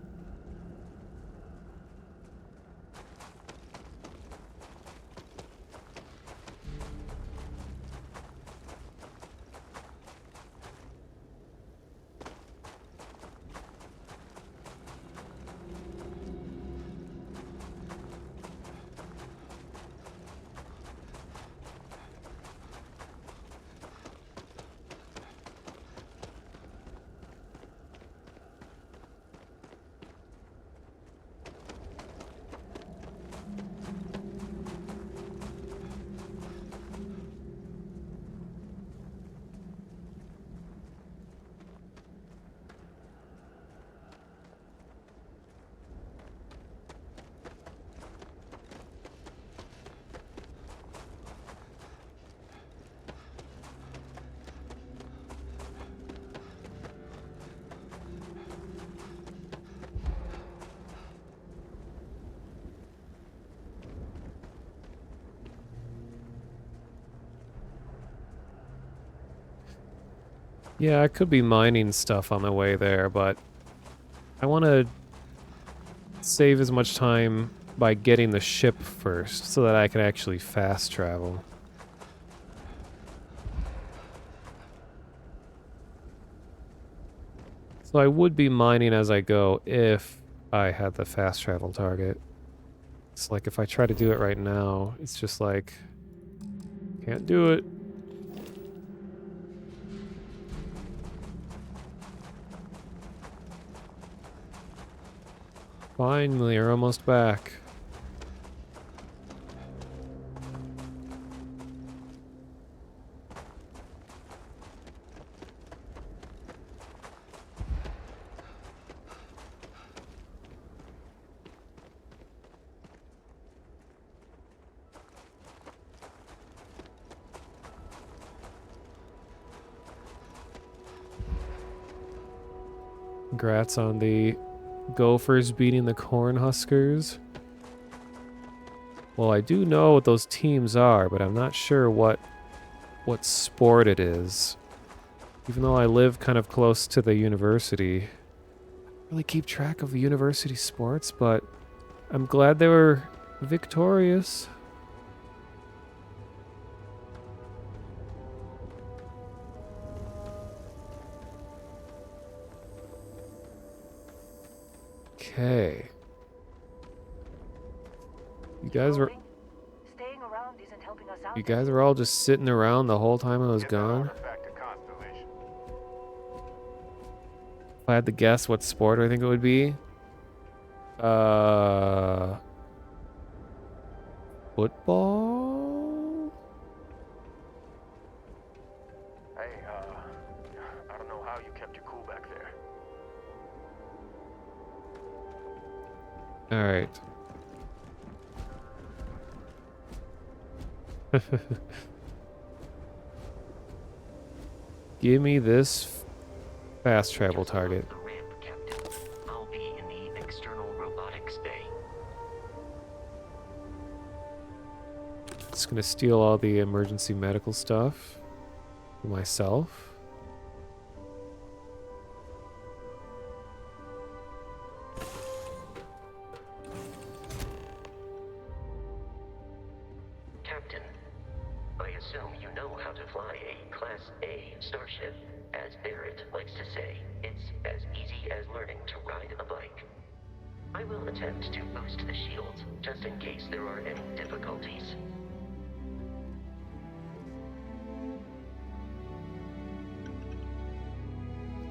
Speaker 1: Yeah, I could be mining stuff on my way there, but I want to save as much time by getting the ship first so that I can actually fast travel. So I would be mining as I go if I had the fast travel target. It's like if I try to do it right now, it's just like, can't do it. Finally, we're almost back. Congrats on the Gophers beating the Cornhuskers. Well, I do know what those teams are, but I'm not sure what sport it is. Even though I live kind of close to the university, I don't really keep track of the university sports, but I'm glad they were victorious. Okay. You guys were
Speaker 5: Staying around isn't helping us out.
Speaker 1: You guys were all just sitting around the whole time I was
Speaker 10: Get that
Speaker 1: gone?
Speaker 10: artifact to Constellation.
Speaker 1: If I had to guess what sport I think it would be, football?
Speaker 3: Hey, I don't know how you kept your cool back there.
Speaker 1: All right. Give me this fast travel target.
Speaker 11: The ramp, Captain. I'll be in the external robotics bay.
Speaker 1: Just gonna steal all the emergency medical stuff for myself.
Speaker 11: Captain, I assume you know how to fly a Class A starship. As Barrett likes to say, it's as easy as learning to ride a bike. I will attempt to boost the shields, just in case there are any difficulties.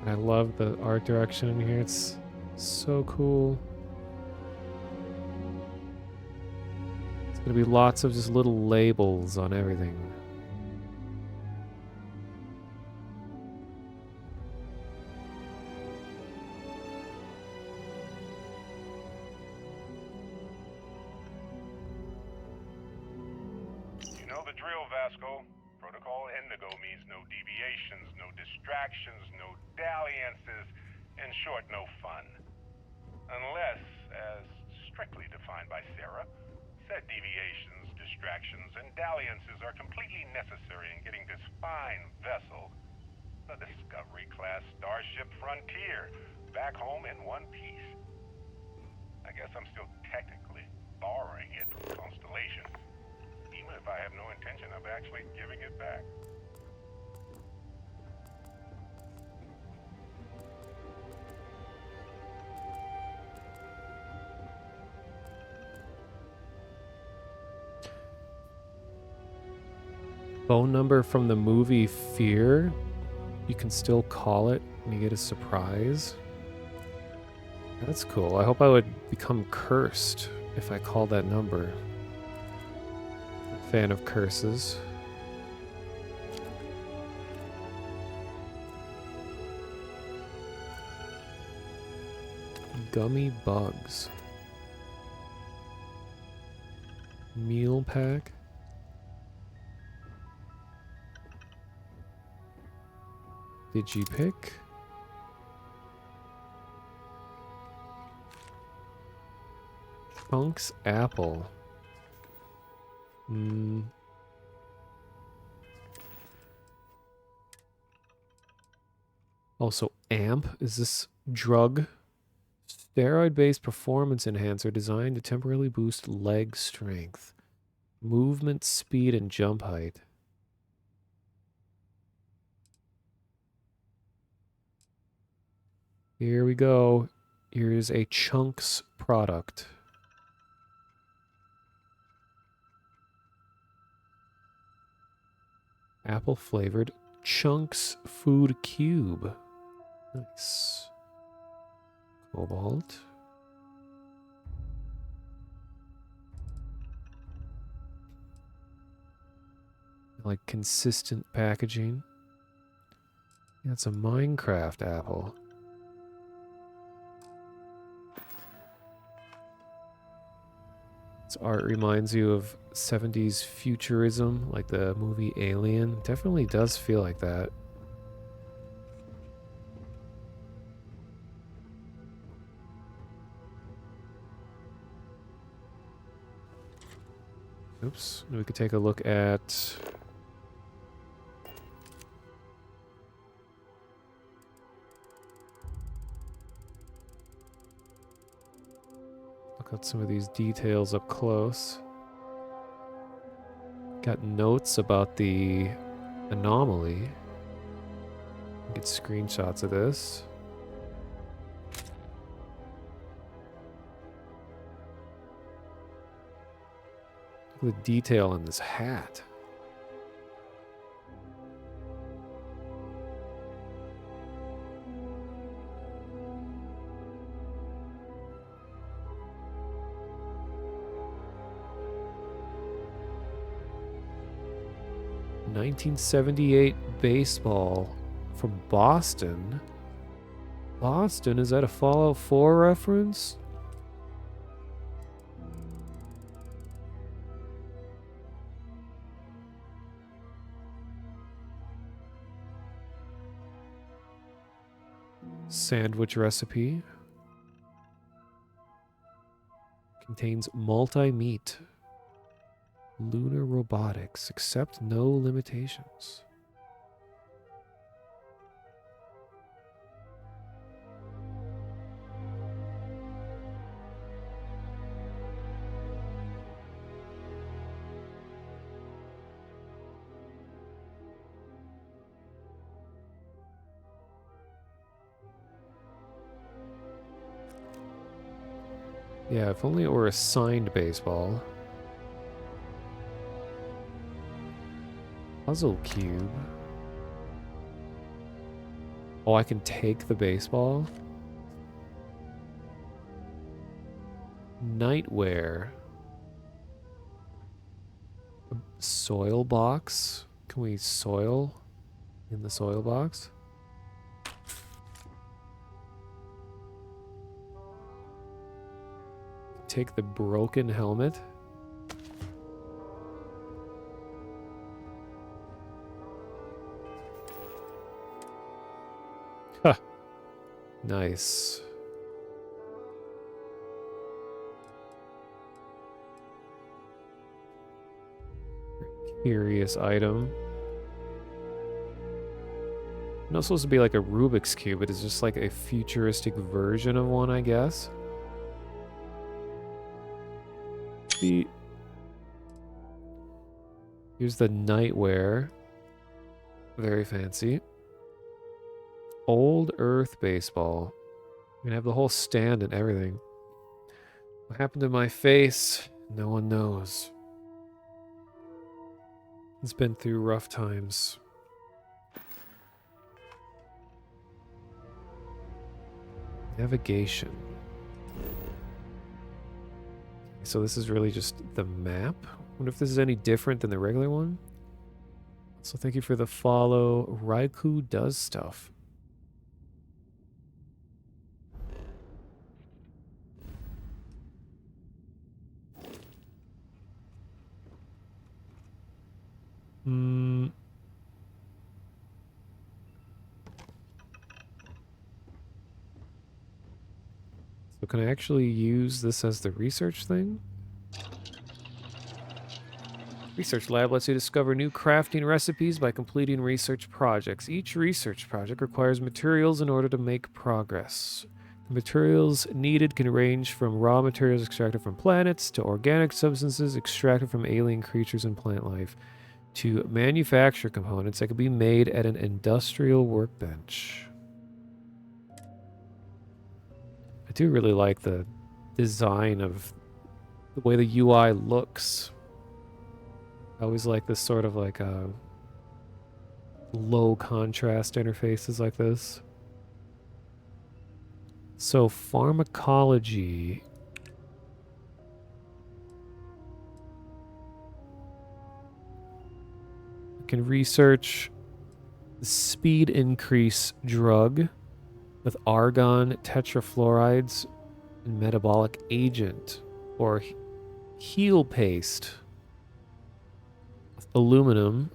Speaker 1: I love the art direction in here. It's so cool. It's gonna be lots of just little labels on everything.
Speaker 10: You know the drill, Vasco. Protocol Indigo means no deviations, no distractions, no dalliances, in short, no fun. Unless, as strictly defined by Sarah, said deviations, distractions, and dalliances are completely necessary in getting this fine vessel, the Discovery-class Starship Frontier, back home in one piece. I guess I'm still technically borrowing it from Constellation, even if I have no intention of actually giving it back.
Speaker 1: Phone number from the movie Fear. You can still call it and you get a surprise. That's cool. I hope I would become cursed if I called that number. Fan of curses. Gummy bugs. Meal pack. Digipick. Chunks apple. Also, AMP. Is this drug? Steroid-based performance enhancer designed to temporarily boost leg strength, movement speed, and jump height. Here we go. Here's a Chunks product. Apple flavored Chunks food cube. Nice. Cobalt. Like consistent packaging. Yeah, it's a Minecraft apple. Its art reminds you of 70s futurism, like the movie Alien. Definitely does feel like that. Oops. We could take a look at... Look at some of these details up close. Got notes about the anomaly. Get screenshots of this. Look at the detail in this hat. '78 baseball from Boston. Boston, is that a Fallout 4 reference? Sandwich recipe. Contains multi-meat. Lunar robotics. Accept no limitations. Yeah, if only it were a signed baseball. Puzzle cube. Oh, I can take the baseball? Nightwear. A soil box? Can we soil in the soil box? Take the broken helmet. Huh. Nice. Curious item. Not supposed to be like a Rubik's Cube, it's just like a futuristic version of one, I guess. Here's the nightwear. Very fancy. Old Earth baseball. I'm gonna have the whole stand and everything. What happened to my face? No one knows. It's been through rough times. Navigation. So this is really just the map. Wonder if this is any different than the regular one. So thank you for the follow. Raikou does stuff. So can I actually use this as the research thing? Research lab lets you discover new crafting recipes by completing research projects. Each research project requires materials in order to make progress. The materials needed can range from raw materials extracted from planets to organic substances extracted from alien creatures and plant life to manufacture components that can be made at an industrial workbench. I do really like the design of the way the UI looks. I always like this sort of like low contrast interfaces like this. So pharmacology. can research the speed increase drug with argon, tetrafluorides, and metabolic agent, or heal paste with aluminum,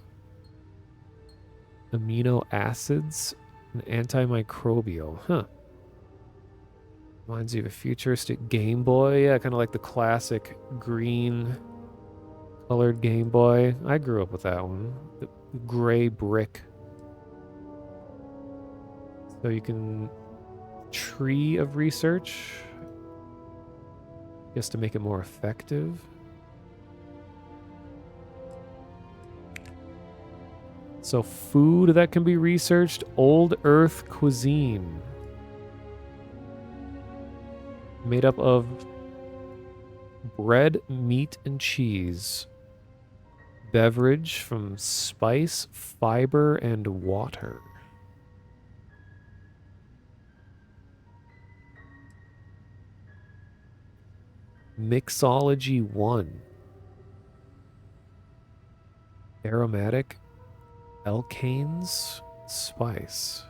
Speaker 1: amino acids, and antimicrobial. Huh. Reminds you of a futuristic Game Boy. Yeah, kind of like the classic green colored Game Boy. I grew up with that one. The gray brick. So you can tree of research. I guess to make it more effective. So food that can be researched, old earth cuisine. Made up of bread, meat, and cheese. Beverage from spice, fiber, and water. Mixology 1. Aromatic, alkanes, spice.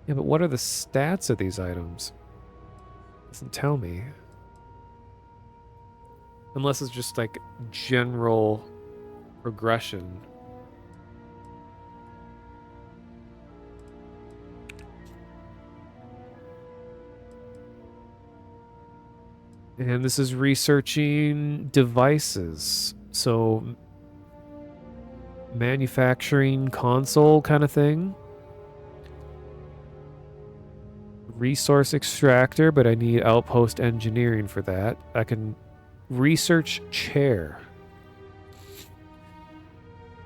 Speaker 1: Yeah, but what are the stats of these items? Doesn't tell me. Unless it's just like general progression. And this is researching devices. So manufacturing console kind of thing. Resource extractor, but I need outpost engineering for that. I can research chair.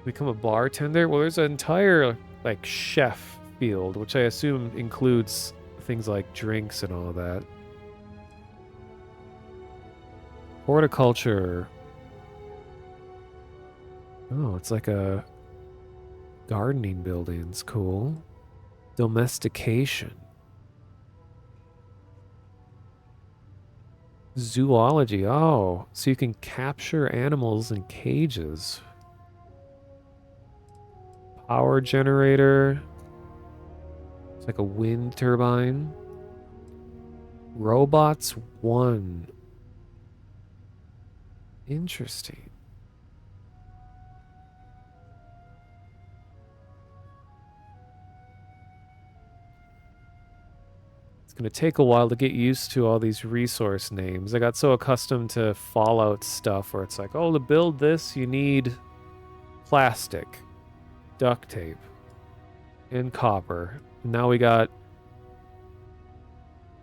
Speaker 1: Become a bartender? Well, there's an entire like chef field, which I assume includes things like drinks and all that. Horticulture. Oh, it's like a gardening building. It's cool. Domestication. Zoology. Oh, so you can capture animals in cages. Power generator. It's like a wind turbine. Robots 1. Interesting. It's going to take a while to get used to all these resource names. I got so accustomed to Fallout stuff where it's like, oh, to build this, you need plastic, duct tape, and copper. Now we got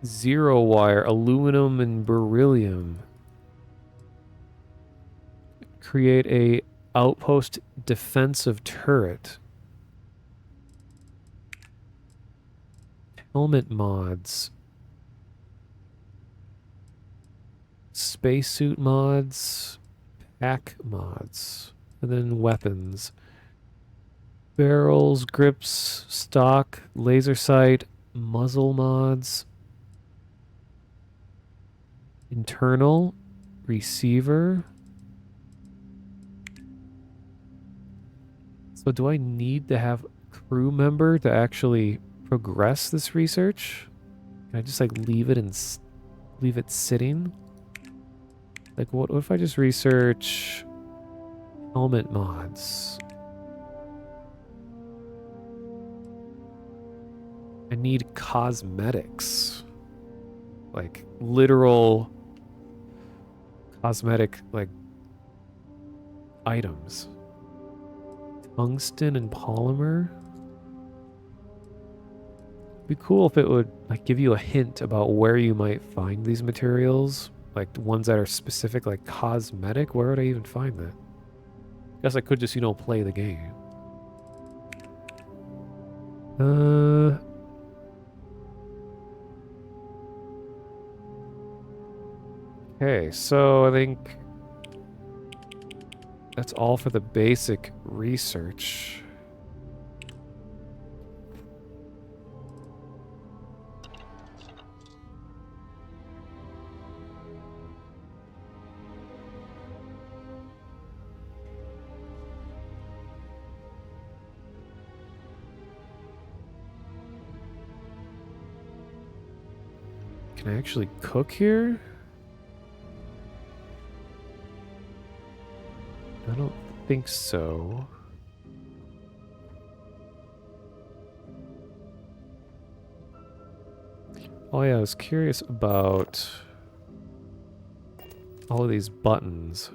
Speaker 1: zero wire, aluminum, and beryllium. Create a outpost defensive turret. Helmet mods. Spacesuit mods. Pack mods. And then weapons. Barrels, grips, stock, laser sight, muzzle mods. Internal, receiver. So do I need to have a crew member to actually progress this research? Can I just like leave it sitting? Like what if I just research helmet mods? I need cosmetics. Like literal cosmetic like items. Tungsten and polymer. It'd be cool if it would like give you a hint about where you might find these materials, like the ones that are specific, like cosmetic. Where would I even find that? Guess I could just, play the game. Okay, so I think that's all for the basic research. Can I actually cook here? I don't think so. Oh yeah, I was curious about all of these buttons.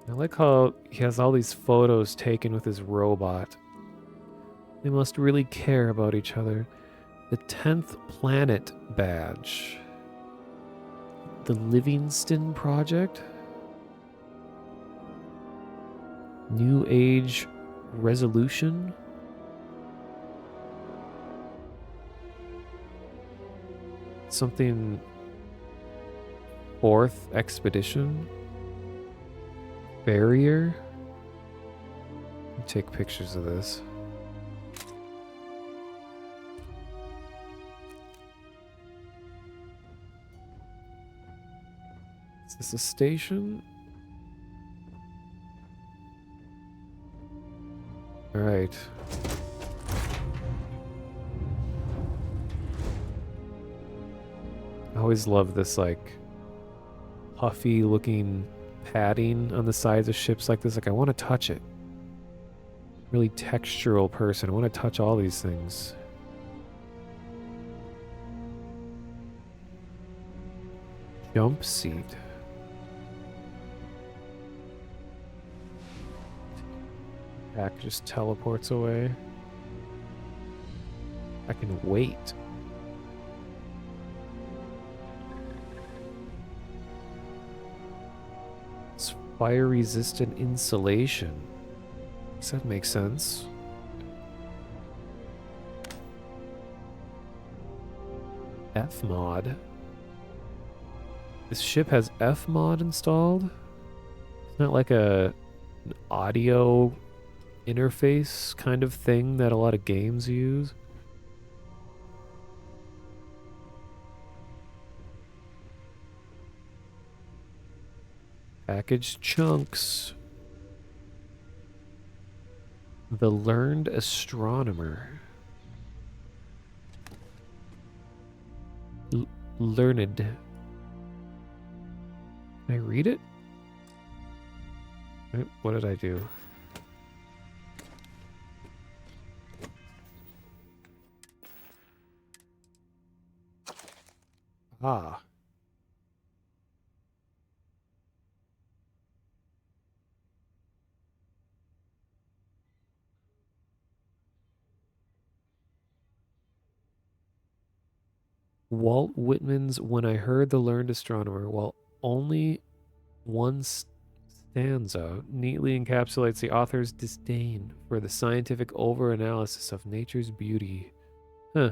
Speaker 1: I like how he has all these photos taken with his robot. They must really care about each other. The 10th Planet Badge. The Livingston Project. New Age Resolution. Something 4th Expedition. Barrier. Let me take pictures of this. Is this a station? All right. I always love this like puffy looking padding on the sides of ships like this. Like I want to touch it. Really textural person. I want to touch all these things. Jump seat. Back just teleports away. I can wait. It's fire-resistant insulation. Does that make sense? F-mod. This ship has F-mod installed? It's not like an audio interface kind of thing that a lot of games use. Packaged chunks. The Learned Astronomer. Learned. Can I read it? What did I do? Ah. Walt Whitman's When I Heard the Learned Astronomer, while only one stanza neatly encapsulates the author's disdain for the scientific overanalysis of nature's beauty. Huh.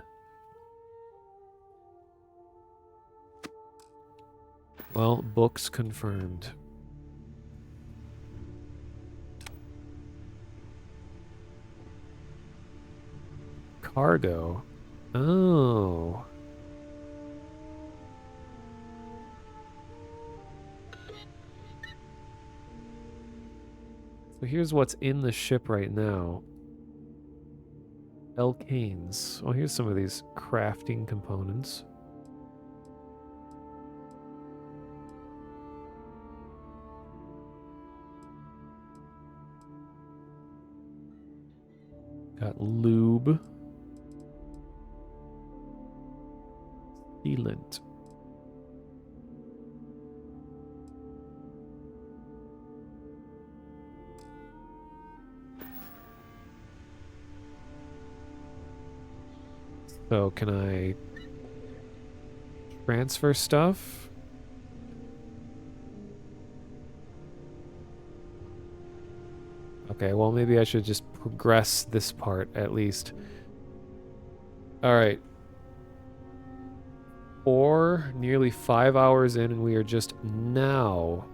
Speaker 1: Well, books confirmed. Cargo. Oh. So here's what's in the ship right now. Alkanes. Well, here's some of these crafting components. Got lube. Sealant. So can I transfer stuff? Okay, well maybe I should just progress this part at least. Alright. Nearly 5 hours in and we are just now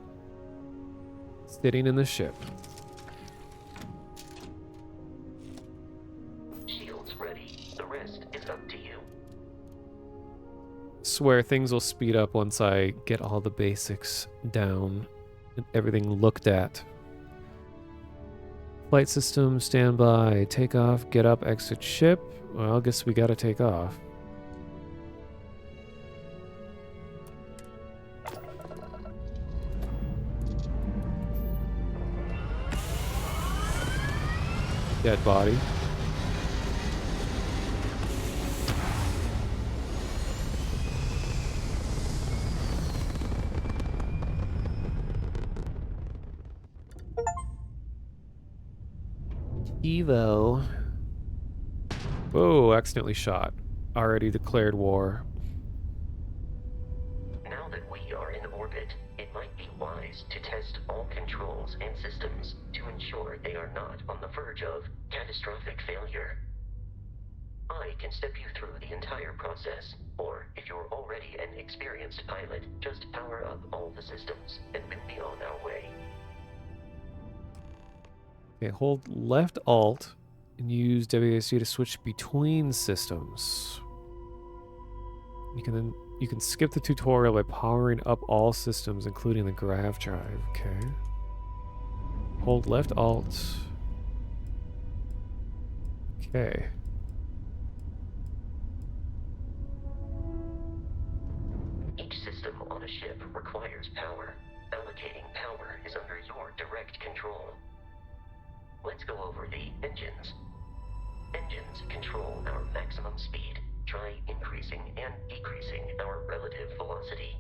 Speaker 1: sitting in the ship.
Speaker 11: Shields ready. The rest is up to you.
Speaker 1: Swear things will speed up once I get all the basics down and everything looked at. Flight system, standby, takeoff, get up, exit ship. Well, I guess we gotta take off. Dead body. Evo. Whoa, accidentally shot. Already declared war.
Speaker 11: Now that we are in orbit, it might be wise to test all controls and systems to ensure they are not on the verge of catastrophic failure. I can step you through the entire process, or if you're already an experienced pilot, just power up all the systems and we'll be on our way.
Speaker 1: Okay, hold left Alt and use WASD to switch between systems. You can skip the tutorial by powering up all systems, including the grav drive. Okay. Hold left Alt. Okay.
Speaker 11: Each system on a ship requires power. Allocating power is under your direct control. Let's go over the engines. Engines control our maximum speed. Try increasing and decreasing our relative velocity.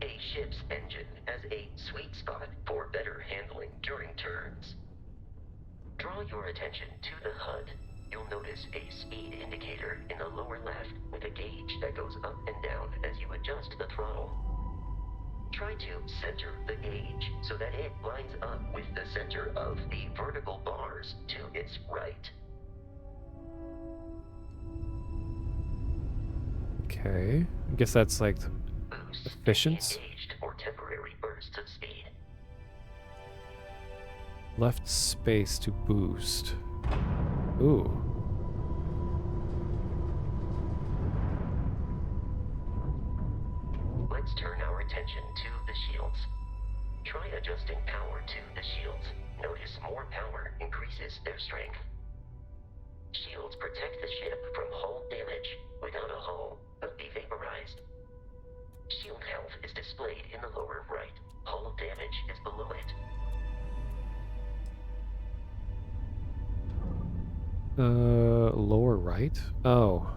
Speaker 11: A ship's engine has a sweet spot for better handling during turns. Draw your attention to the HUD. You'll notice a speed indicator in the lower left with a gauge that goes up and down as you adjust the throttle. Try to center the gauge so that it lines up with the center of the vertical bars to its right.
Speaker 1: Okay. I guess that's like
Speaker 11: Boosts
Speaker 1: efficiency.
Speaker 11: engaged or temporary bursts of speed.
Speaker 1: Left space to boost. Ooh.
Speaker 11: Let's turn our attention to the shields. Try adjusting power to the shields. Notice more power increases their strength. Shields protect the ship from hull damage. Without a hull, it'll be vaporized. Shield health is displayed in the lower right. Hull damage is below it.
Speaker 1: Lower right? Oh.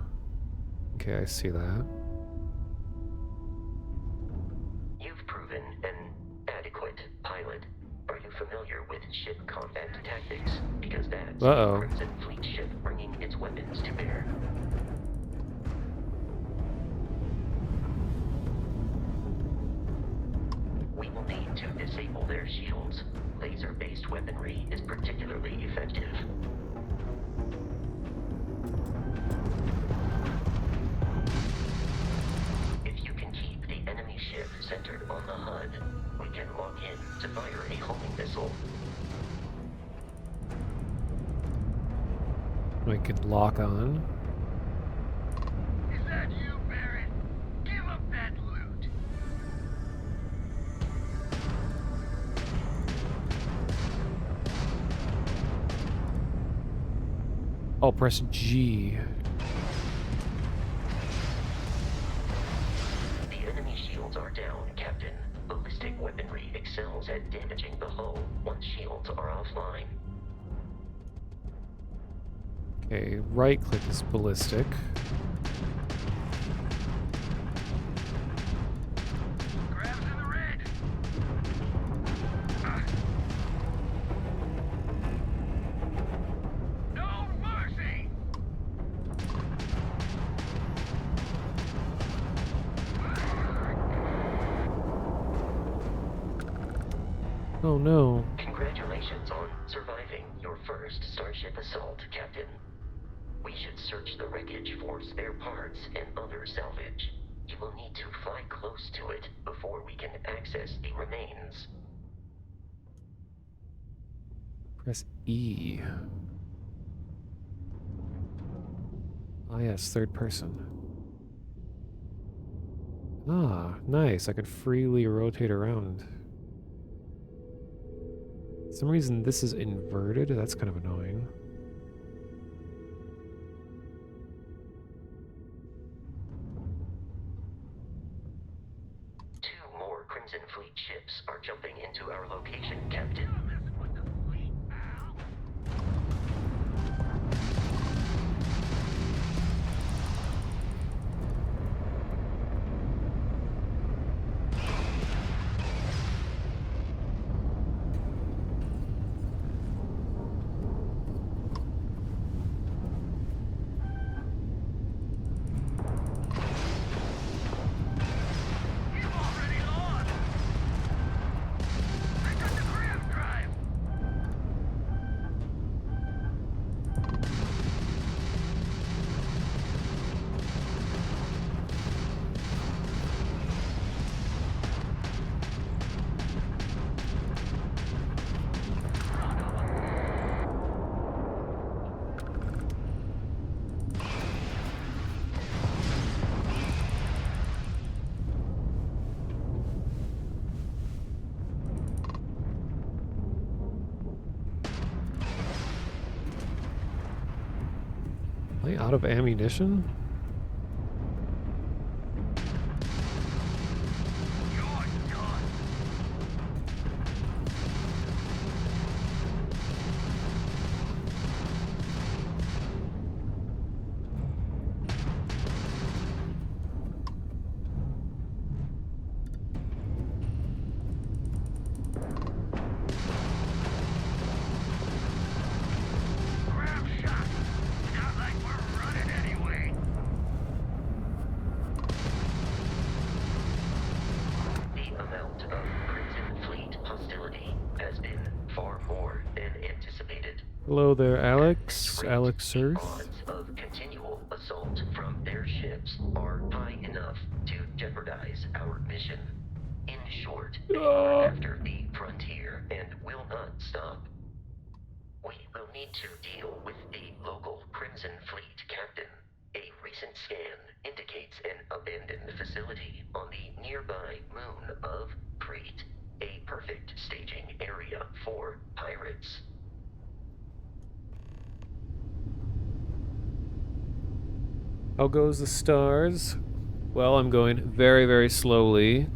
Speaker 1: Okay, I see that.
Speaker 11: You've proven an adequate pilot. Are you familiar with ship combat tactics? Because that's a Crimson Fleet ship bringing its weapons to bear. We will need to disable their shields. Laser-based weaponry is particularly effective. If you can keep the enemy ship centered on the HUD, we can lock in to fire a homing missile.
Speaker 1: We could lock on.
Speaker 4: Is that you, Barrett? Give up that loot.
Speaker 1: I'll press G.
Speaker 11: The enemy shields are down, Captain. Ballistic weaponry excels at damaging the hull once shields are offline.
Speaker 1: Okay, right click is ballistic.
Speaker 4: Grabs in the red. No mercy.
Speaker 1: Oh no.
Speaker 11: Congratulations on surviving your first Starship assault, Captain. We should search the wreckage for spare parts and other salvage. You will need to fly close to it before we can access the remains.
Speaker 1: Press E. Ah yes, third person. Ah, nice. I could freely rotate around. For some reason this is inverted. That's kind of annoying.
Speaker 11: Two more Crimson Fleet ships are jumping into our location, Captain.
Speaker 1: Am I out of ammunition?
Speaker 11: The amount of Crimson Fleet hostility has been far more than anticipated.
Speaker 1: Hello there,
Speaker 11: At
Speaker 1: Alex.
Speaker 11: this rate,
Speaker 1: Alex
Speaker 11: the
Speaker 1: Earth.
Speaker 11: odds of continual assault from their ships are high enough to jeopardize our mission. In short, they are after the frontier and will not stop. We will need to deal with the local Crimson Fleet captain. A recent scan indicates an abandoned facility on the nearby moon of Crete, a perfect staging area for pirates.
Speaker 1: How goes the stars? Well, I'm going very, very slowly.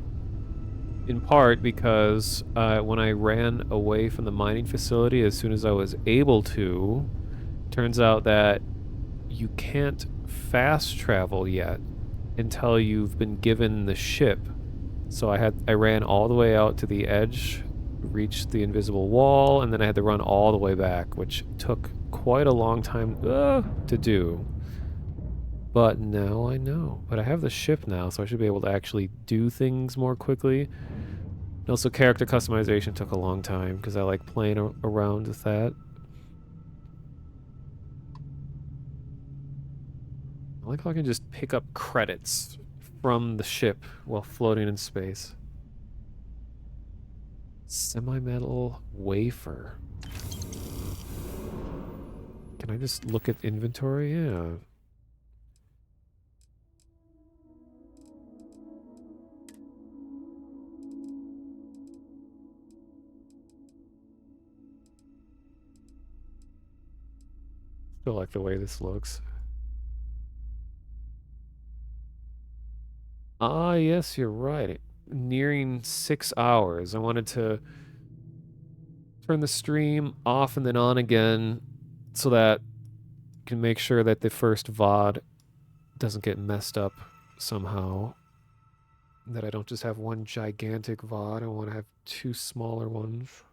Speaker 1: In part because when I ran away from the mining facility as soon as I was able to, turns out that you can't fast travel yet until you've been given the ship. So I ran all the way out to the edge, reached the invisible wall, and then I had to run all the way back, which took quite a long time to do. But now I know. But I have the ship now, so I should be able to actually do things more quickly. And also, character customization took a long time because I like playing around with that. I like how I can just pick up credits from the ship while floating in space. Semi-metal wafer. Can I just look at inventory? Yeah. Still like the way this looks. Ah, yes, you're right. Nearing 6 hours. I wanted to turn the stream off and then on again so that I can make sure that the first VOD doesn't get messed up somehow. That I don't just have one gigantic VOD. I want to have two smaller ones.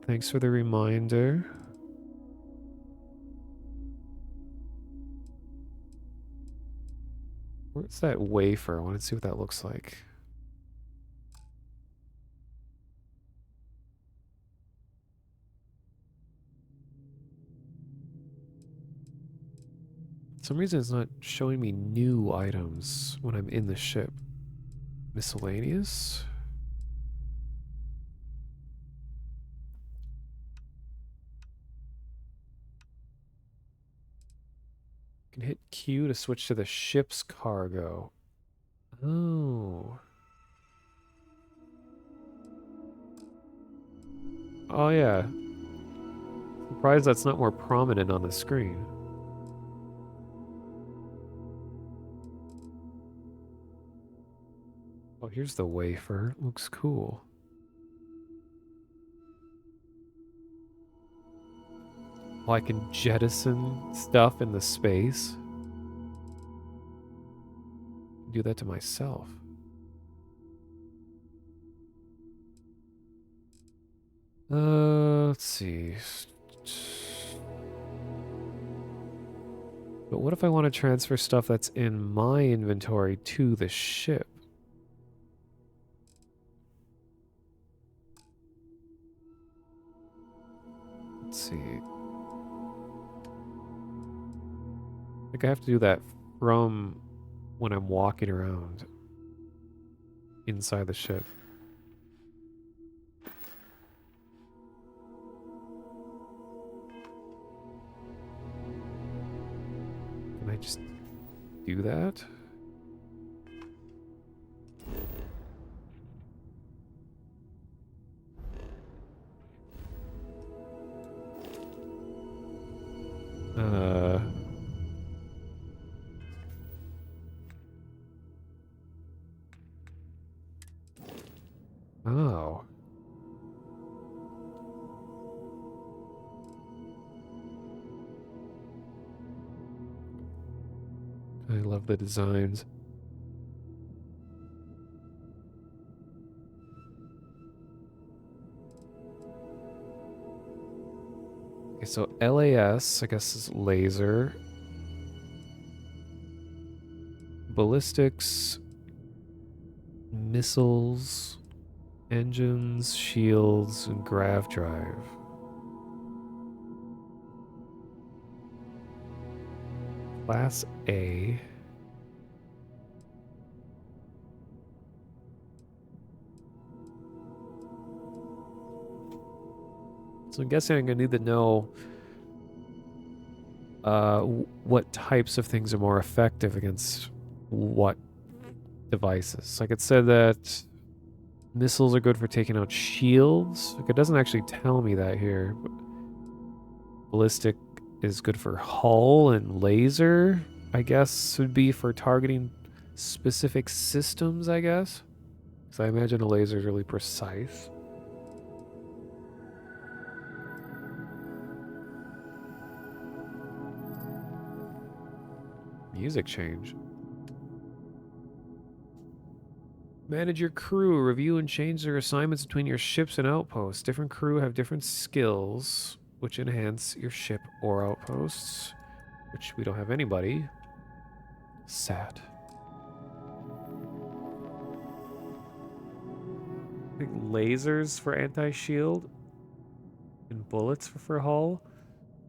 Speaker 1: Thanks for the reminder. Where's that wafer? I want to see what that looks like. For some reason it's not showing me new items when I'm in the ship. Miscellaneous? can hit Q to switch to the ship's cargo. Oh. Oh yeah. Surprised that's not more prominent on the screen. Oh, here's the wafer. Looks cool. Oh, I can jettison stuff in the space. Do that to myself. Let's see. But what if I want to transfer stuff that's in my inventory to the ship? Let's see. I think I have to do that from when I'm walking around inside the ship. Can I just do that? Oh. I love the designs. Okay, so LAS, I guess, is laser. Ballistics, missiles, engines, shields, and grav drive. Class A. So I'm guessing I'm gonna need to know what types of things are more effective against what devices. Like it said that missiles are good for taking out shields. Like it doesn't actually tell me that here. But ballistic is good for hull, and laser, I guess, would be for targeting specific systems, I guess. Because I imagine a laser is really precise. Music change. Manage your crew. Review and change their assignments between your ships and outposts. Different crew have different skills, which enhance your ship or outposts. Which we don't have anybody. Sad. I think lasers for anti-shield and bullets for hull.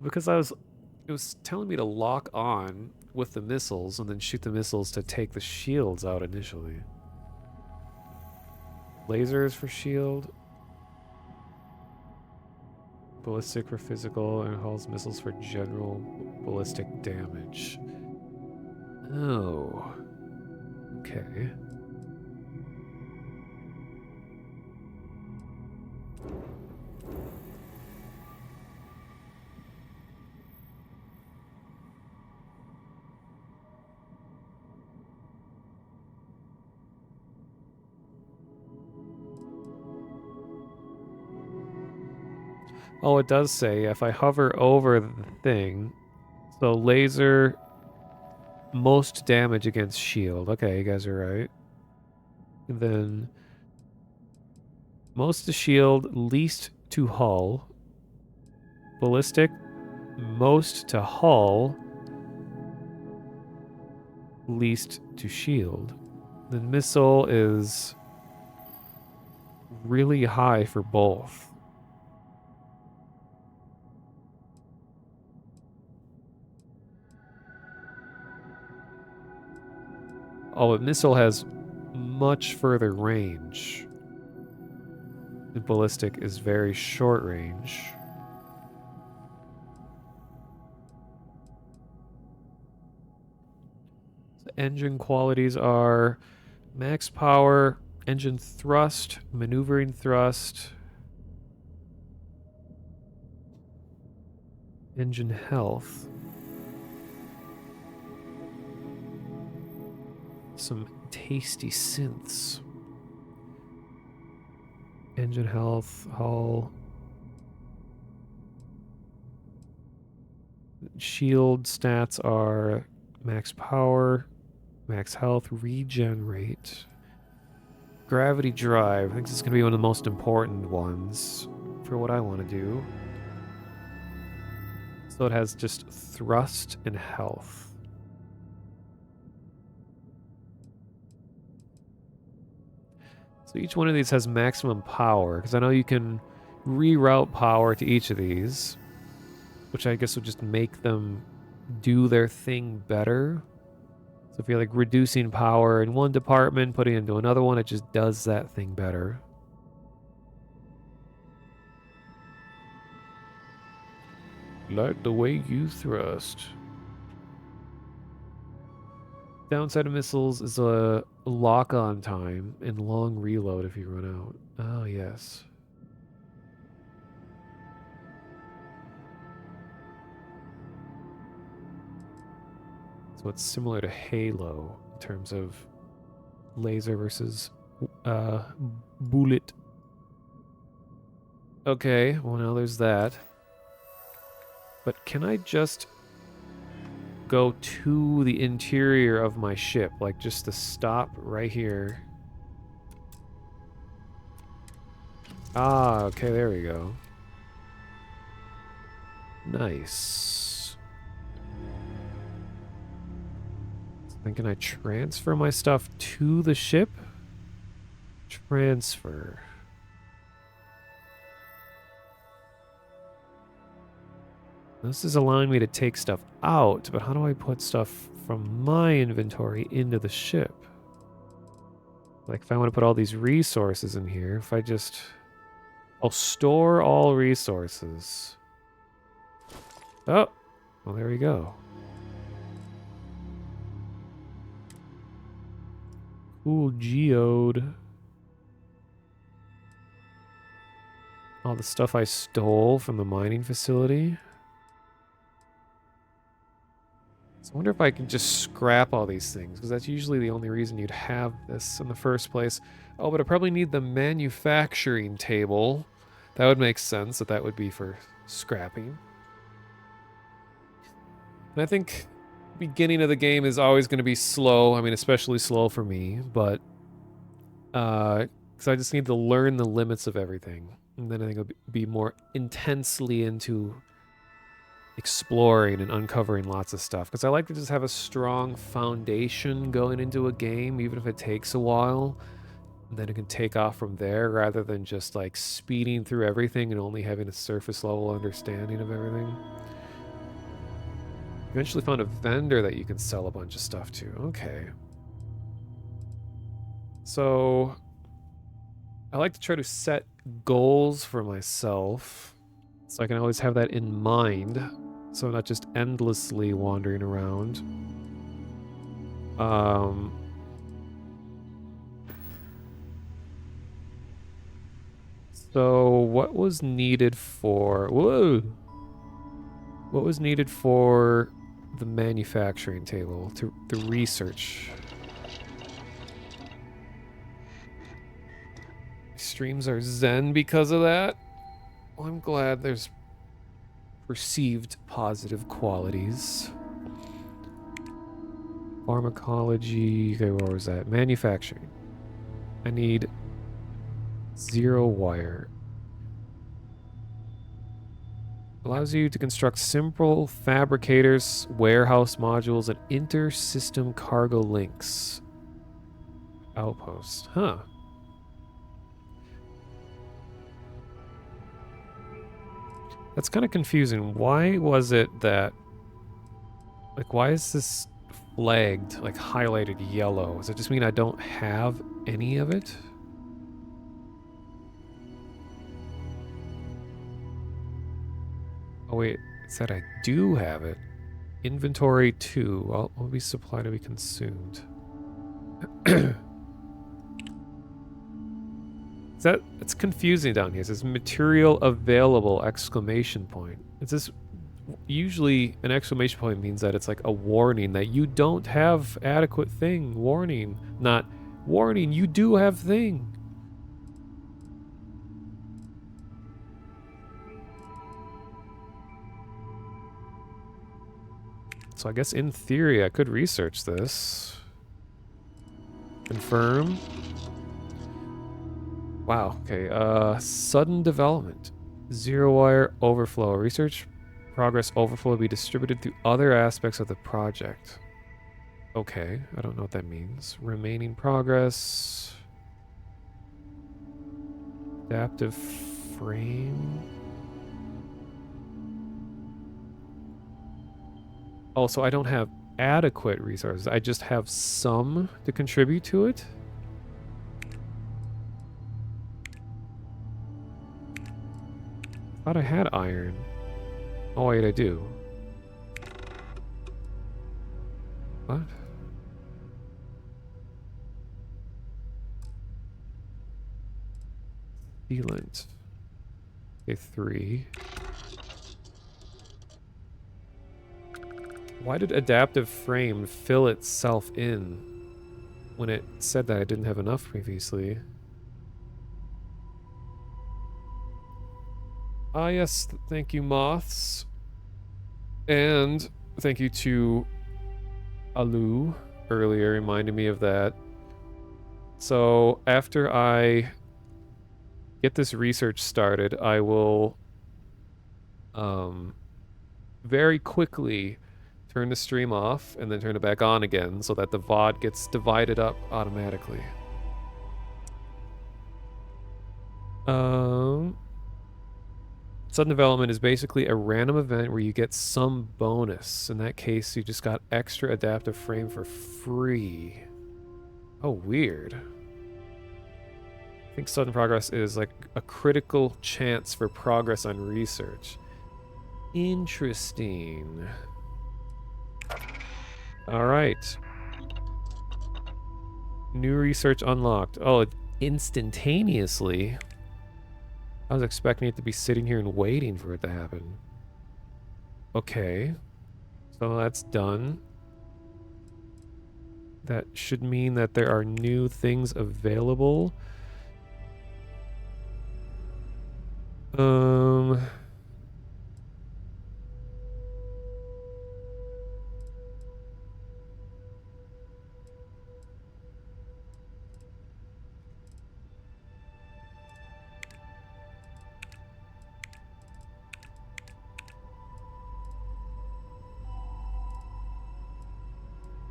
Speaker 1: Because it was telling me to lock on with the missiles and then shoot the missiles to take the shields out initially. Lasers for shield. Ballistic for physical, and hulls missiles for general ballistic damage. Oh. Okay. Oh, it does say if I hover over the thing. So laser, most damage against shield. Okay, you guys are right. And then most to shield, least to hull. Ballistic, most to hull, least to shield. Then missile is really high for both. Oh, a missile has much further range. And ballistic is very short range. engine qualities are max power, engine thrust, maneuvering thrust, engine health. Some tasty synths. Engine health, hull. Shield stats are max power, max health, regen rate. Gravity drive. I think this is going to be one of the most important ones for what I want to do. So it has just thrust and health. So each one of these has maximum power, because I know you can reroute power to each of these, which I guess would just make them do their thing better. So if you're like reducing power in one department, putting it into another one, it just does that thing better. Like the way you thrust. Downside of missiles is a lock-on time and long reload if you run out. Oh, yes. So it's similar to Halo in terms of laser versus bullet. Okay, well now there's that. But can I just go to the interior of my ship? Like just to stop right here. Ah, okay, there we go. Nice. Then can I transfer my stuff to the ship? Transfer. This is allowing me to take stuff out, but how do I put stuff from my inventory into the ship? Like if I want to put all these resources in here, if I just... I'll store all resources. Oh, well there we go. Cool geode. All the stuff I stole from the mining facility. So I wonder if I can just scrap all these things, because that's usually the only reason you'd have this in the first place. Oh, but I probably need the manufacturing table. That would make sense that would be for scrapping. And I think beginning of the game is always going to be slow. I mean, especially slow for me, but because I just need to learn the limits of everything. And then I think I'll be more intensely into exploring and uncovering lots of stuff, because I like to just have a strong foundation going into a game, even if it takes a while, and then it can take off from there rather than just like speeding through everything and only having a surface level understanding of everything. Eventually found a vendor that you can sell a bunch of stuff to. Okay. So I like to try to set goals for myself so I can always have that in mind. So I'm not just endlessly wandering around. So what was needed for... Whoa! What was needed for the manufacturing table? The research. Streams are zen because of that. Well, I'm glad there's perceived positive qualities. Pharmacology. Okay, where was that? Manufacturing. I need 0 wire. Allows you to construct simple fabricators, warehouse modules, and inter-system cargo links. Outpost. Huh. That's kind of confusing. Why was it that... Like, why is this flagged, like, highlighted yellow? Does it just mean I don't have any of it? Oh, wait. It said I do have it. Inventory 2. All will be supplied to be consumed. It's confusing down here. It says material available, exclamation point. It's this, usually an exclamation point means that it's like a warning that you don't have adequate thing. Warning. Not warning, you do have thing. So I guess in theory I could research this. Confirm. Wow, okay. Sudden development. Zero wire overflow. Research progress overflow will be distributed through other aspects of the project. Okay, I don't know what that means. Remaining progress. Adaptive frame. Oh, so I don't have adequate resources. I just have some to contribute to it? Thought I had iron. Oh wait, I do. What? Sealant. Okay, 3. Why did adaptive frame fill itself in when it said that I didn't have enough previously? Ah yes, thank you moths. And thank you to Alu earlier, reminding me of that. So after I get this research started, I will very quickly turn the stream off and then turn it back on again so that the VOD gets divided up automatically. Sudden development is basically a random event where you get some bonus. In that case, you just got extra adaptive frame for free. Oh, weird. I think sudden progress is like a critical chance for progress on research. Interesting. Alright. New research unlocked. Oh, instantaneously. I was expecting it to be sitting here and waiting for it to happen. Okay. So that's done. That should mean that there are new things available.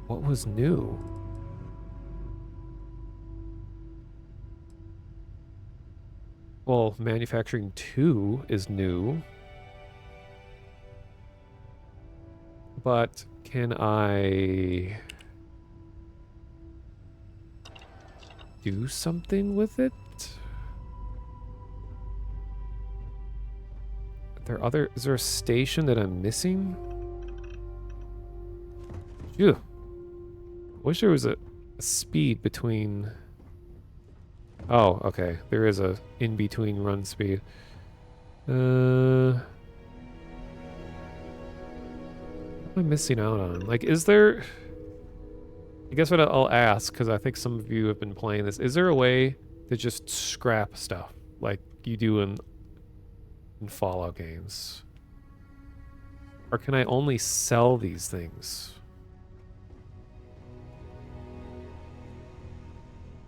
Speaker 1: What was new? Well, manufacturing 2 is new. But can I do something with it? Is there a station that I'm missing? Phew. Wish there was a speed between... Oh, okay. There is a in-between run speed. What am I missing out on? Like, is there... I guess what I'll ask, because I think some of you have been playing this, is there a way to just scrap stuff like you do in Fallout games? Or can I only sell these things?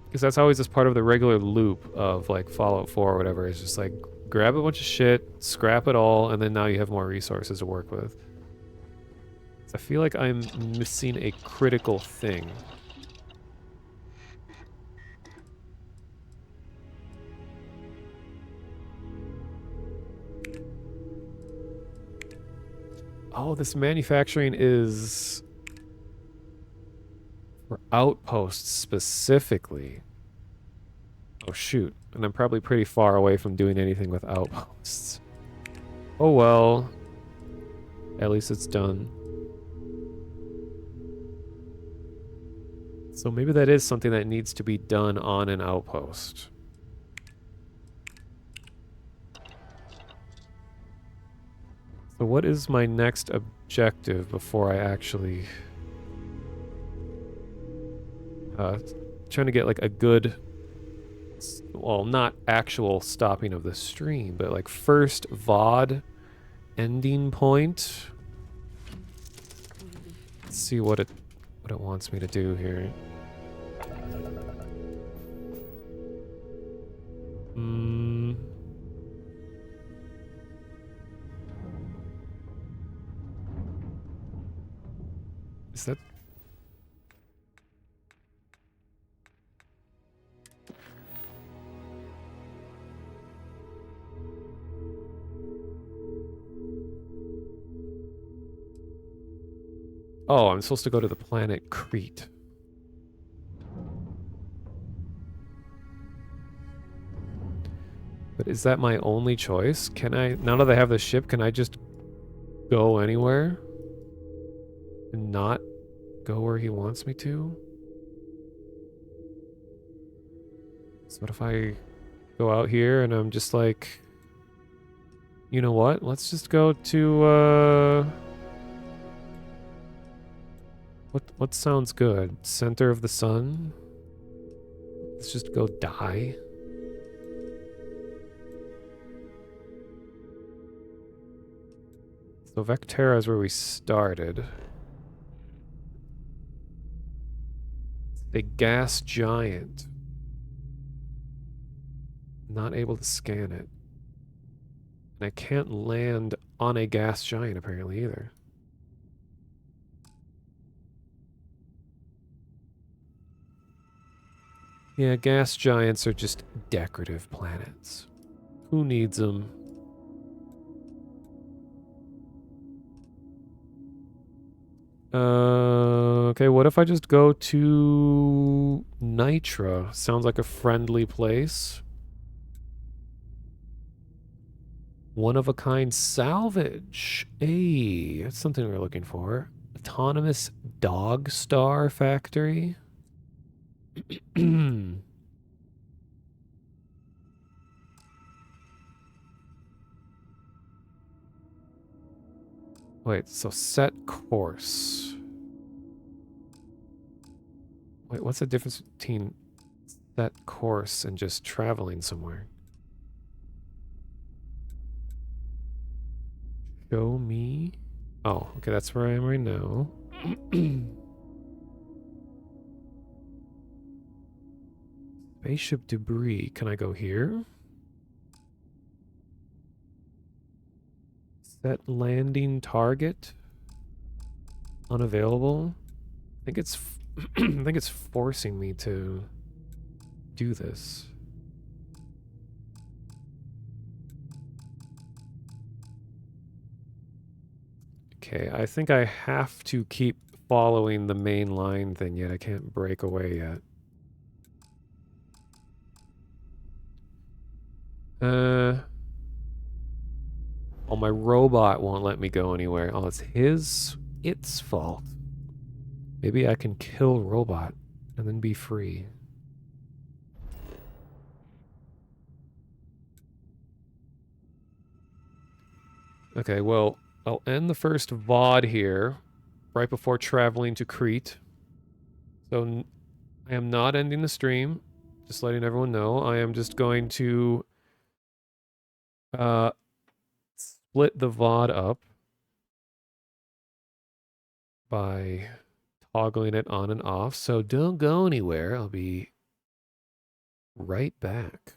Speaker 1: Because that's always just part of the regular loop of like Fallout 4 or whatever. It's just like grab a bunch of shit, scrap it all, and then now you have more resources to work with. So I feel like I'm missing a critical thing. Oh, this manufacturing is for outposts specifically. Oh, shoot. And I'm probably pretty far away from doing anything with outposts. Oh, well. At least it's done. So maybe that is something that needs to be done on an outpost. So what is my next objective before I actually... trying to get like a good... Well, not actual stopping of the stream, but like first VOD ending point. Let's see what it wants me to do here. Is that... Oh, I'm supposed to go to the planet Crete. But is that my only choice? Can I, now that I have the ship, can I just go anywhere? And not go where he wants me to? So what if I go out here and I'm just like, you know what? Let's just go to, what sounds good? Center of the sun? Let's just go die. So Vectera is where we started. A gas giant. Not able to scan it. And I can't land on a gas giant apparently either. Yeah, gas giants are just decorative planets. Who needs them? Okay, what if I just go to Nitra? Sounds like a friendly place. One-of-a-kind salvage. Hey, that's something we're looking for. Autonomous dog star factory. Wait, so set course. Wait, what's the difference between set course and just traveling somewhere? Show me. Oh, okay, that's where I am right now. Spaceship debris. Can I go here? Set landing target. Unavailable. I think it's I think it's forcing me to do this. Okay, I think I have to keep following the main line thing yet. I can't break away yet. Oh, my robot won't let me go anywhere. Oh, it's its fault. Maybe I can kill robot and then be free. Okay, well, I'll end the first VOD here, right before traveling to Crete. So I am not ending the stream, just letting everyone know. I am just going to split the VOD up by toggling it on and off. So don't go anywhere. I'll be right back.